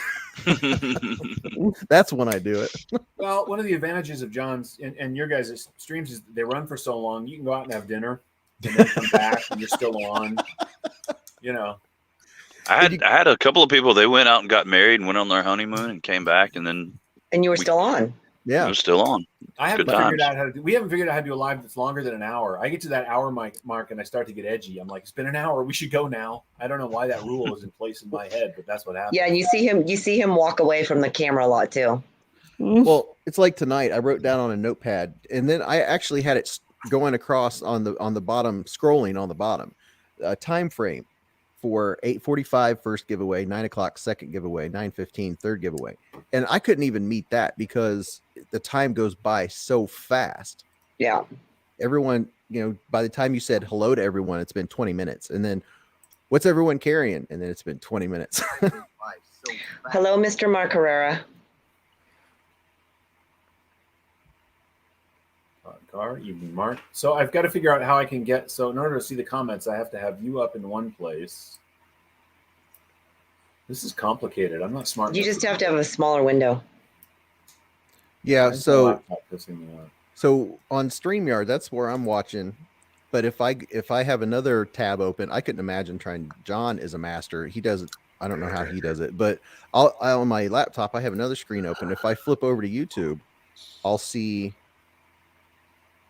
Speaker 1: That's when I do it.
Speaker 6: Well, one of the advantages of John's and your guys' streams is they run for so long. You can go out and have dinner and then come back and you're still on.
Speaker 3: I had a couple of people. They went out and got married and went on their honeymoon and came back, and then
Speaker 7: And you were still on.
Speaker 1: Yeah.
Speaker 3: It was still on.
Speaker 6: I haven't
Speaker 3: Good
Speaker 6: figured
Speaker 3: times.
Speaker 6: out how to do. We haven't figured out how to do a live that's longer than an hour. I get to that hour mark and I start to get edgy. I'm like, it's been an hour. We should go now. I don't know why that rule is in place in my head, but that's what happens.
Speaker 7: Yeah, and you see him walk away from the camera a lot too.
Speaker 1: Well, it's like tonight. I wrote down on a notepad, and then I actually had it going across on the bottom, scrolling on the bottom, time frame for 8:45 first giveaway, 9 o'clock second giveaway, 9:15 third giveaway, and I couldn't even meet that because the time goes by so fast.
Speaker 7: Yeah.
Speaker 1: Everyone, by the time you said hello to everyone, it's been 20 minutes, and then what's everyone carrying, and then it's been 20 minutes.
Speaker 7: Hello, Mr. Mark Herrera.
Speaker 6: Car, evening, Mark. So I've got to figure out how I can get. So in order to see the comments, I have to have you up in one place. This is complicated. I'm not smart.
Speaker 7: You
Speaker 6: enough
Speaker 7: just have to have a smaller window.
Speaker 1: Yeah,
Speaker 6: Why is my
Speaker 1: so
Speaker 6: laptop pissing me off?
Speaker 1: So on StreamYard, that's where I'm watching. But if I have another tab open, I couldn't imagine trying. John is a master. He does it. I don't know how he does it, but on my laptop, I have another screen open. If I flip over to YouTube, I'll see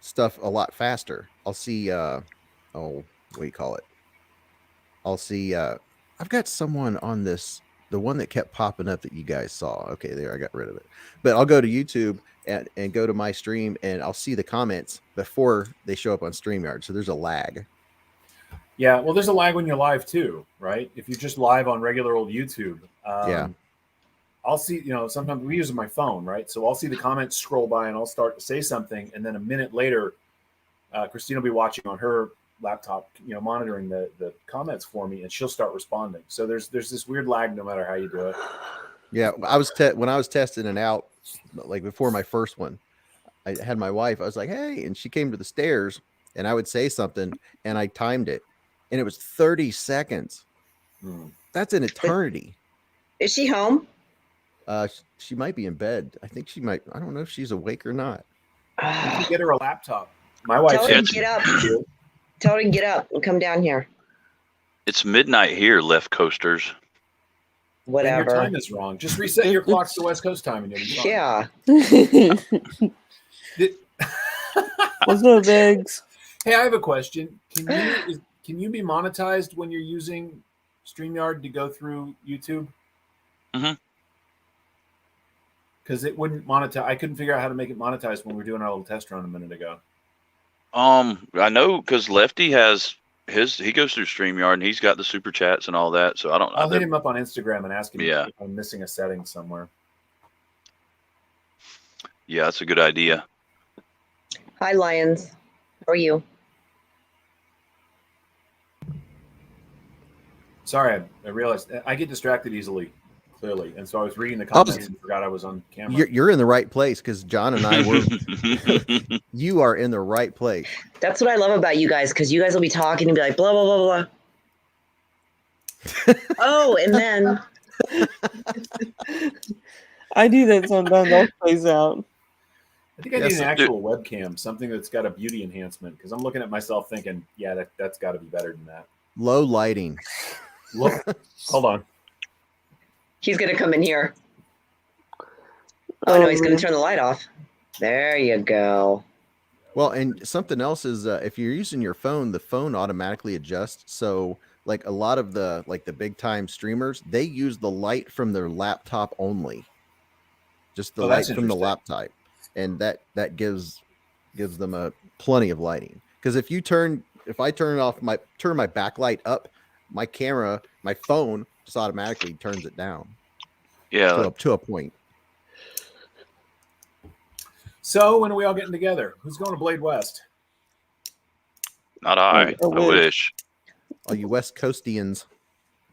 Speaker 1: stuff a lot faster. I'll see, what do you call it? I'll see, I've got someone on this, the one that kept popping up that you guys saw. Okay, there, I got rid of it. But I'll go to YouTube and go to my stream, and I'll see the comments before they show up on StreamYard. So there's a lag.
Speaker 6: Yeah, well, there's a lag when you're live too, right? If you're just live on regular old YouTube,
Speaker 1: Yeah.
Speaker 6: I'll see, sometimes we use my phone, right? So I'll see the comments scroll by and I'll start to say something. And then a minute later, Christine will be watching on her laptop, monitoring the comments for me, and she'll start responding. So there's this weird lag no matter how you do it.
Speaker 1: Yeah. I was when I was testing it out, like before my first one, I had my wife, I was like, hey, and she came to the stairs and I would say something and I timed it and it was 30 seconds. That's an eternity.
Speaker 7: Is she home?
Speaker 1: She might be in bed. I think she might. I don't know if she's awake or not.
Speaker 6: You can get her a laptop. My wife
Speaker 7: Tell her
Speaker 6: said,
Speaker 7: to get up. Tell her to get up and come down here.
Speaker 3: It's midnight here, left coasters.
Speaker 6: "And
Speaker 7: Whatever.
Speaker 6: your time is wrong. Just reset your clocks to West Coast time and you'll be fine."
Speaker 7: Yeah.
Speaker 4: What's up, eggs?
Speaker 6: Hey, I have a question. Can you be monetized when you're using StreamYard to go through YouTube?
Speaker 3: Mhm.
Speaker 6: Because it wouldn't monetize. I couldn't figure out how to make it monetized when we were doing our little test run a minute ago.
Speaker 3: I know because Lefty has he goes through StreamYard and he's got the super chats and all that. So I don't.
Speaker 6: I'll hit him up on Instagram and ask him
Speaker 3: Yeah.
Speaker 6: if I'm missing a setting somewhere.
Speaker 3: Yeah, that's a good idea.
Speaker 7: Hi, Lions. How are you?
Speaker 6: Sorry, I realized I get distracted easily, clearly, and so I was reading the comments and forgot I was on camera.
Speaker 1: You're in the right place because John and I were. You are in the right place.
Speaker 7: That's what I love about you guys, because you guys will be talking and be like, blah, blah, blah, blah. Oh, and then
Speaker 4: I do that sometimes. I'll phase out.
Speaker 6: I think I need an actual webcam, something that's got a beauty enhancement, because I'm looking at myself thinking, yeah, that's got to be better than that.
Speaker 1: Low lighting.
Speaker 6: Look, hold on.
Speaker 7: he's going to come in here. Oh, no, he's going to turn the light off. There you go.
Speaker 1: Well, and something else is if you're using your phone, the phone automatically adjusts. So like a lot of the big time streamers, they use the light from their laptop only. Just the light from the laptop. And that gives them a plenty of lighting. Because if I turn my backlight up, my camera, my phone just automatically turns it down.
Speaker 3: Yeah.
Speaker 1: To a point.
Speaker 6: So when are we all getting together? Who's going to Blade West?
Speaker 3: Not I. I wish.
Speaker 1: All you West Coastians.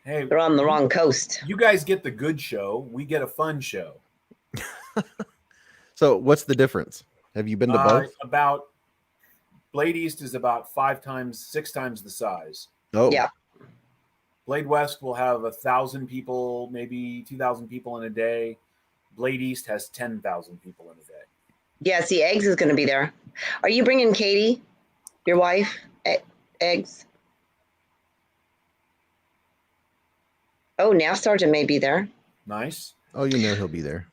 Speaker 6: Hey,
Speaker 7: they're on the wrong coast.
Speaker 6: You guys get the good show. We get a fun show.
Speaker 1: So what's the difference? Have you been to both?
Speaker 6: About Blade East is about 6 times the size.
Speaker 1: Oh,
Speaker 7: yeah.
Speaker 6: Blade West will have 1,000 people, maybe 2,000 people in a day. Blade East has 10,000 people in a day.
Speaker 7: Yeah, see, Eggs is going to be there. Are you bringing Katie, your wife, Eggs? Oh, Nav Sergeant may be there.
Speaker 6: Nice.
Speaker 1: Oh, you know he'll be there.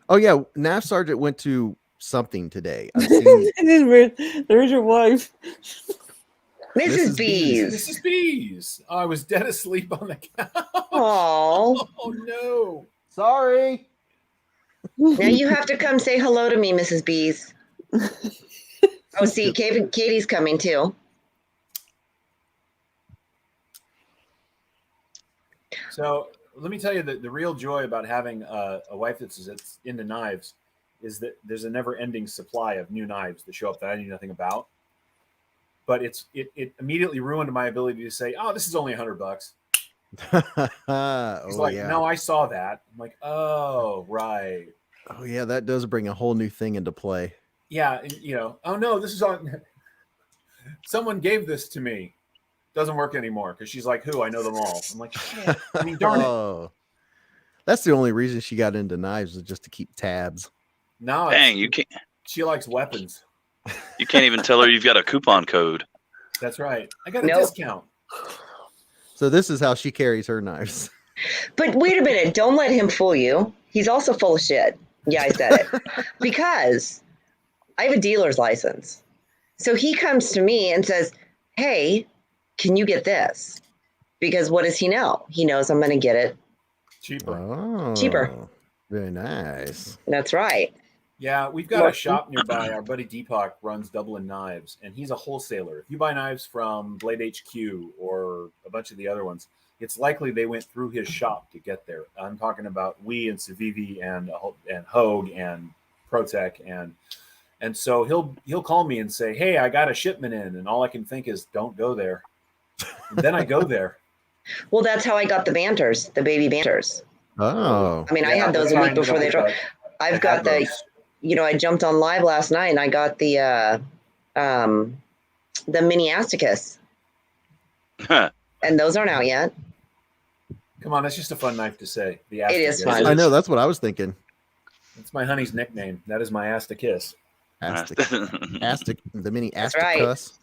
Speaker 1: Oh yeah, Nav Sergeant went to something today. I've seen
Speaker 4: There's your wife.
Speaker 7: Mrs.
Speaker 1: Mrs. Beez.
Speaker 7: Bees.
Speaker 6: Mrs. Bees. Oh, I was dead asleep on the couch.
Speaker 7: Oh,
Speaker 6: Oh no.
Speaker 1: Sorry.
Speaker 7: now you have to come say hello to me, Mrs. Bees. Oh, see, Katie's coming too.
Speaker 6: So let me tell you that the real joy about having a wife that's into knives is that there's a never-ending supply of new knives that show up that I knew nothing about. But it immediately ruined my ability to say, "Oh, this is only $100." He's like,
Speaker 1: yeah.
Speaker 6: "No, I saw that." I'm like, "Oh, right."
Speaker 1: Oh yeah, that does bring a whole new thing into play.
Speaker 6: Yeah, and, oh no, this is on. Someone gave this to me. Doesn't work anymore because she's like, "Who? I know them all." I'm like, "Shit." I mean, darn it.
Speaker 1: Oh, that's the only reason she got into knives, is just to keep tabs.
Speaker 6: No,
Speaker 3: Dang, you can't
Speaker 6: she likes weapons.
Speaker 3: even tell her you've got a coupon code.
Speaker 6: That's right. I got a
Speaker 7: Nope.
Speaker 6: discount.
Speaker 1: So this is how she carries her knives.
Speaker 7: But wait a minute, don't let him fool you. He's also full of shit. Yeah, I said it. Because I have a dealer's license. So he comes to me and says, "Hey, can you get this?" Because what does he know? He knows I'm going to get it
Speaker 6: Cheaper.
Speaker 1: Oh,
Speaker 7: cheaper.
Speaker 1: Very nice.
Speaker 7: That's right.
Speaker 6: Yeah, we've got a shop nearby. Our buddy Deepak runs Dublin Knives, and he's a wholesaler. If you buy knives from Blade HQ or a bunch of the other ones, it's likely they went through his shop to get there. I'm talking about We and Civivi and Hogue and Protec and so he'll call me and say, "Hey, I got a shipment in," and all I can think is, "Don't go there." And then I go there.
Speaker 7: Well, that's how I got the banters, the baby banters.
Speaker 1: Oh,
Speaker 7: I mean, I had those a week before they dropped. I've got the, I jumped on live last night and I got the mini Asticus, and those aren't out yet.
Speaker 6: Come on, that's just a fun knife to say. The
Speaker 7: It is
Speaker 6: Asticus.
Speaker 7: fun.
Speaker 1: I know. That's what I was thinking.
Speaker 6: It's my honey's nickname. That is my Asticus.
Speaker 1: The mini
Speaker 7: That's
Speaker 1: Astic
Speaker 7: right.
Speaker 1: cuss.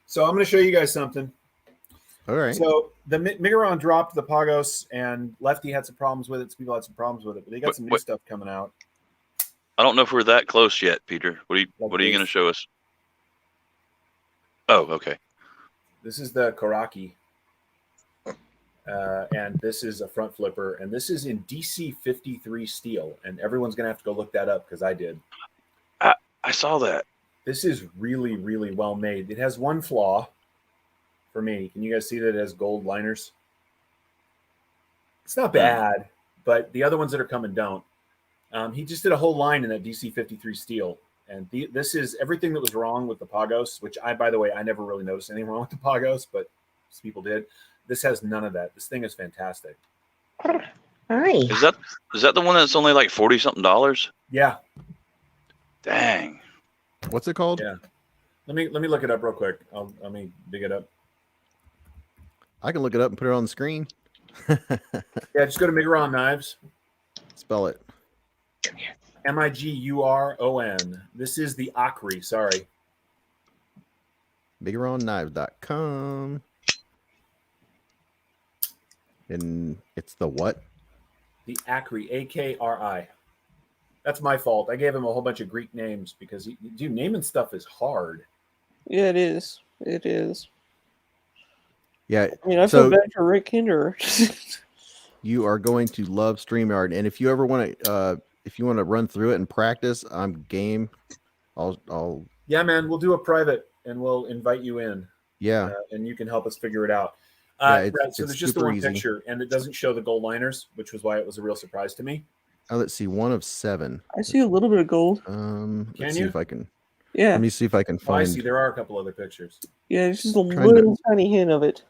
Speaker 6: So I'm going to show you guys something.
Speaker 1: All right.
Speaker 6: So the Migueron dropped the Pagos, and Lefty had some problems with it. Some people had some problems with it, but they got some new stuff coming out.
Speaker 3: I don't know if we're that close yet, Peter. What are you going to show us? Oh, okay.
Speaker 6: This is the Karaki, and this is a front flipper, and this is in DC 53 steel, and everyone's going to have to go look that up because I did.
Speaker 3: I saw that.
Speaker 6: This is really, really well made. It has one flaw for me. Can you guys see that it has gold liners? It's not bad, but the other ones that are coming don't. He just did a whole line in that DC 53 steel. And this is everything that was wrong with the Pagos, which by the way, I never really noticed anything wrong with the Pagos, but some people did. This has none of that. This thing is fantastic.
Speaker 7: Hi.
Speaker 3: Is that the one that's only like $40-something?
Speaker 6: Yeah.
Speaker 3: Dang.
Speaker 1: What's it called?
Speaker 6: Yeah. Let me look it up real quick. Let me dig it up.
Speaker 1: I can look it up and put it on the screen.
Speaker 6: Yeah, just go to Migueron Knives.
Speaker 1: Spell it.
Speaker 6: Miguron. This is the Acri. Sorry.
Speaker 1: BiggerOnKnives.com. And it's the what?
Speaker 6: The Acri, Akri. That's my fault. I gave him a whole bunch of Greek names because, dude, naming stuff is hard.
Speaker 4: Yeah, it is. It is.
Speaker 1: Yeah.
Speaker 4: I mean, I feel bad for Rick Hinderer.
Speaker 1: You are going to love StreamYard, and if you ever want to, run through it and practice, I'm game. I'll.
Speaker 6: Yeah, man, we'll do a private and we'll invite you in.
Speaker 1: Yeah.
Speaker 6: And you can help us figure it out.
Speaker 1: Yeah,
Speaker 6: so there's just the one picture, and it doesn't show the gold liners, which was why it was a real surprise to me.
Speaker 1: Oh, let's see. 1 of 7.
Speaker 4: I see a little bit of gold.
Speaker 1: Let's see if I can.
Speaker 4: Yeah.
Speaker 1: Let me see if I can find.
Speaker 6: I see. There are a couple other pictures.
Speaker 4: Yeah, it's just a little tiny hint of it.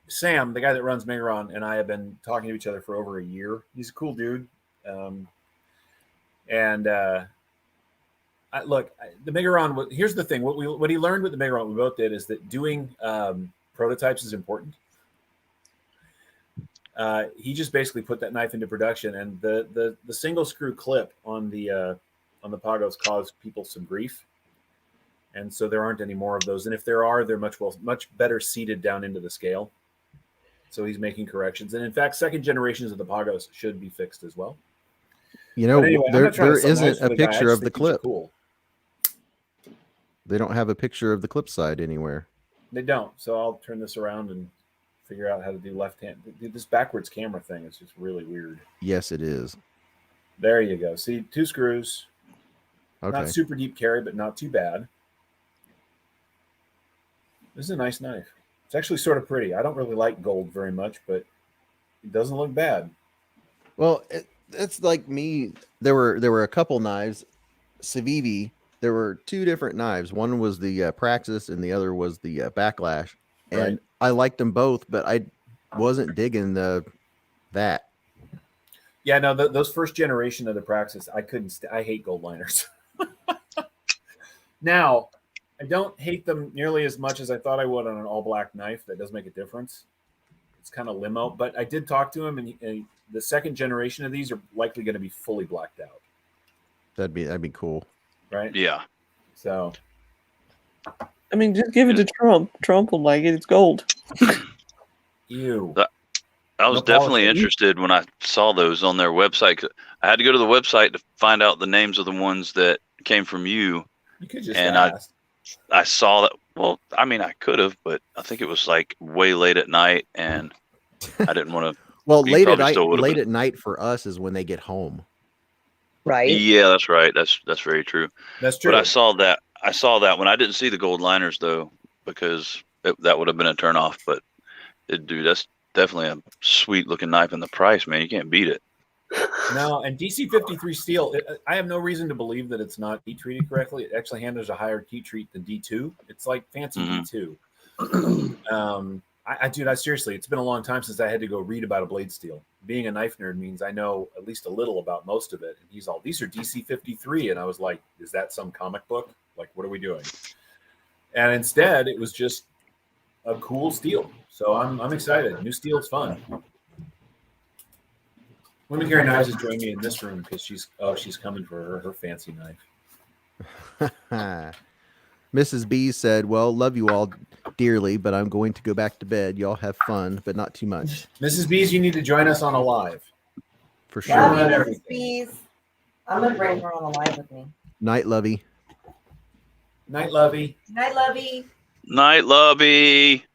Speaker 6: Sam, the guy that runs Migueron, and I have been talking to each other for over a year. He's a cool dude. Look, the Migueron. Here's the thing. What he learned with the Migueron, we both did, is that doing prototypes is important. He just basically put that knife into production, and the single screw clip on the Pagos caused people some grief, and so there aren't any more of those. And if there are, they're much better seated down into the scale. So he's making corrections, and in fact, second generations of the Pagos should be fixed as well.
Speaker 1: You know,
Speaker 6: But anyway, I'm
Speaker 1: there
Speaker 6: not trying to sell knives
Speaker 1: isn't
Speaker 6: for
Speaker 1: a
Speaker 6: the guy. I
Speaker 1: picture
Speaker 6: just
Speaker 1: of the
Speaker 6: think these are
Speaker 1: clip.
Speaker 6: Cool.
Speaker 1: They don't have a picture of the clip side anywhere.
Speaker 6: They don't. So I'll turn this around and figure out how to do left hand. Dude, this backwards camera thing is just really weird.
Speaker 1: Yes, it is.
Speaker 6: There you go. See, 2 screws.
Speaker 1: Okay.
Speaker 6: Not super deep carry, but not too bad. This is a nice knife. It's actually sort of pretty. I don't really like gold very much, but it doesn't look bad.
Speaker 1: Well, it's like me. There were a couple knives. Civivi. There were 2 different knives. One was the Praxis, and the other was the Backlash. And
Speaker 6: Right.
Speaker 1: I liked them both, but I wasn't digging that.
Speaker 6: Yeah, no, those first generation of the Praxis, I couldn't. I hate gold liners. Now, I don't hate them nearly as much as I thought I would on an all black knife. That does make a difference. It's kind of limo, but I did talk to him, and the second generation of these are likely going to be fully blacked out.
Speaker 1: That'd be cool.
Speaker 6: Right?
Speaker 3: Yeah.
Speaker 6: So,
Speaker 4: I mean, just give it to Trump. Trump will like it. It's gold.
Speaker 6: ew.
Speaker 3: I was
Speaker 6: No
Speaker 3: definitely
Speaker 6: polish.
Speaker 3: interested when I saw those on their website. 'Cause I had to go to the website to find out the names of the ones that came from you.
Speaker 6: You could just
Speaker 3: And
Speaker 6: ask.
Speaker 3: I saw that. Well, I mean, I could have, but I think it was like way late at night, and I didn't want to.
Speaker 1: Well,
Speaker 3: You probably still would've
Speaker 1: late
Speaker 3: been.
Speaker 1: at night for us is when they get home.
Speaker 7: Right?
Speaker 3: Yeah, that's right. That's very true.
Speaker 6: That's true.
Speaker 3: But I saw that when I didn't see the gold liners though, because that would have been a turnoff. But dude, that's definitely a sweet looking knife, and the price, man, you can't beat it.
Speaker 6: No, and DC53 steel, I have no reason to believe that it's not heat treated correctly. It actually handles a higher heat treat than D2. It's like fancy
Speaker 3: Mhm.
Speaker 6: D2. I seriously, it's been a long time since I had to go read about a blade steel. Being a knife nerd means I know at least a little about most of it. And he's all, these are DC53. And I was like, is that some comic book? Like, what are we doing? And instead, it was just a cool steel. So I'm excited. New steel is fun. Women Carry Knives is joining me in this room because she's coming for her fancy knife.
Speaker 1: Mrs. B said, "Well, love you all dearly, but I'm going to go back to bed. Y'all have fun, but not too much."
Speaker 6: Mrs. Beez, you need to join us on a live.
Speaker 1: For
Speaker 6: Sure.
Speaker 2: Love
Speaker 1: sure.
Speaker 2: you,
Speaker 6: Everything.
Speaker 2: Mrs. Beez. I'm gonna bring her on the live with me.
Speaker 1: Night, lovey.
Speaker 6: Night, Lovey.
Speaker 2: Night, lovey.
Speaker 3: Night, lovey.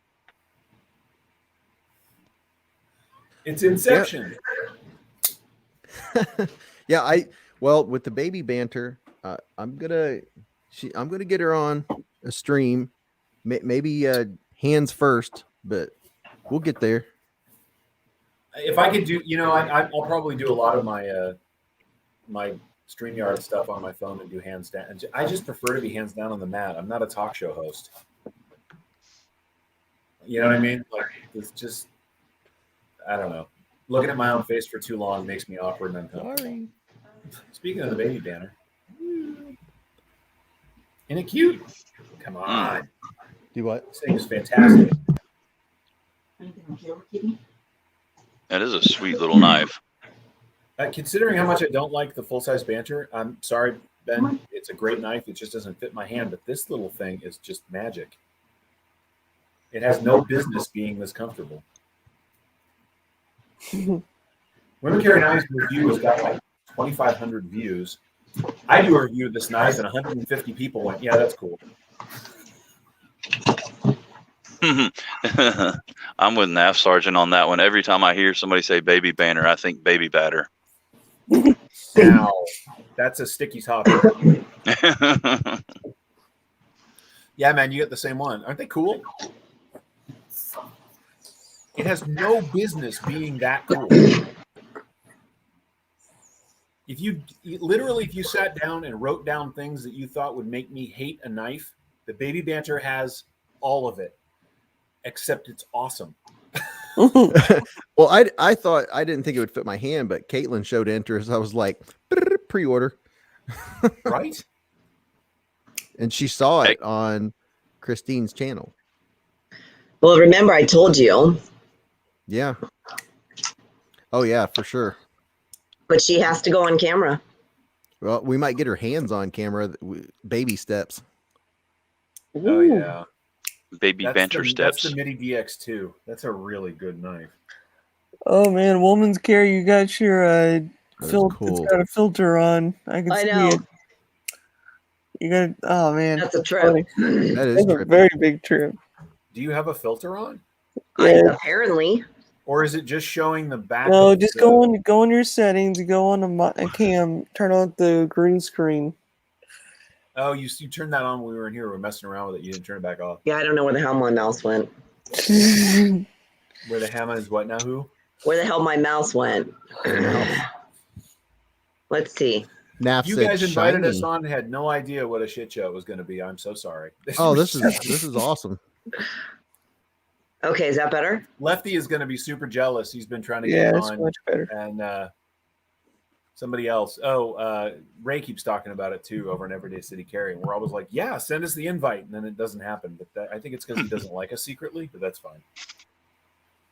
Speaker 6: It's Inception.
Speaker 1: Yeah, well, with the baby banter, I'm gonna get her on a stream, maybe hands first, but we'll get there.
Speaker 6: If I could do, I'll probably do a lot of my my StreamYard stuff on my phone and do hands down. I just prefer to be hands down on the mat. I'm not a talk show host. You know what I mean? Like, it's just, I don't know. Looking at my own face for too long makes me awkward and uncomfortable.
Speaker 1: Sorry.
Speaker 6: Speaking of the baby banner, isn't it cute? Come on.
Speaker 1: Do what?
Speaker 6: This thing is fantastic.
Speaker 3: That is a sweet little knife.
Speaker 6: Considering how much I don't like the full-size banter, I'm sorry, Ben. It's a great knife. It just doesn't fit my hand. But this little thing is just magic. It has no business being this comfortable. Women Carry Knives review has got like 2,500 views. I do a review of this knife, and 150 people went, "Yeah, that's cool."
Speaker 3: I'm with NAF Sergeant on that one. Every time I hear somebody say baby banner, I think baby batter.
Speaker 6: Now, that's a sticky topic. Yeah, man, you get the same one. Aren't they cool? It has no business being that cool. If you sat down and wrote down things that you thought would make me hate a knife, the baby banter has all of it, except it's awesome.
Speaker 1: Well, I thought, I didn't think it would fit my hand, but Caitlin showed interest. I was like, pre-order.
Speaker 6: Right?
Speaker 1: And she saw it on Christine's channel.
Speaker 7: Well, remember I told you,
Speaker 1: Yeah. Oh yeah, for sure.
Speaker 7: but she has to go on camera.
Speaker 1: Well, we might get her hands on camera. Baby steps.
Speaker 6: Oh yeah.
Speaker 3: Baby banter steps.
Speaker 6: That's the MIDI DX2. That's a really good knife.
Speaker 4: Oh man, Woman's Care, you got your
Speaker 1: That's
Speaker 4: It's
Speaker 1: cool.
Speaker 4: got a filter on. I can
Speaker 7: I
Speaker 4: see
Speaker 7: know.
Speaker 4: it. You got. Oh man,
Speaker 7: That's a
Speaker 4: that's
Speaker 7: trip.
Speaker 4: funny.
Speaker 1: That is
Speaker 4: That's a
Speaker 1: trippy.
Speaker 4: very big trip.
Speaker 6: Do you have a filter on,
Speaker 4: Yeah.
Speaker 7: Apparently.
Speaker 6: or is it just showing the back?
Speaker 4: No,
Speaker 6: of
Speaker 4: just
Speaker 6: the...
Speaker 4: go on your settings. Go on a cam. Turn on the green screen.
Speaker 6: Oh, you turned that on when we were in here. We were messing around with it. You didn't turn it back off.
Speaker 7: Yeah, I don't know where the hell my mouse went.
Speaker 6: Where the hammer is what now? Who?
Speaker 7: Where the hell my mouse went? Let's see.
Speaker 1: Naf
Speaker 6: You
Speaker 1: said
Speaker 6: guys invited us
Speaker 1: shiny.
Speaker 6: on and had no idea what a shit show it was going to be. I'm so sorry.
Speaker 1: Oh, this is awesome.
Speaker 7: Okay, is that better?
Speaker 6: Lefty is going to be super jealous. He's been trying to
Speaker 4: Yeah,
Speaker 6: get
Speaker 4: it's
Speaker 6: on,
Speaker 4: much better.
Speaker 6: and somebody else. Oh, Ray keeps talking about it too over in Everyday City Carry. And we're always like, yeah, send us the invite, and then it doesn't happen. But I think it's because he doesn't like us secretly, but that's fine.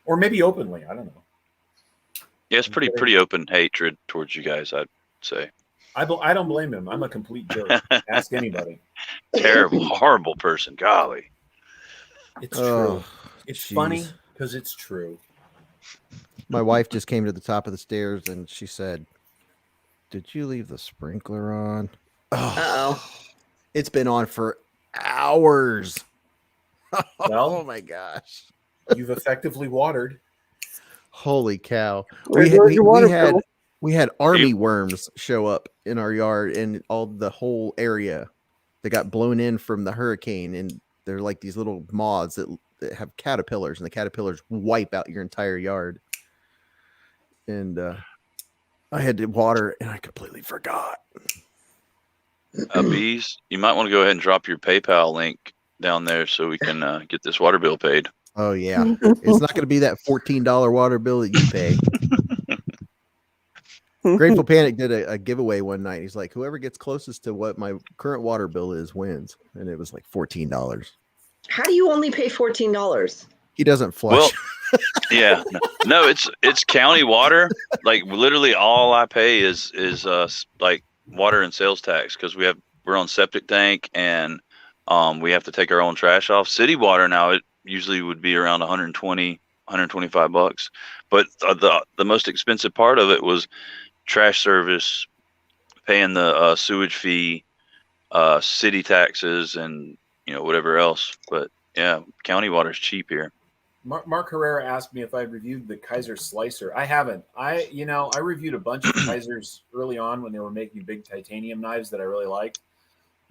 Speaker 6: Or maybe openly. I don't know.
Speaker 3: Yeah, it's pretty open hatred towards you guys, I'd say.
Speaker 6: I don't blame him. I'm a complete jerk. Ask anybody.
Speaker 3: Terrible, horrible person. Golly.
Speaker 6: It's true.
Speaker 1: Oh,
Speaker 6: It's
Speaker 1: jeez.
Speaker 6: funny because it's true.
Speaker 1: My wife just came to the top of the stairs and she said, "Did you leave the sprinkler on?"
Speaker 7: Uh-oh.
Speaker 1: It's been on for hours.
Speaker 6: Well,
Speaker 1: Oh my gosh.
Speaker 6: You've effectively watered.
Speaker 1: Holy cow.
Speaker 4: Where's your water bill?
Speaker 1: We had army worms show up in our yard and the whole area that got blown in from the hurricane. And they're like these little moths that have caterpillars, and the caterpillars wipe out your entire yard. And I had to water and I completely forgot.
Speaker 3: Beez, you might want to go ahead and drop your PayPal link down there so we can get this water bill paid.
Speaker 1: Oh yeah. It's not going to be that $14 water bill that you pay. Grateful Panic did a giveaway one night. He's like, whoever gets closest to what my current water bill is wins. And it was like $14.
Speaker 7: How do you only pay $14?
Speaker 1: He doesn't flush.
Speaker 3: Well, yeah, no, it's county water. Like literally all I pay is like water and sales tax because we're on septic tank and we have to take our own trash off. City water now, it usually would be around 120, 125 bucks. But the most expensive part of it was trash service, paying the sewage fee, city taxes, and whatever else. But yeah, county water is cheap here.
Speaker 6: Mark Herrera asked me if I reviewed the Kaiser slicer. I haven't. I reviewed a bunch of Kaisers early on when they were making big titanium knives that I really liked.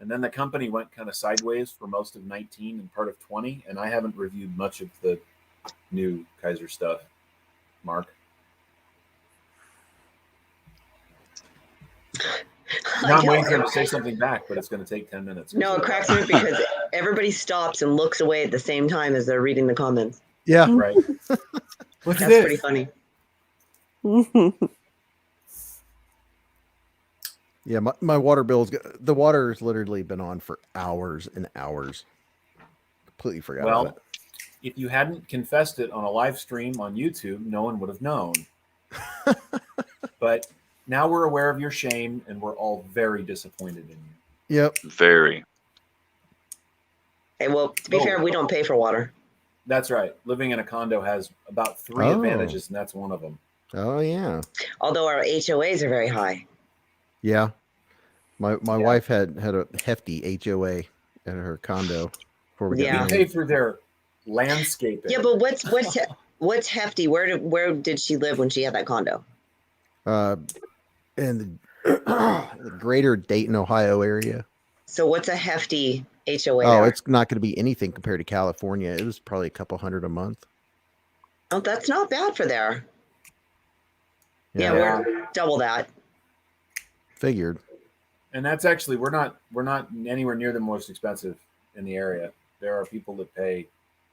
Speaker 6: And then the company went kind of sideways for most of 19 and part of 20. And I haven't reviewed much of the new Kaiser stuff. Mark? Now I'm waiting for him to say something back, but it's going to take 10 minutes.
Speaker 7: No, it cracks me up because everybody stops and looks away at the same time as they're reading the comments.
Speaker 1: Yeah.
Speaker 6: Right. What's
Speaker 7: That's
Speaker 6: this?
Speaker 7: pretty funny.
Speaker 1: Yeah, my water bill's the water's literally been on for hours and hours. Completely forgot about it.
Speaker 6: If you hadn't confessed it on a live stream on YouTube, no one would have known. But now we're aware of your shame, and we're all very disappointed in you.
Speaker 1: Yep.
Speaker 3: Very.
Speaker 7: Hey, well, to be fair, we don't pay for water.
Speaker 6: That's right. Living in a condo has about 3 advantages, and that's one of them.
Speaker 1: Oh yeah.
Speaker 7: Although our HOAs are very high.
Speaker 1: Yeah. My wife had a hefty HOA at her condo before we got
Speaker 7: Yeah.
Speaker 6: We
Speaker 1: married.
Speaker 6: pay for their landscaping.
Speaker 7: Yeah, but what's hefty? Where did she live when she had that condo?
Speaker 1: In the greater Dayton, Ohio area.
Speaker 7: So what's a hefty HOA?
Speaker 1: Oh,
Speaker 7: there?
Speaker 1: it's not going to be anything compared to California. It was probably a couple $100 a month.
Speaker 7: Oh, that's not bad for there. Yeah,
Speaker 6: Yeah.
Speaker 7: we're double that.
Speaker 1: Figured.
Speaker 6: And that's actually we're not anywhere near the most expensive in the area. There are people that pay.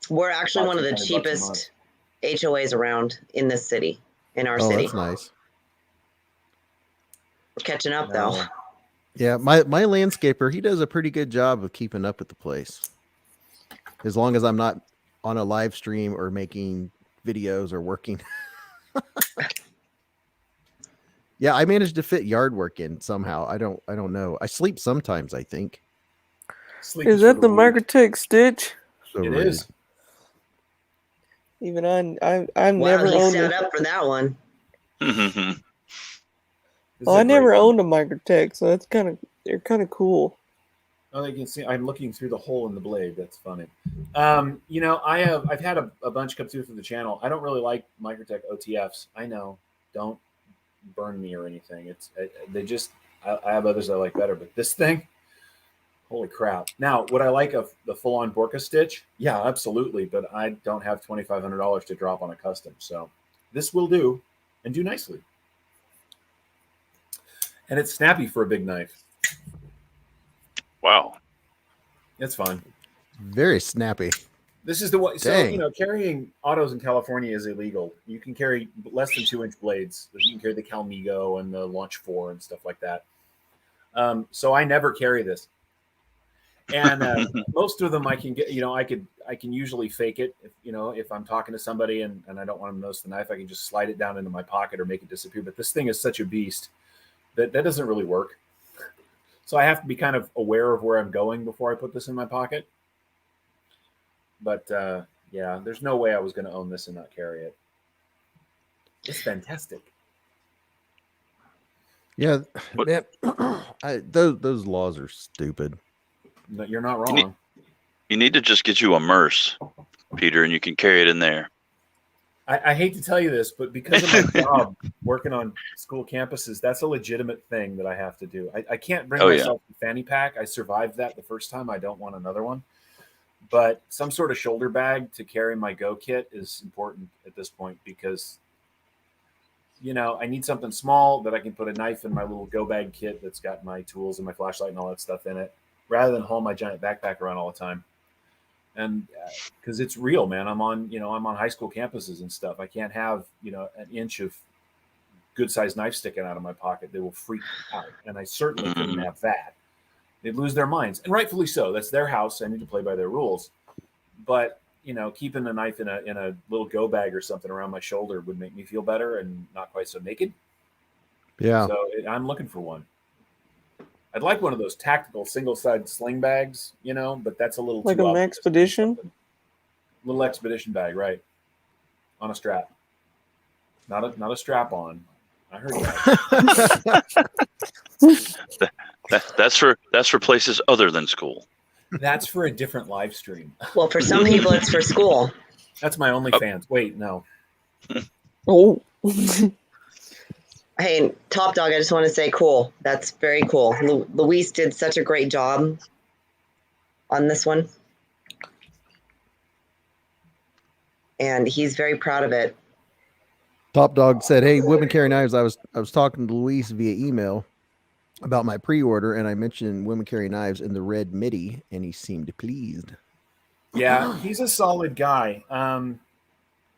Speaker 7: We're actually one of the
Speaker 6: $200 a
Speaker 7: cheapest HOAs around in this city, in our
Speaker 1: Oh,
Speaker 7: city.
Speaker 1: that's nice.
Speaker 7: We're catching up though.
Speaker 1: Yeah, my landscaper, he does a pretty good job of keeping up with the place. As long as I'm not on a live stream or making videos or working. Yeah, I managed to fit yard work in somehow. I don't know. I sleep sometimes, I think.
Speaker 6: Sleep
Speaker 4: Is
Speaker 6: for
Speaker 4: that the
Speaker 6: week.
Speaker 4: Microtech Stitch?
Speaker 1: So
Speaker 6: It
Speaker 1: right.
Speaker 6: is.
Speaker 4: Even I've
Speaker 7: Wow,
Speaker 4: never
Speaker 7: he
Speaker 4: owned
Speaker 7: set
Speaker 4: it.
Speaker 7: up for that one.
Speaker 4: Oh, I never owned a Microtech, so they're kind of cool.
Speaker 6: Oh, you can see I'm looking through the hole in the blade. That's funny. I've had a bunch come through the channel. I don't really like Microtech OTFs. I know, don't burn me or anything. I have others I like better, but this thing, holy crap! Now, would I like the full-on Borka stitch? Yeah, absolutely. But I don't have $2,500 to drop on a custom, so this will do and do nicely. And it's snappy for a big knife.
Speaker 3: Wow.
Speaker 6: It's fun.
Speaker 1: Very snappy.
Speaker 6: This is the way. So,
Speaker 1: Dang.
Speaker 6: carrying autos in California is illegal. You can carry less than 2-inch blades. You can carry the Calmigo and the Launch 4 and stuff like that. So I never carry this. And most of them I can get, I can usually fake it. If I'm talking to somebody and I don't want them to notice the knife, I can just slide it down into my pocket or make it disappear. But this thing is such a beast that doesn't really work. So I have to be kind of aware of where I'm going before I put this in my pocket. But yeah, there's no way I was going to own this and not carry it. It's fantastic.
Speaker 1: Yeah, man, those laws are stupid.
Speaker 6: No, you're not wrong.
Speaker 3: You need to just get you a Merce, Peter, and you can carry it in there.
Speaker 6: I hate to tell you this, but because of my job working on school campuses, that's a legitimate thing that I have to do. I can't bring myself a fanny pack. I survived that the first time. I don't want another one. But some sort of shoulder bag to carry my Go kit is important at this point because, I need something small that I can put a knife in my little Go bag kit that's got my tools and my flashlight and all that stuff in it, rather than haul my giant backpack around all the time. And because it's real, man. I'm on high school campuses and stuff. I can't have, an inch of good sized knife sticking out of my pocket. They will freak out. And I certainly couldn't have that. They'd lose their minds. And rightfully so. That's their house. I need to play by their rules. But, keeping a knife in a little go bag or something around my shoulder would make me feel better and not quite so naked.
Speaker 1: Yeah.
Speaker 6: So I'm looking for one. I'd like one of those tactical single-sided sling bags, but that's a little
Speaker 4: like
Speaker 6: too
Speaker 4: an
Speaker 6: obvious.
Speaker 4: expedition.
Speaker 6: Little expedition bag, right? On a strap, not a strap on. I heard that.
Speaker 3: That's for places other than school.
Speaker 6: That's for a different live stream.
Speaker 7: Well, for some people, it's for school.
Speaker 6: That's my OnlyFans. Wait, no.
Speaker 4: Oh.
Speaker 7: Hey, Top Dog, I just want to say cool. That's very cool. Luis did such a great job on this one. And he's very proud of it.
Speaker 1: Top Dog said, "Hey, Women Carry Knives. I was talking to Luis via email about my pre-order, and I mentioned Women Carry Knives in the red MIDI, and he seemed pleased."
Speaker 6: Yeah, he's a solid guy.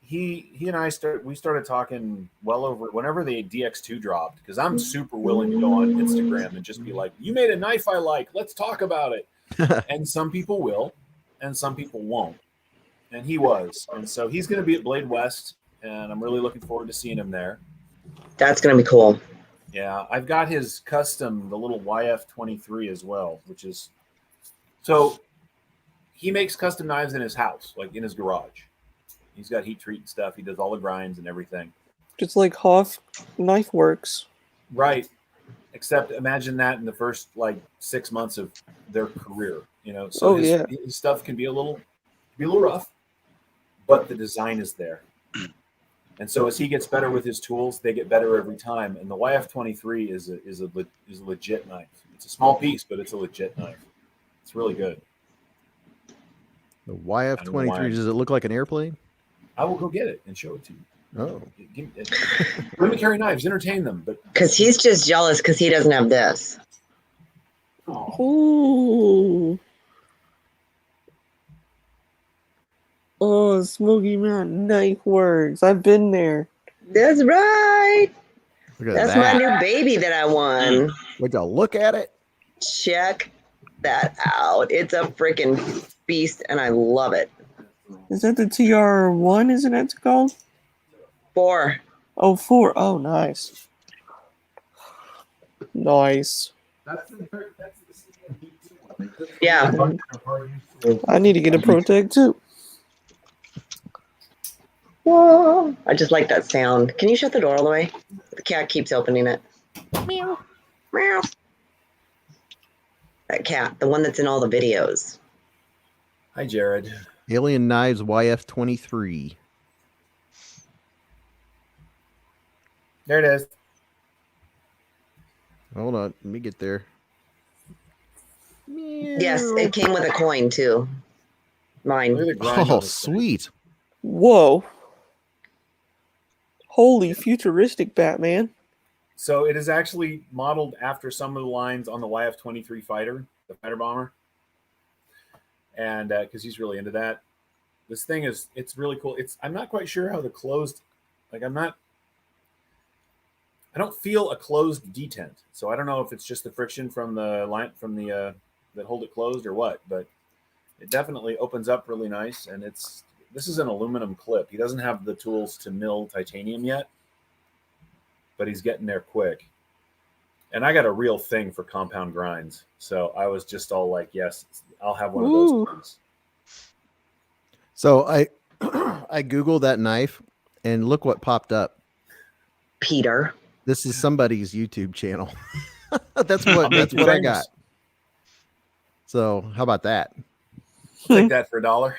Speaker 6: He and I started talking well over whenever the DX2 dropped, because I'm super willing to go on Instagram and just be like, "You made a knife I like. Let's talk about it." And some people will, and some people won't. And he was, and so he's going to be at Blade West, and I'm really looking forward to seeing him there.
Speaker 7: That's going to be cool.
Speaker 6: Yeah, I've got his custom, the little YF23 as well, which is so he makes custom knives in his house, like in his garage. He's got heat treat and stuff. He does all the grinds and everything.
Speaker 4: Just like Hoff Knife Works.
Speaker 6: Right. Except imagine that in the first 6 months of their career, So his stuff can be a little rough, but the design is there. And so as he gets better with his tools, they get better every time. And the YF23 is a legit knife. It's a small piece, but it's a legit knife. It's really good.
Speaker 1: The YF23, does it look like an airplane?
Speaker 6: I will go get it and show it to you.
Speaker 1: Oh.
Speaker 6: Women Carry Knives, entertain them. But
Speaker 7: Because he's just jealous because he doesn't have this.
Speaker 4: Ooh. Oh, Smoky Mountain Knife Works. I've been there.
Speaker 7: That's right.
Speaker 1: Look at
Speaker 7: That's
Speaker 1: that.
Speaker 7: my new baby that I won.
Speaker 1: Would y'all look at it?
Speaker 7: Check that out. It's a freaking beast, and I love it.
Speaker 4: Is that the TR1? Isn't that called?
Speaker 7: 4.
Speaker 4: Oh, 4. Oh, nice. Nice.
Speaker 7: Yeah.
Speaker 4: I need to get a Protect too.
Speaker 7: Whoa. I just like that sound. Can you shut the door all the way? The cat keeps opening it. Meow. Meow. That cat, the one that's in all the videos.
Speaker 6: Hi, Jared.
Speaker 1: Alien Knives YF23.
Speaker 6: There it is.
Speaker 1: Hold on, let me get there.
Speaker 7: Yes, it came with a coin too. Mine.
Speaker 6: Look at the grind
Speaker 1: Oh,
Speaker 6: on this thing.
Speaker 1: sweet.
Speaker 4: Whoa. Holy futuristic Batman.
Speaker 6: So it is actually modeled after some of the lines on the YF-23 fighter, the fighter bomber. And because he's really into that. This thing it's really cool. I'm not quite sure how the closed, like I don't feel a closed detent. So I don't know if it's just the friction from the line that hold it closed or what, but it definitely opens up really nice. And this is an aluminum clip. He doesn't have the tools to mill titanium yet, but he's getting there quick. And I got a real thing for compound grinds. So I was just all like, yes, I'll have one of those please.
Speaker 1: So I I Googled that knife and look what popped up.
Speaker 7: Peter.
Speaker 1: This is somebody's YouTube channel. that's
Speaker 6: I'll
Speaker 1: what
Speaker 6: make you
Speaker 1: I
Speaker 6: famous.
Speaker 1: got. So how about that?
Speaker 6: Take that for $1.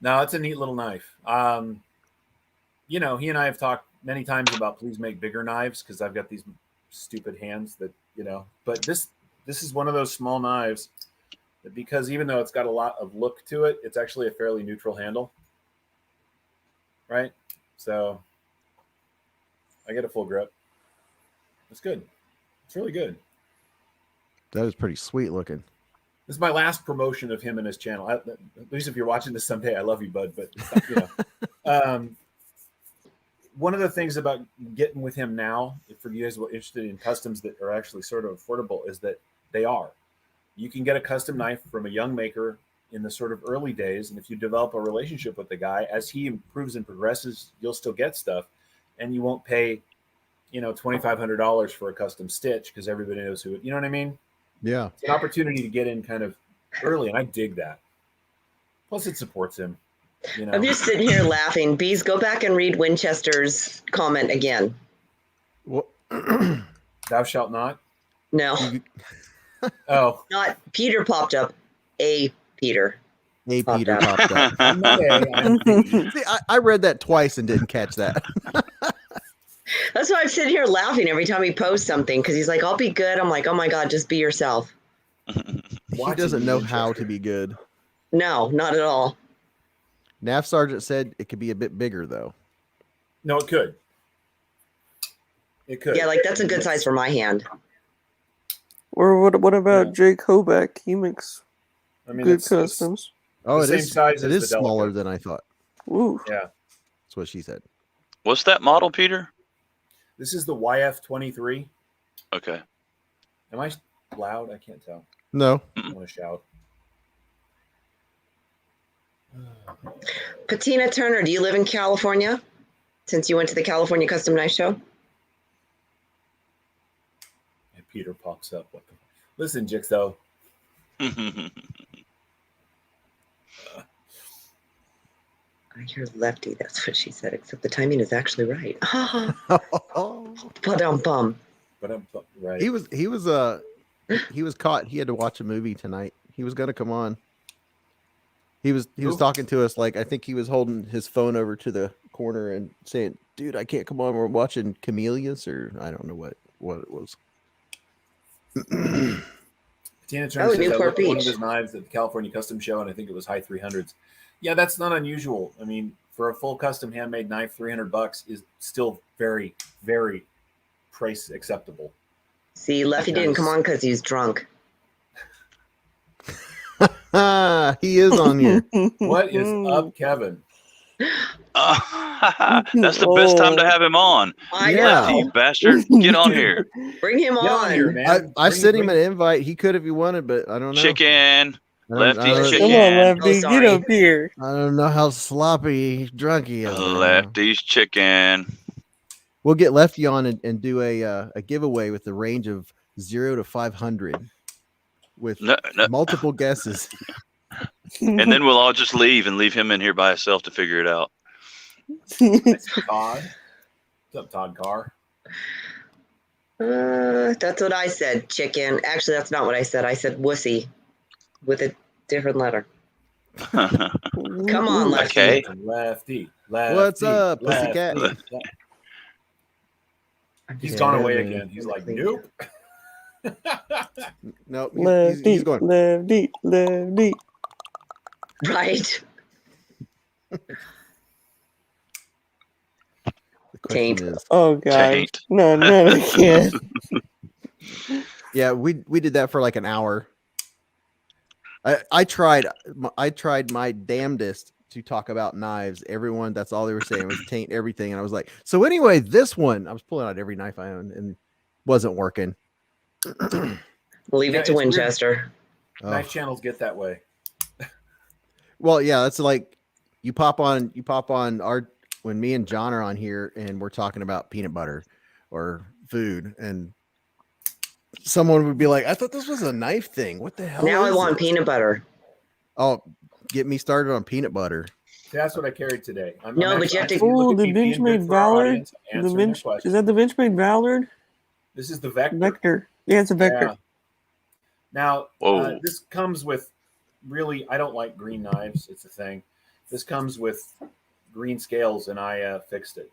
Speaker 6: No, it's a neat little knife. You know, he and I have talked many times about please make bigger knives because I've got these stupid hands that, you know, but this is one of those small knives that, because even though it's got a lot of look to it, it's actually a fairly neutral handle. Right? So I get a full grip. It's good. It's really good.
Speaker 1: That was pretty sweet looking.
Speaker 6: This is my last promotion of him and his channel. At least if you're watching this someday, I love you, bud. But you know, one of the things about getting with him now, for you guys who are interested in customs that are actually sort of affordable, is that they are. You can get a custom knife from a young maker in the sort of early days, and if you develop a relationship with the guy, as he improves and progresses, you'll still get stuff, and you won't pay, you know, $2,500 for a custom stitch because everybody knows who it. You know what I mean?
Speaker 1: Yeah.
Speaker 6: It's an opportunity to get in kind of early, and I dig that. Plus, it supports him. You know,
Speaker 7: I'm just sitting here laughing. Beez, go back and read Winchester's comment again.
Speaker 1: Well,
Speaker 6: thou shalt not.
Speaker 7: No,
Speaker 6: Oh,
Speaker 7: not Peter popped up. A Peter.
Speaker 1: hey,
Speaker 7: Popped
Speaker 1: Peter
Speaker 7: up.
Speaker 1: popped up.
Speaker 6: I'm okay. I'm
Speaker 1: See, I read that twice and didn't catch that.
Speaker 7: That's why I'm sitting here laughing every time he posts something because he's like, I'll be good. I'm like, oh my God, just be yourself.
Speaker 1: He doesn't know how to be good.
Speaker 7: No, not at all.
Speaker 1: Nav Sergeant said it could be a bit bigger though.
Speaker 6: No, it could. It could.
Speaker 7: Yeah, like that's a good size for my hand.
Speaker 4: Or what about Jake Hoback? He makes
Speaker 6: I mean,
Speaker 4: good
Speaker 6: it's
Speaker 4: customs.
Speaker 1: Oh,
Speaker 6: the
Speaker 1: it
Speaker 6: same
Speaker 1: is.
Speaker 6: size
Speaker 1: It
Speaker 6: as
Speaker 1: is
Speaker 6: the
Speaker 1: smaller
Speaker 6: Delica.
Speaker 1: than I thought.
Speaker 4: Ooh.
Speaker 6: Yeah.
Speaker 1: That's what she said.
Speaker 3: What's that model, Peter?
Speaker 6: This is the YF-23.
Speaker 3: Okay.
Speaker 6: Am I loud? I can't tell.
Speaker 1: No.
Speaker 6: I don't want to shout.
Speaker 7: Patina Turner, do you live in California? Since you went to the California Custom Knife Show?
Speaker 6: And Peter pops up. What the? Listen, Jigsaw.
Speaker 7: I hear lefty. That's what she said, except the timing is actually right. Ba-dum-bum.
Speaker 6: But I'm right.
Speaker 1: he was caught. He had to watch a movie tonight. He was gonna come on. He was
Speaker 6: Who?
Speaker 1: talking to us like I think he was holding his phone over to the corner and saying, "Dude, I can't come on. We're watching Camellias," or I don't know what it was.
Speaker 6: Tina Turner
Speaker 7: Oh,
Speaker 6: says I
Speaker 7: Newport
Speaker 6: looked at one of
Speaker 7: Beach.
Speaker 6: his knives at the California Custom Show, and I think it was high 300s. Yeah, that's not unusual. I mean, for a full custom handmade knife, $300 is still very, very price acceptable.
Speaker 7: See, Lefty didn't come on because he's drunk.
Speaker 1: He is on here.
Speaker 6: What is up, Kevin?
Speaker 3: That's the best time to have him on.
Speaker 7: I
Speaker 1: Yeah.
Speaker 3: You
Speaker 7: know.
Speaker 3: bastard. Get on here.
Speaker 7: Bring him
Speaker 6: Get on here,
Speaker 7: on.
Speaker 6: man.
Speaker 1: I
Speaker 6: Bring-
Speaker 1: sent him
Speaker 6: bring-
Speaker 1: an invite. He could if he wanted, but I don't know.
Speaker 3: Chicken.
Speaker 1: I don't-
Speaker 3: Lefty
Speaker 1: I don't-
Speaker 3: chicken.
Speaker 4: Come on, Lefty.
Speaker 7: Oh,
Speaker 4: Get
Speaker 7: sorry.
Speaker 4: up here.
Speaker 1: I don't know how sloppy drunk he is. right now.
Speaker 3: Lefty's chicken.
Speaker 1: We'll get Lefty on and do a giveaway with the range of 0 to 500 with
Speaker 3: No,
Speaker 1: multiple guesses.
Speaker 3: and then we'll all just leave and leave him in here by himself to figure it out.
Speaker 6: Todd. What's up, Todd Carr?
Speaker 7: That's what I said, chicken. Actually, that's not what I said. I said wussy with a different letter. Come on, Lefty.
Speaker 3: Okay.
Speaker 6: Lefty.
Speaker 1: What's up, pussycat?
Speaker 6: Lefty.
Speaker 7: I'm
Speaker 6: He's
Speaker 7: just
Speaker 6: gone
Speaker 7: gonna-
Speaker 6: away
Speaker 1: Kevin.
Speaker 6: again. He's like,
Speaker 7: Clean
Speaker 6: nope.
Speaker 1: No,
Speaker 4: Lefty,
Speaker 1: he's going.
Speaker 4: lefty, lefty.
Speaker 7: Right.
Speaker 1: The question
Speaker 7: Taint.
Speaker 1: is,
Speaker 4: Oh god.
Speaker 3: Taint.
Speaker 4: No, I can't.
Speaker 1: yeah, we did that for like an hour. I tried my damnedest to talk about knives. Everyone, that's all they were saying was taint everything, and I was like, so anyway, this one, I was pulling out every knife I owned, and wasn't working.
Speaker 7: Leave
Speaker 6: Yeah,
Speaker 7: it to
Speaker 6: it's weird.
Speaker 7: Winchester.
Speaker 1: Oh.
Speaker 6: Knife channels get that way.
Speaker 1: Well, yeah, that's like you pop on our when me and John are on here and we're talking about peanut butter or food, and someone would be like, I thought this was a knife thing. What the hell?
Speaker 7: Now I
Speaker 1: is
Speaker 7: want
Speaker 1: it?"
Speaker 7: peanut butter.
Speaker 1: Oh, get me started on peanut butter.
Speaker 6: That's what I carried today.
Speaker 7: No, but you have to-
Speaker 4: Oh, the Benchmade Ballard. Is that the Benchmade Ballard?
Speaker 6: This is the Vector.
Speaker 4: Vector. Yeah, it's a Vector.
Speaker 6: Yeah. Now,
Speaker 3: Whoa.
Speaker 6: this comes with really, I don't like green knives. It's a thing. This comes with green scales, and I fixed it.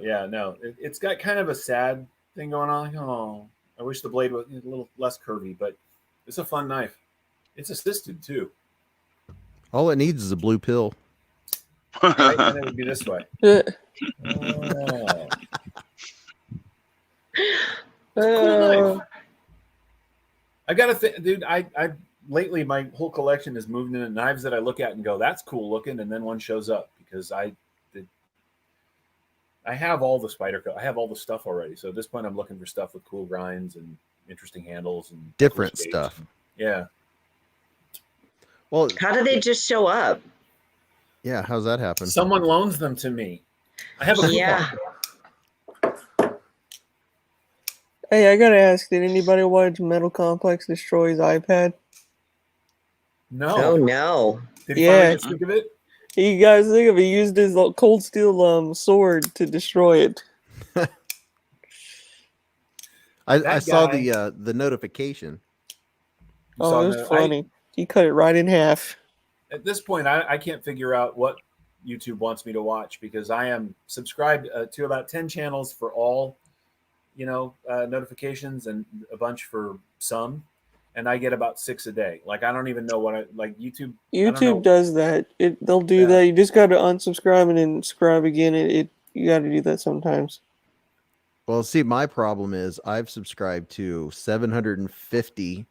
Speaker 6: Yeah, no, it's got kind of a sad thing going on. Like, oh, I wish the blade was a little less curvy, but it's a fun knife. It's assisted too.
Speaker 1: All it needs is a blue pill.
Speaker 6: Right? And it would be this way.
Speaker 4: Uh,
Speaker 6: Oh.
Speaker 7: Oh.
Speaker 6: I gotta think, dude. I lately my whole collection has moved into knives that I look at and go, "That's cool looking," and then one shows up because I have all the Spyderco. I have all the stuff already. So at this point, I'm looking for stuff with cool grinds and interesting handles and
Speaker 1: Different
Speaker 6: cool shapes.
Speaker 1: stuff.
Speaker 6: Yeah,
Speaker 1: Well,
Speaker 7: How do they just show up?
Speaker 1: yeah, how's that happen?
Speaker 6: someone loans them to me. I have a coupon.
Speaker 7: Yeah.
Speaker 4: hey, I gotta ask, did anybody watch Metal Complex destroy his iPad?
Speaker 6: No,
Speaker 7: Oh no.
Speaker 6: did he
Speaker 4: Yeah.
Speaker 6: finally get sick of it?
Speaker 4: You guys think of it, he used his cold steel sword to destroy it.
Speaker 1: I
Speaker 6: That
Speaker 1: saw
Speaker 6: guy-
Speaker 1: the notification.
Speaker 6: You
Speaker 4: Oh,
Speaker 6: saw
Speaker 4: it was
Speaker 6: the-
Speaker 4: funny. He cut it right in half.
Speaker 6: At this point, I can't figure out what YouTube wants me to watch because I am subscribed to about 10 channels for all, notifications and a bunch for some, and I get about 6 a day. Like, I don't even know what I like. YouTube don't know.
Speaker 4: YouTube does that. They'll do
Speaker 6: Yeah.
Speaker 4: that. You just gotta unsubscribe and then subscribe again. You gotta do that sometimes.
Speaker 1: Well, see, my problem is I've subscribed to 750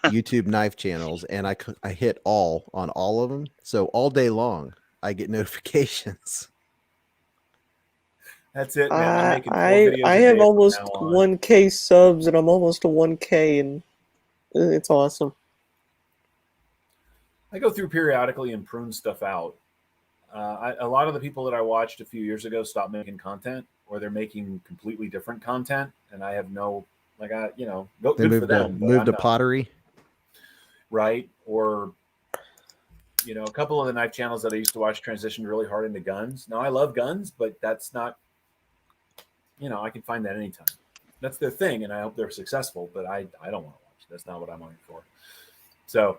Speaker 1: YouTube knife channels, and I hit all on all of them. So all day long, I get notifications.
Speaker 6: That's it, man. I'm
Speaker 4: I
Speaker 6: making 4 videos
Speaker 4: I
Speaker 6: a
Speaker 4: have
Speaker 6: day from
Speaker 4: almost
Speaker 6: now on.
Speaker 4: 1K subs, and I'm almost to 1K, and it's awesome.
Speaker 6: I go through periodically and prune stuff out. A lot of the people that I watched a few years ago stopped making content, or they're making completely different content, and I have no,
Speaker 1: They
Speaker 6: good for
Speaker 1: moved
Speaker 6: them. but
Speaker 1: moved
Speaker 6: I'm
Speaker 1: to
Speaker 6: not-
Speaker 1: pottery.
Speaker 6: right? Or, a couple of the knife channels that I used to watch transitioned really hard into guns. Now I love guns, but that's not, I can find that anytime. That's their thing, and I hope they're successful, but I don't want to watch. That's not what I'm on it for. So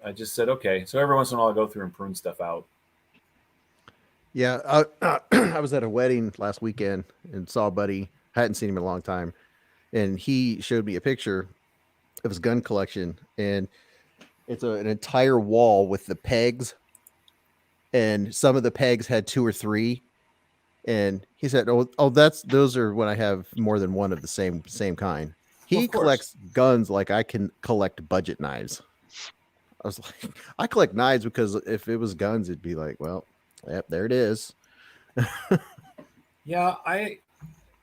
Speaker 6: I just said, okay. So every once in a while I go through and prune stuff out.
Speaker 1: Yeah, I was at a wedding last weekend and saw a buddy. I hadn't seen him in a long time, and he showed me a picture of his gun collection, and it's an entire wall with the pegs, and some of the pegs had 2 or 3, and he said, "Oh, those are when I have more than one of the same kind." He
Speaker 6: Of course.
Speaker 1: collects guns like I can collect budget knives. I was like, I collect knives because if it was guns, it'd be like, well, yep, there it is.
Speaker 6: Yeah,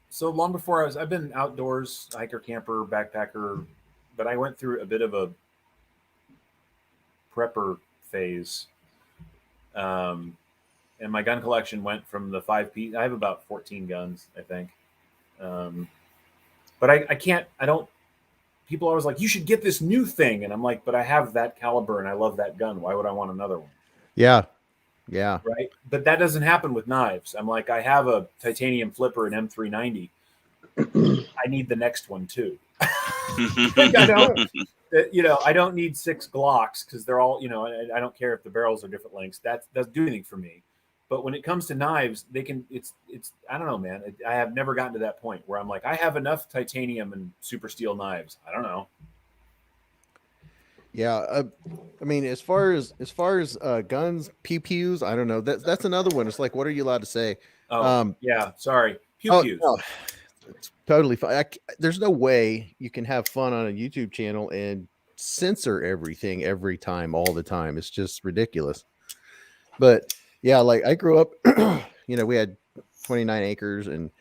Speaker 6: so long before I've been outdoors, hiker, camper, backpacker, but I went through a bit of a prepper phase. And my gun collection went from the 5 piece. I have about 14 guns, I think. But I don't, people are always like, you should get this new thing. And I'm like, but I have that caliber and I love that gun. Why would I want another one?
Speaker 1: Yeah. Yeah.
Speaker 6: right? But that doesn't happen with knives. I'm like, I have a titanium flipper, an M390. I need the next one too. Like, I don't, I don't need 6 Glocks because they're all, I don't care if the barrels are different lengths. That doesn't do anything for me. But when it comes to knives, they can. It's. I don't know, man. I have never gotten to that point where I'm like, I have enough titanium and super steel knives. I don't know.
Speaker 1: Yeah, I mean, as far as guns, pew pews, I don't know. That's another one. It's like, what are you allowed to say?
Speaker 6: Oh, yeah. Sorry. Pew
Speaker 1: Oh,
Speaker 6: pews.
Speaker 1: no, it's totally fine. There's no way you can have fun on a YouTube channel and censor everything every time, all the time. It's just ridiculous. But yeah, like I grew up, we had 29 acres, and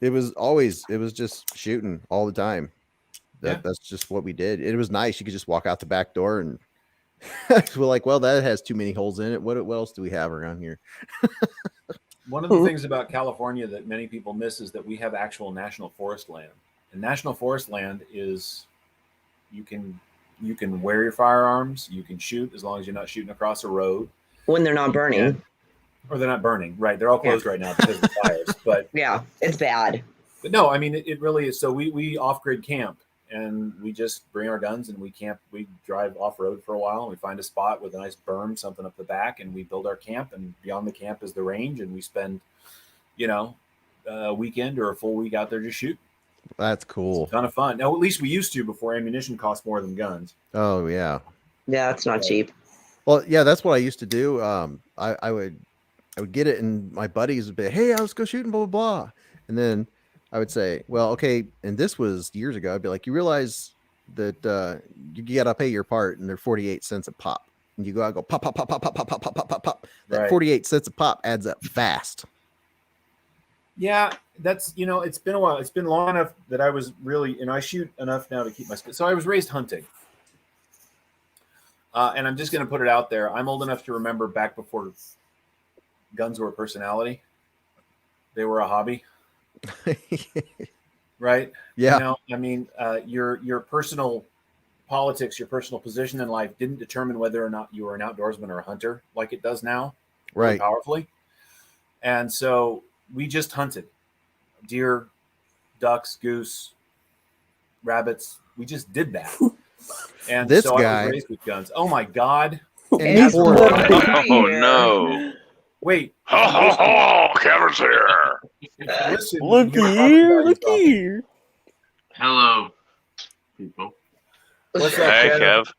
Speaker 1: it was just shooting all the time. That's just what we did. It was nice. You could just walk out the back door, and we're like, well, that has too many holes in it. What else do we have around here?
Speaker 6: One of the things about California that many people miss is that we have actual national forest land. And national forest land is you can wear your firearms, you can shoot as long as you're not shooting across a road.
Speaker 7: When they're not burning.
Speaker 6: Or they're not burning, right? They're all closed right now because of the fires. But
Speaker 7: yeah, it's bad.
Speaker 6: But no, I mean it really is. So we off-grid camp, and we just bring our guns and we camp. We drive off-road for a while, and we find a spot with a nice berm, something up the back, and we build our camp. And beyond the camp is the range, and we spend, a weekend or a full week out there just shooting.
Speaker 1: That's cool.
Speaker 6: It's a ton of fun. Now, at least we used to before ammunition cost more than guns.
Speaker 1: Oh yeah.
Speaker 7: Yeah, it's not cheap.
Speaker 1: Well, yeah, that's what I used to do. I would get it, and my buddies would be, hey, let's go shooting, blah blah blah, and then I would say, well, okay, and this was years ago. I'd be like, you realize that you gotta pay your part, and they're 48 cents a pop, and you go out, go pop pop pop pop pop pop pop pop pop pop. That
Speaker 6: Right.
Speaker 1: 48 cents a pop adds up fast.
Speaker 6: Yeah, that's it's been a while. It's been long enough that I was really, I shoot enough now to keep my. So I was raised hunting, and I'm just going to put it out there. I'm old enough to remember back before guns were a personality; they were a hobby, right?
Speaker 1: Yeah.
Speaker 6: I mean, your personal politics, your personal position in life didn't determine whether or not you were an outdoorsman or a hunter, like it does now, really
Speaker 1: Right.
Speaker 6: powerfully. And so we just hunted deer, ducks, goose, rabbits. We just did that. And
Speaker 1: This
Speaker 6: so I
Speaker 1: guy-
Speaker 6: was raised with guns. Oh my God.
Speaker 1: And
Speaker 7: It's
Speaker 1: before-
Speaker 3: Oh no!
Speaker 6: Wait.
Speaker 3: Ho ho ho! Kevin's here.
Speaker 6: Listen,
Speaker 4: Looky
Speaker 6: you're talking
Speaker 4: here,
Speaker 6: about
Speaker 4: looky
Speaker 6: yourself.
Speaker 4: here.
Speaker 8: Hello, people.
Speaker 6: What's up,
Speaker 3: Hey,
Speaker 6: Kev?
Speaker 3: Kev.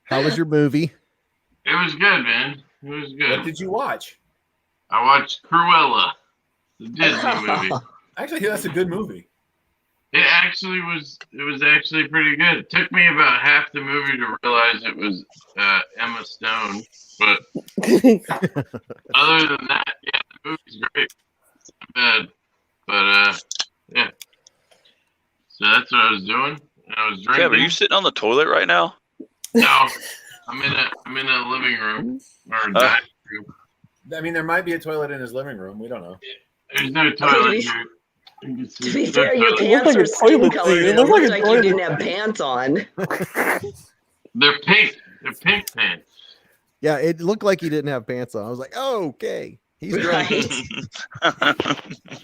Speaker 1: How was your movie?
Speaker 8: It was good, man. It was
Speaker 6: What
Speaker 8: good.
Speaker 6: did you watch?
Speaker 8: I watched Cruella, the Disney movie.
Speaker 6: Actually, that's a good movie.
Speaker 8: It was actually pretty good. It took me about half the movie to realize it was Emma Stone, but other than that, yeah, the movie's great. It's not bad, but yeah. So that's what I was doing. I was drinking.
Speaker 3: Kev, are you sitting on the toilet right now?
Speaker 8: No, I'm in a living room or a dining room.
Speaker 6: I mean, there might be a toilet in his living room. We don't know.
Speaker 8: There's no toilet
Speaker 7: To
Speaker 8: here.
Speaker 7: To be fair, your
Speaker 4: It
Speaker 7: pants
Speaker 4: looked like
Speaker 7: are
Speaker 4: a
Speaker 7: skin
Speaker 4: toilet
Speaker 7: colored.
Speaker 4: seat. It
Speaker 7: It
Speaker 4: looked
Speaker 7: looked
Speaker 4: like a
Speaker 7: like you
Speaker 4: toilet
Speaker 7: didn't have pants on.
Speaker 8: They're pink. They're pink pants.
Speaker 1: Yeah, it looked like he didn't have pants on. I was like, oh, okay. He's drunk.
Speaker 7: Right?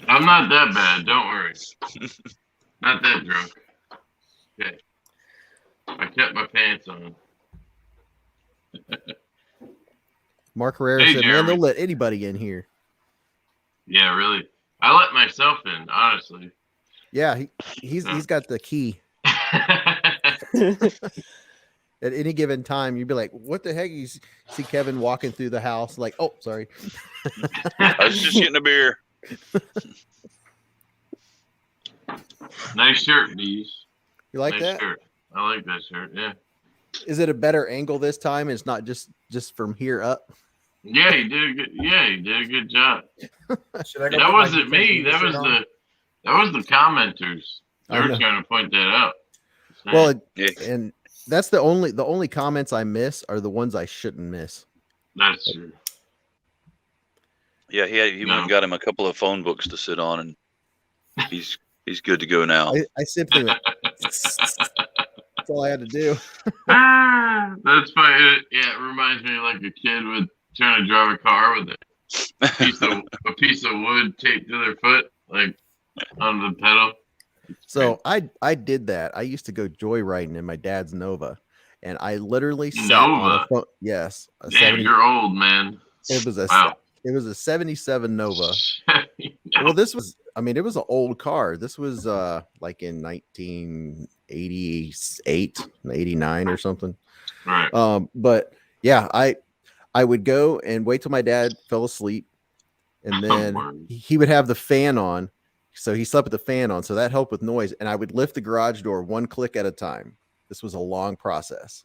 Speaker 8: I'm not that bad. Don't worry. Not that drunk. Okay. I kept my pants on.
Speaker 1: Mark Herrera
Speaker 8: Hey,
Speaker 1: said, man,
Speaker 8: Jeremy.
Speaker 1: they'll let anybody in here.
Speaker 8: Yeah, really. I let myself in, honestly.
Speaker 1: Yeah, he's got the key. At any given time, you'd be like, what the heck? You see Kevin walking through the house, like, oh, sorry.
Speaker 3: I was just getting a beer.
Speaker 8: Nice shirt, Beez.
Speaker 1: You like
Speaker 8: Nice
Speaker 1: that?
Speaker 8: shirt. I like that shirt. Yeah.
Speaker 1: Is it a better angle this time? It's not just from here up.
Speaker 8: Yeah, he did a good. Yeah, he did a good job.
Speaker 6: Should I go
Speaker 8: That
Speaker 6: put my
Speaker 8: wasn't me.
Speaker 6: defensive
Speaker 8: That was
Speaker 6: shirt on?
Speaker 8: the commenters. They
Speaker 1: I
Speaker 8: were
Speaker 1: know.
Speaker 8: trying to point that out.
Speaker 1: Well,
Speaker 3: Yeah.
Speaker 1: and that's the only comments I miss are the ones I shouldn't miss.
Speaker 8: That's true.
Speaker 3: Yeah, he went and got him a couple of phone books to sit on, and he's good to go now.
Speaker 1: I simply went, that's all I had to do.
Speaker 8: That's funny. Yeah, it reminds me of like a kid with trying to drive a car with a piece of wood taped to their foot, like on the pedal.
Speaker 1: So I did that. I used to go joyriding in my dad's Nova, and I literally sat on a
Speaker 8: Nova.
Speaker 1: phone. Yes, a
Speaker 8: Damn,
Speaker 1: 70.
Speaker 8: you're old, man.
Speaker 1: It was a
Speaker 8: Wow.
Speaker 1: it was a 77 Nova. Well, this was, I mean, it was an old car. This was like in 1988, 89 or something.
Speaker 8: Right.
Speaker 1: But yeah, I would go and wait till my dad fell asleep, and then
Speaker 8: Word.
Speaker 1: he would have the fan on. So he slept with the fan on, so that helped with noise. And I would lift the garage door one click at a time. This was a long process.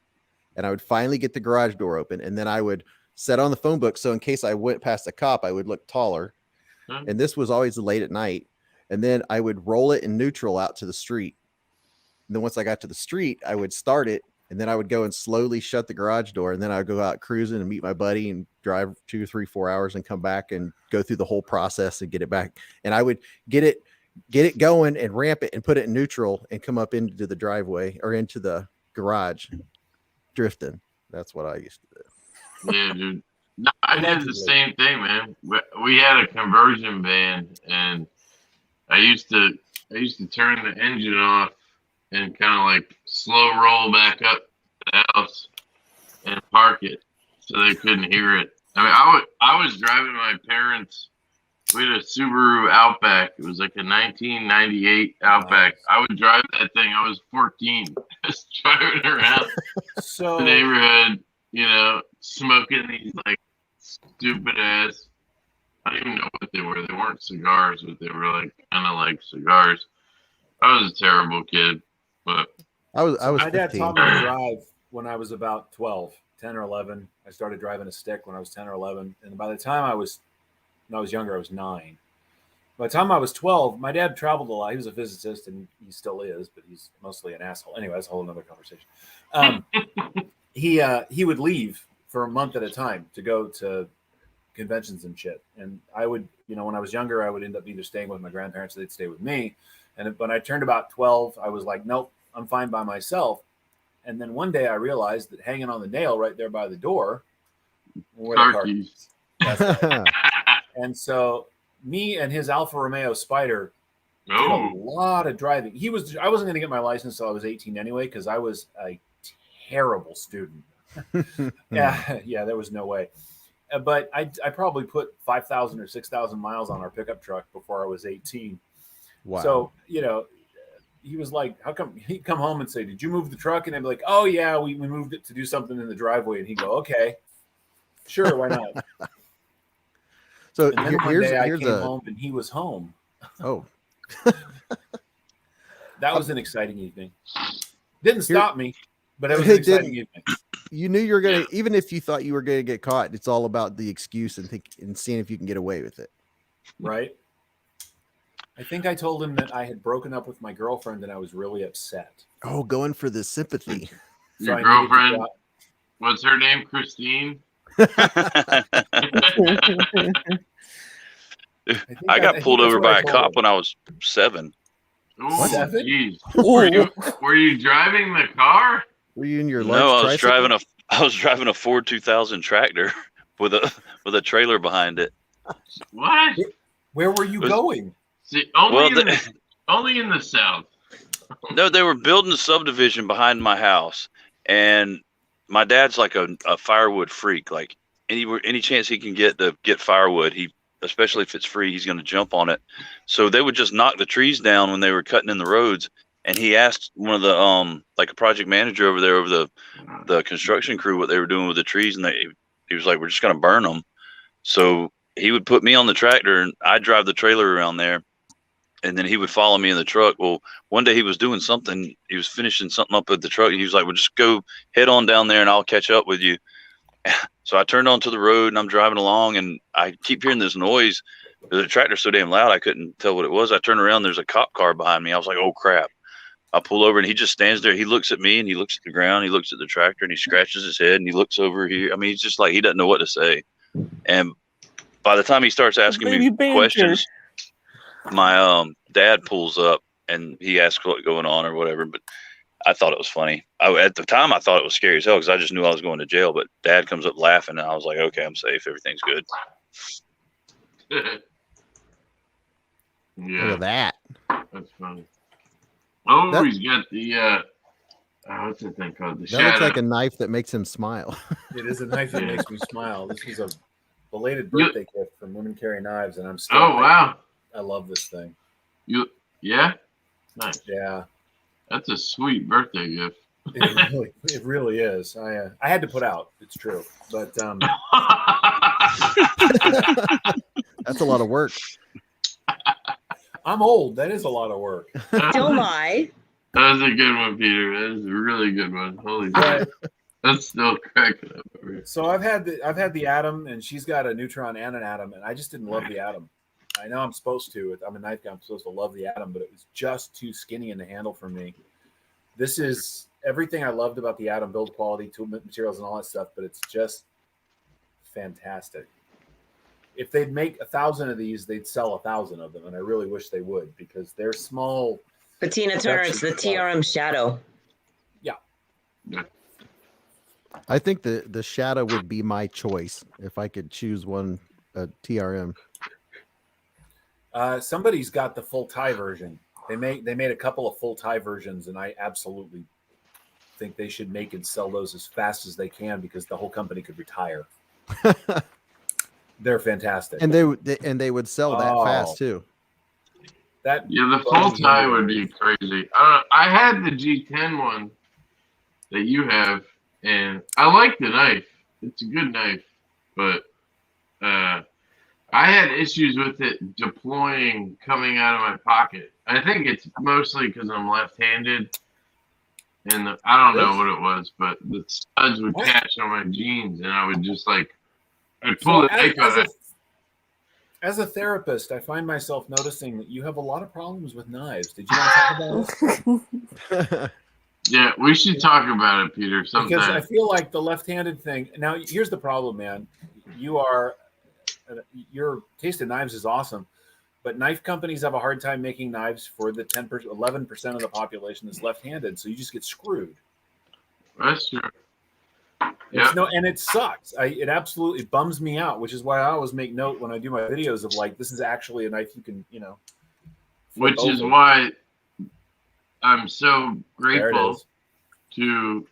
Speaker 1: And I would finally get the garage door open, and then I would set on the phone book. So in case I went past a cop, I would look taller. And this was always late at night. And then I would roll it in neutral out to the street. And then once I got to the street, I would start it, and then I would go and slowly shut the garage door. And then I would go out cruising and meet my buddy and drive 2, 3, 4 hours and come back and go through the whole process and get it back. And I would get it going and ramp it and put it in neutral and come up into the driveway or into the garage drifting. That's what I used to do.
Speaker 8: Yeah, dude. No, I did the same thing, man. We had a conversion van, and I used to turn the engine off and kind of like slow roll back up to the house and park it so they couldn't hear it. I mean, I was driving my parents. We had a Subaru Outback. It was like a 1998 Outback. I would drive that thing. I was 14, just driving around the neighborhood, smoking these like stupid ass. I don't even know what they were. They weren't cigars, but they were like kind of like cigars. I was a terrible kid, but
Speaker 1: I was
Speaker 6: My dad
Speaker 1: 15.
Speaker 6: taught me to drive when I was about 10 or 11. I started driving a stick when I was 10 or 11, and by the time I was younger, I was 9. By the time I was 12, my dad traveled a lot. He was a physicist, and he still is, but he's mostly an asshole. Anyway, that's a whole other conversation. He would leave for a month at a time to go to conventions and shit. And I would, when I was younger, I would end up either staying with my grandparents or they'd stay with me. And when I turned about 12, I was like, nope, I'm fine by myself. And then one day I realized that hanging on the nail right there by the door were the car keys. That's right. And so me and his Alfa Romeo Spider did a lot of driving. I wasn't going to get my license until I was 18 anyway, because I was a terrible student. Yeah, there was no way. But I probably put 5,000 or 6,000 miles on our pickup truck before I was 18.
Speaker 1: Wow.
Speaker 6: So, he was like, how come he'd come home and say, did you move the truck? And I'd be like, oh yeah, we moved it to do something in the driveway. And he'd go, okay, sure. Why not?
Speaker 1: So
Speaker 6: and then one day I came home and he was home.
Speaker 1: Oh,
Speaker 6: that was an exciting evening. Didn't stop me, but it was an exciting evening.
Speaker 1: You knew you were going to, even if you thought you were going to get caught, it's all about the excuse and seeing if you can get away with it.
Speaker 6: Right. I think I told him that I had broken up with my girlfriend and I was really upset.
Speaker 1: Oh, going for the sympathy.
Speaker 8: Your girlfriend, what's her name? Christine?
Speaker 3: I got pulled over by a cop when I was 7.
Speaker 8: Oh, jeez. Were you driving the car?
Speaker 1: Were you in your
Speaker 3: No, I was driving a Ford 2000 tractor with a trailer behind it.
Speaker 8: What?
Speaker 6: Where were you going?
Speaker 8: See, only in the South.
Speaker 3: No, they were building a subdivision behind my house, and my dad's like a firewood freak. Like any chance he can get to get firewood, especially if it's free, he's going to jump on it. So they would just knock the trees down when they were cutting in the roads. And he asked one of the like a project manager over there, over the construction crew, what they were doing with the trees, and he was like, "We're just going to burn them." So he would put me on the tractor, and I'd drive the trailer around there, and then he would follow me in the truck. Well, one day he was doing something. He was finishing something up at the truck. He was like, "Well, just go head on down there, and I'll catch up with you." So I turned onto the road, and I'm driving along, and I keep hearing this noise. The tractor's so damn loud, I couldn't tell what it was. I turned around, there's a cop car behind me. I was like, "Oh crap!" I pull over, and he just stands there. He looks at me, and he looks at the ground. He looks at the tractor, and he scratches his head, and he looks over here. I mean, he's just like, he doesn't know what to say. And by the time he starts asking me questions, my dad pulls up, and he asks what's going on or whatever. But I thought it was funny. At the time, I thought it was scary as hell because I just knew I was going to jail. But Dad comes up laughing, and I was like, okay, I'm safe. Everything's good.
Speaker 1: Look
Speaker 8: Yeah,
Speaker 1: at that.
Speaker 8: that's funny. Oh,
Speaker 1: That-
Speaker 8: he's got the what's that thing called? The
Speaker 1: That
Speaker 8: shadow.
Speaker 1: looks like a knife that makes him smile.
Speaker 6: It is a knife that makes me smile. This was a belated birthday gift from Women Carry Knives, and I'm still.
Speaker 8: Oh wow!
Speaker 6: I love this thing.
Speaker 8: Yeah, nice.
Speaker 6: Yeah,
Speaker 8: That's a sweet birthday gift.
Speaker 6: it really is. I had to put out. It's true, but
Speaker 1: That's a lot of work.
Speaker 6: I'm old. That is a lot of work.
Speaker 7: Still my.
Speaker 8: That was a good one, Peter. That is a really good one. Holy shit. That's still cracking up over here.
Speaker 6: So I've had the Atom, and she's got a Neutron and an Atom, and I just didn't love the Atom. I know I'm supposed to. I'm a knife guy. I'm supposed to love the Atom, but it was just too skinny in the handle for me. This is everything I loved about the Atom: build quality, tool materials, and all that stuff. But it's just fantastic. If they'd make 1,000 of these, they'd sell 1,000 of them, and I really wish they would because they're small.
Speaker 7: Patina Turner, it's the TRM Shadow.
Speaker 1: I think the Shadow would be my choice if I could choose one, TRM.
Speaker 6: Somebody's got the full tie version. They made a couple of full tie versions, and I absolutely think they should make and sell those as fast as they can because the whole company could retire. They're fantastic.
Speaker 1: And they would sell that fast too.
Speaker 6: That
Speaker 8: Yeah, the full tie would be crazy. I had the G10 one that you have, and I like the knife. It's a good knife, but I had issues with it deploying coming out of my pocket. I think it's mostly because I'm left-handed, and I don't know what it was, but the studs would catch on my jeans, and I would just like I'd pull the knife out.
Speaker 6: As a therapist, I find myself noticing that you have a lot of problems with knives. Did you want to talk about this?
Speaker 8: Yeah, we should talk about it, Peter, sometime.
Speaker 6: Because I feel like the left-handed thing. Now, here's the problem, man. Your taste in knives is awesome, but knife companies have a hard time making knives for the 10%, 11% of the population that's left-handed. So you just get screwed.
Speaker 8: That's true. Yeah.
Speaker 6: And it sucks. It absolutely bums me out, which is why I always make note when I do my videos of like, this is actually a knife you can,
Speaker 8: Which is why I'm so grateful to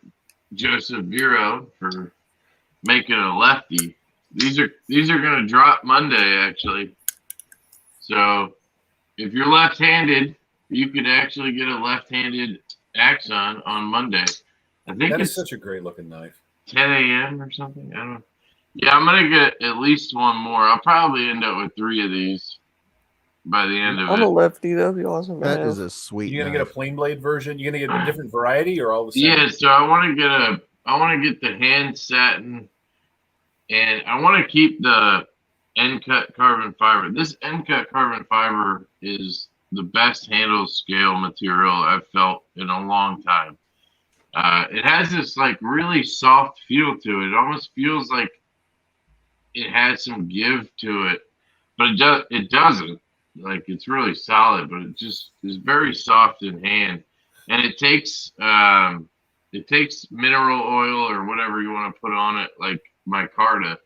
Speaker 8: Joseph Vero for making a lefty. These are going to drop Monday, actually. So if you're left-handed, you can actually get a left-handed Axon on Monday. I think
Speaker 6: that
Speaker 8: it's
Speaker 6: is such a great looking knife.
Speaker 8: 10 a.m. or something. I don't know. Yeah, I'm going to get at least one more. I'll probably end up with 3 of these by the end of
Speaker 4: I'm
Speaker 8: it.
Speaker 4: a lefty. That'd be awesome.
Speaker 1: That is a sweet.
Speaker 6: You're gonna
Speaker 1: knife.
Speaker 6: get a plain blade version. You're gonna get a different variety, or all the same.
Speaker 8: Yeah, so I want to get the hand satin, and I want to keep the end cut carbon fiber. This end cut carbon fiber is the best handle scale material I've felt in a long time. It has this like really soft feel to it. It almost feels like it has some give to it, but it doesn't. Like it's really solid, but it just is very soft in hand, and it takes mineral oil or whatever you want to put on it, like micarta,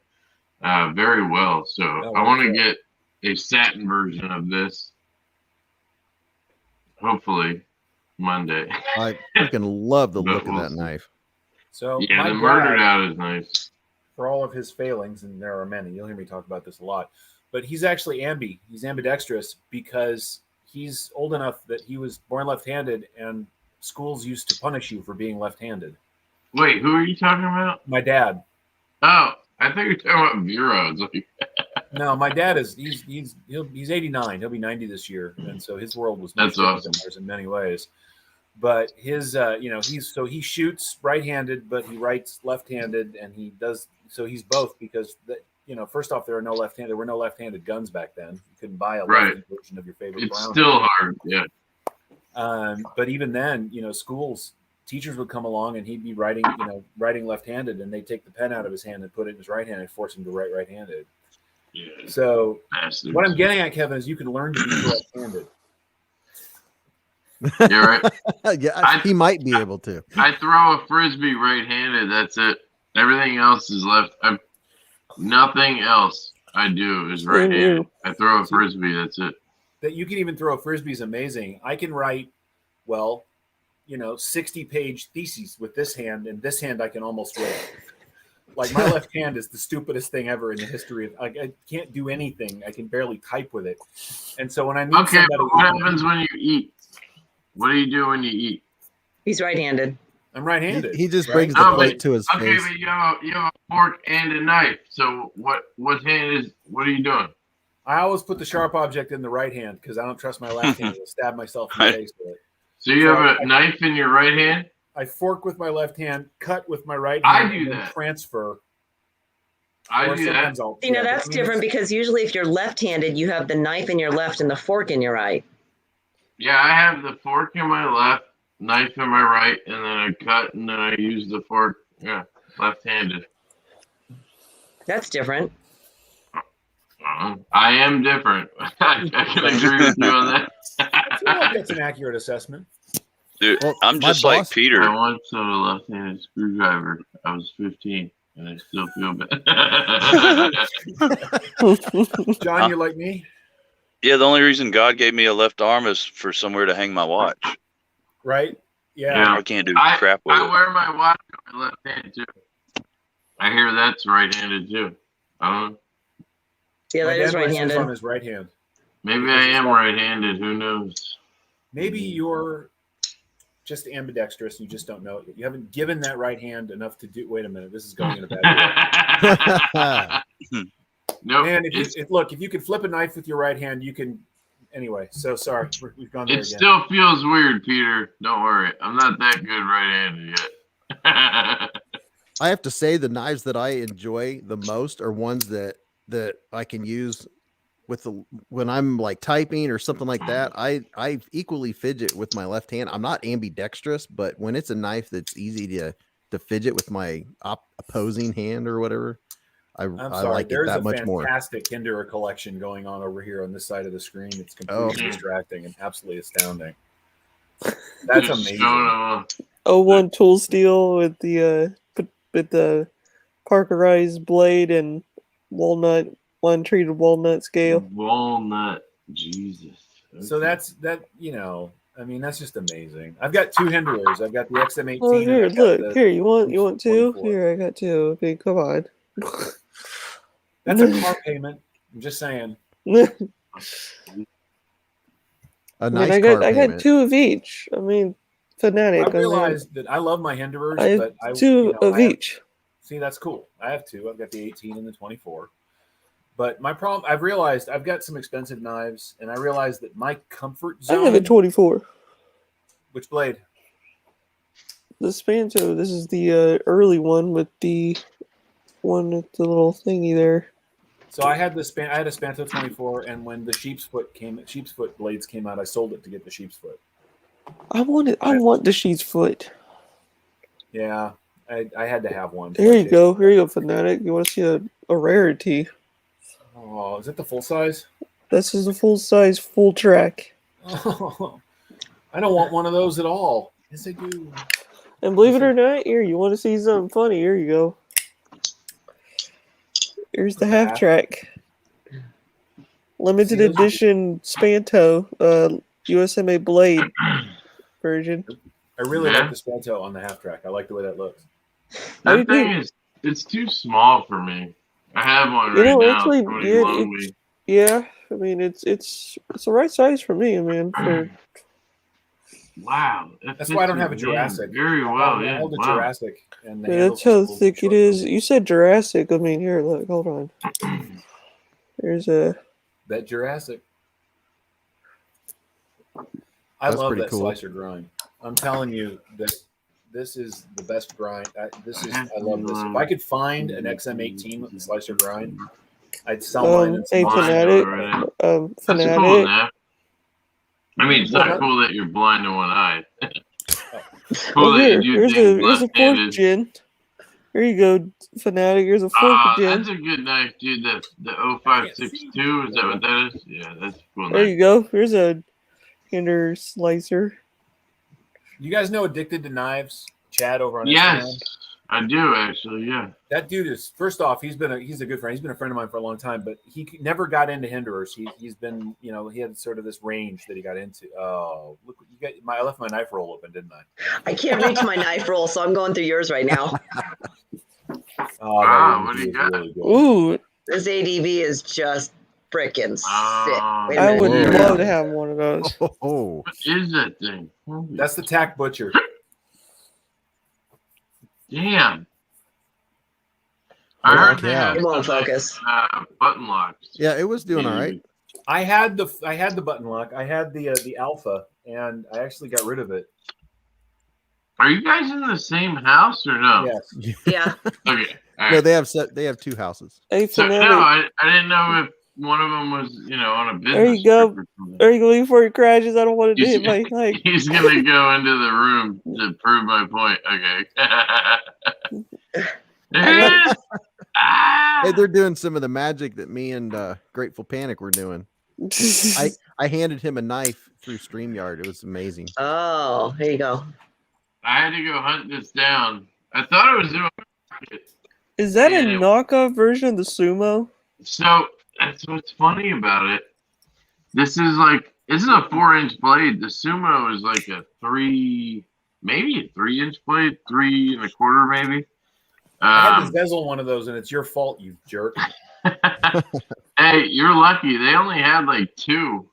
Speaker 8: very well. So I want to get a satin version of this, hopefully Monday.
Speaker 1: I freaking love the
Speaker 8: But
Speaker 1: look of
Speaker 8: we'll
Speaker 1: that
Speaker 8: see.
Speaker 1: knife.
Speaker 6: So
Speaker 8: Yeah,
Speaker 6: my
Speaker 8: the murdered
Speaker 6: dad,
Speaker 8: out is nice.
Speaker 6: for all of his failings, and there are many, you'll hear me talk about this a lot, but he's actually he's ambidextrous because he's old enough that he was born left-handed, and schools used to punish you for being left-handed.
Speaker 8: Wait, who are you talking about?
Speaker 6: My dad.
Speaker 8: Oh, I think you're talking about Vero. It's like,
Speaker 6: No, my dad is he's 89. He'll be 90 this year, and so his world was
Speaker 8: That's
Speaker 6: much different
Speaker 8: awesome.
Speaker 6: than ours in many ways. But his he shoots right-handed, but he writes left-handed, and he does so he's both because first off, there were no left-handed guns back then. You couldn't buy a lefty version of your favorite
Speaker 8: it's
Speaker 6: Browning.
Speaker 8: still hard. Yeah.
Speaker 6: But even then, teachers would come along and he'd be writing left-handed, and they'd take the pen out of his hand and put it in his right hand and force him to write right-handed.
Speaker 8: Yeah.
Speaker 6: So
Speaker 8: Bastards.
Speaker 6: what I'm getting at, Kevin, is you can learn to be left-handed.
Speaker 8: You're right.
Speaker 1: Yeah, he might be able to.
Speaker 8: I throw a frisbee right-handed. That's it. Everything else is left. Nothing else I do is right-handed. I throw a frisbee. That's it.
Speaker 6: That you can even throw a frisbee is amazing. I can write, 60-page theses with this hand, and this hand I can almost write. Like my left hand is the stupidest thing ever in the history of. I can't do anything. I can barely type with it. And so when I meet
Speaker 8: Okay,
Speaker 6: somebody,
Speaker 8: but what happens when you eat? What do you do when you eat?
Speaker 7: He's right-handed.
Speaker 6: I'm right-handed.
Speaker 1: He just
Speaker 6: right?
Speaker 1: brings the
Speaker 8: No,
Speaker 1: plate to his
Speaker 8: Okay,
Speaker 1: face.
Speaker 8: but you have a fork and a knife. So what hand is? What are you doing?
Speaker 6: I always put the sharp object in the right hand because I don't trust my left hand to stab myself in the face with it.
Speaker 8: So you have a knife in your right hand?
Speaker 6: I fork with my left hand, cut with my right
Speaker 8: I
Speaker 6: hand,
Speaker 8: do
Speaker 6: and then
Speaker 8: that.
Speaker 6: transfer.
Speaker 8: I
Speaker 6: Or
Speaker 8: do that.
Speaker 6: sometimes I'll-
Speaker 7: See, now
Speaker 6: yeah,
Speaker 7: that's different because usually if you're left-handed, you have the knife in your left and the fork in your right.
Speaker 8: Yeah, I have the fork in my left, knife in my right, and then I cut, and then I use the fork. Yeah, left-handed.
Speaker 7: That's different.
Speaker 8: I am different. I can agree with you on that.
Speaker 6: I feel like that's an accurate assessment.
Speaker 3: Dude,
Speaker 1: Well,
Speaker 3: I'm
Speaker 1: my
Speaker 3: just like
Speaker 1: boss-
Speaker 3: Peter.
Speaker 8: I once owned a left-handed screwdriver. I was 15, and I still feel bad.
Speaker 6: John, you like me?
Speaker 3: Yeah, the only reason God gave me a left arm is for somewhere to hang my watch.
Speaker 6: Right? Yeah.
Speaker 8: Yeah.
Speaker 3: I can't do
Speaker 8: I
Speaker 3: crap with it.
Speaker 8: wear my watch on my left hand too. I hear that's right-handed too. I don't know.
Speaker 7: Yeah,
Speaker 6: My
Speaker 7: that is
Speaker 6: dad wears his
Speaker 7: right-handed.
Speaker 6: on his right hand.
Speaker 8: Maybe I am right-handed. Who knows?
Speaker 6: Maybe you're just ambidextrous and you just don't know it. You haven't given that right hand enough to do. Wait a minute, this is going in a bad way.
Speaker 8: No,
Speaker 6: Man, if you could flip a knife with your right hand, you can. Anyway, so sorry, we've gone there
Speaker 8: it
Speaker 6: again.
Speaker 8: still feels weird, Peter. Don't worry. I'm not that good right-handed yet.
Speaker 1: I have to say the knives that I enjoy the most are ones that I can use with when I'm like typing or something like that. I equally fidget with my left hand. I'm not ambidextrous, but when it's a knife that's easy to fidget with my opposing hand or whatever, I like it
Speaker 6: There's
Speaker 1: that
Speaker 6: a
Speaker 1: much more.
Speaker 6: fantastic Hinderer collection going on over here on this side of the screen. It's completely distracting and absolutely astounding. That's
Speaker 8: Just
Speaker 6: amazing.
Speaker 8: showing them off.
Speaker 4: 01 tool steel with the parkerized blade and walnut, treated walnut scale.
Speaker 8: Walnut. Jesus.
Speaker 6: So that's that. I mean, that's just amazing. I've got two Hinderers. I've got the XM18.
Speaker 4: Oh,
Speaker 6: and
Speaker 4: here,
Speaker 6: I've got
Speaker 4: look,
Speaker 6: the
Speaker 4: here. You want two?
Speaker 6: 24.
Speaker 4: Here, I got two. Okay, come on.
Speaker 6: That's a car payment. I'm just saying.
Speaker 1: A nice
Speaker 4: I
Speaker 1: car
Speaker 4: got
Speaker 1: payment.
Speaker 4: two of each. I mean, fanatic.
Speaker 6: I realized that I love my Hinderers,
Speaker 4: I have
Speaker 6: but
Speaker 4: two of each.
Speaker 6: See, that's cool. I have two. I've got the 18 and the 24. But my problem, I've realized I've got some expensive knives, and I realized that my comfort
Speaker 4: I
Speaker 6: zone.
Speaker 4: have a 24.
Speaker 6: Which blade?
Speaker 4: The Spanto. This is the early one with the one with the little thingy there.
Speaker 6: So I had I had a Spanto 24, and when the sheep's foot blades came out, I sold it to get the sheep's foot.
Speaker 4: I want the sheep's foot.
Speaker 6: Yeah, I had to have one.
Speaker 4: Here you go. Here you go, fanatic. You want to see a rarity?
Speaker 6: Oh, is it the full size?
Speaker 4: This is a full size, full track.
Speaker 6: Oh, I don't want one of those at all. Yes, I do.
Speaker 4: And believe it or not, here, you want to see something funny? Here you go. Here's the half track. Limited edition Spanto, USMA blade version.
Speaker 6: I really like the Spanto on the half track. I like the way that looks.
Speaker 8: That thing it's too small for me. I have one right now.
Speaker 4: Actually,
Speaker 8: It's
Speaker 4: yeah. I mean, it's the right size for me. I mean,
Speaker 8: wow.
Speaker 6: That's why I don't have a Jurassic.
Speaker 8: Very well, yeah.
Speaker 6: I held a
Speaker 8: Wow.
Speaker 6: Jurassic, and the
Speaker 4: that's how thick it is. You said Jurassic. I mean, here, look, hold on. There's a
Speaker 6: that Jurassic. I
Speaker 1: That's
Speaker 6: love
Speaker 1: pretty
Speaker 6: that
Speaker 1: cool.
Speaker 6: slicer grind. I'm telling you that this is the best grind. I love this. If I could find an XM18 with the slicer grind, I'd sell mine. And
Speaker 4: hey,
Speaker 6: sell mine.
Speaker 4: fanatic.
Speaker 8: That's
Speaker 4: Fanatic.
Speaker 8: cool, Nap. I mean, it's not
Speaker 6: What?
Speaker 8: cool that you're blind in one eye. It's
Speaker 4: Oh,
Speaker 8: cool that
Speaker 4: here,
Speaker 8: you do
Speaker 4: here's
Speaker 8: things
Speaker 4: a fourth
Speaker 8: left-handed.
Speaker 4: gen. Here you go, fanatic. Here's a fourth gen.
Speaker 8: That's a good knife, dude. The 0562, is that what that is? Yeah, that's a cool
Speaker 4: There
Speaker 8: knife.
Speaker 4: you go. Here's a Hinderer slicer.
Speaker 6: You guys know Addicted to Knives, Chad over on Instagram?
Speaker 8: Yes, I do actually. Yeah.
Speaker 6: That dude is, first off, he's a good friend. He's been a friend of mine for a long time, but he never got into Hinderers. He's been, you know, he had sort of this range that he got into. Oh, look, I left my knife roll open, didn't I?
Speaker 7: I can't reach my knife roll, so I'm going through yours right now.
Speaker 6: Oh,
Speaker 8: Wow,
Speaker 6: that
Speaker 8: what do you
Speaker 6: is
Speaker 8: got?
Speaker 6: really good.
Speaker 4: Ooh,
Speaker 7: This ADV is just freaking sick.
Speaker 8: Oh,
Speaker 7: Wait a
Speaker 4: I
Speaker 7: minute.
Speaker 4: would
Speaker 1: Whoa.
Speaker 4: love to have one of those.
Speaker 1: Oh,
Speaker 8: what is that thing? Holy
Speaker 6: That's the Tack Butcher.
Speaker 8: damn. I heard they
Speaker 1: yeah.
Speaker 8: had
Speaker 7: It won't
Speaker 8: some, like,
Speaker 7: focus.
Speaker 8: button locks.
Speaker 1: yeah, it was doing all right.
Speaker 6: I had the button lock. I had the Alpha, and I actually got rid of it.
Speaker 8: Are you guys in the same house or no?
Speaker 6: Yes.
Speaker 7: Yeah.
Speaker 8: Okay. All
Speaker 1: No,
Speaker 8: right.
Speaker 1: they have 2 houses.
Speaker 4: Hey,
Speaker 8: So no,
Speaker 4: Fanatic,
Speaker 8: I didn't know if one of them was, you know, on a business
Speaker 4: There you go.
Speaker 8: trip or something.
Speaker 4: are you going before he crashes? I don't want it to
Speaker 8: He's,
Speaker 4: hit my knife.
Speaker 8: he's gonna go into the room to prove my point. Okay. There it is. Ah!
Speaker 1: Hey, they're doing some of the magic that me and Grateful Panic were doing. I handed him a knife through StreamYard. It was amazing.
Speaker 7: Oh, here you go.
Speaker 8: I had to go hunt this down. I thought it was in my pocket.
Speaker 4: Is that a
Speaker 8: Yeah.
Speaker 4: knockoff version of the Sumo?
Speaker 8: So that's what's funny about it. This is like, this is a 4-inch blade. The Sumo is like a 3-inch blade, 3 1/4 maybe.
Speaker 6: I had to bezel one of those, and it's your fault, you jerk.
Speaker 8: Hey, you're lucky. They only had like 2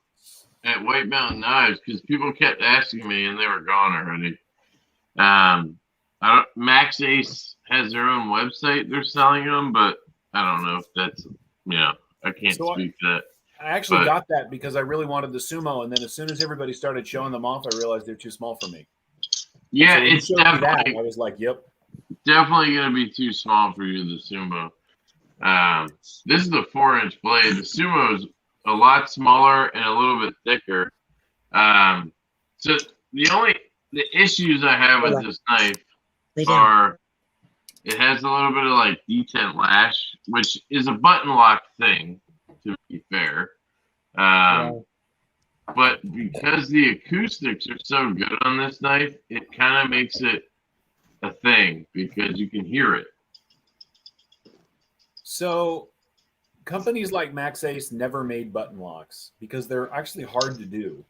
Speaker 8: at White Mountain Knives because people kept asking me, and they were gone already. Max Ace has their own website. They're selling them, but I don't know if that's, I can't
Speaker 6: So
Speaker 8: speak to that.
Speaker 6: I actually
Speaker 8: But-
Speaker 6: got that because I really wanted the Sumo, and then as soon as everybody started showing them off, I realized they're too small for me.
Speaker 8: Yeah,
Speaker 6: So when you
Speaker 8: it's
Speaker 6: showed me that,
Speaker 8: definitely
Speaker 6: I was like, "Yep."
Speaker 8: definitely going to be too small for you, the Sumo. This is the 4-inch blade. The Sumo is a lot smaller and a little bit thicker. So the issues I have with this knife
Speaker 7: Lay down.
Speaker 8: are it has a little bit of like detent lash, which is a button lock thing, to be fair. But because the acoustics are so good on this knife, it kind of makes it a thing because you can hear it.
Speaker 6: So companies like Max Ace never made button locks because they're actually hard to do,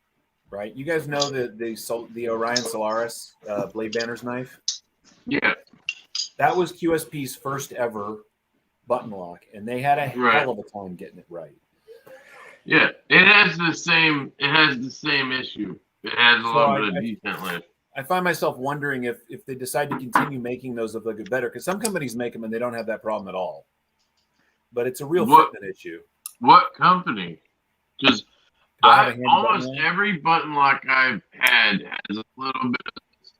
Speaker 6: right? You guys know the Orion Solaris blade banners knife?
Speaker 8: Yeah.
Speaker 6: That was QSP's first ever button lock, and they had a hell of a time getting it right.
Speaker 8: Yeah, it has the same issue. It has a little bit of detent lash.
Speaker 6: I find myself wondering if they decide to continue making those, if they get better, because some companies make them and they don't have that problem at all. But it's a real fitment issue.
Speaker 8: What company? Because
Speaker 6: Do I have a handy
Speaker 8: almost
Speaker 6: button lock?
Speaker 8: every button lock I've had has a little bit of this.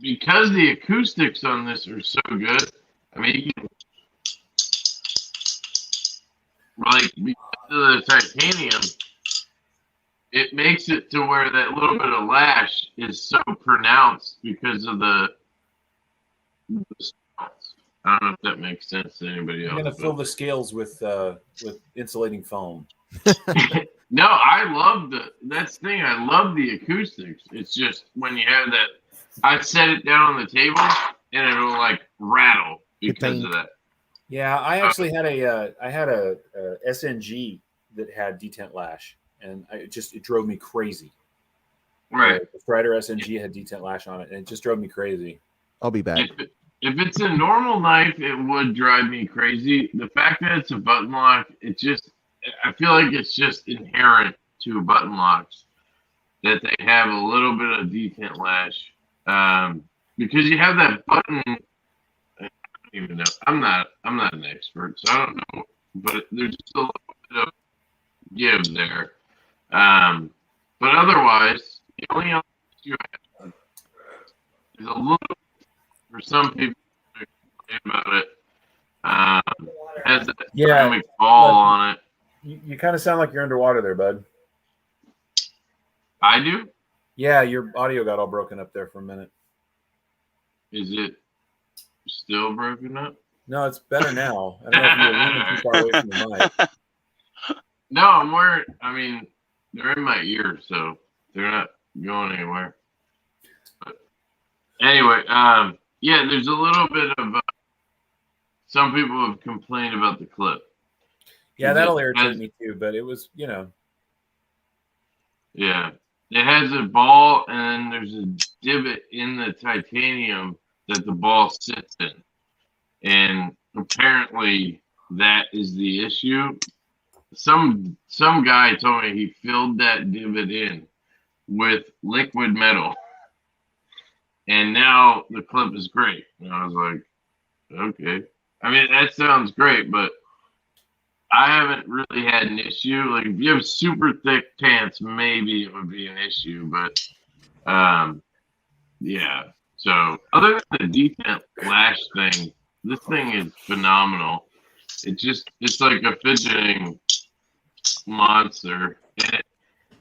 Speaker 8: Because the acoustics on this are so good. I mean, like because of the titanium, it makes it to where that little bit of lash is so pronounced because of the spots. I don't know if that makes sense to anybody
Speaker 6: I'm
Speaker 8: else.
Speaker 6: going to fill the scales with insulating foam.
Speaker 8: No, I love that's the thing. I love the acoustics. It's just when you have that, I set it down on the table and it'll like rattle because of that.
Speaker 6: Yeah, I actually had a SNG that had detent lash, and it drove me crazy.
Speaker 8: Right.
Speaker 6: The Strider SNG had detent lash on it, and it just drove me crazy.
Speaker 1: I'll be back.
Speaker 8: If it's a normal knife, it would drive me crazy. The fact that it's a button lock, I feel like it's just inherent to button locks that they have a little bit of detent lash. Because you have that button, I don't even know. I'm not an expert, so I don't know. But there's just a little bit of give there. But otherwise, the only other issue I have is a little, for some people who complain about it, has that ceramic ball on it.
Speaker 6: You kind of sound like you're underwater there, bud.
Speaker 8: I do?
Speaker 6: Yeah, your audio got all broken up there for a minute.
Speaker 8: Is it still broken up?
Speaker 6: No, it's better now. I don't know if you're leaning too far away from the mic.
Speaker 8: No, they're in my ear, so they're not going anywhere. Anyway, yeah, there's a little bit of some people have complained about the clip.
Speaker 6: Yeah, that'll
Speaker 8: It
Speaker 6: irritate
Speaker 8: has-
Speaker 6: me too. But it was, you know,
Speaker 8: Yeah, it has a ball, and then there's a divot in the titanium that the ball sits in, and apparently that is the issue. Some guy told me he filled that divot in with liquid metal, and now the clip is great. And I was like, okay. I mean, that sounds great, but I haven't really had an issue. Like, if you have super thick pants, maybe it would be an issue, but yeah. So, other than the decent lash thing, this thing is phenomenal. It's like a fidgeting monster. And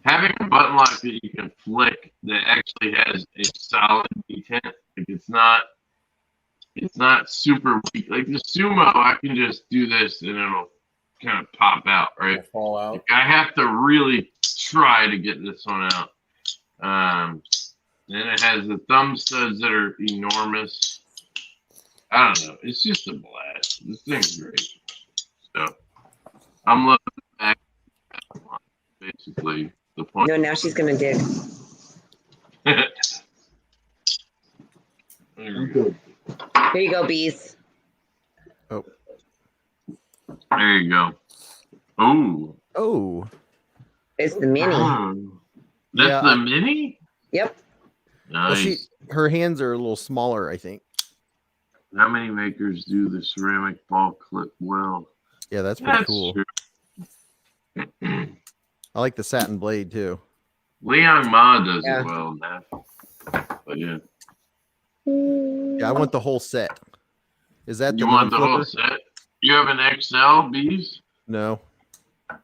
Speaker 8: having a button lock that you can flick that actually has a solid detent, like it's not super weak. Like the Sumo, I can just do this and it'll kind of pop out, right?
Speaker 6: it'll fall out.
Speaker 8: Like I have to really try to get this one out. And it has the thumb studs that are enormous. I don't know. It's just a blast. This thing's great. So I'm loving back. Basically, the point.
Speaker 7: No, now she's gonna dig.
Speaker 8: There you go.
Speaker 7: Here you go, Beez.
Speaker 1: Oh.
Speaker 8: There you go. Oh.
Speaker 1: Oh.
Speaker 7: It's the mini.
Speaker 8: That's
Speaker 1: Yeah,
Speaker 8: the mini?
Speaker 7: Yep.
Speaker 1: Well,
Speaker 8: Nice.
Speaker 1: her hands are a little smaller, I think.
Speaker 8: How many makers do the ceramic ball clip well?
Speaker 1: Yeah, that's pretty
Speaker 8: That's
Speaker 1: cool.
Speaker 8: true.
Speaker 1: I like the satin blade too.
Speaker 8: Leon Ma does
Speaker 7: Yeah.
Speaker 8: it well, man. But yeah.
Speaker 1: Yeah, I want the whole set. Is that
Speaker 8: You
Speaker 1: the
Speaker 8: want the
Speaker 1: non-flipper?
Speaker 8: whole set? You have an XL, Beez?
Speaker 1: No,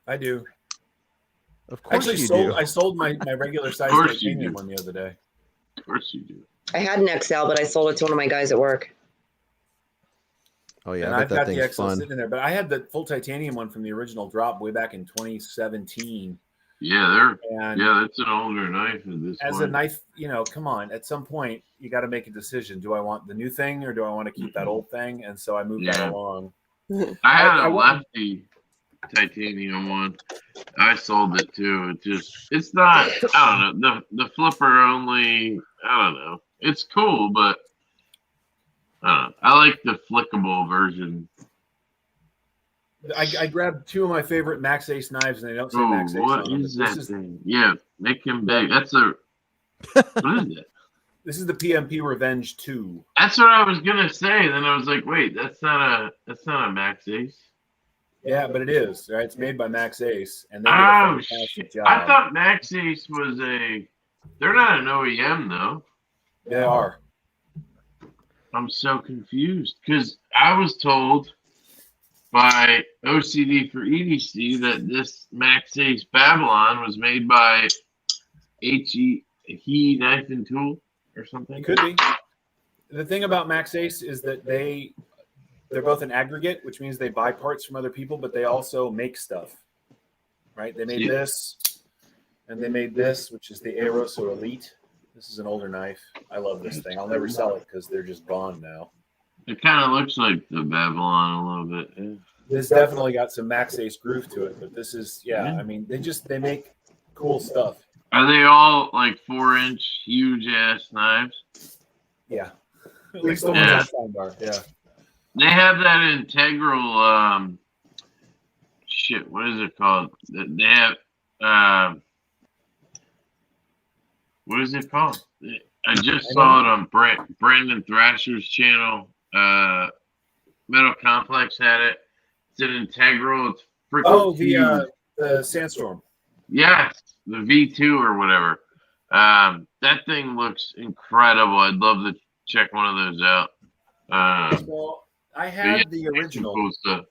Speaker 6: I do.
Speaker 1: of course
Speaker 6: Actually,
Speaker 1: you
Speaker 6: sold.
Speaker 1: do.
Speaker 6: I sold my regular size
Speaker 8: course you
Speaker 6: titanium
Speaker 8: do.
Speaker 6: one the other day.
Speaker 8: Of course you do.
Speaker 7: I had an XL, but I sold it to one of my guys at work.
Speaker 1: Oh yeah,
Speaker 6: And
Speaker 1: I
Speaker 6: I've
Speaker 1: bet
Speaker 6: got
Speaker 1: that
Speaker 6: the
Speaker 1: thing's
Speaker 6: XL
Speaker 1: fun.
Speaker 6: sitting in there, but I had the full titanium one from the original drop way back in 2017.
Speaker 8: Yeah,
Speaker 6: And
Speaker 8: that's an older knife at this
Speaker 6: as
Speaker 8: point.
Speaker 6: a knife, you know, come on, at some point you got to make a decision. Do I want the new thing or do I want to keep that old thing? And so I moved
Speaker 8: Yeah.
Speaker 6: that along.
Speaker 8: I had
Speaker 6: I
Speaker 8: a
Speaker 6: want-
Speaker 8: lefty titanium one. I sold it too. It's not, I don't know. The flipper only, I don't know. It's cool, but I don't know. I like the flickable version.
Speaker 6: I grabbed two of my favorite Max Ace knives, and they don't say
Speaker 8: Oh,
Speaker 6: Max Ace
Speaker 8: what
Speaker 6: on them.
Speaker 8: is
Speaker 6: but
Speaker 8: that
Speaker 6: This is
Speaker 8: thing? Yeah, make him big. That's a, what is that?
Speaker 6: this is the PMP Revenge 2.
Speaker 8: That's what I was gonna say. Then I was like, wait, that's not a Max Ace.
Speaker 6: Yeah, but it is. Right? It's made by Max Ace, and they did a
Speaker 8: Oh
Speaker 6: fantastic
Speaker 8: shit!
Speaker 6: job.
Speaker 8: I thought Max Ace was they're not an OEM though.
Speaker 6: They are.
Speaker 8: I'm so confused because I was told by OCD for EDC that this Max Ace Babylon was made by He Knife and Tool or something.
Speaker 6: It could be. The thing about Max Ace is that they're both an aggregate, which means they buy parts from other people, but they also make stuff. Right? They made
Speaker 8: Yeah.
Speaker 6: this, and they made this, which is the Aeroso Elite. This is an older knife. I love this thing. I'll never sell it because they're just gone now.
Speaker 8: It kind of looks like the Babylon a little bit. Yeah.
Speaker 6: This definitely got some Max Ace groove to it, but this is, yeah, I mean, they make cool stuff.
Speaker 8: Are they all like 4-inch huge ass knives?
Speaker 6: Yeah. At least the ones
Speaker 8: Yeah.
Speaker 6: I found are, yeah.
Speaker 8: They have that integral shit, what is it called? They have what is it called? I just saw it on Brandon Thrasher's channel. Metal Complex had it. It's an integral. It's freaking
Speaker 6: Oh,
Speaker 8: huge.
Speaker 6: the Sandstorm.
Speaker 8: Yes, the V2 or whatever. That thing looks incredible. I'd love to check one of those out.
Speaker 6: Well, I
Speaker 8: yeah,
Speaker 6: had the
Speaker 8: some
Speaker 6: original.
Speaker 8: cool stuff.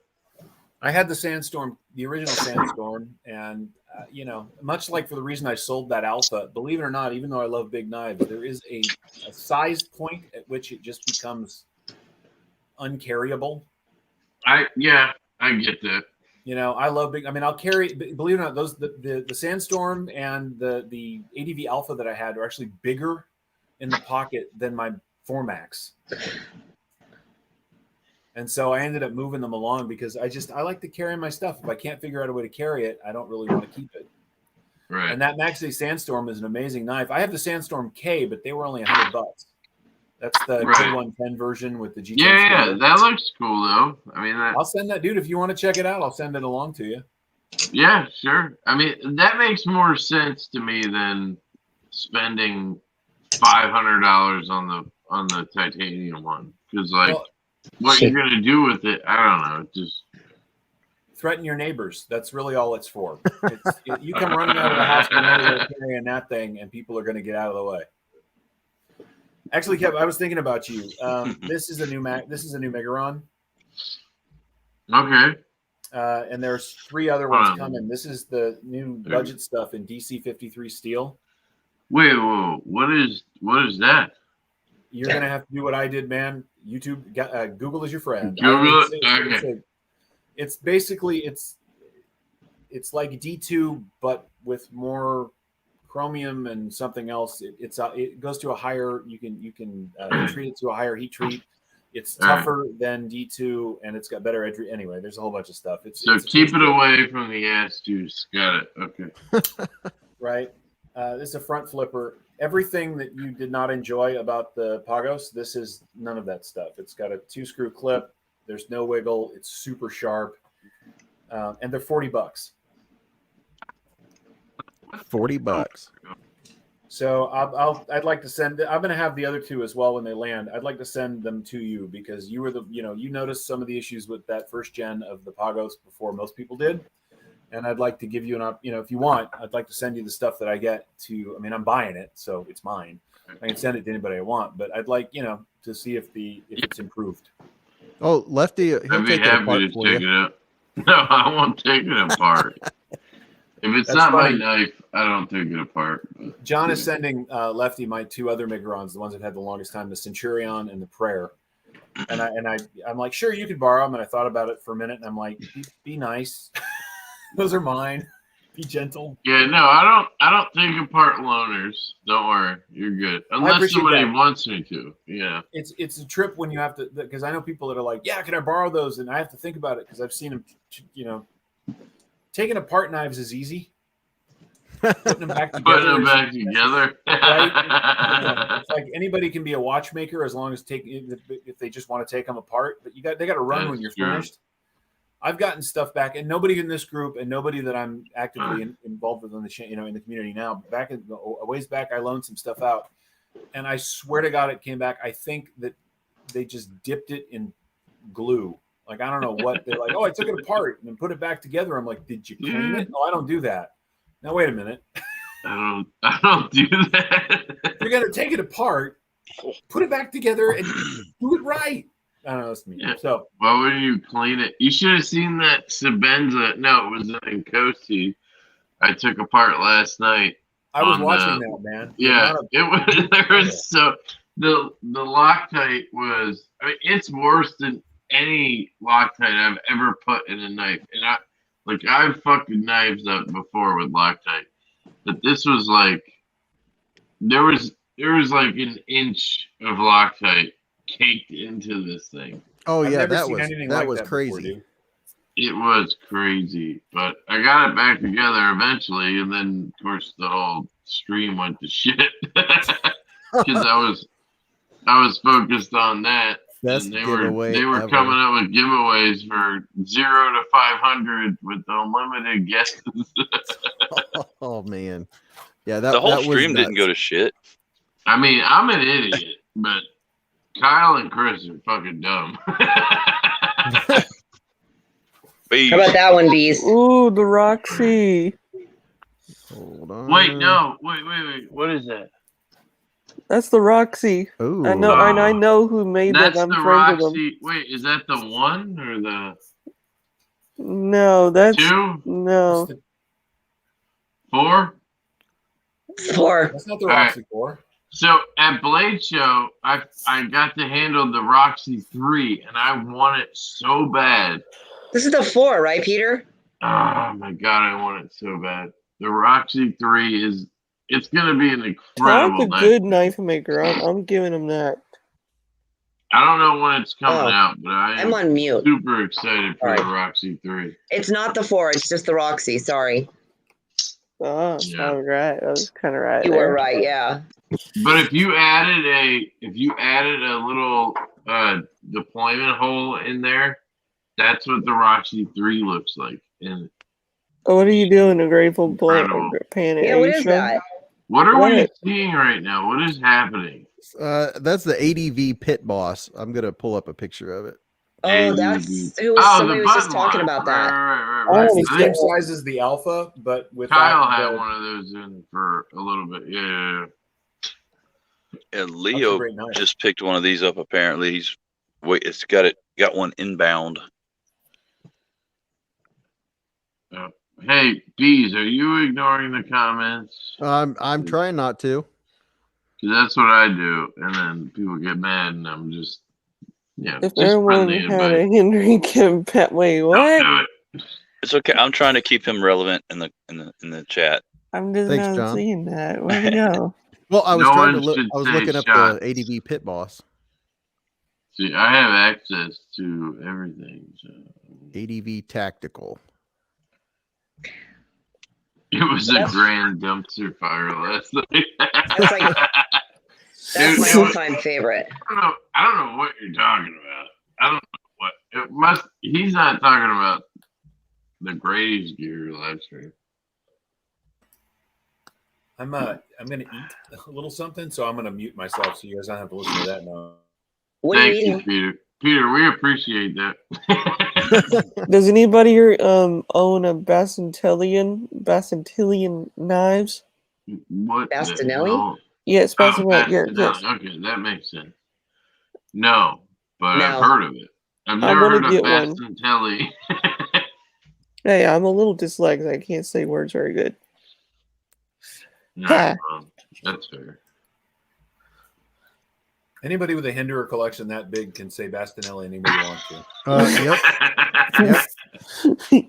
Speaker 6: I had the Sandstorm, the original Sandstorm, and you know, much like for the reason I sold that Alpha, believe it or not, even though I love big knives, there is a size point at which it just becomes uncarryable.
Speaker 8: I get that.
Speaker 6: You know, I love big. I mean, I'll carry. Believe it or not, those the Sandstorm and the ADV Alpha that I had are actually bigger in the pocket than my Max. And so I ended up moving them along because I like to carry my stuff. If I can't figure out a way to carry it, I don't really want to keep it.
Speaker 8: Right.
Speaker 6: And that Maxi Sandstorm is an amazing knife. I have the Sandstorm K, but they were only $100. That's the K110 version with the G10.
Speaker 8: Yeah, that looks cool though. I mean,
Speaker 6: I'll send that, dude. If you want to check it out, I'll send it along to you.
Speaker 8: Yeah, sure. I mean, that makes more sense to me than spending $500 on the titanium one, because like, what you're gonna do with it, I don't know. Just
Speaker 6: threaten your neighbors. That's really all it's for. You come running out of the house carrying that thing, and people are going to get out of the way. Actually, Kev, I was thinking about you. This is a new Megaron.
Speaker 8: okay.
Speaker 6: And there's 3 other ones coming. This is the new budget stuff in DC53 steel.
Speaker 8: Wait, whoa! What is that?
Speaker 6: You're gonna have to do what I did, man. YouTube, Google is your friend.
Speaker 8: Google it. Okay.
Speaker 6: It's basically it's like D2, but with more chromium and something else. It goes to a higher. You can treat it to a higher heat treat. It's tougher than D2, and it's got better edge. Anyway, there's a whole bunch of stuff.
Speaker 8: Keep it away from the ass juice. Got it. Okay.
Speaker 6: Right. This is a front flipper. Everything that you did not enjoy about the Pagos, this is none of that stuff. It's got a 2-screw clip. There's no wiggle. It's super sharp, and they're $40.
Speaker 1: $40.
Speaker 6: So I'd like to send. I'm going to have the other 2 as well when they land. I'd like to send them to you because you were you noticed some of the issues with that first gen of the Pagos before most people did. And I'd like to give you if you want, I'd like to send you the stuff that I get to. I mean, I'm buying it, so it's mine. I can send it to anybody I want, but I'd like to see if it's improved.
Speaker 1: Oh, Lefty, he'll take it apart for you.
Speaker 8: No, I won't take it apart. If it's not my knife, I don't take it apart. But,
Speaker 6: John is sending Lefty my 2 other Megarons, the ones that had the longest time, the Centurion and the Prayer. And I'm like, sure, you could borrow them. And I thought about it for a minute, and I'm like, be nice. Those are mine. Be gentle.
Speaker 8: Yeah, no, I don't take apart loaners. Don't worry, you're good. Unless somebody wants me to. Yeah.
Speaker 6: It's a trip when you have to, because I know people that are like, yeah, can I borrow those? And I have to think about it because I've seen them. Taking apart knives is easy. Putting them back together. Right? It's like anybody can be a watchmaker as long as if they just want to take them apart. But they got to run when you're finished. I've gotten stuff back, and nobody in this group, and nobody that I'm actively involved with in the community now. A ways back, I loaned some stuff out, and I swear to God, it came back. I think that they just dipped it in glue. Like I don't know what they're like. Oh, I took it apart and then put it back together. I'm like, did you clean it? No, I don't do that. Now wait a minute.
Speaker 8: I don't do that.
Speaker 6: If you're gonna take it apart, put it back together and do it right. I don't know. That's me.
Speaker 8: Yeah.
Speaker 6: So
Speaker 8: why would you clean it? You should have seen that Sabenza. No, it was in Coasty. I took apart last night.
Speaker 6: I was watching that, man.
Speaker 8: Yeah, it was. There was the Loctite was. I mean, it's worse than any Loctite I've ever put in a knife, and I've fucked knives up before with Loctite, but this was like there was like an inch of Loctite caked into this thing.
Speaker 1: Oh yeah, that was crazy.
Speaker 6: Before,
Speaker 8: it was crazy, but I got it back together eventually, and then of course the whole stream went to shit because I was focused on that.
Speaker 1: Best
Speaker 8: and they
Speaker 1: giveaway
Speaker 8: were
Speaker 1: ever.
Speaker 8: coming up with giveaways for 0 to 500 with unlimited guesses.
Speaker 1: Oh man, yeah,
Speaker 3: the whole
Speaker 1: that
Speaker 3: stream
Speaker 1: was
Speaker 3: didn't go to shit.
Speaker 8: I mean, I'm an idiot, but Kyle and Chris are fucking dumb.
Speaker 3: Beez.
Speaker 7: How about that one, Beez?
Speaker 4: Ooh, the Roxy.
Speaker 1: Hold on.
Speaker 8: Wait, no, wait. What is that?
Speaker 4: That's the Roxy.
Speaker 1: Ooh.
Speaker 4: I know, and I know who made that.
Speaker 8: That's
Speaker 4: I'm
Speaker 8: the
Speaker 4: friends with them.
Speaker 8: Roxy. Wait, is that the 1 or the
Speaker 4: No, that's
Speaker 8: 2?
Speaker 4: no.
Speaker 8: 4?
Speaker 7: 4.
Speaker 6: That's not the Roxy 4.
Speaker 8: So at Blade Show, I got to handle the Roxy 3, and I want it so bad.
Speaker 7: This is the 4, right, Peter?
Speaker 8: Oh my god, I want it so bad. The Roxy 3 it's gonna be an incredible
Speaker 4: Todd's a
Speaker 8: knife.
Speaker 4: good knife maker. I'm giving him that.
Speaker 8: I don't know when it's coming
Speaker 7: Oh,
Speaker 8: out, but
Speaker 7: I'm
Speaker 8: I'm
Speaker 7: on mute.
Speaker 8: super excited for the
Speaker 7: Sorry.
Speaker 8: Roxy 3.
Speaker 7: It's not the 4, it's just the Roxy. Sorry.
Speaker 4: Oh,
Speaker 8: Yeah.
Speaker 4: I was right. I was kind of right.
Speaker 7: You
Speaker 4: there.
Speaker 7: were right, yeah.
Speaker 8: But if you added a little deployment hole in there, that's what the Roxy 3 looks like. And
Speaker 4: Oh, what are you doing? A Grateful
Speaker 8: Incredible.
Speaker 4: Planet?
Speaker 7: Yeah,
Speaker 4: Are
Speaker 7: what
Speaker 4: you
Speaker 7: is
Speaker 4: sure?
Speaker 7: that?
Speaker 8: what are we
Speaker 4: What?
Speaker 8: seeing right now? What is happening?
Speaker 1: That's the ADV Pit Boss. I'm gonna pull up a picture of it.
Speaker 7: Oh,
Speaker 8: ADV.
Speaker 7: that's who
Speaker 8: Oh,
Speaker 7: somebody
Speaker 8: the
Speaker 7: was just
Speaker 8: button
Speaker 7: talking
Speaker 8: lock.
Speaker 7: about that.
Speaker 8: Right.
Speaker 4: Oh,
Speaker 6: That's the
Speaker 8: I
Speaker 6: same
Speaker 8: think
Speaker 6: size as the Alpha, but without
Speaker 8: Kyle had
Speaker 6: the,
Speaker 8: one of those in for a little bit. Yeah.
Speaker 3: And
Speaker 6: that's a
Speaker 3: Leo
Speaker 6: great knife.
Speaker 3: just picked one of these up. Apparently, it's got one inbound.
Speaker 8: Hey, Beez, are you ignoring the comments?
Speaker 1: I'm trying not to.
Speaker 8: 'Cause that's what I do, and then people get mad, and I'm just,
Speaker 4: If
Speaker 8: just
Speaker 4: everyone
Speaker 8: friendly
Speaker 4: had
Speaker 8: advice.
Speaker 4: a Henry Kim pet, wait, what?
Speaker 8: Don't do it.
Speaker 3: It's okay. I'm trying to keep him relevant in the chat.
Speaker 4: I'm just
Speaker 1: Thanks,
Speaker 4: not
Speaker 1: John.
Speaker 4: seeing that. Where'd it go?
Speaker 1: Well, I was
Speaker 8: No
Speaker 1: trying to
Speaker 8: one
Speaker 1: look.
Speaker 8: should
Speaker 1: I was
Speaker 8: say
Speaker 1: looking up
Speaker 8: shot.
Speaker 1: the ADV Pit Boss.
Speaker 8: See, I have access to everything. So.
Speaker 1: ADV Tactical.
Speaker 8: It was a grand dumpster fire last night.
Speaker 7: That's like that's my all-time favorite.
Speaker 8: I don't know what you're talking about. I don't know what it must. He's not talking about the Graves gear live stream.
Speaker 6: I'm gonna eat a little something, so I'm gonna mute myself so you guys don't have to listen to that now.
Speaker 7: What are you
Speaker 8: Thank you,
Speaker 7: eating?
Speaker 8: Peter. Peter, we appreciate that.
Speaker 4: Does anybody here own a Basantillion knives?
Speaker 8: What?
Speaker 7: Bastinelli?
Speaker 8: No.
Speaker 4: Yeah, it's
Speaker 8: Oh,
Speaker 4: Basantillion. Yeah, yes.
Speaker 8: Bastinelli. Okay, that makes sense. No, but
Speaker 7: No.
Speaker 8: I've heard of it. I've
Speaker 4: I
Speaker 8: never
Speaker 4: wanna
Speaker 8: heard of
Speaker 4: get one.
Speaker 8: Bastinelli.
Speaker 4: Hey, I'm a little dyslexic. I can't say words very good.
Speaker 8: No, that's fair.
Speaker 6: Anybody with a Hinderer collection that big can say Bastinelli anybody wants to.
Speaker 1: Yep.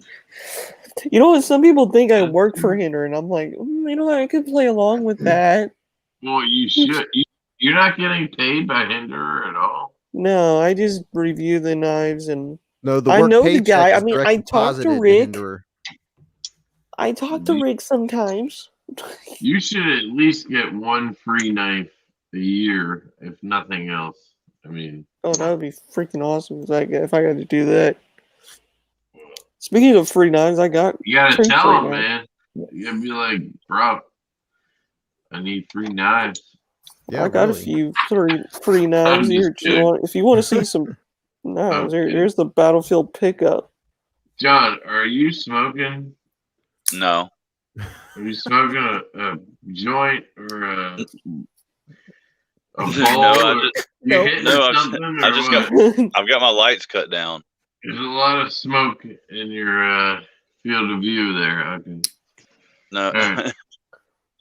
Speaker 4: You know what? Some people think I work for Hinderer, and I'm like, you know what? I could play along with that.
Speaker 8: Well, you should. You're not getting paid by Hinderer at all.
Speaker 4: No, I just review the knives, and
Speaker 1: No, the
Speaker 4: I
Speaker 1: work
Speaker 4: know the
Speaker 1: paycheck
Speaker 4: guy. I
Speaker 1: is
Speaker 4: mean,
Speaker 1: direct
Speaker 4: I talk
Speaker 1: deposited
Speaker 4: to
Speaker 1: to
Speaker 4: Rick.
Speaker 1: Hinderer.
Speaker 4: I talk to Rick sometimes.
Speaker 8: You should at least get one free knife a year, if nothing else. I mean,
Speaker 4: Oh, that would be freaking awesome if I got to do that. Speaking of free knives, I got
Speaker 8: you gotta
Speaker 4: two
Speaker 8: tell
Speaker 4: free
Speaker 8: them,
Speaker 4: knives.
Speaker 8: man. You gotta be like, bro, I need free knives.
Speaker 1: Yeah,
Speaker 4: I got
Speaker 1: really.
Speaker 4: a few free knives
Speaker 8: I'm
Speaker 4: here.
Speaker 8: just kidding.
Speaker 4: If you want to see some knives,
Speaker 8: Okay.
Speaker 4: there's the Battlefield pickup.
Speaker 8: John, are you smoking?
Speaker 3: No.
Speaker 8: Are you smoking a joint or a bowl?
Speaker 3: No,
Speaker 8: You're hitting something or
Speaker 3: I just
Speaker 8: what?
Speaker 3: I've got my lights cut down.
Speaker 8: There's a lot of smoke in your field of view there. Okay.
Speaker 3: No.
Speaker 8: All right.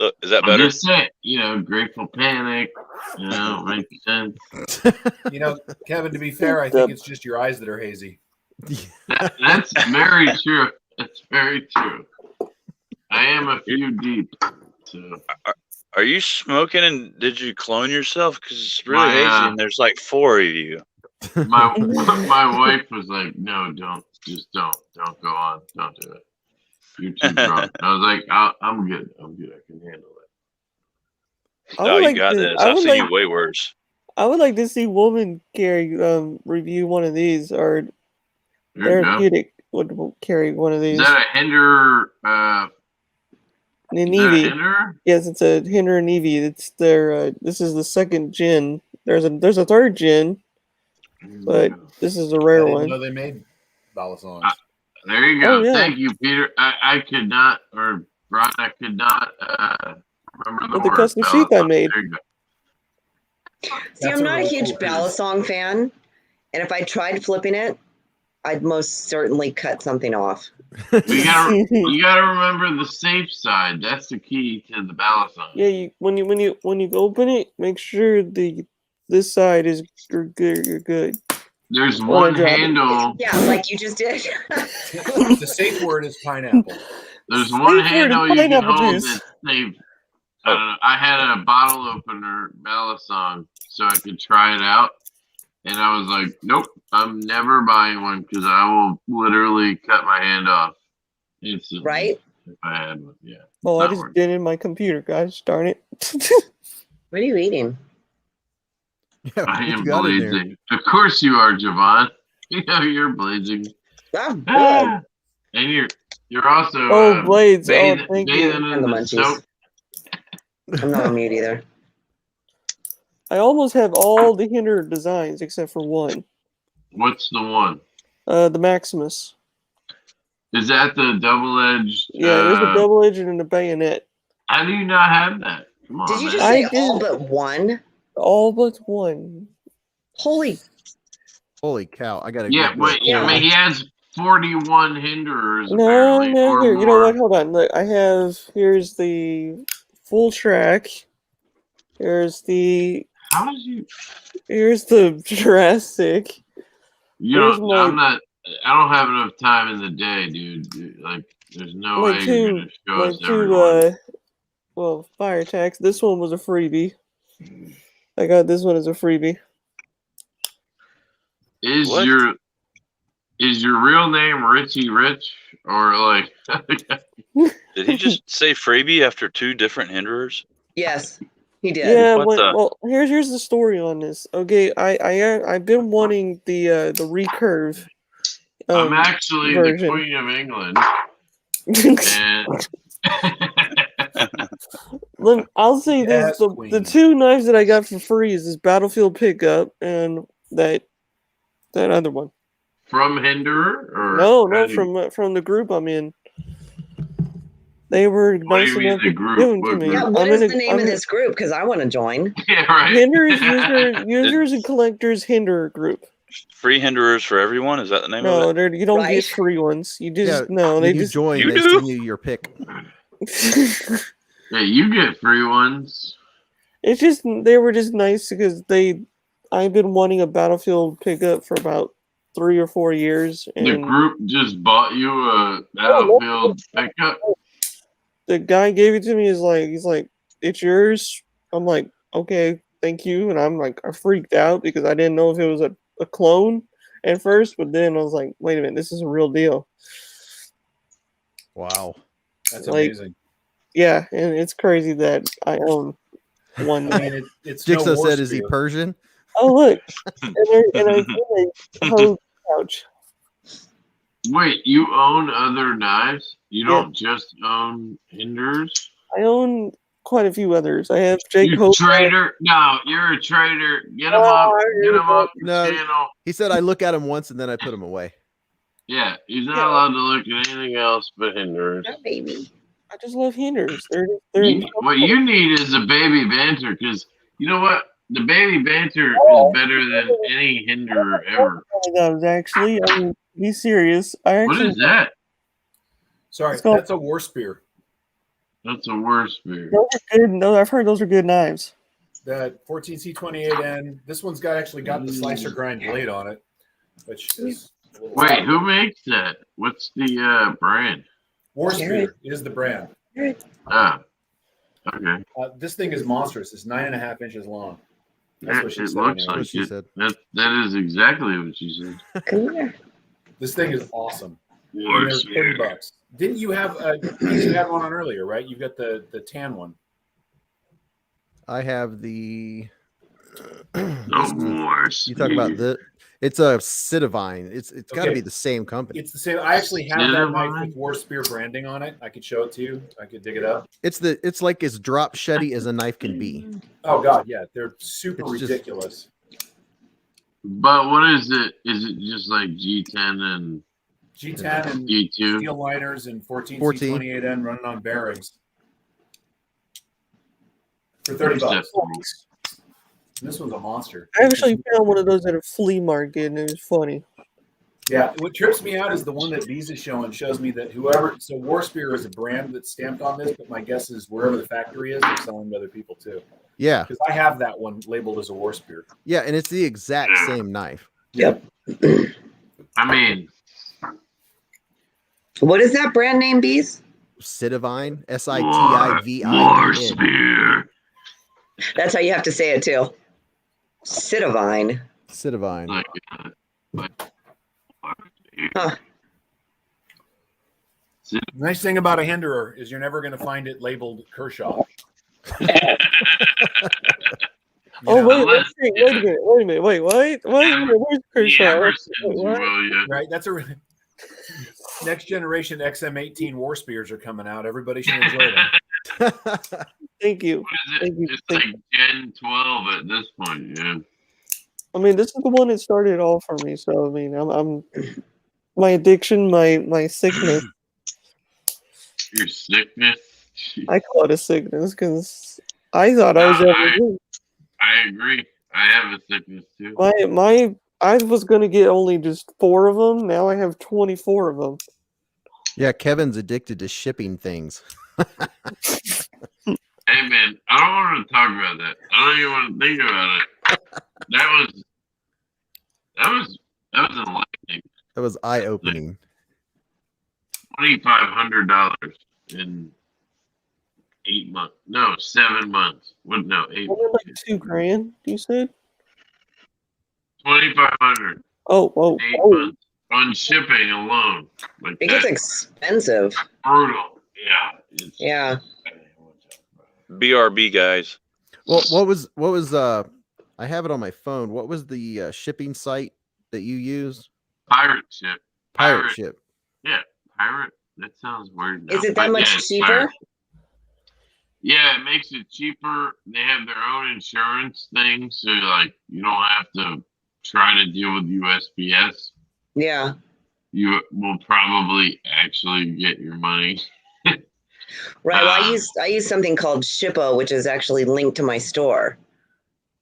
Speaker 3: Look, is that
Speaker 8: I'm
Speaker 3: better?
Speaker 8: just saying, Grateful Panic, makes sense.
Speaker 6: Kevin, to be fair, I think it's just your eyes that are hazy.
Speaker 8: That's very true. That's very true. I am a few deep. So.
Speaker 3: Are you smoking and did you clone yourself? Because it's really hazy and there's like 4 of you.
Speaker 8: My wife was like, "No, don't go on, don't do it. You're too drunk." I was like, "I'm good. I can handle it."
Speaker 3: No, you got this. I've seen you way worse.
Speaker 4: I would like to see Woman carry review one of these, or Therapeutic would carry one of these.
Speaker 8: Is that a Hinderer?
Speaker 4: Hinderer? Yes, it's a Hinderer Navy. It's their. This is the second gen. There's a third gen, but this is a rare one.
Speaker 6: I didn't know they made Balasons.
Speaker 8: There you go.
Speaker 4: Oh, yeah.
Speaker 8: Thank you, Peter. I could not, or Brian, I could not remember
Speaker 4: the custom sheath I made.
Speaker 8: There you go.
Speaker 7: See, I'm not a huge Balasong fan, and if I tried flipping it, I'd most certainly cut something off.
Speaker 8: You gotta remember the safe side. That's the key to the Balasong.
Speaker 4: Yeah, when you open it, make sure this side is you're good.
Speaker 8: There's one handle.
Speaker 7: Yeah, like you just did.
Speaker 6: The safe word is pineapple.
Speaker 8: There's one handle you can hold that's safe. I had a bottle opener Balasong so I could try it out. And I was like, nope, I'm never buying one because I will literally cut my hand off instantly.
Speaker 7: Right?
Speaker 8: If I had one, yeah.
Speaker 4: Oh, I
Speaker 8: Not
Speaker 4: just
Speaker 8: worth it.
Speaker 4: did it in my computer, guys. Darn it.
Speaker 7: What are you eating?
Speaker 1: Yeah,
Speaker 8: I
Speaker 1: what you
Speaker 8: am
Speaker 1: got in there?
Speaker 8: blazing. Of course you are, Javon. You know you're blazing.
Speaker 7: That's good.
Speaker 8: Ah! And you're also
Speaker 4: Oh, Blades. Oh, thank you.
Speaker 8: bathing
Speaker 7: And
Speaker 8: in
Speaker 7: the
Speaker 8: the
Speaker 7: munchies.
Speaker 8: soap.
Speaker 7: I'm not on mute either.
Speaker 4: I almost have all the Hinderer designs except for one.
Speaker 8: What's the one?
Speaker 4: The Maximus.
Speaker 8: Is that the double-edged?
Speaker 4: Yeah, there's a double edged and a bayonet.
Speaker 8: How do you not have that? Come on,
Speaker 7: Did you
Speaker 8: man.
Speaker 7: just say
Speaker 4: I
Speaker 7: all
Speaker 4: did.
Speaker 7: but one?
Speaker 4: All but one.
Speaker 7: Holy.
Speaker 1: Holy cow! I gotta.
Speaker 8: Yeah,
Speaker 1: go
Speaker 8: wait.
Speaker 1: pull
Speaker 8: I mean,
Speaker 1: up.
Speaker 8: he has 41 Hinderers
Speaker 4: No,
Speaker 8: apparently,
Speaker 4: no,
Speaker 8: or
Speaker 4: here.
Speaker 8: more.
Speaker 4: You know what? Hold on. Look, here's the full track. Here's the Jurassic.
Speaker 8: You
Speaker 4: Here's
Speaker 8: don't.
Speaker 4: my
Speaker 8: I don't have enough time in the day, dude. Like, there's no way you're gonna show
Speaker 4: my
Speaker 8: us everyone.
Speaker 4: fire attacks. This one was a freebie. I got this one as a freebie.
Speaker 8: Is
Speaker 3: What?
Speaker 8: your real name Richie Rich or like?
Speaker 3: Did he just say freebie after 2 different hinderers?
Speaker 7: Yes, he did.
Speaker 4: Yeah,
Speaker 3: What the-
Speaker 4: well, here's the story on this. Okay, I've been wanting the recurve.
Speaker 8: I'm actually
Speaker 4: version.
Speaker 8: the Queen of England, and
Speaker 4: I'll say
Speaker 6: Yes,
Speaker 4: this:
Speaker 6: queen.
Speaker 4: the 2 knives that I got for free is this Battlefield pickup and that other one.
Speaker 8: from Hinderer or
Speaker 4: No, from the group I'm in. They were
Speaker 8: What do
Speaker 4: nice
Speaker 8: you mean
Speaker 4: enough
Speaker 8: the
Speaker 4: to
Speaker 8: group?
Speaker 4: give them to
Speaker 8: What
Speaker 4: me.
Speaker 8: group?
Speaker 7: Yeah, what
Speaker 4: I'm
Speaker 7: is
Speaker 4: in
Speaker 7: the name
Speaker 4: I'm
Speaker 7: of
Speaker 4: in-
Speaker 7: this group? Because I want to join.
Speaker 8: Yeah, right.
Speaker 4: users and collectors Hinderer group.
Speaker 3: Free hinderers for everyone? Is that the name
Speaker 4: No,
Speaker 3: of it?
Speaker 4: you don't
Speaker 7: Right.
Speaker 4: get free ones. You just
Speaker 1: Yeah,
Speaker 4: they
Speaker 1: when you
Speaker 4: just
Speaker 1: join,
Speaker 3: You
Speaker 1: they
Speaker 3: do?
Speaker 1: send you your pick.
Speaker 8: Yeah, you get free ones.
Speaker 4: It's just they were just nice because I've been wanting a Battlefield pickup for about 3 or 4 years,
Speaker 8: The
Speaker 4: and
Speaker 8: group just bought you a Battlefield pickup.
Speaker 4: the guy gave it to me. He's like, it's yours. I'm like, okay, thank you. And I'm like, I freaked out because I didn't know if it was a clone at first, but then I was like, wait a minute, this is a real deal.
Speaker 1: Wow.
Speaker 6: That's
Speaker 4: Like,
Speaker 6: amazing.
Speaker 4: Yeah, and it's crazy that I own one.
Speaker 6: I mean, it's
Speaker 1: Jigsaw
Speaker 6: no war
Speaker 1: said, "Is he
Speaker 6: spear.
Speaker 1: Persian?"
Speaker 4: Oh look, and I get a hose pouch.
Speaker 8: Wait, you own other knives? You don't just own Hinderers?
Speaker 4: I own quite a few others. I have Jake
Speaker 8: You
Speaker 4: Hope.
Speaker 8: traitor! No, you're a traitor. Get him up. Get him up the
Speaker 1: No.
Speaker 8: channel.
Speaker 1: He said, "I look at him once and then I put him away."
Speaker 8: Yeah, he's not allowed to look at anything else but Hinderers.
Speaker 7: Yeah, baby.
Speaker 4: I just love Hinders. They're
Speaker 8: What you need is a baby banter, because you know what? The baby banter
Speaker 4: Oh.
Speaker 8: is better than any Hinderer ever.
Speaker 4: actually. I mean, be serious. I
Speaker 8: What
Speaker 4: actually
Speaker 8: is that?
Speaker 6: Sorry,
Speaker 4: It's called-
Speaker 6: that's a war spear.
Speaker 8: That's a worse spear.
Speaker 4: those are good. No, I've heard those are good knives.
Speaker 6: The 14C28N. This one's actually got the slicer grind blade on it, which is a little
Speaker 8: Wait, who makes that? What's the brand?
Speaker 6: War spear is the brand.
Speaker 8: Ah, okay.
Speaker 6: This thing is monstrous. It's 9.5 inches long. That's
Speaker 8: Yeah,
Speaker 6: what she
Speaker 8: it
Speaker 6: said.
Speaker 8: looks
Speaker 6: anyway.
Speaker 8: like
Speaker 1: she
Speaker 8: it.
Speaker 1: said.
Speaker 8: That is exactly what she said.
Speaker 7: Come here.
Speaker 6: This thing is awesome. And
Speaker 8: War
Speaker 6: they're
Speaker 8: spear.
Speaker 6: $30. Didn't you have you had one on earlier, right? You've got the tan one.
Speaker 1: I have the.
Speaker 8: No war
Speaker 1: You talk about
Speaker 8: spear.
Speaker 1: it's a Citivine. It's got to
Speaker 6: Okay.
Speaker 1: be the same company.
Speaker 6: It's the same. I actually have that knife
Speaker 8: Cinnamon?
Speaker 6: with war spear branding on it. I could show it to you. I could dig it up.
Speaker 1: It's like as drop sheddy as a knife can be.
Speaker 6: Oh god, yeah, they're super
Speaker 1: It's just-
Speaker 6: ridiculous.
Speaker 8: But what is it? Is it just like G10 and
Speaker 6: G10 and
Speaker 8: G2?
Speaker 6: steel liners and 14C28N running on bearings for $30. And this one's a monster.
Speaker 4: I actually found one of those at a flea market, and it was funny.
Speaker 6: Yeah, what trips me out is the one that Beez is showing shows me that so War Spear is a brand that's stamped on this, but my guess is wherever the factory is, they're selling to other people too.
Speaker 1: Yeah,
Speaker 6: Because I have that one labeled as a War Spear.
Speaker 1: yeah, and it's the exact same knife.
Speaker 7: Yep.
Speaker 8: I mean,
Speaker 7: What is that brand name, Beez?
Speaker 1: Citivine,
Speaker 8: war
Speaker 1: Sitivine.
Speaker 8: spear.
Speaker 7: That's how you have to say it too. Citivine.
Speaker 1: Civivi.
Speaker 8: Like,
Speaker 7: Huh.
Speaker 6: The nice thing about a Hinderer is you're never going to find it labeled Kershaw.
Speaker 4: Oh, wait,
Speaker 8: Unless-
Speaker 4: wait a minute. Wait, what? Where's Kershaw?
Speaker 8: Never
Speaker 4: Wait,
Speaker 8: sends you,
Speaker 4: what?
Speaker 8: will you?
Speaker 6: Right? That's a next generation XM18 War Spears are coming out. Everybody should enjoy them.
Speaker 4: Thank you.
Speaker 8: What is it?
Speaker 4: Thank you.
Speaker 8: It's
Speaker 4: Thank
Speaker 8: like Gen 12 at this point, yeah.
Speaker 4: I mean, this is the one that started it all for me. So I mean, I'm my addiction, my sickness.
Speaker 8: Your sickness.
Speaker 4: I call it a sickness because I thought I was
Speaker 8: I agree. I have a sickness too.
Speaker 4: I was gonna get only just 4 of them. Now I have 24 of them.
Speaker 1: Yeah, Kevin's addicted to shipping things.
Speaker 8: Hey man, I don't want to talk about that. I don't even want to think about it. That was enlightening.
Speaker 1: That was eye-opening.
Speaker 8: $2,500 in 8 months. No, 7 months. What? No, 8.
Speaker 4: Only like $2,000. You said?
Speaker 8: 2,500.
Speaker 4: Oh.
Speaker 8: 8 months on shipping alone. Like
Speaker 7: It gets
Speaker 8: that's
Speaker 7: expensive.
Speaker 8: brutal. Yeah.
Speaker 7: Yeah.
Speaker 3: BRB guys.
Speaker 1: Well, what was I have it on my phone. What was the shipping site that you used?
Speaker 8: Pirate ship.
Speaker 1: Pirate Ship.
Speaker 8: Yeah, pirate. That sounds weird.
Speaker 7: Is
Speaker 8: now,
Speaker 7: it that
Speaker 8: but
Speaker 7: much
Speaker 8: yeah, it's
Speaker 7: cheaper?
Speaker 8: pirate. Yeah, it makes it cheaper. They have their own insurance thing, so like you don't have to try to deal with USPS.
Speaker 7: Yeah.
Speaker 8: You will probably actually get your money.
Speaker 7: Right. Well, I use something called Shippo, which is actually linked to my store.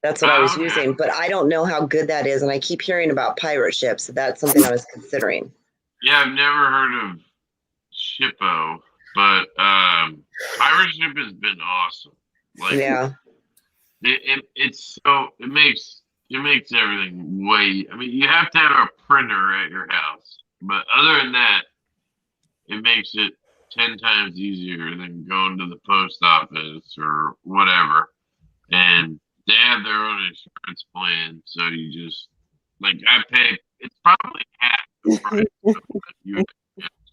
Speaker 7: That's what I was
Speaker 8: Okay.
Speaker 7: using, but I don't know how good that is, and I keep hearing about pirate ships. So that's something I was considering.
Speaker 8: Yeah, I've never heard of Shippo, but pirate ship has been awesome. Like,
Speaker 7: Yeah.
Speaker 8: it makes everything way. I mean, you have to have a printer at your house, but other than that, it makes it 10 times easier than going to the post office or whatever. And they have their own insurance plan, so you just like I pay. It's probably half the price of what you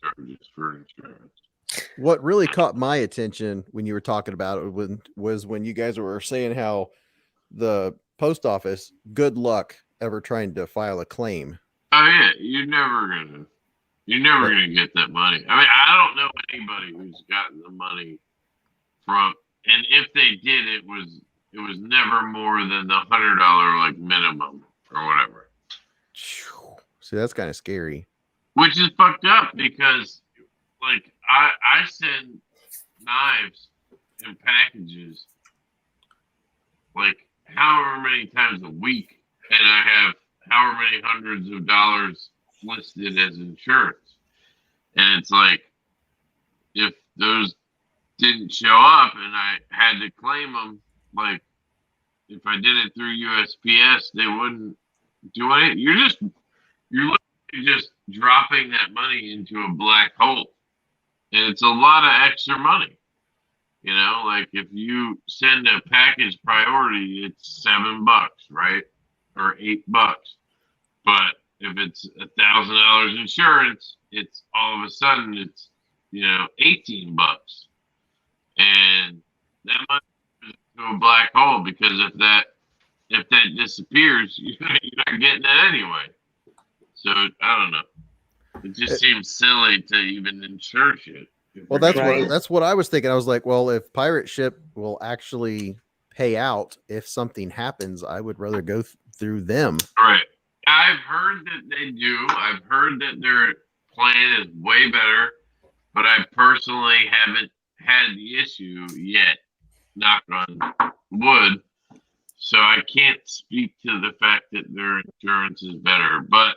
Speaker 8: charges for insurance.
Speaker 1: What really caught my attention when you were talking about it was when you guys were saying how the post office, good luck ever trying to file a claim.
Speaker 8: Oh yeah, you're never gonna get that money. I mean, I don't know anybody who's gotten the money from, and if they did, it was never more than the $100 like minimum or whatever.
Speaker 1: See, that's kind of scary.
Speaker 8: Which is fucked up because like I send knives in packages like however many times a week, and I have however many hundreds of dollars listed as insurance. And it's like if those didn't show up and I had to claim them, like if I did it through USPS, they wouldn't do it. You're literally just dropping that money into a black hole. And it's a lot of extra money. You know, like if you send a package priority, it's $7, right? Or $8. But if it's $1,000 insurance, it's all of a sudden it's, $18. And that money goes to a black hole because if that disappears, you're not getting it anyway. So I don't know. It just seems silly to even insure shit.
Speaker 1: Well, that's what I was thinking. I was like, well, if pirate ship will actually pay out if something happens, I would rather go through them.
Speaker 8: Right. I've heard that they do. I've heard that their plan is way better, but I personally haven't had the issue yet. Knock on wood. So I can't speak to the fact that their insurance is better, but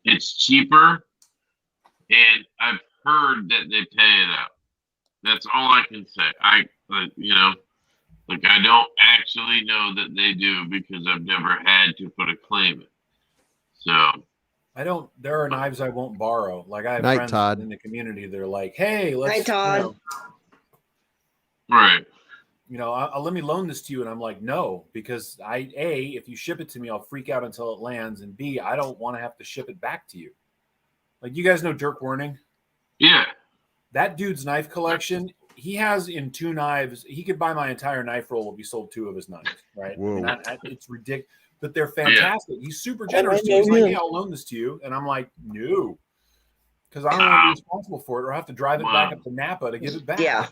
Speaker 8: it's cheaper, and I've heard that they pay it out. That's all I can say. I don't actually know that they do because I've never had to put a claim in. So
Speaker 6: there are knives I won't borrow. Like I have
Speaker 1: Night,
Speaker 6: friends
Speaker 1: Todd.
Speaker 6: in the community. They're like, hey, let's.
Speaker 7: Hi, Todd.
Speaker 8: right.
Speaker 6: let me loan this to you. And I'm like, no, because if you ship it to me, I'll freak out until it lands. And B, I don't want to have to ship it back to you. Like, you guys know Dirk Werning?
Speaker 8: Yeah.
Speaker 6: That dude's knife collection, he has in 2 knives. He could buy my entire knife roll if he sold 2 of his knives, right?
Speaker 1: Whoa.
Speaker 6: It's ridiculous. But they're fantastic. He's super generous.
Speaker 4: know
Speaker 6: He's like,
Speaker 4: him.
Speaker 6: yeah, I'll loan this to you. And I'm like, no. Because I don't want to be responsible for it, or have to drive it back up to Napa to give it back.
Speaker 7: Yeah.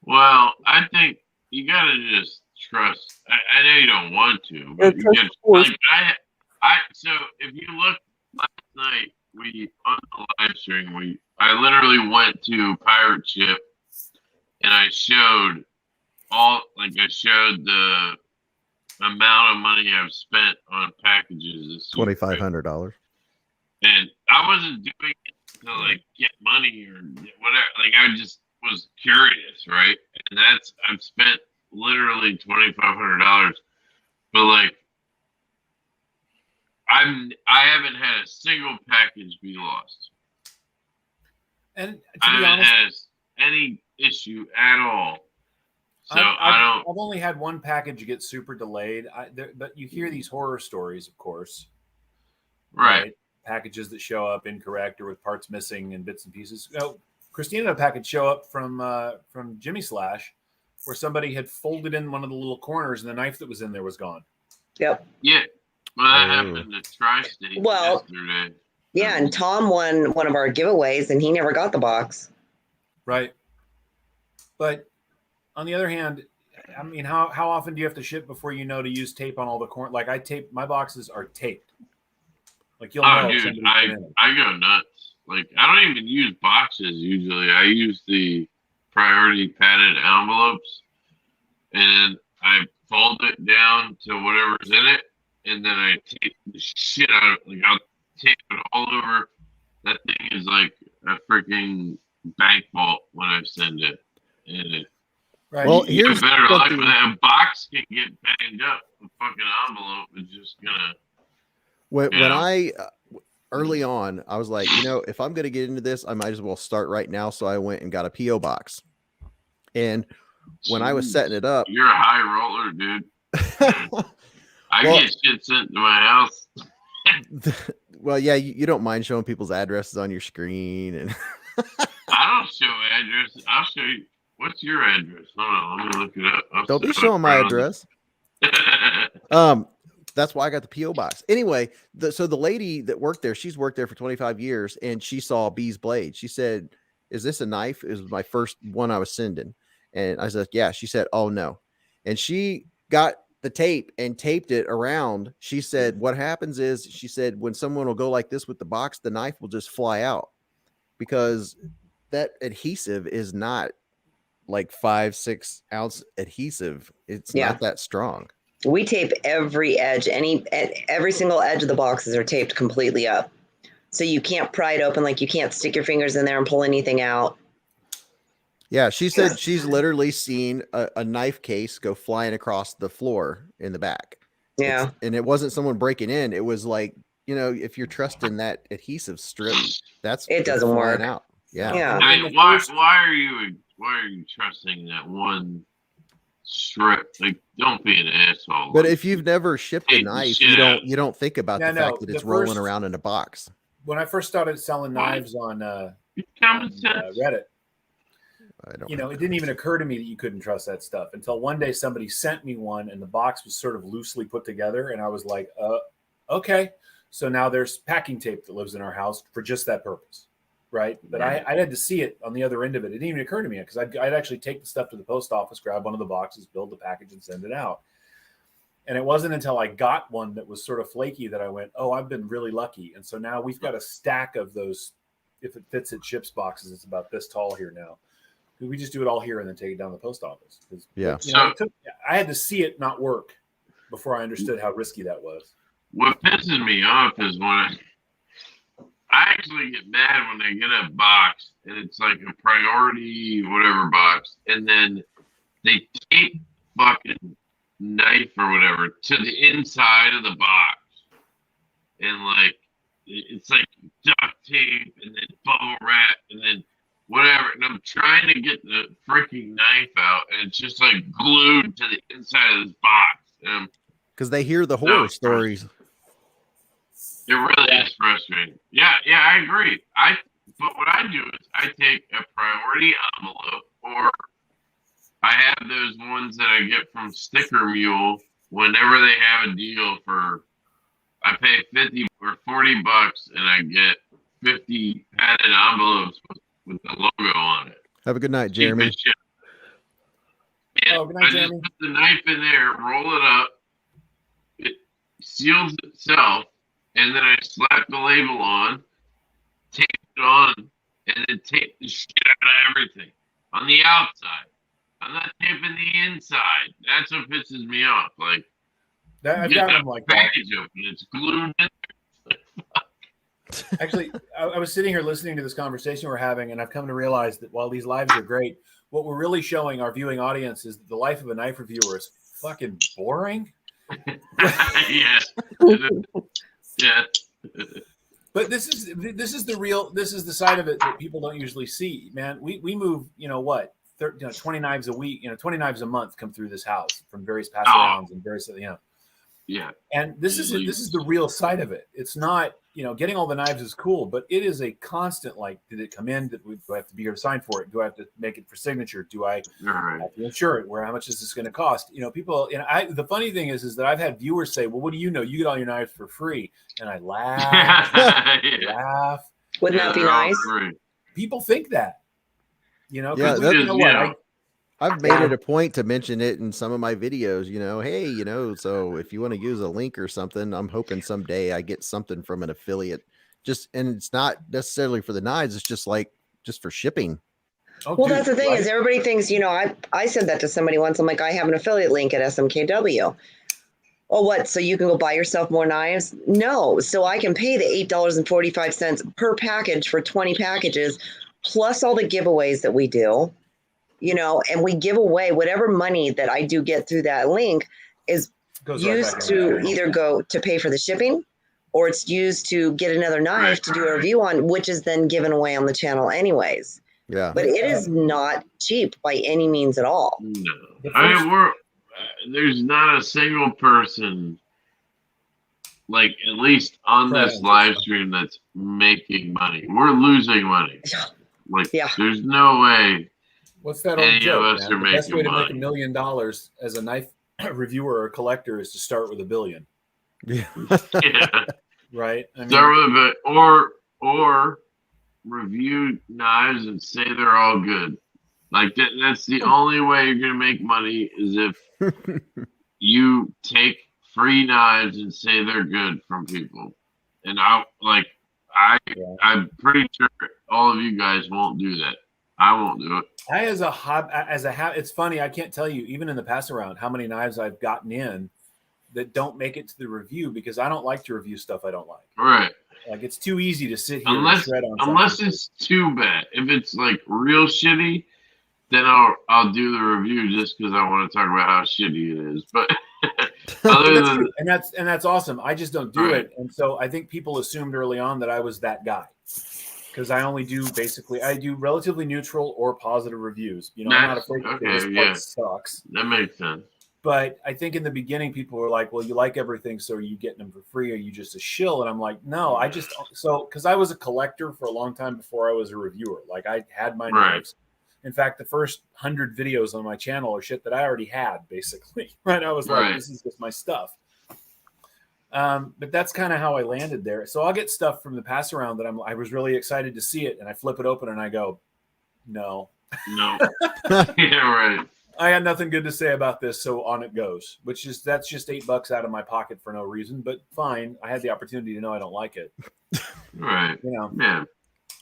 Speaker 8: Well, I think you gotta just trust. I know you don't want to, but
Speaker 4: Yeah,
Speaker 8: you
Speaker 4: trust
Speaker 8: just,
Speaker 4: the horse.
Speaker 8: like so if you look last night, on the live stream, I literally went to Pirate Ship and I showed the amount of money I've spent on packages this year.
Speaker 1: $2,500.
Speaker 8: And I wasn't doing it to like get money or whatever. Like, I just was curious, right? And I've spent literally $2,500. But like, I haven't had a single package be lost.
Speaker 6: And to
Speaker 8: I
Speaker 6: be
Speaker 8: haven't
Speaker 6: honest,
Speaker 8: had any issue at all. So
Speaker 6: I've only had one package get super delayed. But you hear these horror stories, of course.
Speaker 8: right.
Speaker 6: Packages that show up incorrect or with parts missing and bits and pieces. Christina had a package show up from Jimmy Slash, where somebody had folded in one of the little corners and the knife that was in there was gone.
Speaker 7: Yep.
Speaker 8: Yeah. Well, that
Speaker 1: Oh.
Speaker 8: happened at Tri-State
Speaker 7: Well,
Speaker 8: yesterday.
Speaker 7: Yeah, and Tom won one of our giveaways, and he never got the box.
Speaker 6: Right. But on the other hand, I mean, how often do you have to ship before you know to use tape on all the corn? Like, my boxes are taped. Like, you'll know. If
Speaker 8: Dude,
Speaker 6: somebody's in it.
Speaker 8: I go nuts. Like, I don't even use boxes usually. I use the priority padded envelopes, and I fold it down to whatever's in it, and then I tape the shit out of it. Like, I'll tape it all over. That thing is like a freaking bank vault when I send it. And
Speaker 6: Right.
Speaker 1: Well,
Speaker 8: you
Speaker 1: here's
Speaker 8: get better luck
Speaker 1: something-
Speaker 8: with that. A box can get banged up. A fucking envelope is just gonna.
Speaker 1: When
Speaker 8: Yeah.
Speaker 1: I early on, I was like, if I'm going to get into this, I might as well start right now. So I went and got a PO box. And when I was setting it up,
Speaker 8: You're a high roller, dude. I
Speaker 1: Well-
Speaker 8: get shit sent to my house.
Speaker 1: well, yeah, you don't mind showing people's addresses on your screen, and
Speaker 8: I don't show addresses. I'll show you. What's your address? Hold on, let me look it up. I'll
Speaker 1: don't be
Speaker 8: set it
Speaker 1: showing
Speaker 8: up
Speaker 1: my
Speaker 8: right on
Speaker 1: address. That's why I got the PO box. Anyway, so the lady that worked there, she's worked there for 25 years, and she saw Beez Blades. She said, "Is this a knife?" It was my first one I was sending, and I said, "Yeah." She said, "Oh no," and she got the tape and taped it around. She said, "What happens is," she said, "when someone will go like this with the box, the knife will just fly out because that adhesive is not like 5-6 ounce adhesive. It's
Speaker 7: Yeah.
Speaker 1: not that strong."
Speaker 7: We tape every edge. Every single edge of the boxes are taped completely up. So you can't pry it open. Like, you can't stick your fingers in there and pull anything out.
Speaker 1: Yeah, she said she's literally seen a knife case go flying across the floor in the back.
Speaker 7: Yeah.
Speaker 1: And it wasn't someone breaking in. It was like, if you're trusting that adhesive strip, that's
Speaker 7: doesn't
Speaker 1: flying
Speaker 7: work.
Speaker 1: out. Yeah.
Speaker 7: Yeah.
Speaker 8: I mean, why are you trusting that one strip? Like, don't be an asshole.
Speaker 1: But
Speaker 8: Like,
Speaker 1: if you've never shipped a
Speaker 8: Take the
Speaker 1: knife,
Speaker 8: shit out.
Speaker 1: you don't think about
Speaker 6: Yeah,
Speaker 1: the
Speaker 6: no,
Speaker 1: fact that
Speaker 6: the
Speaker 1: it's rolling
Speaker 6: first-
Speaker 1: around in a box.
Speaker 6: When I first started selling knives on
Speaker 8: common sense.
Speaker 6: Reddit,
Speaker 1: I don't
Speaker 6: it didn't even occur to me that you couldn't trust that stuff until one day somebody sent me one and the box was sort of loosely put together, and I was like, okay. So now there's packing tape that lives in our house for just that purpose, right? But I had to see it on the other end of it. It didn't even occur to me because I'd actually take the stuff to the post office, grab one of the boxes, build the package, and send it out. And it wasn't until I got one that was sort of flaky that I went, oh, I've been really lucky. And so now we've got a stack of those. If it fits at ships boxes, it's about this tall here now. We just do it all here and then take it down to the post office.
Speaker 1: Yeah.
Speaker 6: I had to see it not work before I understood how risky that was.
Speaker 8: What pisses me off is when I actually get mad when I get a box and it's like a priority whatever box, and then they tape fucking knife or whatever to the inside of the box, and like it's like duct tape and then bubble wrap, and then whatever, and I'm trying to get the freaking knife out, and it's just like glued to the inside of this box. And
Speaker 1: Because they hear the
Speaker 8: So
Speaker 1: horror stories.
Speaker 8: it really is frustrating. Yeah, I agree. But what I do is I take a priority envelope, or I have those ones that I get from Sticker Mule whenever they have a deal for. I pay 50 or 40 bucks, and I get 50 padded envelopes with the logo on it.
Speaker 1: Have a good night,
Speaker 8: Cheap
Speaker 1: Jeremy.
Speaker 8: as shit. And
Speaker 6: Oh, good night,
Speaker 8: I just
Speaker 6: Jeremy.
Speaker 8: put the knife in there, roll it up, it seals itself, and then I slap the label on, tape it on, and then tape the shit out of everything on the outside. I'm not taping the inside. That's what pisses me off. Like,
Speaker 6: I've
Speaker 8: get
Speaker 6: got
Speaker 8: that
Speaker 6: them like that.
Speaker 8: package open, it's glued in.
Speaker 6: Actually, I was sitting here listening to this conversation we're having, and I've come to realize that while these lives are great, what we're really showing our viewing audience is that the life of a knife reviewer is fucking boring.
Speaker 8: Yeah. Yeah.
Speaker 6: But this is the side of it that people don't usually see, man. We move, 20 knives a week, 20 knives a month come through this house from various pass arounds and various,
Speaker 8: Yeah.
Speaker 6: And this is the real side of it. It's not, getting all the knives is cool, but it is a constant, like, did it come in? Do I have to be here to sign for it? Do I have to make it for signature? Do I have to insure it? How much is this going to cost? People, the funny thing is that I've had viewers say, well, what do you know? You get all your knives for free. And I laugh, laugh.
Speaker 7: Wouldn't that be nice?
Speaker 6: People think that,
Speaker 1: Yeah,
Speaker 6: because you know what?
Speaker 1: I've made it a point to mention it in some of my videos, hey, so if you want to use a link or something, I'm hoping someday I get something from an affiliate. And it's not necessarily for the knives, it's just for shipping.
Speaker 6: Oh,
Speaker 7: Well,
Speaker 6: dude,
Speaker 7: that's the thing
Speaker 6: right?
Speaker 7: is everybody thinks, I said that to somebody once. I'm like, I have an affiliate link at SMKW. Oh, what? So you can go buy yourself more knives? No. So I can pay the $8.45 per package for 20 packages, plus all the giveaways that we do. And we give away whatever money that I do get through that link is
Speaker 6: Goes right
Speaker 7: used
Speaker 6: back
Speaker 7: to
Speaker 6: in.
Speaker 7: either go to pay for the shipping, or it's used to get another knife to do a review on, which is then given away on the channel anyways.
Speaker 1: Yeah.
Speaker 7: But it is not cheap by any means at all.
Speaker 8: No. I mean, there's not a single person, like, at least on this live stream, that's making money. We're losing money. Like, there's no way.
Speaker 6: What's that old
Speaker 8: any
Speaker 6: joke,
Speaker 8: of us
Speaker 6: man?
Speaker 8: are
Speaker 6: The best way to
Speaker 8: making
Speaker 6: make $1 million as a knife reviewer or collector is to start with $1 billion.
Speaker 1: Yeah.
Speaker 8: Yeah.
Speaker 6: Right? I mean,
Speaker 8: Start with a bit, or review knives and say they're all good. Like, that's the only way you're gonna make money, is if you take free knives and say they're good from people. And I'm pretty sure all of you guys won't do that. I won't do it.
Speaker 6: It's funny. I can't tell you, even in the pass around, how many knives I've gotten in that don't make it to the review because I don't like to review stuff I don't like.
Speaker 8: Right.
Speaker 6: Like, it's too easy to sit here and shred on
Speaker 8: unless
Speaker 6: something.
Speaker 8: it's too bad. If it's like real shitty, then I'll do the review just because I want to talk about how shitty it is. But
Speaker 6: that's awesome. I just don't do it, and so I think people assumed early on that I was that guy. Because I do relatively neutral or positive reviews. I'm not afraid to say this part sucks.
Speaker 8: That makes sense.
Speaker 6: But I think in the beginning, people were like, well, you like everything, so are you getting them for free? Or are you just a shill? And I'm like, no, because I was a collector for a long time before I was a reviewer. Like, I had my knives. In fact, the first 100 videos on my channel are shit that I already had, basically. Right? I was like, this is just my stuff. But that's kind of how I landed there. So I'll get stuff from the pass around that I was really excited to see it, and I flip it open and I go, no.
Speaker 8: Yeah, right.
Speaker 6: I had nothing good to say about this, so on it goes. That's just $8 out of my pocket for no reason, but fine. I had the opportunity to know I don't like it.
Speaker 8: Right. Yeah.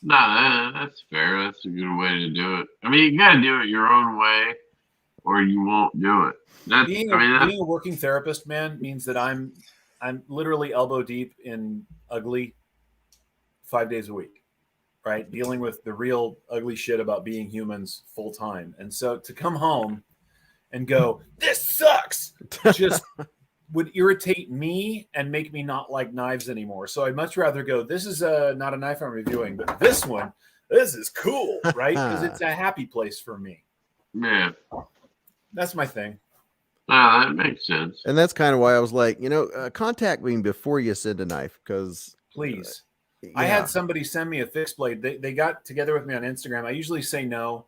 Speaker 8: No, that's fair. That's a good way to do it. I mean, you got to do it your own way, or you won't do it.
Speaker 6: Being a working therapist, man, means that I'm literally elbow deep in ugly 5 days a week, right? Dealing with the real ugly shit about being humans full time. And so to come home and go, this sucks, just would irritate me and make me not like knives anymore. So I'd much rather go, this is not a knife I'm reviewing, but this one, this is cool, right? Because it's a happy place for me.
Speaker 8: Yeah.
Speaker 6: That's my thing.
Speaker 8: No, that makes sense.
Speaker 1: And that's kind of why I was like, contact me before you send a knife, because
Speaker 6: Please. I had somebody send me a fixed blade. They got together with me on Instagram. I usually say no,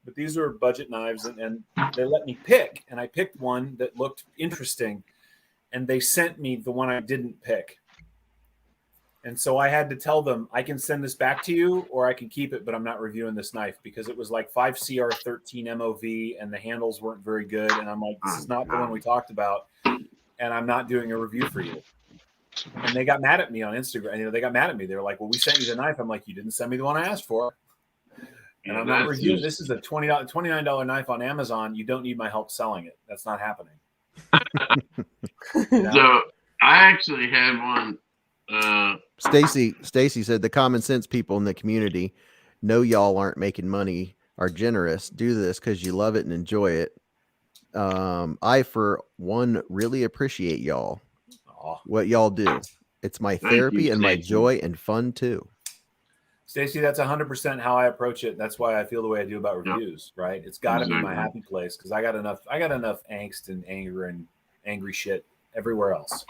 Speaker 6: but these are budget knives, and they let me pick. And I picked one that looked interesting, and they sent me the one I didn't pick. And so I had to tell them, I can send this back to you, or I can keep it, but I'm not reviewing this knife, because it was like 5 CR13 MOV, and the handles weren't very good. And I'm like, this is not the one we talked about, and I'm not doing a review for you. And they got mad at me on Instagram. They got mad at me. They were like, well, we sent you the knife. I'm like, you didn't send me the one I asked for. And I'm not reviewing. This is a $29 knife on Amazon. You don't need my help selling it. That's not happening.
Speaker 8: So I actually had one.
Speaker 1: Stacy said the common sense people in the community know y'all aren't making money, are generous. Do this because you love it and enjoy it. I, for one, really appreciate y'all. What y'all do. It's my therapy and my joy and fun too.
Speaker 6: Stacey, that's 100% how I approach it. That's why I feel the way I do about reviews, right? It's got to be my happy place, because I got enough angst and anger and angry shit everywhere else.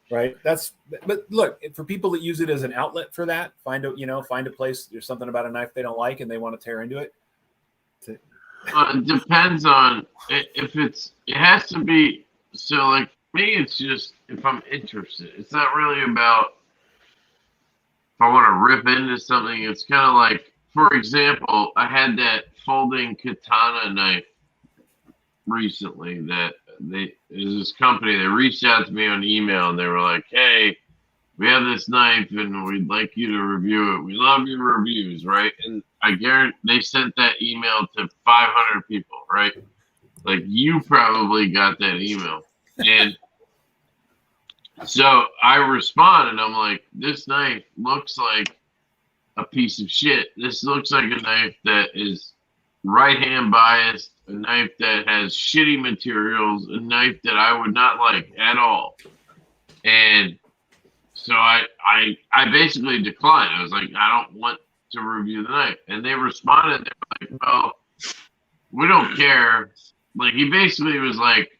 Speaker 6: Right. But look, for people that use it as an outlet for that, find a place. There's something about a knife they don't like and they want to tear into it.
Speaker 8: It depends on if it has to be. So like me, it's just if I'm interested. It's not really about if I want to rip into something. It's kind of like, for example, I had that folding katana knife recently that there's this company, they reached out to me on email and they were like, hey, we have this knife and we'd like you to review it. We love your reviews, right? And I guarantee they sent that email to 500 people, right? Like, you probably got that email. And so I respond and I'm like, this knife looks like a piece of shit. This looks like a knife that is right-hand biased, a knife that has shitty materials, a knife that I would not like at all. And so I basically declined. I was like, I don't want to review the knife. And they responded, they were like, well, we don't care. Like, he basically was like,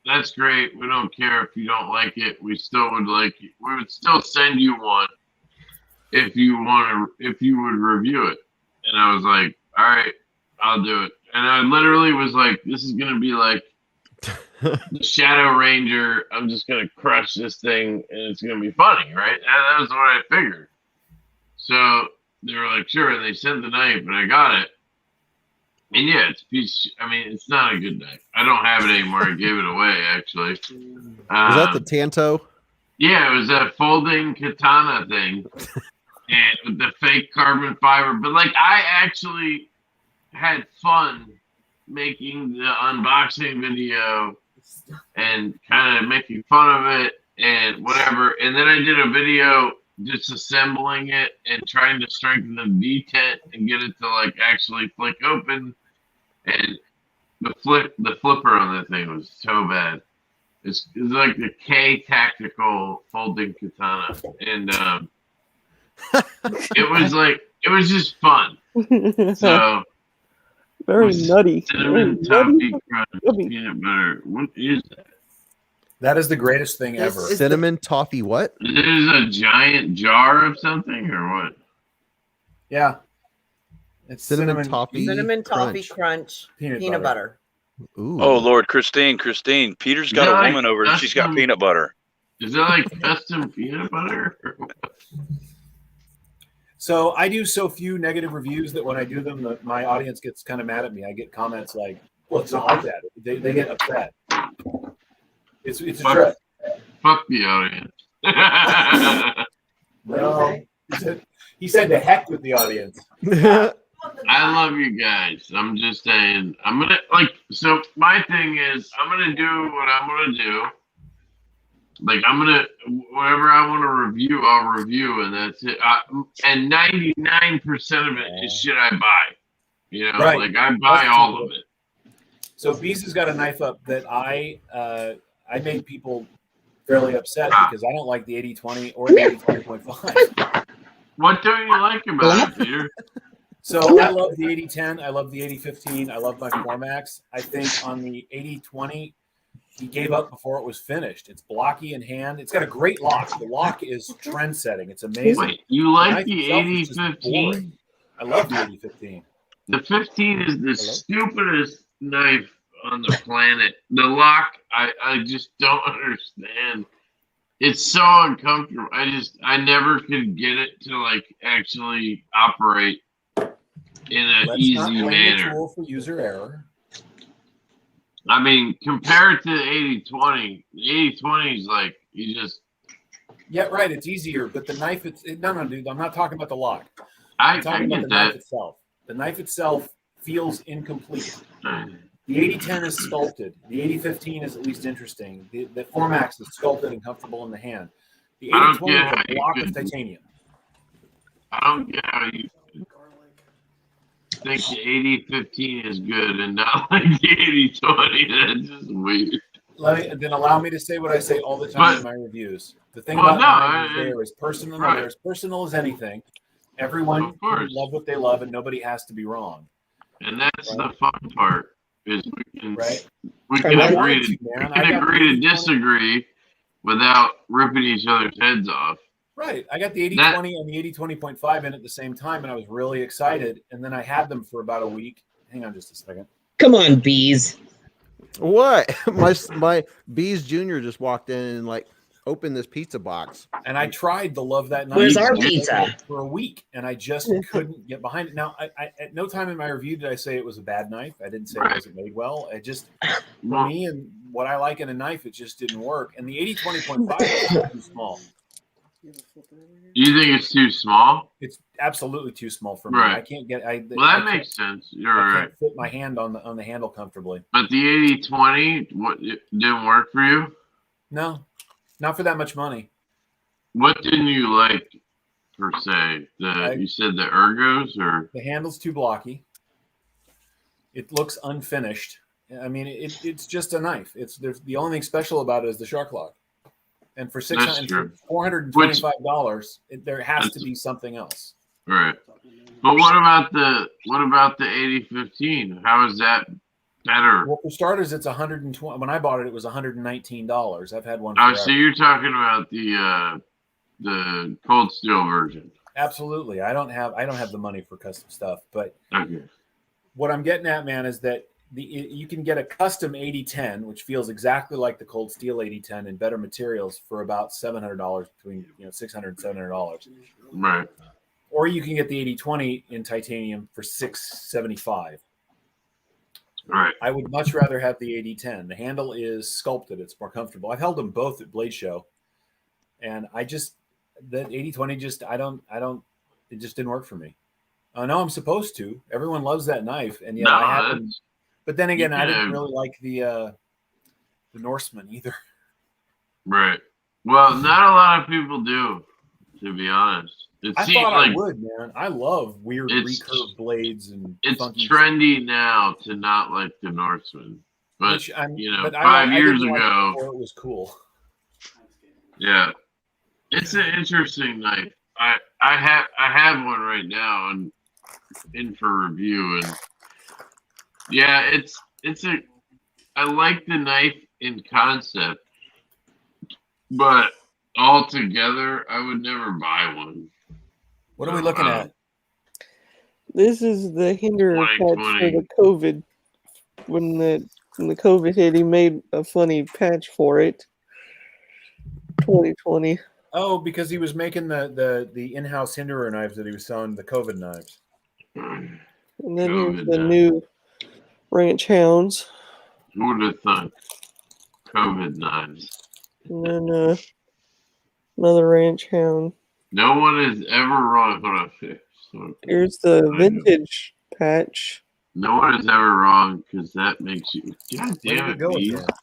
Speaker 8: that's great. We don't care if you don't like it. We still would like it. We would still send you one if you would review it. And I was like, all right, I'll do it. And I literally was like, this is going to be like the Shadow Ranger. I'm just going to crush this thing and it's going to be funny, right? And that was what I figured. So they were like, sure. And they sent the knife and I got it. And yeah, it's not a good knife. I don't have it anymore. I gave it away, actually.
Speaker 1: Was that the Tanto?
Speaker 8: Yeah, it was that folding katana thing. And with the fake carbon fiber. But like, I actually had fun making the unboxing video and kind of making fun of it and whatever. And then I did a video disassembling it and trying to strengthen the V-tent and get it to like actually flick open. And the flipper on that thing was so bad. It's like the K Tactical folding katana. And it was just fun. So
Speaker 4: very nutty.
Speaker 8: Cinnamon toffee crunch peanut butter. What is that?
Speaker 6: That is the greatest thing ever.
Speaker 1: Cinnamon toffee what?
Speaker 8: Is it a giant jar of something or what?
Speaker 6: Yeah. It's
Speaker 1: Cinnamon toffee
Speaker 2: crunch peanut butter.
Speaker 1: Ooh.
Speaker 3: Oh Lord, Christine, Peter's got a woman over and she's got peanut butter.
Speaker 8: Is that like custom peanut butter?
Speaker 6: So I do so few negative reviews that when I do them, my audience gets kind of mad at me. I get comments like, well, it's not like that. They get upset. It's a trip.
Speaker 8: Fuck the audience.
Speaker 6: No. He said to heck with the audience.
Speaker 8: I love you guys. I'm just saying, so my thing is, I'm going to do what I'm going to do. Like, whatever I want to review, I'll review, and that's it. And 99% of it is shit I buy. You know,
Speaker 6: right.
Speaker 8: Like, I buy all of it.
Speaker 6: So Beez has got a knife up that I made people fairly upset because I don't like the 80-20 or the 80-20.5.
Speaker 8: What don't you like about it, Peter?
Speaker 6: So I love the 8010. I love the 8015. I love my Formax. I think on the 8020, he gave up before it was finished. It's blocky in hand. It's got a great lock. The lock is trend setting. It's amazing.
Speaker 8: Wait, you like
Speaker 6: knife
Speaker 8: the
Speaker 6: itself is just
Speaker 8: 8015?
Speaker 6: boring. I love the 8015.
Speaker 8: The 15 is the
Speaker 1: Hello?
Speaker 8: stupidest knife on the planet. The lock, I just don't understand. It's so uncomfortable. I never could get it to like actually operate in an
Speaker 6: Let's
Speaker 8: easy
Speaker 6: not blame the
Speaker 8: manner.
Speaker 6: tool for user error.
Speaker 8: I mean, compared to the 8020, the 8020 is like you just.
Speaker 6: Yeah, right. It's easier, but the knife. No, dude. I'm not talking about the lock.
Speaker 8: I
Speaker 6: I'm talking about
Speaker 8: get
Speaker 6: the knife
Speaker 8: that.
Speaker 6: itself. The knife itself feels incomplete. The 8010 is sculpted. The 8015 is at least interesting. The Formax is sculpted and comfortable in the hand. The
Speaker 8: I don't
Speaker 6: 8020
Speaker 8: get
Speaker 6: is
Speaker 8: how
Speaker 6: a
Speaker 8: you
Speaker 6: block of
Speaker 8: could-
Speaker 6: titanium.
Speaker 8: I don't get how you think the 8015 is good and not like the 8020. That's just weird.
Speaker 6: Then allow me to say what I say all the time
Speaker 8: But-
Speaker 6: in my reviews. The thing
Speaker 8: Well,
Speaker 6: about
Speaker 8: no,
Speaker 6: knives is they are as personal.
Speaker 8: right.
Speaker 6: They're as personal as anything. Everyone
Speaker 8: Of course.
Speaker 6: can love what they love, and nobody has to be wrong.
Speaker 8: And that's
Speaker 6: Right.
Speaker 8: the fun part is we can
Speaker 6: Right?
Speaker 8: we
Speaker 7: I
Speaker 8: can
Speaker 7: like
Speaker 8: agree
Speaker 6: it,
Speaker 8: to
Speaker 6: man.
Speaker 8: we
Speaker 6: I
Speaker 8: can
Speaker 6: got
Speaker 8: agree to
Speaker 6: the 8020.
Speaker 8: disagree without ripping each other's heads off.
Speaker 6: Right. I got the 8020 and the 8020.5 in at the same time, and I was really excited. And then I had them for about a week. Hang on just a second.
Speaker 7: Come on, Beez.
Speaker 1: What? My Beez Junior just walked in and like opened this pizza box.
Speaker 6: And I tried to love that knife
Speaker 7: Where's our pizza?
Speaker 6: for a week, and I just couldn't get behind it. Now, I at no time in my review did I say it was a bad knife. I didn't say it wasn't made well. It just, for
Speaker 8: Well,
Speaker 6: me and what I like in a knife, it just didn't work. And the 8020.5 is too small.
Speaker 8: you think it's too small?
Speaker 6: It's absolutely too small for me.
Speaker 8: Right.
Speaker 6: I can't get.
Speaker 8: Well, that
Speaker 6: I can't-
Speaker 8: makes sense. You're
Speaker 6: I
Speaker 8: right.
Speaker 6: can't fit my hand on the handle comfortably.
Speaker 8: But the 8020, what it didn't work for you?
Speaker 6: No, not for that much money.
Speaker 8: What didn't you like per se? You said the ergos or
Speaker 6: The handle's too blocky. It looks unfinished. I mean, it's just a knife. There's the only thing special about it is the shark lock. And for
Speaker 8: That's true.
Speaker 6: $425, there has to be something else.
Speaker 8: right? But what about the 8015? How is that better?
Speaker 6: Well, for starters, it's 120. When I bought it, it was $119. I've had one.
Speaker 8: Oh,
Speaker 6: Forever.
Speaker 8: so you're talking about the cold steel version.
Speaker 6: Absolutely. I don't have the money for custom stuff, but
Speaker 8: Okay.
Speaker 6: what I'm getting at, man, is that you can get a custom 8010, which feels exactly like the cold steel 8010 and better materials for about $700, between $600 and $700.
Speaker 8: Right.
Speaker 6: Or you can get the 8020 in titanium for $675.
Speaker 8: Right.
Speaker 6: I would much rather have the 8010. The handle is sculpted; it's more comfortable. I've held them both at Blade Show, and that 8020 it just didn't work for me. I know I'm supposed to. Everyone loves that knife, and yet I had them. But then again, I didn't really like the Norseman either.
Speaker 8: Right. Well, not a lot of people do, to be honest. It
Speaker 6: I
Speaker 8: seems
Speaker 6: thought
Speaker 8: like
Speaker 6: I would, man. I love weird
Speaker 8: It's-
Speaker 6: recurved blades and
Speaker 8: it's
Speaker 6: funky
Speaker 8: trendy now to not like the Norseman. But
Speaker 6: which I'm,
Speaker 8: you know,
Speaker 6: but
Speaker 8: 5
Speaker 6: I
Speaker 8: years
Speaker 6: didn't like it
Speaker 8: ago,
Speaker 6: before it was cool.
Speaker 8: yeah, it's an interesting knife. I have one right now and in for review, and yeah, I like the knife in concept, but altogether, I would never buy one.
Speaker 6: What are we looking at?
Speaker 4: This is the Hinderer patch for
Speaker 8: 2020.
Speaker 4: the COVID. When the COVID hit, he made a funny patch for it. 2020.
Speaker 6: Oh, because he was making the in-house Hinderer knives that he was selling, the COVID knives.
Speaker 4: And then here's
Speaker 8: COVID
Speaker 4: the
Speaker 8: knife.
Speaker 4: new Ranch Hounds.
Speaker 8: Who would have thought? COVID knives.
Speaker 4: And then another Ranch Hound.
Speaker 8: No one is ever wrong. Hold on. So,
Speaker 4: Here's the vintage patch.
Speaker 8: no one is ever wrong because that makes you. God
Speaker 6: Where
Speaker 8: damn
Speaker 6: did
Speaker 8: it,
Speaker 6: it go with
Speaker 8: Beez.
Speaker 6: that?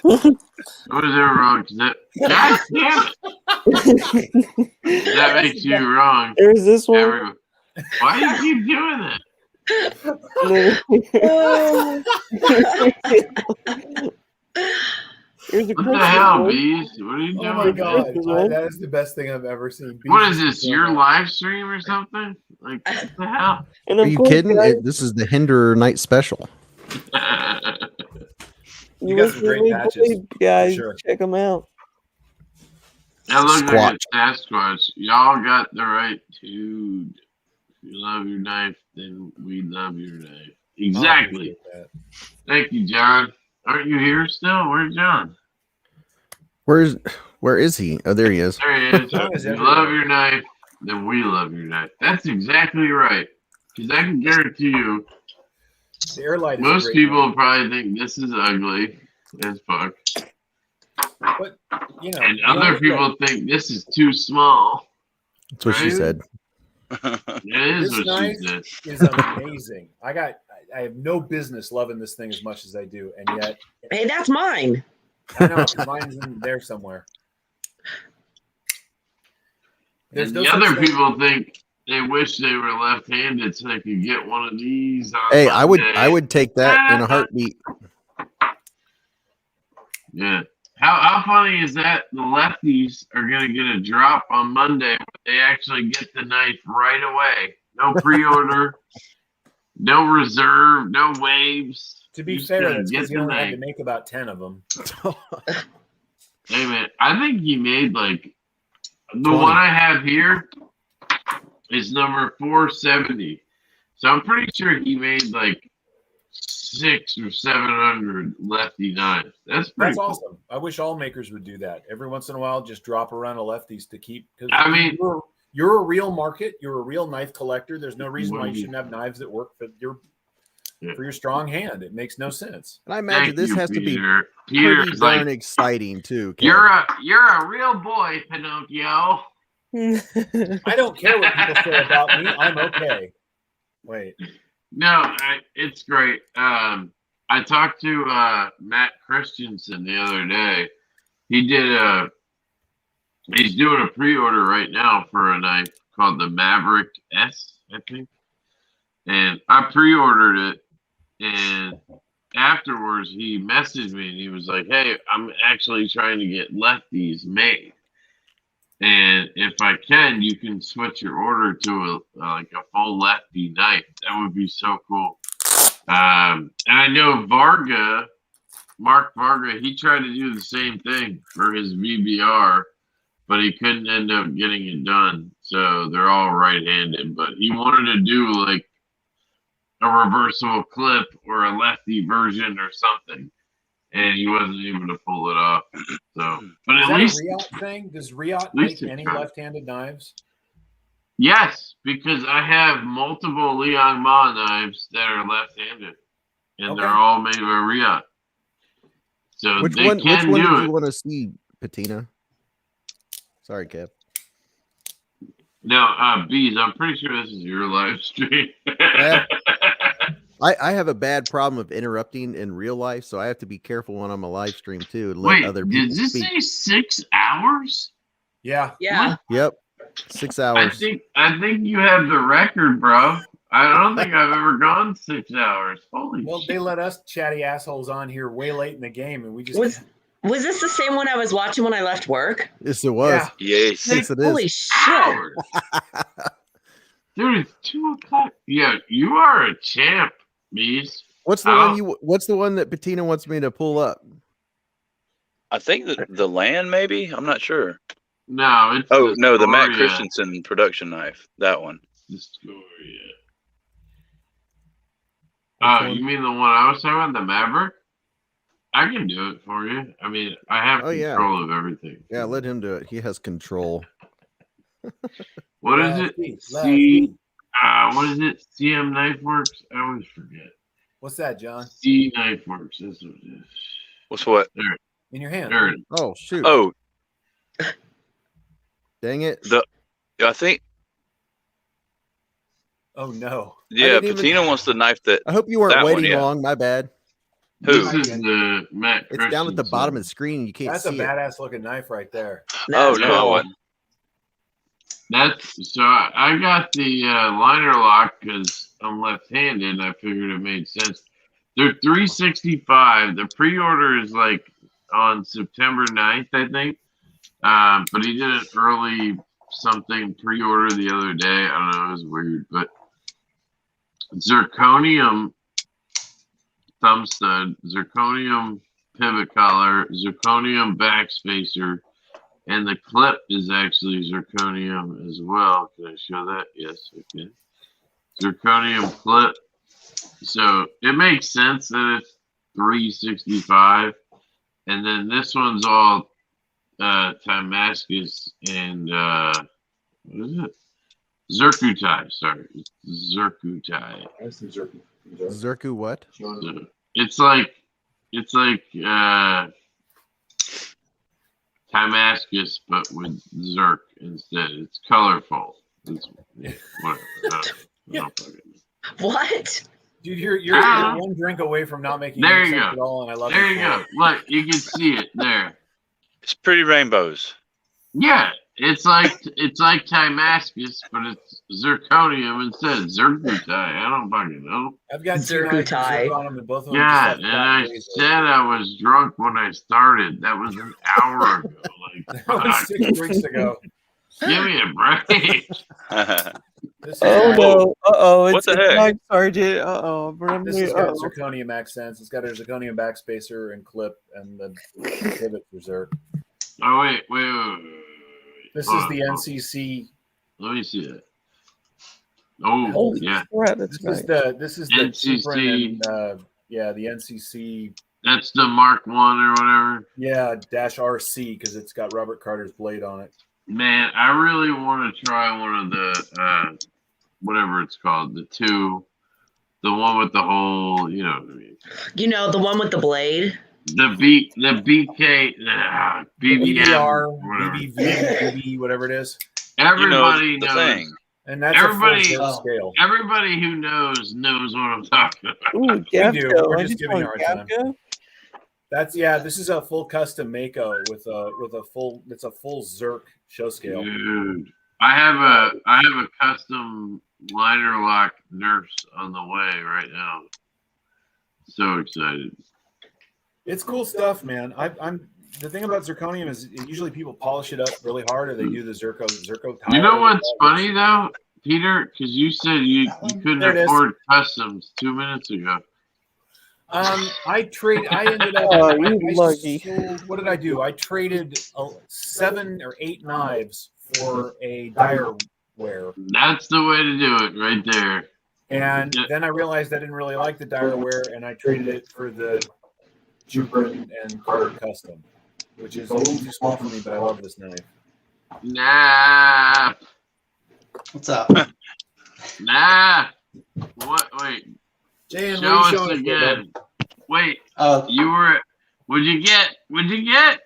Speaker 8: No one is ever wrong because that. God damn it! That makes you wrong.
Speaker 4: There's this one.
Speaker 8: Everyone. Why do you keep doing that?
Speaker 4: Here's a
Speaker 8: What the
Speaker 4: Christmas
Speaker 8: hell,
Speaker 4: one.
Speaker 8: Beez? What are you doing?
Speaker 6: Oh my god,
Speaker 4: Christmas one.
Speaker 6: that is the best thing I've ever seen.
Speaker 8: What is this? Your live stream or something? Like, what the hell?
Speaker 4: And
Speaker 1: Are
Speaker 4: of
Speaker 1: you
Speaker 4: course,
Speaker 1: kidding?
Speaker 4: guys,
Speaker 1: This is the Hinderer night special.
Speaker 6: You got some great patches,
Speaker 4: Blade guys,
Speaker 6: sure.
Speaker 4: check them out.
Speaker 8: That looks like
Speaker 1: Squatch.
Speaker 8: a Sasquatch. Y'all got the right dude. If you love your knife, then we love your knife. Exactly. Thank you, John. Aren't you here still? Where's John?
Speaker 1: Where is he? Oh, there he is.
Speaker 8: There he is.
Speaker 6: John is
Speaker 8: If you
Speaker 6: everywhere.
Speaker 8: love your knife, then we love your knife. That's exactly right. Because I can guarantee you,
Speaker 6: The Airlight is a
Speaker 8: most
Speaker 6: great
Speaker 8: people
Speaker 6: knife.
Speaker 8: will probably think this is ugly as fuck.
Speaker 6: But, you know,
Speaker 8: And
Speaker 6: you
Speaker 8: other
Speaker 6: always
Speaker 8: people think this is too small.
Speaker 1: That's what she
Speaker 6: Dude.
Speaker 1: said.
Speaker 8: It is
Speaker 6: This
Speaker 8: what
Speaker 6: knife
Speaker 8: she said.
Speaker 6: is amazing. I have no business loving this thing as much as I do, and yet
Speaker 7: Hey, that's mine.
Speaker 6: I know 'cause mine's in there somewhere. There's
Speaker 8: And
Speaker 6: no
Speaker 8: the
Speaker 6: such
Speaker 8: other
Speaker 6: thing-
Speaker 8: people think they wish they were left-handed so they could get one of these. On
Speaker 1: Hey, I
Speaker 8: Monday.
Speaker 1: would take that in a heartbeat.
Speaker 8: Yeah. How funny is that? The lefties are gonna get a drop on Monday. But they actually get the knife right away. No pre-order, no reserve, no waves.
Speaker 6: To be
Speaker 8: Just
Speaker 6: fair,
Speaker 8: gonna
Speaker 6: that's
Speaker 8: get
Speaker 6: because you
Speaker 8: the
Speaker 6: only had to
Speaker 8: knife.
Speaker 6: make about 10 of them.
Speaker 8: Hey man, I think he made like the
Speaker 1: 20.
Speaker 8: one I have here is number 470. So I'm pretty sure he made like 600 or 700 lefty knives. That's pretty
Speaker 6: That's
Speaker 8: cool.
Speaker 6: awesome. I wish all makers would do that. Every once in a while, just drop a run of lefties to keep. Because
Speaker 8: I mean-
Speaker 6: you're a real market. You're a real knife collector. There's no reason why you shouldn't have knives that work for your strong hand. It makes no sense.
Speaker 1: And I imagine
Speaker 8: Thank
Speaker 1: this
Speaker 8: you,
Speaker 1: has to be
Speaker 8: Peter.
Speaker 1: pretty
Speaker 8: Peter's
Speaker 1: darn
Speaker 8: like,
Speaker 1: exciting too. Kev.
Speaker 8: you're a real boy, Pinocchio.
Speaker 6: I don't care what people say about me. I'm okay. Wait.
Speaker 8: No, it's great. I talked to Matt Christensen the other day. He's doing a pre-order right now for a knife called the Maverick S, I think. And I pre-ordered it, and afterwards he messaged me and he was like, "Hey, I'm actually trying to get lefties made, and if I can, you can switch your order to a full lefty knife. That would be so cool." And I know Mark Varga, he tried to do the same thing for his VBR, but he couldn't end up getting it done. So they're all right-handed, but he wanted to do like a reversible clip or a lefty version or something, and he wasn't able to pull it off. So, but
Speaker 6: Is
Speaker 8: at
Speaker 6: that
Speaker 8: least
Speaker 6: a Riot thing? Does Riot
Speaker 8: least
Speaker 6: make
Speaker 8: it's
Speaker 6: any
Speaker 8: not.
Speaker 6: left-handed knives?
Speaker 8: yes, because I have multiple Liang Ma knives that are left-handed, and
Speaker 6: Okay.
Speaker 8: they're all made by Riot. So
Speaker 1: Which
Speaker 8: they
Speaker 1: one? Which
Speaker 8: can
Speaker 1: one
Speaker 8: do
Speaker 1: did
Speaker 8: it.
Speaker 1: you want to see, Patina? Sorry, Kev.
Speaker 8: No, Beez, I'm pretty sure this is your live stream.
Speaker 1: Yeah. I have a bad problem of interrupting in real life, so I have to be careful when I'm a live stream too. And let
Speaker 8: Wait,
Speaker 1: other
Speaker 8: did
Speaker 1: people
Speaker 8: this
Speaker 1: speak.
Speaker 8: say 6 hours?
Speaker 6: Yeah.
Speaker 2: Yeah.
Speaker 1: Yep, 6
Speaker 8: I
Speaker 1: hours.
Speaker 8: think you have the record, bro. I don't think I've ever gone 6 hours. Holy
Speaker 6: Well,
Speaker 8: shit.
Speaker 6: they let us chatty assholes on here way late in the game, and we just
Speaker 7: Was this the same one I was watching when I left work?
Speaker 1: Yes, it was.
Speaker 6: Yeah.
Speaker 3: Yes.
Speaker 1: Yes, it
Speaker 7: Holy
Speaker 1: is.
Speaker 7: shit.
Speaker 8: Hours. Dude, it's 2 o'clock. Yeah, you are a champ, Beez.
Speaker 1: What's the one you? What's the one that Patina wants me to pull up?
Speaker 3: I think that the land, maybe. I'm not sure.
Speaker 8: No, it's
Speaker 3: Oh no, the Matt
Speaker 8: Astoria.
Speaker 3: Christensen production knife. That one.
Speaker 8: Astoria.
Speaker 1: Which
Speaker 8: Oh,
Speaker 1: one?
Speaker 8: you mean the one I was talking about, the Maverick? I can do it for you. I mean, I have
Speaker 1: Oh, yeah.
Speaker 8: control of everything.
Speaker 1: Yeah, let him do it. He has control.
Speaker 8: What is it? What is it? CM Knife Works? I always forget.
Speaker 6: What's that, John?
Speaker 8: C Knife Works. That's what it is.
Speaker 3: What's what?
Speaker 6: In your hand.
Speaker 8: There it is.
Speaker 1: Oh shoot!
Speaker 3: Oh,
Speaker 1: Dang it!
Speaker 3: I think.
Speaker 6: Oh no.
Speaker 3: Yeah,
Speaker 1: didn't even-
Speaker 3: Patina wants the knife that.
Speaker 1: I hope you weren't
Speaker 3: That one,
Speaker 1: waiting
Speaker 3: yeah.
Speaker 1: long. My bad.
Speaker 3: Who?
Speaker 8: This is the Matt
Speaker 1: It's down at the
Speaker 8: Christensen.
Speaker 1: bottom of the screen. You can't
Speaker 6: That's a
Speaker 1: see it.
Speaker 6: badass looking knife right there.
Speaker 3: Oh
Speaker 7: That's
Speaker 3: no, I
Speaker 7: cool.
Speaker 3: wasn't.
Speaker 8: That's so. I got the liner lock because I'm left-handed. And I figured it made sense. They're $365. The pre-order is like on September 9th, I think. But he did it early something pre-order the other day. I don't know, it was weird, but zirconium thumb stud, zirconium pivot collar, zirconium backspacer, and the clip is actually zirconium as well. Can I show that? Yes, I can. Zirconium clip. So it makes sense that it's $365, and then this one's all Damascus and what is it? Zircuti. Sorry, Zircuti.
Speaker 1: Zirku what?
Speaker 8: So it's like Damascus, but with Zirk instead. It's colorful. It's whatever. I don't fucking know.
Speaker 7: What?
Speaker 6: Dude, you're one drink away from not making
Speaker 8: There
Speaker 6: any
Speaker 8: you
Speaker 6: sense
Speaker 8: go.
Speaker 6: at all, and I love
Speaker 8: There
Speaker 6: it
Speaker 8: you
Speaker 6: for
Speaker 8: go.
Speaker 6: it.
Speaker 8: Look, you can see it there.
Speaker 3: It's pretty rainbows.
Speaker 8: Yeah, it's like Damascus, but it's zirconium instead. Zircuti. I don't fucking know.
Speaker 6: I've got two knives with
Speaker 7: Zircuti.
Speaker 6: Zirk on them, and both of them
Speaker 8: Yeah,
Speaker 6: just
Speaker 8: and
Speaker 6: have
Speaker 8: I
Speaker 6: flat blades.
Speaker 8: said I was drunk when I started. That was an hour ago. Like,
Speaker 6: That was
Speaker 8: fuck,
Speaker 6: 6 drinks ago.
Speaker 8: give me a break.
Speaker 6: This is
Speaker 4: Oh no!
Speaker 3: What
Speaker 4: It's
Speaker 3: the
Speaker 4: a
Speaker 3: heck?
Speaker 4: Night Sergeant.
Speaker 6: This has got zirconium accents. It's got a zirconium backspacer and clip, and the pivot for Zirk.
Speaker 8: Oh wait.
Speaker 6: This
Speaker 8: Hold
Speaker 6: is
Speaker 8: on,
Speaker 6: the
Speaker 8: hold on.
Speaker 6: NCC.
Speaker 8: Let me see that. Oh
Speaker 4: Holy
Speaker 8: yeah,
Speaker 4: crap! That's
Speaker 6: This
Speaker 4: nice.
Speaker 6: is the
Speaker 8: NCC.
Speaker 6: Suprin and the NCC.
Speaker 8: that's the Mark One or whatever.
Speaker 6: Yeah, -RC because it's got Robert Carter's blade on it.
Speaker 8: Man, I really want to try one of the whatever it's called, the one with the whole, you know what I mean.
Speaker 7: You know, the one with the blade?
Speaker 8: The BK, BBM,
Speaker 6: BBR,
Speaker 8: whatever.
Speaker 6: BBV, BB, whatever it is.
Speaker 8: Everybody
Speaker 3: the
Speaker 8: knows.
Speaker 3: thing.
Speaker 6: And that's
Speaker 8: Everybody-
Speaker 6: a full Zirk scale.
Speaker 8: Everybody who knows what I'm talking about.
Speaker 4: Ooh,
Speaker 6: We do.
Speaker 4: Gavco.
Speaker 6: We're
Speaker 4: I
Speaker 6: just
Speaker 4: just
Speaker 6: giving
Speaker 4: want
Speaker 6: you our time.
Speaker 4: Gavco.
Speaker 6: This is a full custom Mako with a full. It's a full Zirk show scale.
Speaker 8: Dude, I have a custom liner lock nurse on the way right now. So excited.
Speaker 6: It's cool stuff, man. I'm the thing about zirconium is usually people polish it up really hard, or they do the Zirco tile.
Speaker 8: You know what's funny though, Peter? Because you said you couldn't
Speaker 6: There it is.
Speaker 8: afford customs 2 minutes ago.
Speaker 6: I ended up.
Speaker 4: Oh,
Speaker 6: I
Speaker 4: you lucky.
Speaker 6: sold, what did I do? I traded 7 or 8 knives for a dire wear,
Speaker 8: That's the way to do it, right there.
Speaker 6: and
Speaker 8: Yeah.
Speaker 6: then I realized I didn't really like the dire wear, and I traded it for the Jupiter and Carter Custom, which is a little too small for me, but I love this knife.
Speaker 8: Nah.
Speaker 9: What's up?
Speaker 8: Nah. What? Wait.
Speaker 6: Jan,
Speaker 8: Show
Speaker 6: what are you
Speaker 8: us
Speaker 6: showing
Speaker 8: again. Wait.
Speaker 9: Oh,
Speaker 8: You were. What'd you get? What'd you get?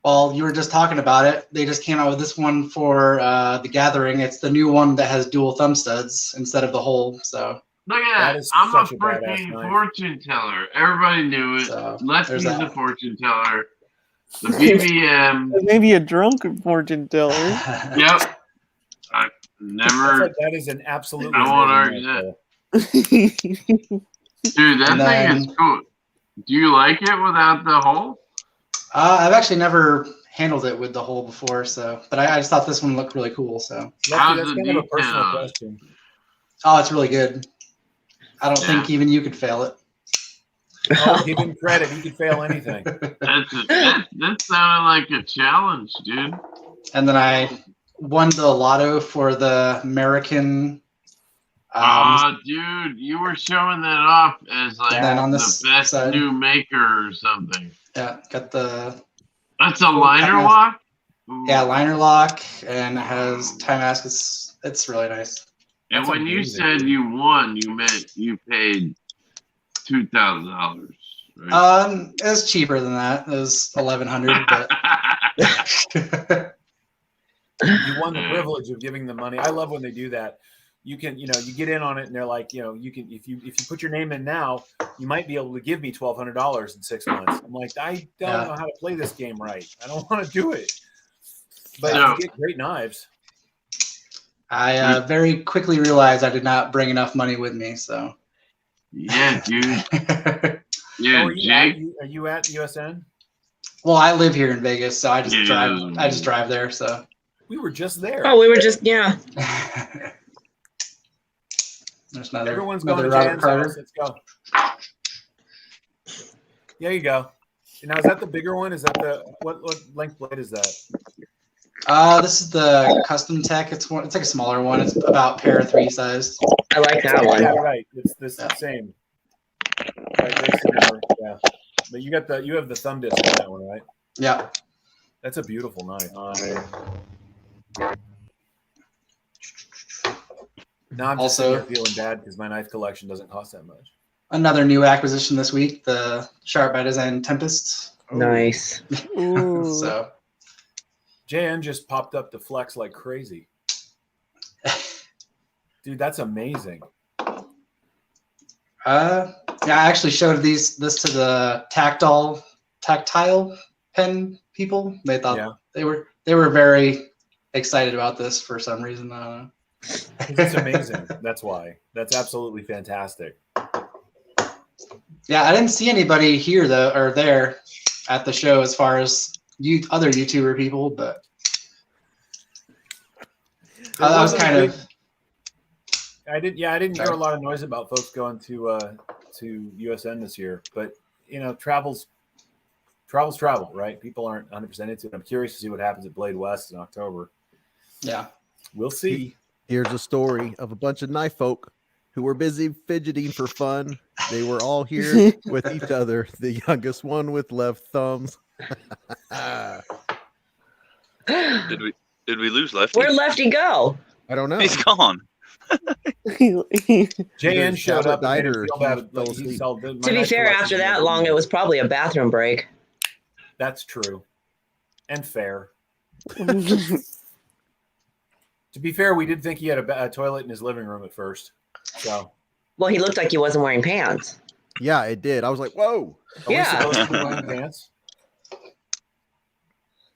Speaker 9: well, you were just talking about it. They just came out with this one for the Gathering. It's the new one that has dual thumb studs instead of the hole. So,
Speaker 8: Look at
Speaker 6: That
Speaker 8: that.
Speaker 6: is
Speaker 8: I'm a
Speaker 6: such a badass
Speaker 8: freaking
Speaker 6: knife.
Speaker 8: fortune teller. Everybody knew it.
Speaker 9: So,
Speaker 8: Lefty's
Speaker 9: there's
Speaker 8: a
Speaker 9: that.
Speaker 8: fortune teller. The BBM.
Speaker 4: Maybe a drunk fortune teller.
Speaker 8: Yep. I never.
Speaker 6: That is an absolutely.
Speaker 8: I won't
Speaker 6: amazing
Speaker 8: argue
Speaker 6: knife,
Speaker 8: that.
Speaker 6: though.
Speaker 8: Dude, that
Speaker 9: And
Speaker 8: thing
Speaker 9: then-
Speaker 8: is cool. Do you like it without the hole?
Speaker 9: I've actually never handled it with the hole before, so but I just thought this one looked really cool. So,
Speaker 6: Lefty,
Speaker 8: How's
Speaker 6: that's
Speaker 8: the
Speaker 6: kind of a
Speaker 8: detail
Speaker 6: personal
Speaker 8: on it?
Speaker 6: question.
Speaker 9: oh, it's really good. I don't
Speaker 8: Yeah.
Speaker 9: think even you could fail it.
Speaker 6: Oh, give him credit. He could fail anything.
Speaker 8: That sounded like a challenge, dude.
Speaker 9: And then I won the lotto for the American.
Speaker 8: Dude, you were showing that off as like
Speaker 9: And then on
Speaker 8: the
Speaker 9: this
Speaker 8: best
Speaker 9: side-
Speaker 8: new maker or something.
Speaker 9: Yeah, got the
Speaker 8: That's a liner lock? Ooh.
Speaker 9: liner lock, and it has Damascus. It's really nice.
Speaker 8: And
Speaker 6: That's
Speaker 8: when you
Speaker 6: amazing.
Speaker 8: said you won, you meant you paid $2,000, right?
Speaker 9: It was cheaper than that. It was $1,100, but
Speaker 6: You won the privilege of giving them money. I love when they do that. You can, you get in on it, and they're like, you can if you put your name in now, you might be able to give me $1,200 in 6 months. I'm like, I don't know how to play this game right. I don't want to do it. But
Speaker 8: So-
Speaker 6: you get great knives.
Speaker 9: I very quickly realized I did not bring enough money with me. So,
Speaker 8: Yeah, dude.
Speaker 6: Oh,
Speaker 8: Yeah,
Speaker 6: are you
Speaker 8: Jake.
Speaker 6: Are you at USN?
Speaker 9: well, I live here in Vegas, so I just
Speaker 8: Yeah.
Speaker 9: drive. I just drive there. So,
Speaker 6: We were just there.
Speaker 7: Oh, we were just yeah.
Speaker 9: There's another.
Speaker 6: Everyone's
Speaker 9: another
Speaker 6: going to
Speaker 9: Robert
Speaker 6: Jan's
Speaker 9: Carter.
Speaker 6: house. Let's go. There you go. Now, is that the bigger one? Is that the what length blade is that?
Speaker 9: This is the custom tech. It's like a smaller one. It's about pair 3 sized.
Speaker 7: I like that one.
Speaker 6: Yeah, right. It's this same. Right, very similar. Yeah. But you have the thumb disc on that one, right?
Speaker 9: Yeah.
Speaker 6: That's a beautiful knife. Now I'm just
Speaker 9: Also-
Speaker 6: sitting here feeling bad because my knife collection doesn't cost that much.
Speaker 9: Another new acquisition this week, the Sharp by Design Tempest.
Speaker 7: Nice.
Speaker 4: Ooh.
Speaker 9: So
Speaker 6: JN just popped up to flex like crazy. Dude, that's amazing.
Speaker 9: yeah, I actually showed this to the tactile pen people. They thought they were very excited about this for some reason. I don't know.
Speaker 6: It's amazing. That's why. That's absolutely fantastic.
Speaker 9: Yeah, I didn't see anybody here though, or there at the show as far as other YouTuber people, but I was kind of.
Speaker 6: I didn't hear a lot of noise about folks going to USN this year, but you know, travel's travel, right? People aren't 100% into it. I'm curious to see what happens at Blade West in October.
Speaker 9: Yeah,
Speaker 6: we'll see.
Speaker 1: Here's a story of a bunch of knife folk who were busy fidgeting for fun. They were all here with each other. The youngest one with left thumbs.
Speaker 3: Did we lose Lefty?
Speaker 7: Where'd Lefty go?
Speaker 1: I don't know.
Speaker 3: He's gone.
Speaker 6: JN showed up.
Speaker 1: Died or
Speaker 7: To be fair, after that long, it was probably a bathroom break.
Speaker 6: That's true, and fair. To be fair, we did think he had a toilet in his living room at first. So,
Speaker 7: well, he looked like he wasn't wearing pants.
Speaker 1: Yeah, it did. I was like, "Whoa!"
Speaker 6: Are we supposed to be wearing pants?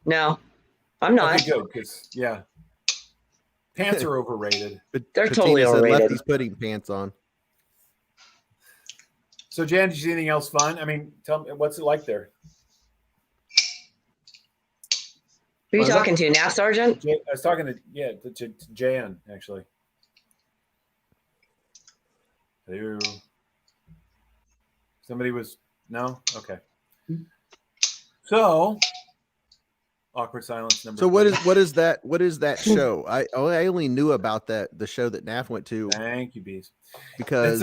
Speaker 7: No, I'm not.
Speaker 6: Okay, good, because pants are overrated.
Speaker 1: But
Speaker 7: they're totally overrated.
Speaker 1: Lefty's putting pants on.
Speaker 6: So, Jan, did you see anything else fun? I mean, tell me, what's it like there?
Speaker 7: Who are you talking to, Nav Sergeant?
Speaker 6: I was talking to Jan, actually. Hello. Somebody was no? Okay. So awkward silence number.
Speaker 1: So what is that show? I only knew about the show that Naf went to.
Speaker 6: Thank you, Beez.
Speaker 1: Because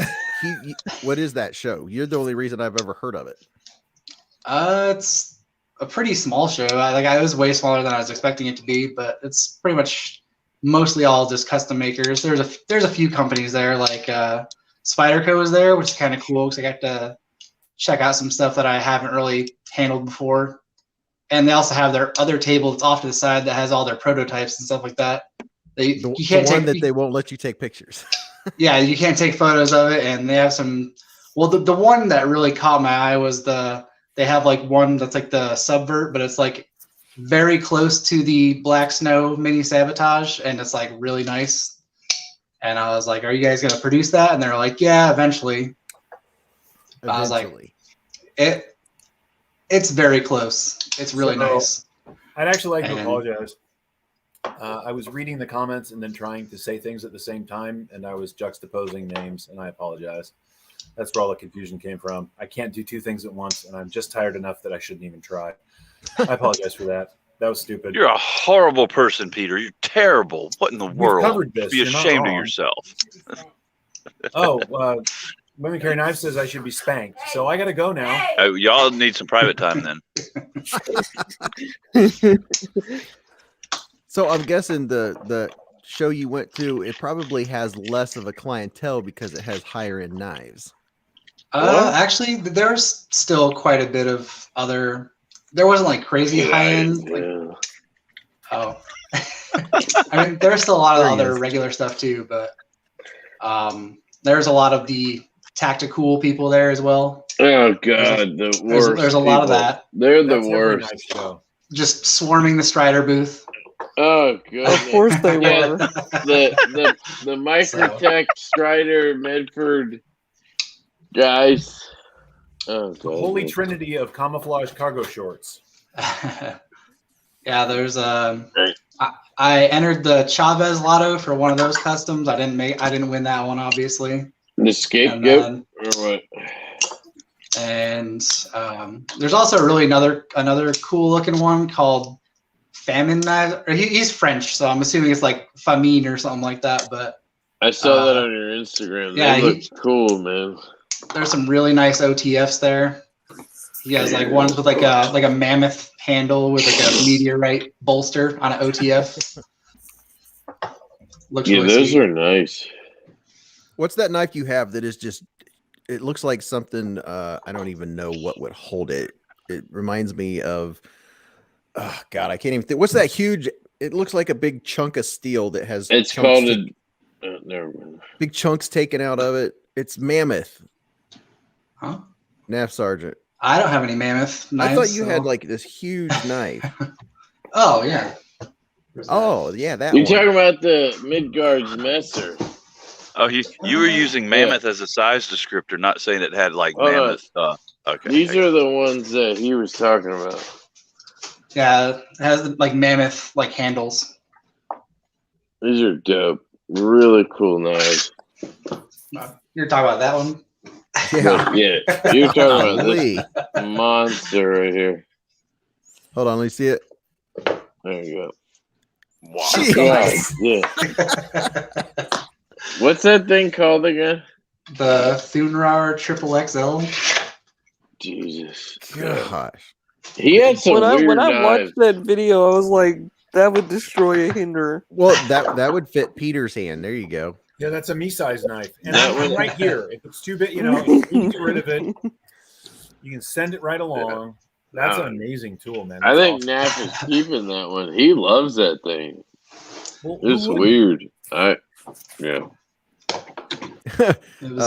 Speaker 1: what is that show? You're the only reason I've ever heard of it.
Speaker 9: It's a pretty small show. It was way smaller than I was expecting it to be, but it's pretty much mostly all just custom makers. There's a few companies there, like Spyderco is there, which is kind of cool because I got to check out some stuff that I haven't really handled before. And they also have their other table that's off to the side that has all their prototypes and stuff like that.
Speaker 1: The one that they won't let you take pictures.
Speaker 9: Yeah, you can't take photos of it, and they have some. Well, the one that really caught my eye was they have like one that's like the Subvert, but it's like very close to the Black Snow Mini Sabotage, and it's like really nice. And I was like, "Are you guys gonna produce that?" And they're like, "Yeah, eventually." I was like, "It's very close. It's really nice."
Speaker 6: I'd actually like to apologize. I was reading the comments and then trying to say things at the same time, and I was juxtaposing names, and I apologize. That's where all the confusion came from. I can't do two things at once, and I'm just tired enough that I shouldn't even try. I apologize for that. That was stupid.
Speaker 3: You're a horrible person, Peter. You're terrible. What in the world?
Speaker 6: Covered this.
Speaker 3: Be
Speaker 6: You're not
Speaker 3: ashamed of
Speaker 6: wrong.
Speaker 3: yourself.
Speaker 6: Women Carry Knives says I should be spanked, so I got to go now.
Speaker 3: Y'all need some private time then.
Speaker 1: So I'm guessing the show you went to, it probably has less of a clientele because it has higher end knives.
Speaker 9: Actually, there's still quite a bit of other. There wasn't like crazy high end. I mean, there's still a lot of other regular stuff too, but there's a lot of the tactical people there as well.
Speaker 8: Oh god, the worst.
Speaker 9: There's a lot of that.
Speaker 8: They're the worst.
Speaker 9: Just swarming the Strider booth.
Speaker 8: Oh god.
Speaker 4: Of course they were.
Speaker 8: The Microtech, Strider, Medford guys. Oh god.
Speaker 6: The holy trinity of camouflage cargo shorts.
Speaker 9: Yeah, there's I entered the Chavez Lotto for one of those customs. I didn't win that one, obviously.
Speaker 8: The scapegoat or what?
Speaker 9: And there's also really another cool looking one called Famine Knives. He's French, so I'm assuming it's like Famine or something like that. But
Speaker 8: I saw that on your Instagram.
Speaker 9: Yeah,
Speaker 8: They look cool, man.
Speaker 9: There's some really nice OTFs there. He has like ones with like a mammoth handle with like a meteorite bolster on an OTF.
Speaker 8: Looks really those sweet. Are nice.
Speaker 1: What's that knife you have that is just? It looks like something. I don't even know what would hold it. It reminds me of. Oh God, I can't even think. What's that huge? It looks like a big chunk of steel that has.
Speaker 8: It's called a. Never mind.
Speaker 1: Big chunks taken out of it. It's mammoth.
Speaker 9: Huh?
Speaker 1: Nav Sergeant.
Speaker 9: I don't have any mammoth knives.
Speaker 1: I thought you had like this huge knife.
Speaker 9: Oh yeah.
Speaker 1: Oh yeah, that.
Speaker 8: You're talking about the Midgard's Messer.
Speaker 3: Oh, you were using mammoth as a size descriptor, not saying it had like mammoth stuff. Okay.
Speaker 8: These are the ones that he was talking about.
Speaker 9: Yeah, it has like mammoth like handles.
Speaker 8: These are dope. Really cool knives.
Speaker 9: You're talking about that one?
Speaker 1: Yeah.
Speaker 8: Yeah. You're talking about this monster right here.
Speaker 1: Hold on, let me see it.
Speaker 8: There you go.
Speaker 3: Wow.
Speaker 8: Yeah. What's that thing called again?
Speaker 9: The Thunrauer Triple XL.
Speaker 8: Jesus.
Speaker 1: Gosh.
Speaker 8: He had some weird
Speaker 4: when I
Speaker 8: knives.
Speaker 4: watched that video, I was like, that would destroy a Hinderer.
Speaker 1: Well, that would fit Peter's hand. There you go.
Speaker 6: Yeah, that's a me-size knife. And I'm right here. If it's too big, you know, you can get rid of it. You can send it right along. That's an amazing tool, man. That's
Speaker 8: I think
Speaker 6: awesome.
Speaker 8: Knapp is keeping that one. He loves that thing.
Speaker 6: Well,
Speaker 8: It's weird. Yeah.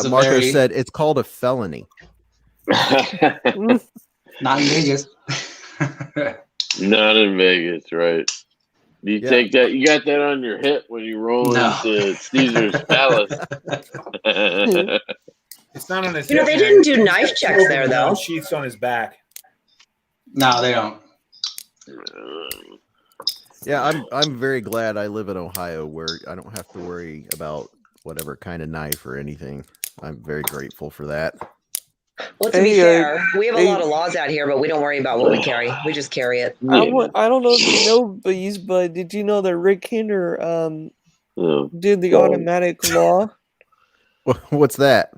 Speaker 1: Marco said it's called a felony.
Speaker 9: Not in Vegas.
Speaker 8: Not in Vegas, right? You take that. You got that on your hip when you roll into Caesar's Palace.
Speaker 6: It's not on his.
Speaker 7: You know, they didn't do knife checks there though.
Speaker 6: Sheaths on his back.
Speaker 9: No, they don't.
Speaker 1: Yeah, I'm very glad I live in Ohio where I don't have to worry about whatever kind of knife or anything. I'm very grateful for that.
Speaker 7: Well, to be fair, we have a lot of laws out here, but we don't worry about what we carry. We just carry it.
Speaker 4: I don't know if you know Beez, but did you know that Rick Hinderer did the automatic law?
Speaker 1: What's that?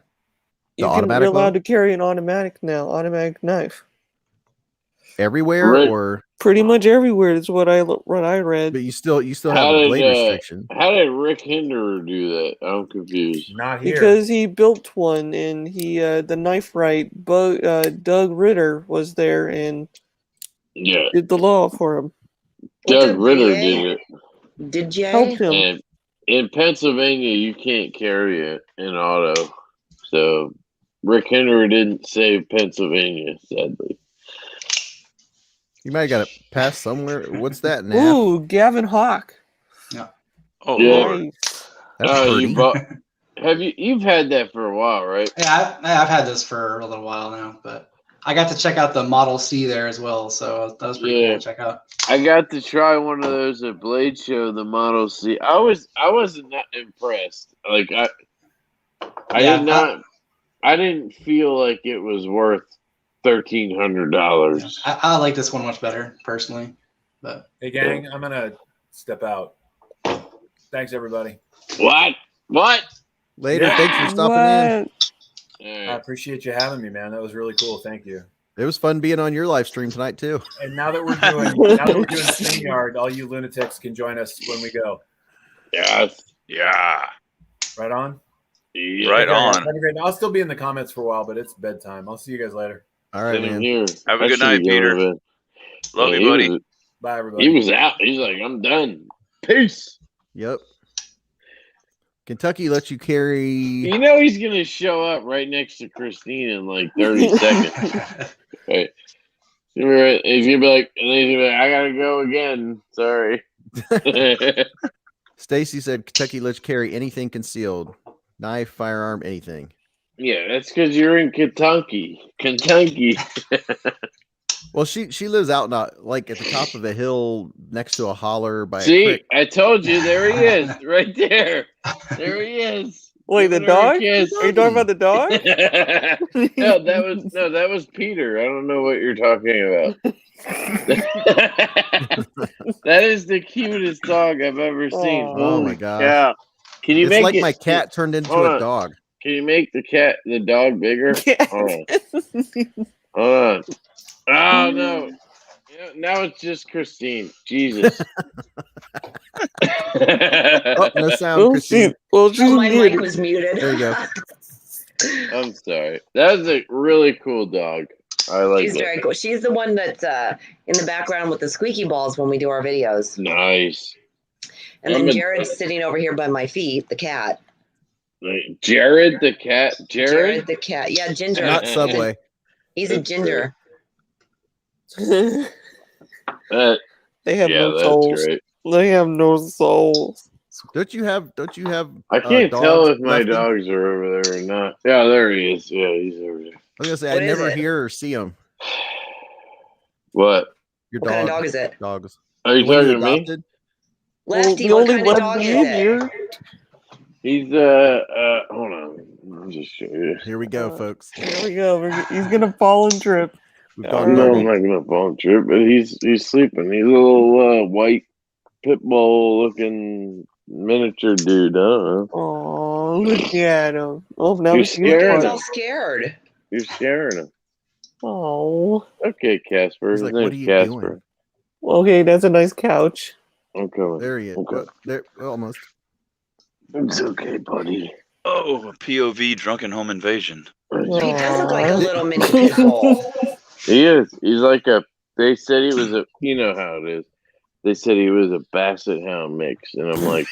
Speaker 4: You're allowed to carry an automatic automatic knife.
Speaker 1: Everywhere or
Speaker 4: pretty much everywhere is what I read.
Speaker 1: But you still have a blade restriction.
Speaker 8: How did Rick Hinderer do that? I'm confused.
Speaker 6: Not here.
Speaker 4: Because he built one, and he the knife right. Doug Ritter was there and did the law for him.
Speaker 8: Doug Ritter did it.
Speaker 7: Did you
Speaker 4: help him?
Speaker 8: And in Pennsylvania, you can't carry it in auto, so Rick Hinderer didn't save Pennsylvania, sadly.
Speaker 1: You might have got to pass somewhere. What's that now?
Speaker 4: Ooh, Gavin Hawk.
Speaker 9: Yeah.
Speaker 3: Oh,
Speaker 8: yeah.
Speaker 3: Lord.
Speaker 8: You've had that for a while, right?
Speaker 9: Yeah, I've had this for a little while now, but I got to check out the Model C there as well, so that was pretty cool to check out.
Speaker 8: I got to try one of those at Blade Show, the Model C. I wasn't that impressed. Like I didn't feel like it was worth $1,300.
Speaker 9: I like this one much better personally. But
Speaker 6: hey, gang, I'm gonna step out. Thanks, everybody.
Speaker 8: What?
Speaker 1: Later. Yeah. Thanks for stopping in.
Speaker 6: I appreciate you having me, man. That was really cool. Thank you.
Speaker 1: It was fun being on your live stream tonight too.
Speaker 6: And now that we're doing StreamYard, all you lunatics can join us when we go.
Speaker 8: Yes. Yeah.
Speaker 6: Right on.
Speaker 3: Yeah. Right on.
Speaker 6: I'll still be in the comments for a while, but it's bedtime. I'll see you guys later.
Speaker 1: All right, man.
Speaker 8: Here.
Speaker 3: Have a good night, Peter. Love you, buddy.
Speaker 6: Bye, everybody.
Speaker 8: He was out. He's like, I'm done. Peace.
Speaker 1: Yep. Kentucky lets you carry.
Speaker 8: You know he's gonna show up right next to Christine in like 30 seconds. Right. He's gonna be like, and then he's gonna be like, I gotta go again. Sorry.
Speaker 1: Stacy said Kentucky lets you carry anything concealed. Knife, firearm, anything.
Speaker 8: Yeah, that's because you're in Kentucky.
Speaker 1: Well, she lives out not like at the top of a hill next to a holler by a
Speaker 8: See,
Speaker 1: creek.
Speaker 8: I told you. There he is, right there. There he is.
Speaker 4: Wait, the
Speaker 8: Giving her a
Speaker 4: dog?
Speaker 8: kiss.
Speaker 4: Are you talking about the dog?
Speaker 8: No, that was Peter. I don't know what you're talking about. That is the cutest dog I've ever seen.
Speaker 4: Aw.
Speaker 1: Oh my
Speaker 8: Holy
Speaker 1: gosh.
Speaker 8: cow! Can you
Speaker 1: It's
Speaker 8: make
Speaker 1: like
Speaker 8: it?
Speaker 1: my cat turned into
Speaker 8: hold
Speaker 1: a
Speaker 8: on.
Speaker 1: dog.
Speaker 8: Can you make the dog bigger? Hold on. Hold on. Oh no! Yeah, now it's just Christine. Jesus.
Speaker 1: Oh, no sound,
Speaker 4: Well,
Speaker 1: Christine.
Speaker 4: she's
Speaker 7: Oh, my mic
Speaker 4: muted.
Speaker 7: was muted.
Speaker 1: There you go.
Speaker 8: I'm sorry. That's a really cool dog. I like
Speaker 7: She's
Speaker 8: it.
Speaker 7: very cool. She's the one that's in the background with the squeaky balls when we do our videos.
Speaker 8: Nice.
Speaker 7: And then Jared's sitting over here by my feet, the cat.
Speaker 8: Jared the cat.
Speaker 7: Jared the cat. Yeah, Ginger.
Speaker 1: Not Subway.
Speaker 7: He's a
Speaker 8: That's
Speaker 7: ginger.
Speaker 4: They have
Speaker 8: yeah,
Speaker 4: no
Speaker 8: that's
Speaker 4: souls.
Speaker 8: great.
Speaker 4: They have no souls.
Speaker 1: Don't you have
Speaker 8: I can't tell
Speaker 1: dogs,
Speaker 8: if my
Speaker 1: Lefty?
Speaker 8: dogs are over there or not. Yeah, there he is. Yeah, he's over there.
Speaker 1: I was gonna say
Speaker 7: What
Speaker 1: I
Speaker 7: is
Speaker 1: never
Speaker 7: it?
Speaker 1: hear or see them.
Speaker 8: What?
Speaker 1: Your
Speaker 7: What kind of dog is it?
Speaker 1: dogs.
Speaker 8: Are you
Speaker 1: The one
Speaker 8: talking
Speaker 1: you
Speaker 8: to me?
Speaker 1: adopted?
Speaker 7: Lefty,
Speaker 4: we
Speaker 7: what
Speaker 4: only
Speaker 7: kind of
Speaker 4: let
Speaker 7: dog is
Speaker 4: me in
Speaker 7: it?
Speaker 4: here.
Speaker 8: He's hold on. Let me just show you.
Speaker 1: Here we go, folks.
Speaker 4: Here we go. He's gonna fall and trip.
Speaker 1: We've
Speaker 4: All
Speaker 1: gone
Speaker 8: No,
Speaker 4: right.
Speaker 8: I'm
Speaker 1: mobile.
Speaker 8: not gonna fall trip, but he's sleeping. He's a little white pit bull looking miniature dude. I don't know.
Speaker 4: Oh, look at him. Oh, now
Speaker 8: You're
Speaker 4: he's
Speaker 7: Look,
Speaker 8: scared
Speaker 7: he's
Speaker 8: him.
Speaker 7: all scared.
Speaker 8: You're scaring him.
Speaker 4: Oh.
Speaker 8: Okay, Casper.
Speaker 1: He's
Speaker 8: His
Speaker 1: like, what are
Speaker 8: name's
Speaker 1: you
Speaker 8: Casper.
Speaker 1: doing?
Speaker 4: Okay, that's a nice couch.
Speaker 8: I'm coming.
Speaker 1: There he is.
Speaker 8: Okay.
Speaker 1: Oh, there, almost.
Speaker 8: It's okay, buddy.
Speaker 3: Oh, a POV drunken home invasion.
Speaker 7: He does look like a
Speaker 4: Aw.
Speaker 7: little mini pit bull.
Speaker 8: He is. He's like a. They said he was a. You know how it is. They said he was a Basset Hound mix, and I'm like,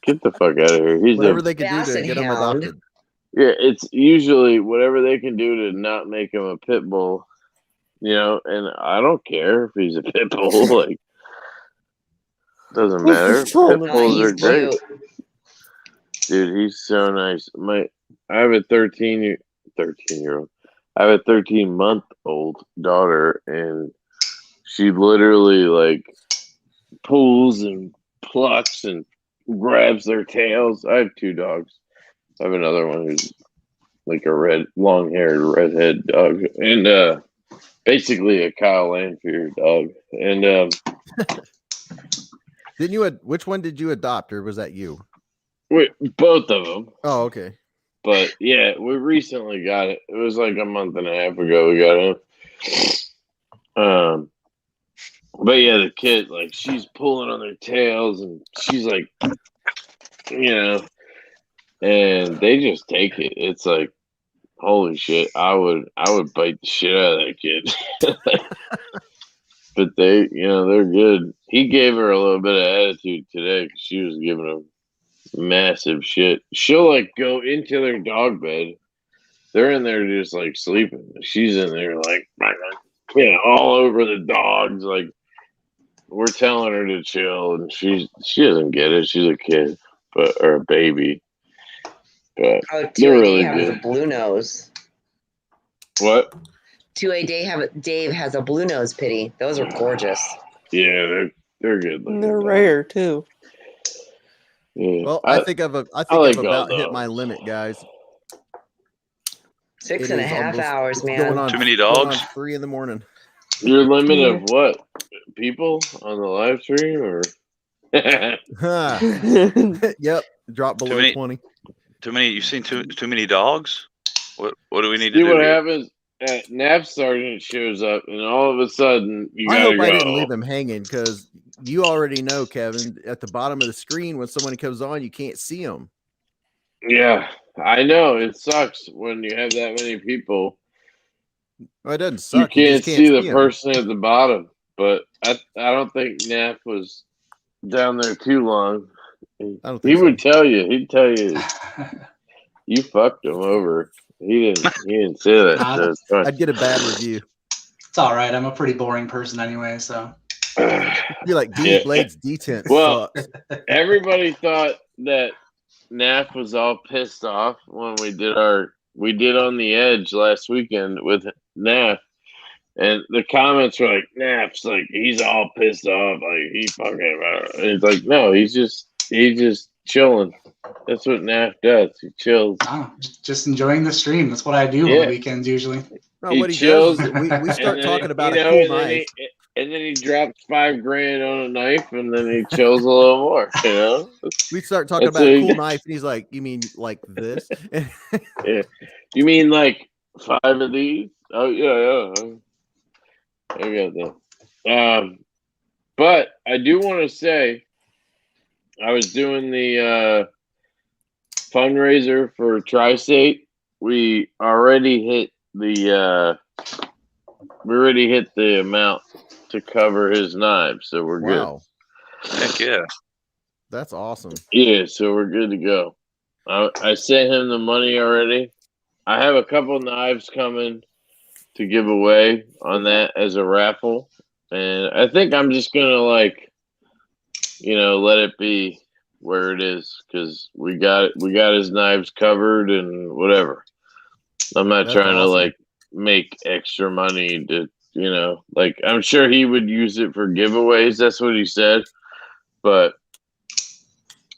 Speaker 8: get the fuck out of here. He's
Speaker 1: Whatever
Speaker 8: a.
Speaker 1: they could do to
Speaker 7: Basset
Speaker 1: get him
Speaker 7: Hound.
Speaker 1: adopted.
Speaker 8: Yeah, it's usually whatever they can do to not make him a pit bull. You know, and I don't care if he's a pit bull. Like, doesn't matter. Pit
Speaker 4: Oh,
Speaker 7: No,
Speaker 8: bulls are
Speaker 7: he's
Speaker 8: great.
Speaker 7: cute.
Speaker 8: Dude, he's so nice. I have a 13-year-old. I have a 13-month-old daughter, and she literally like pulls and plucks and grabs their tails. I have two dogs. I have another one who's like a long-haired redhead dog, and basically a Kyle Lanfear dog. And
Speaker 1: Didn't you? Which one did you adopt, or was that you?
Speaker 8: wait, both of them.
Speaker 1: Oh, okay.
Speaker 8: But yeah, we recently got it. It was like a month and a half ago we got it. But yeah, the kid, like, she's pulling on their tails, and she's like, you know, and they just take it. It's like, holy shit, I would bite the shit out of that kid. But they, you know, they're good. He gave her a little bit of attitude today because she was giving him massive shit. She'll like go into their dog bed. They're in there just like sleeping. She's in there like, you know, all over the dogs. Like, we're telling her to chill, and she doesn't get it. She's a kid, or a baby. But
Speaker 7: Oh,
Speaker 8: they're
Speaker 7: 2A
Speaker 8: really
Speaker 7: Dave has a
Speaker 8: good.
Speaker 7: blue nose.
Speaker 8: What?
Speaker 7: 2A Dave has a blue nose pitty. Those are gorgeous.
Speaker 8: Yeah, they're good.
Speaker 4: And they're rare too.
Speaker 8: Yeah.
Speaker 1: Well, I think I've
Speaker 8: like
Speaker 1: about
Speaker 8: all
Speaker 1: hit my
Speaker 8: dogs.
Speaker 1: limit, guys.
Speaker 7: 6
Speaker 1: It
Speaker 7: and a
Speaker 1: is
Speaker 7: half
Speaker 1: almost-
Speaker 7: hours,
Speaker 1: it's
Speaker 7: man.
Speaker 1: Going on,
Speaker 3: Too many
Speaker 1: going on
Speaker 3: dogs?
Speaker 1: 3 in the morning.
Speaker 8: Your limit of what? People on the live stream, or?
Speaker 1: Yep, drop below
Speaker 3: many-
Speaker 1: 20.
Speaker 3: Too many. You've seen too many dogs. What do we need
Speaker 8: See
Speaker 3: to do?
Speaker 8: what
Speaker 3: here?
Speaker 8: happens? Nav Sergeant shows up, and all of a sudden you
Speaker 1: I
Speaker 8: gotta
Speaker 1: hope
Speaker 8: go.
Speaker 1: I didn't leave him hanging because you already know, Kevin, at the bottom of the screen when someone comes on, you can't see them.
Speaker 8: Yeah, I know it sucks when you have that many people.
Speaker 1: Well, it doesn't
Speaker 8: You
Speaker 1: suck.
Speaker 8: can't
Speaker 1: just
Speaker 8: see the
Speaker 1: 'em.
Speaker 8: person at the bottom. But I don't think Nav was down there too long.
Speaker 1: I don't
Speaker 8: He
Speaker 1: think
Speaker 8: would tell you. He'd tell you you fucked him over. He didn't say that.
Speaker 9: Nah,
Speaker 8: So it's fine.
Speaker 1: I'd get a bad review.
Speaker 9: It's all right. I'm a pretty boring person anyway, so.
Speaker 1: You're like, Beez
Speaker 8: Yeah.
Speaker 1: Blades detent
Speaker 8: Well,
Speaker 1: sucks.
Speaker 8: Everybody thought that NAF was all pissed off when we did on the edge last weekend with NAF, And the comments were like, Naps, like he's all pissed off, like he fucking. And it's like, no, he's just chilling. That's what Nap does. He chills.
Speaker 9: Oh, just enjoying the stream. That's what I do on the weekends usually.
Speaker 1: No,
Speaker 3: He
Speaker 1: what he does
Speaker 3: chills,
Speaker 1: is we start
Speaker 3: and then
Speaker 1: talking
Speaker 3: he-
Speaker 1: about
Speaker 3: you
Speaker 1: a
Speaker 3: know,
Speaker 1: cool
Speaker 3: and then
Speaker 1: knife.
Speaker 3: and then he drops $5,000 on a knife, and then he chills a little more. You know,
Speaker 1: We start talking
Speaker 3: That's
Speaker 1: about
Speaker 3: what
Speaker 1: a
Speaker 3: he
Speaker 1: cool
Speaker 3: does.
Speaker 1: knife, and he's like, "You mean like this?"
Speaker 3: Yeah. You mean like 5 of these? Oh yeah. I got that. But I do want to say, I was doing the fundraiser for Tri-State. We already hit the amount to cover his knives, so we're
Speaker 1: Wow,
Speaker 3: Heck yeah.
Speaker 1: that's awesome.
Speaker 3: good. Yeah, so we're good to go. I sent him the money already. I have a couple knives coming to give away on that as a raffle, and I think I'm just gonna let it be where it is, because we got his knives covered and whatever. I'm not
Speaker 1: That's
Speaker 3: trying to
Speaker 1: awesome.
Speaker 3: make extra money to I'm sure he would use it for giveaways. That's what he said, but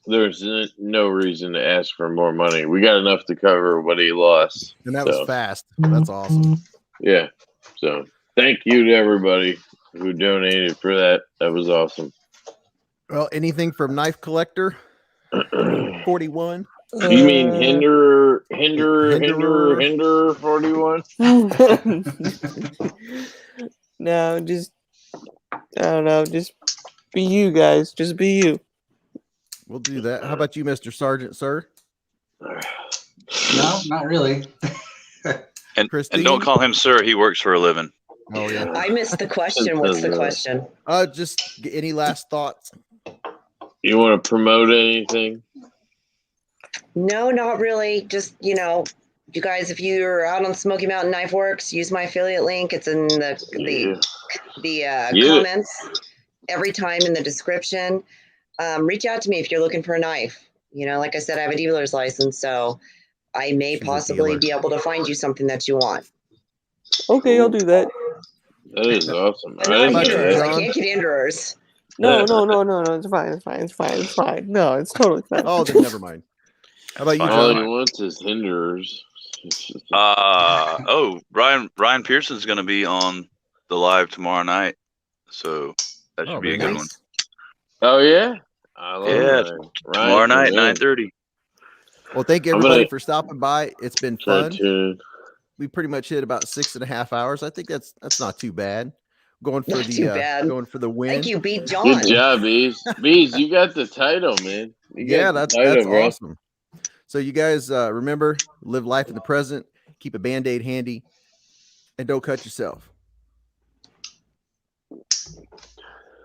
Speaker 3: there's no reason to ask for more money. We got enough to cover what he lost.
Speaker 1: And that was fast. That's awesome.
Speaker 3: Yeah. So thank you to everybody who donated for that. That was awesome.
Speaker 1: Well, anything from Knife Collector 41?
Speaker 3: You mean Hinderer
Speaker 1: Hinderer.
Speaker 3: 41?
Speaker 4: No, just I don't know. Just be you guys. Just be you.
Speaker 1: We'll do that. How about you, Mr. Sergeant, sir?
Speaker 9: No, not really.
Speaker 3: And
Speaker 1: Christine?
Speaker 3: don't call him sir. He works for a living.
Speaker 1: Oh yeah.
Speaker 7: I missed the question. What's the question?
Speaker 1: Just any last thoughts?
Speaker 3: You want to promote anything?
Speaker 7: No, not really. Just, you guys, if you're out on Smoky Mountain Knife Works, use my affiliate link. It's in the comments every time in the description. Reach out to me if you're looking for a knife. Like I said, I have a dealer's license, so I may
Speaker 1: She's a
Speaker 7: possibly
Speaker 1: dealer.
Speaker 7: be able to find you something that you want.
Speaker 4: Okay, I'll do that.
Speaker 3: That is awesome.
Speaker 7: But
Speaker 3: I
Speaker 7: not
Speaker 3: didn't know
Speaker 7: Hinderers.
Speaker 3: that.
Speaker 7: I can't get Hinderers.
Speaker 4: No. It's fine. No, it's totally fine.
Speaker 1: Oh, then never mind. How about you,
Speaker 3: All he
Speaker 1: John?
Speaker 3: wants is Hinderers.
Speaker 10: Ryan Pearson's going to be on the live tomorrow night, so that should be a good one.
Speaker 3: Oh yeah, I love
Speaker 10: Yeah, tomorrow night, 9:30.
Speaker 1: Well, thank you everybody for stopping by. It's been fun.
Speaker 3: Tune.
Speaker 1: We pretty much hit about 6.5 hours. I think that's not too bad. Going for the win.
Speaker 7: Thank you, beat John.
Speaker 3: Good job, Beez. Beez, you got the title, man.
Speaker 1: That's awesome. So you guys remember, live life in the present, keep a Band-Aid handy, and don't cut yourself.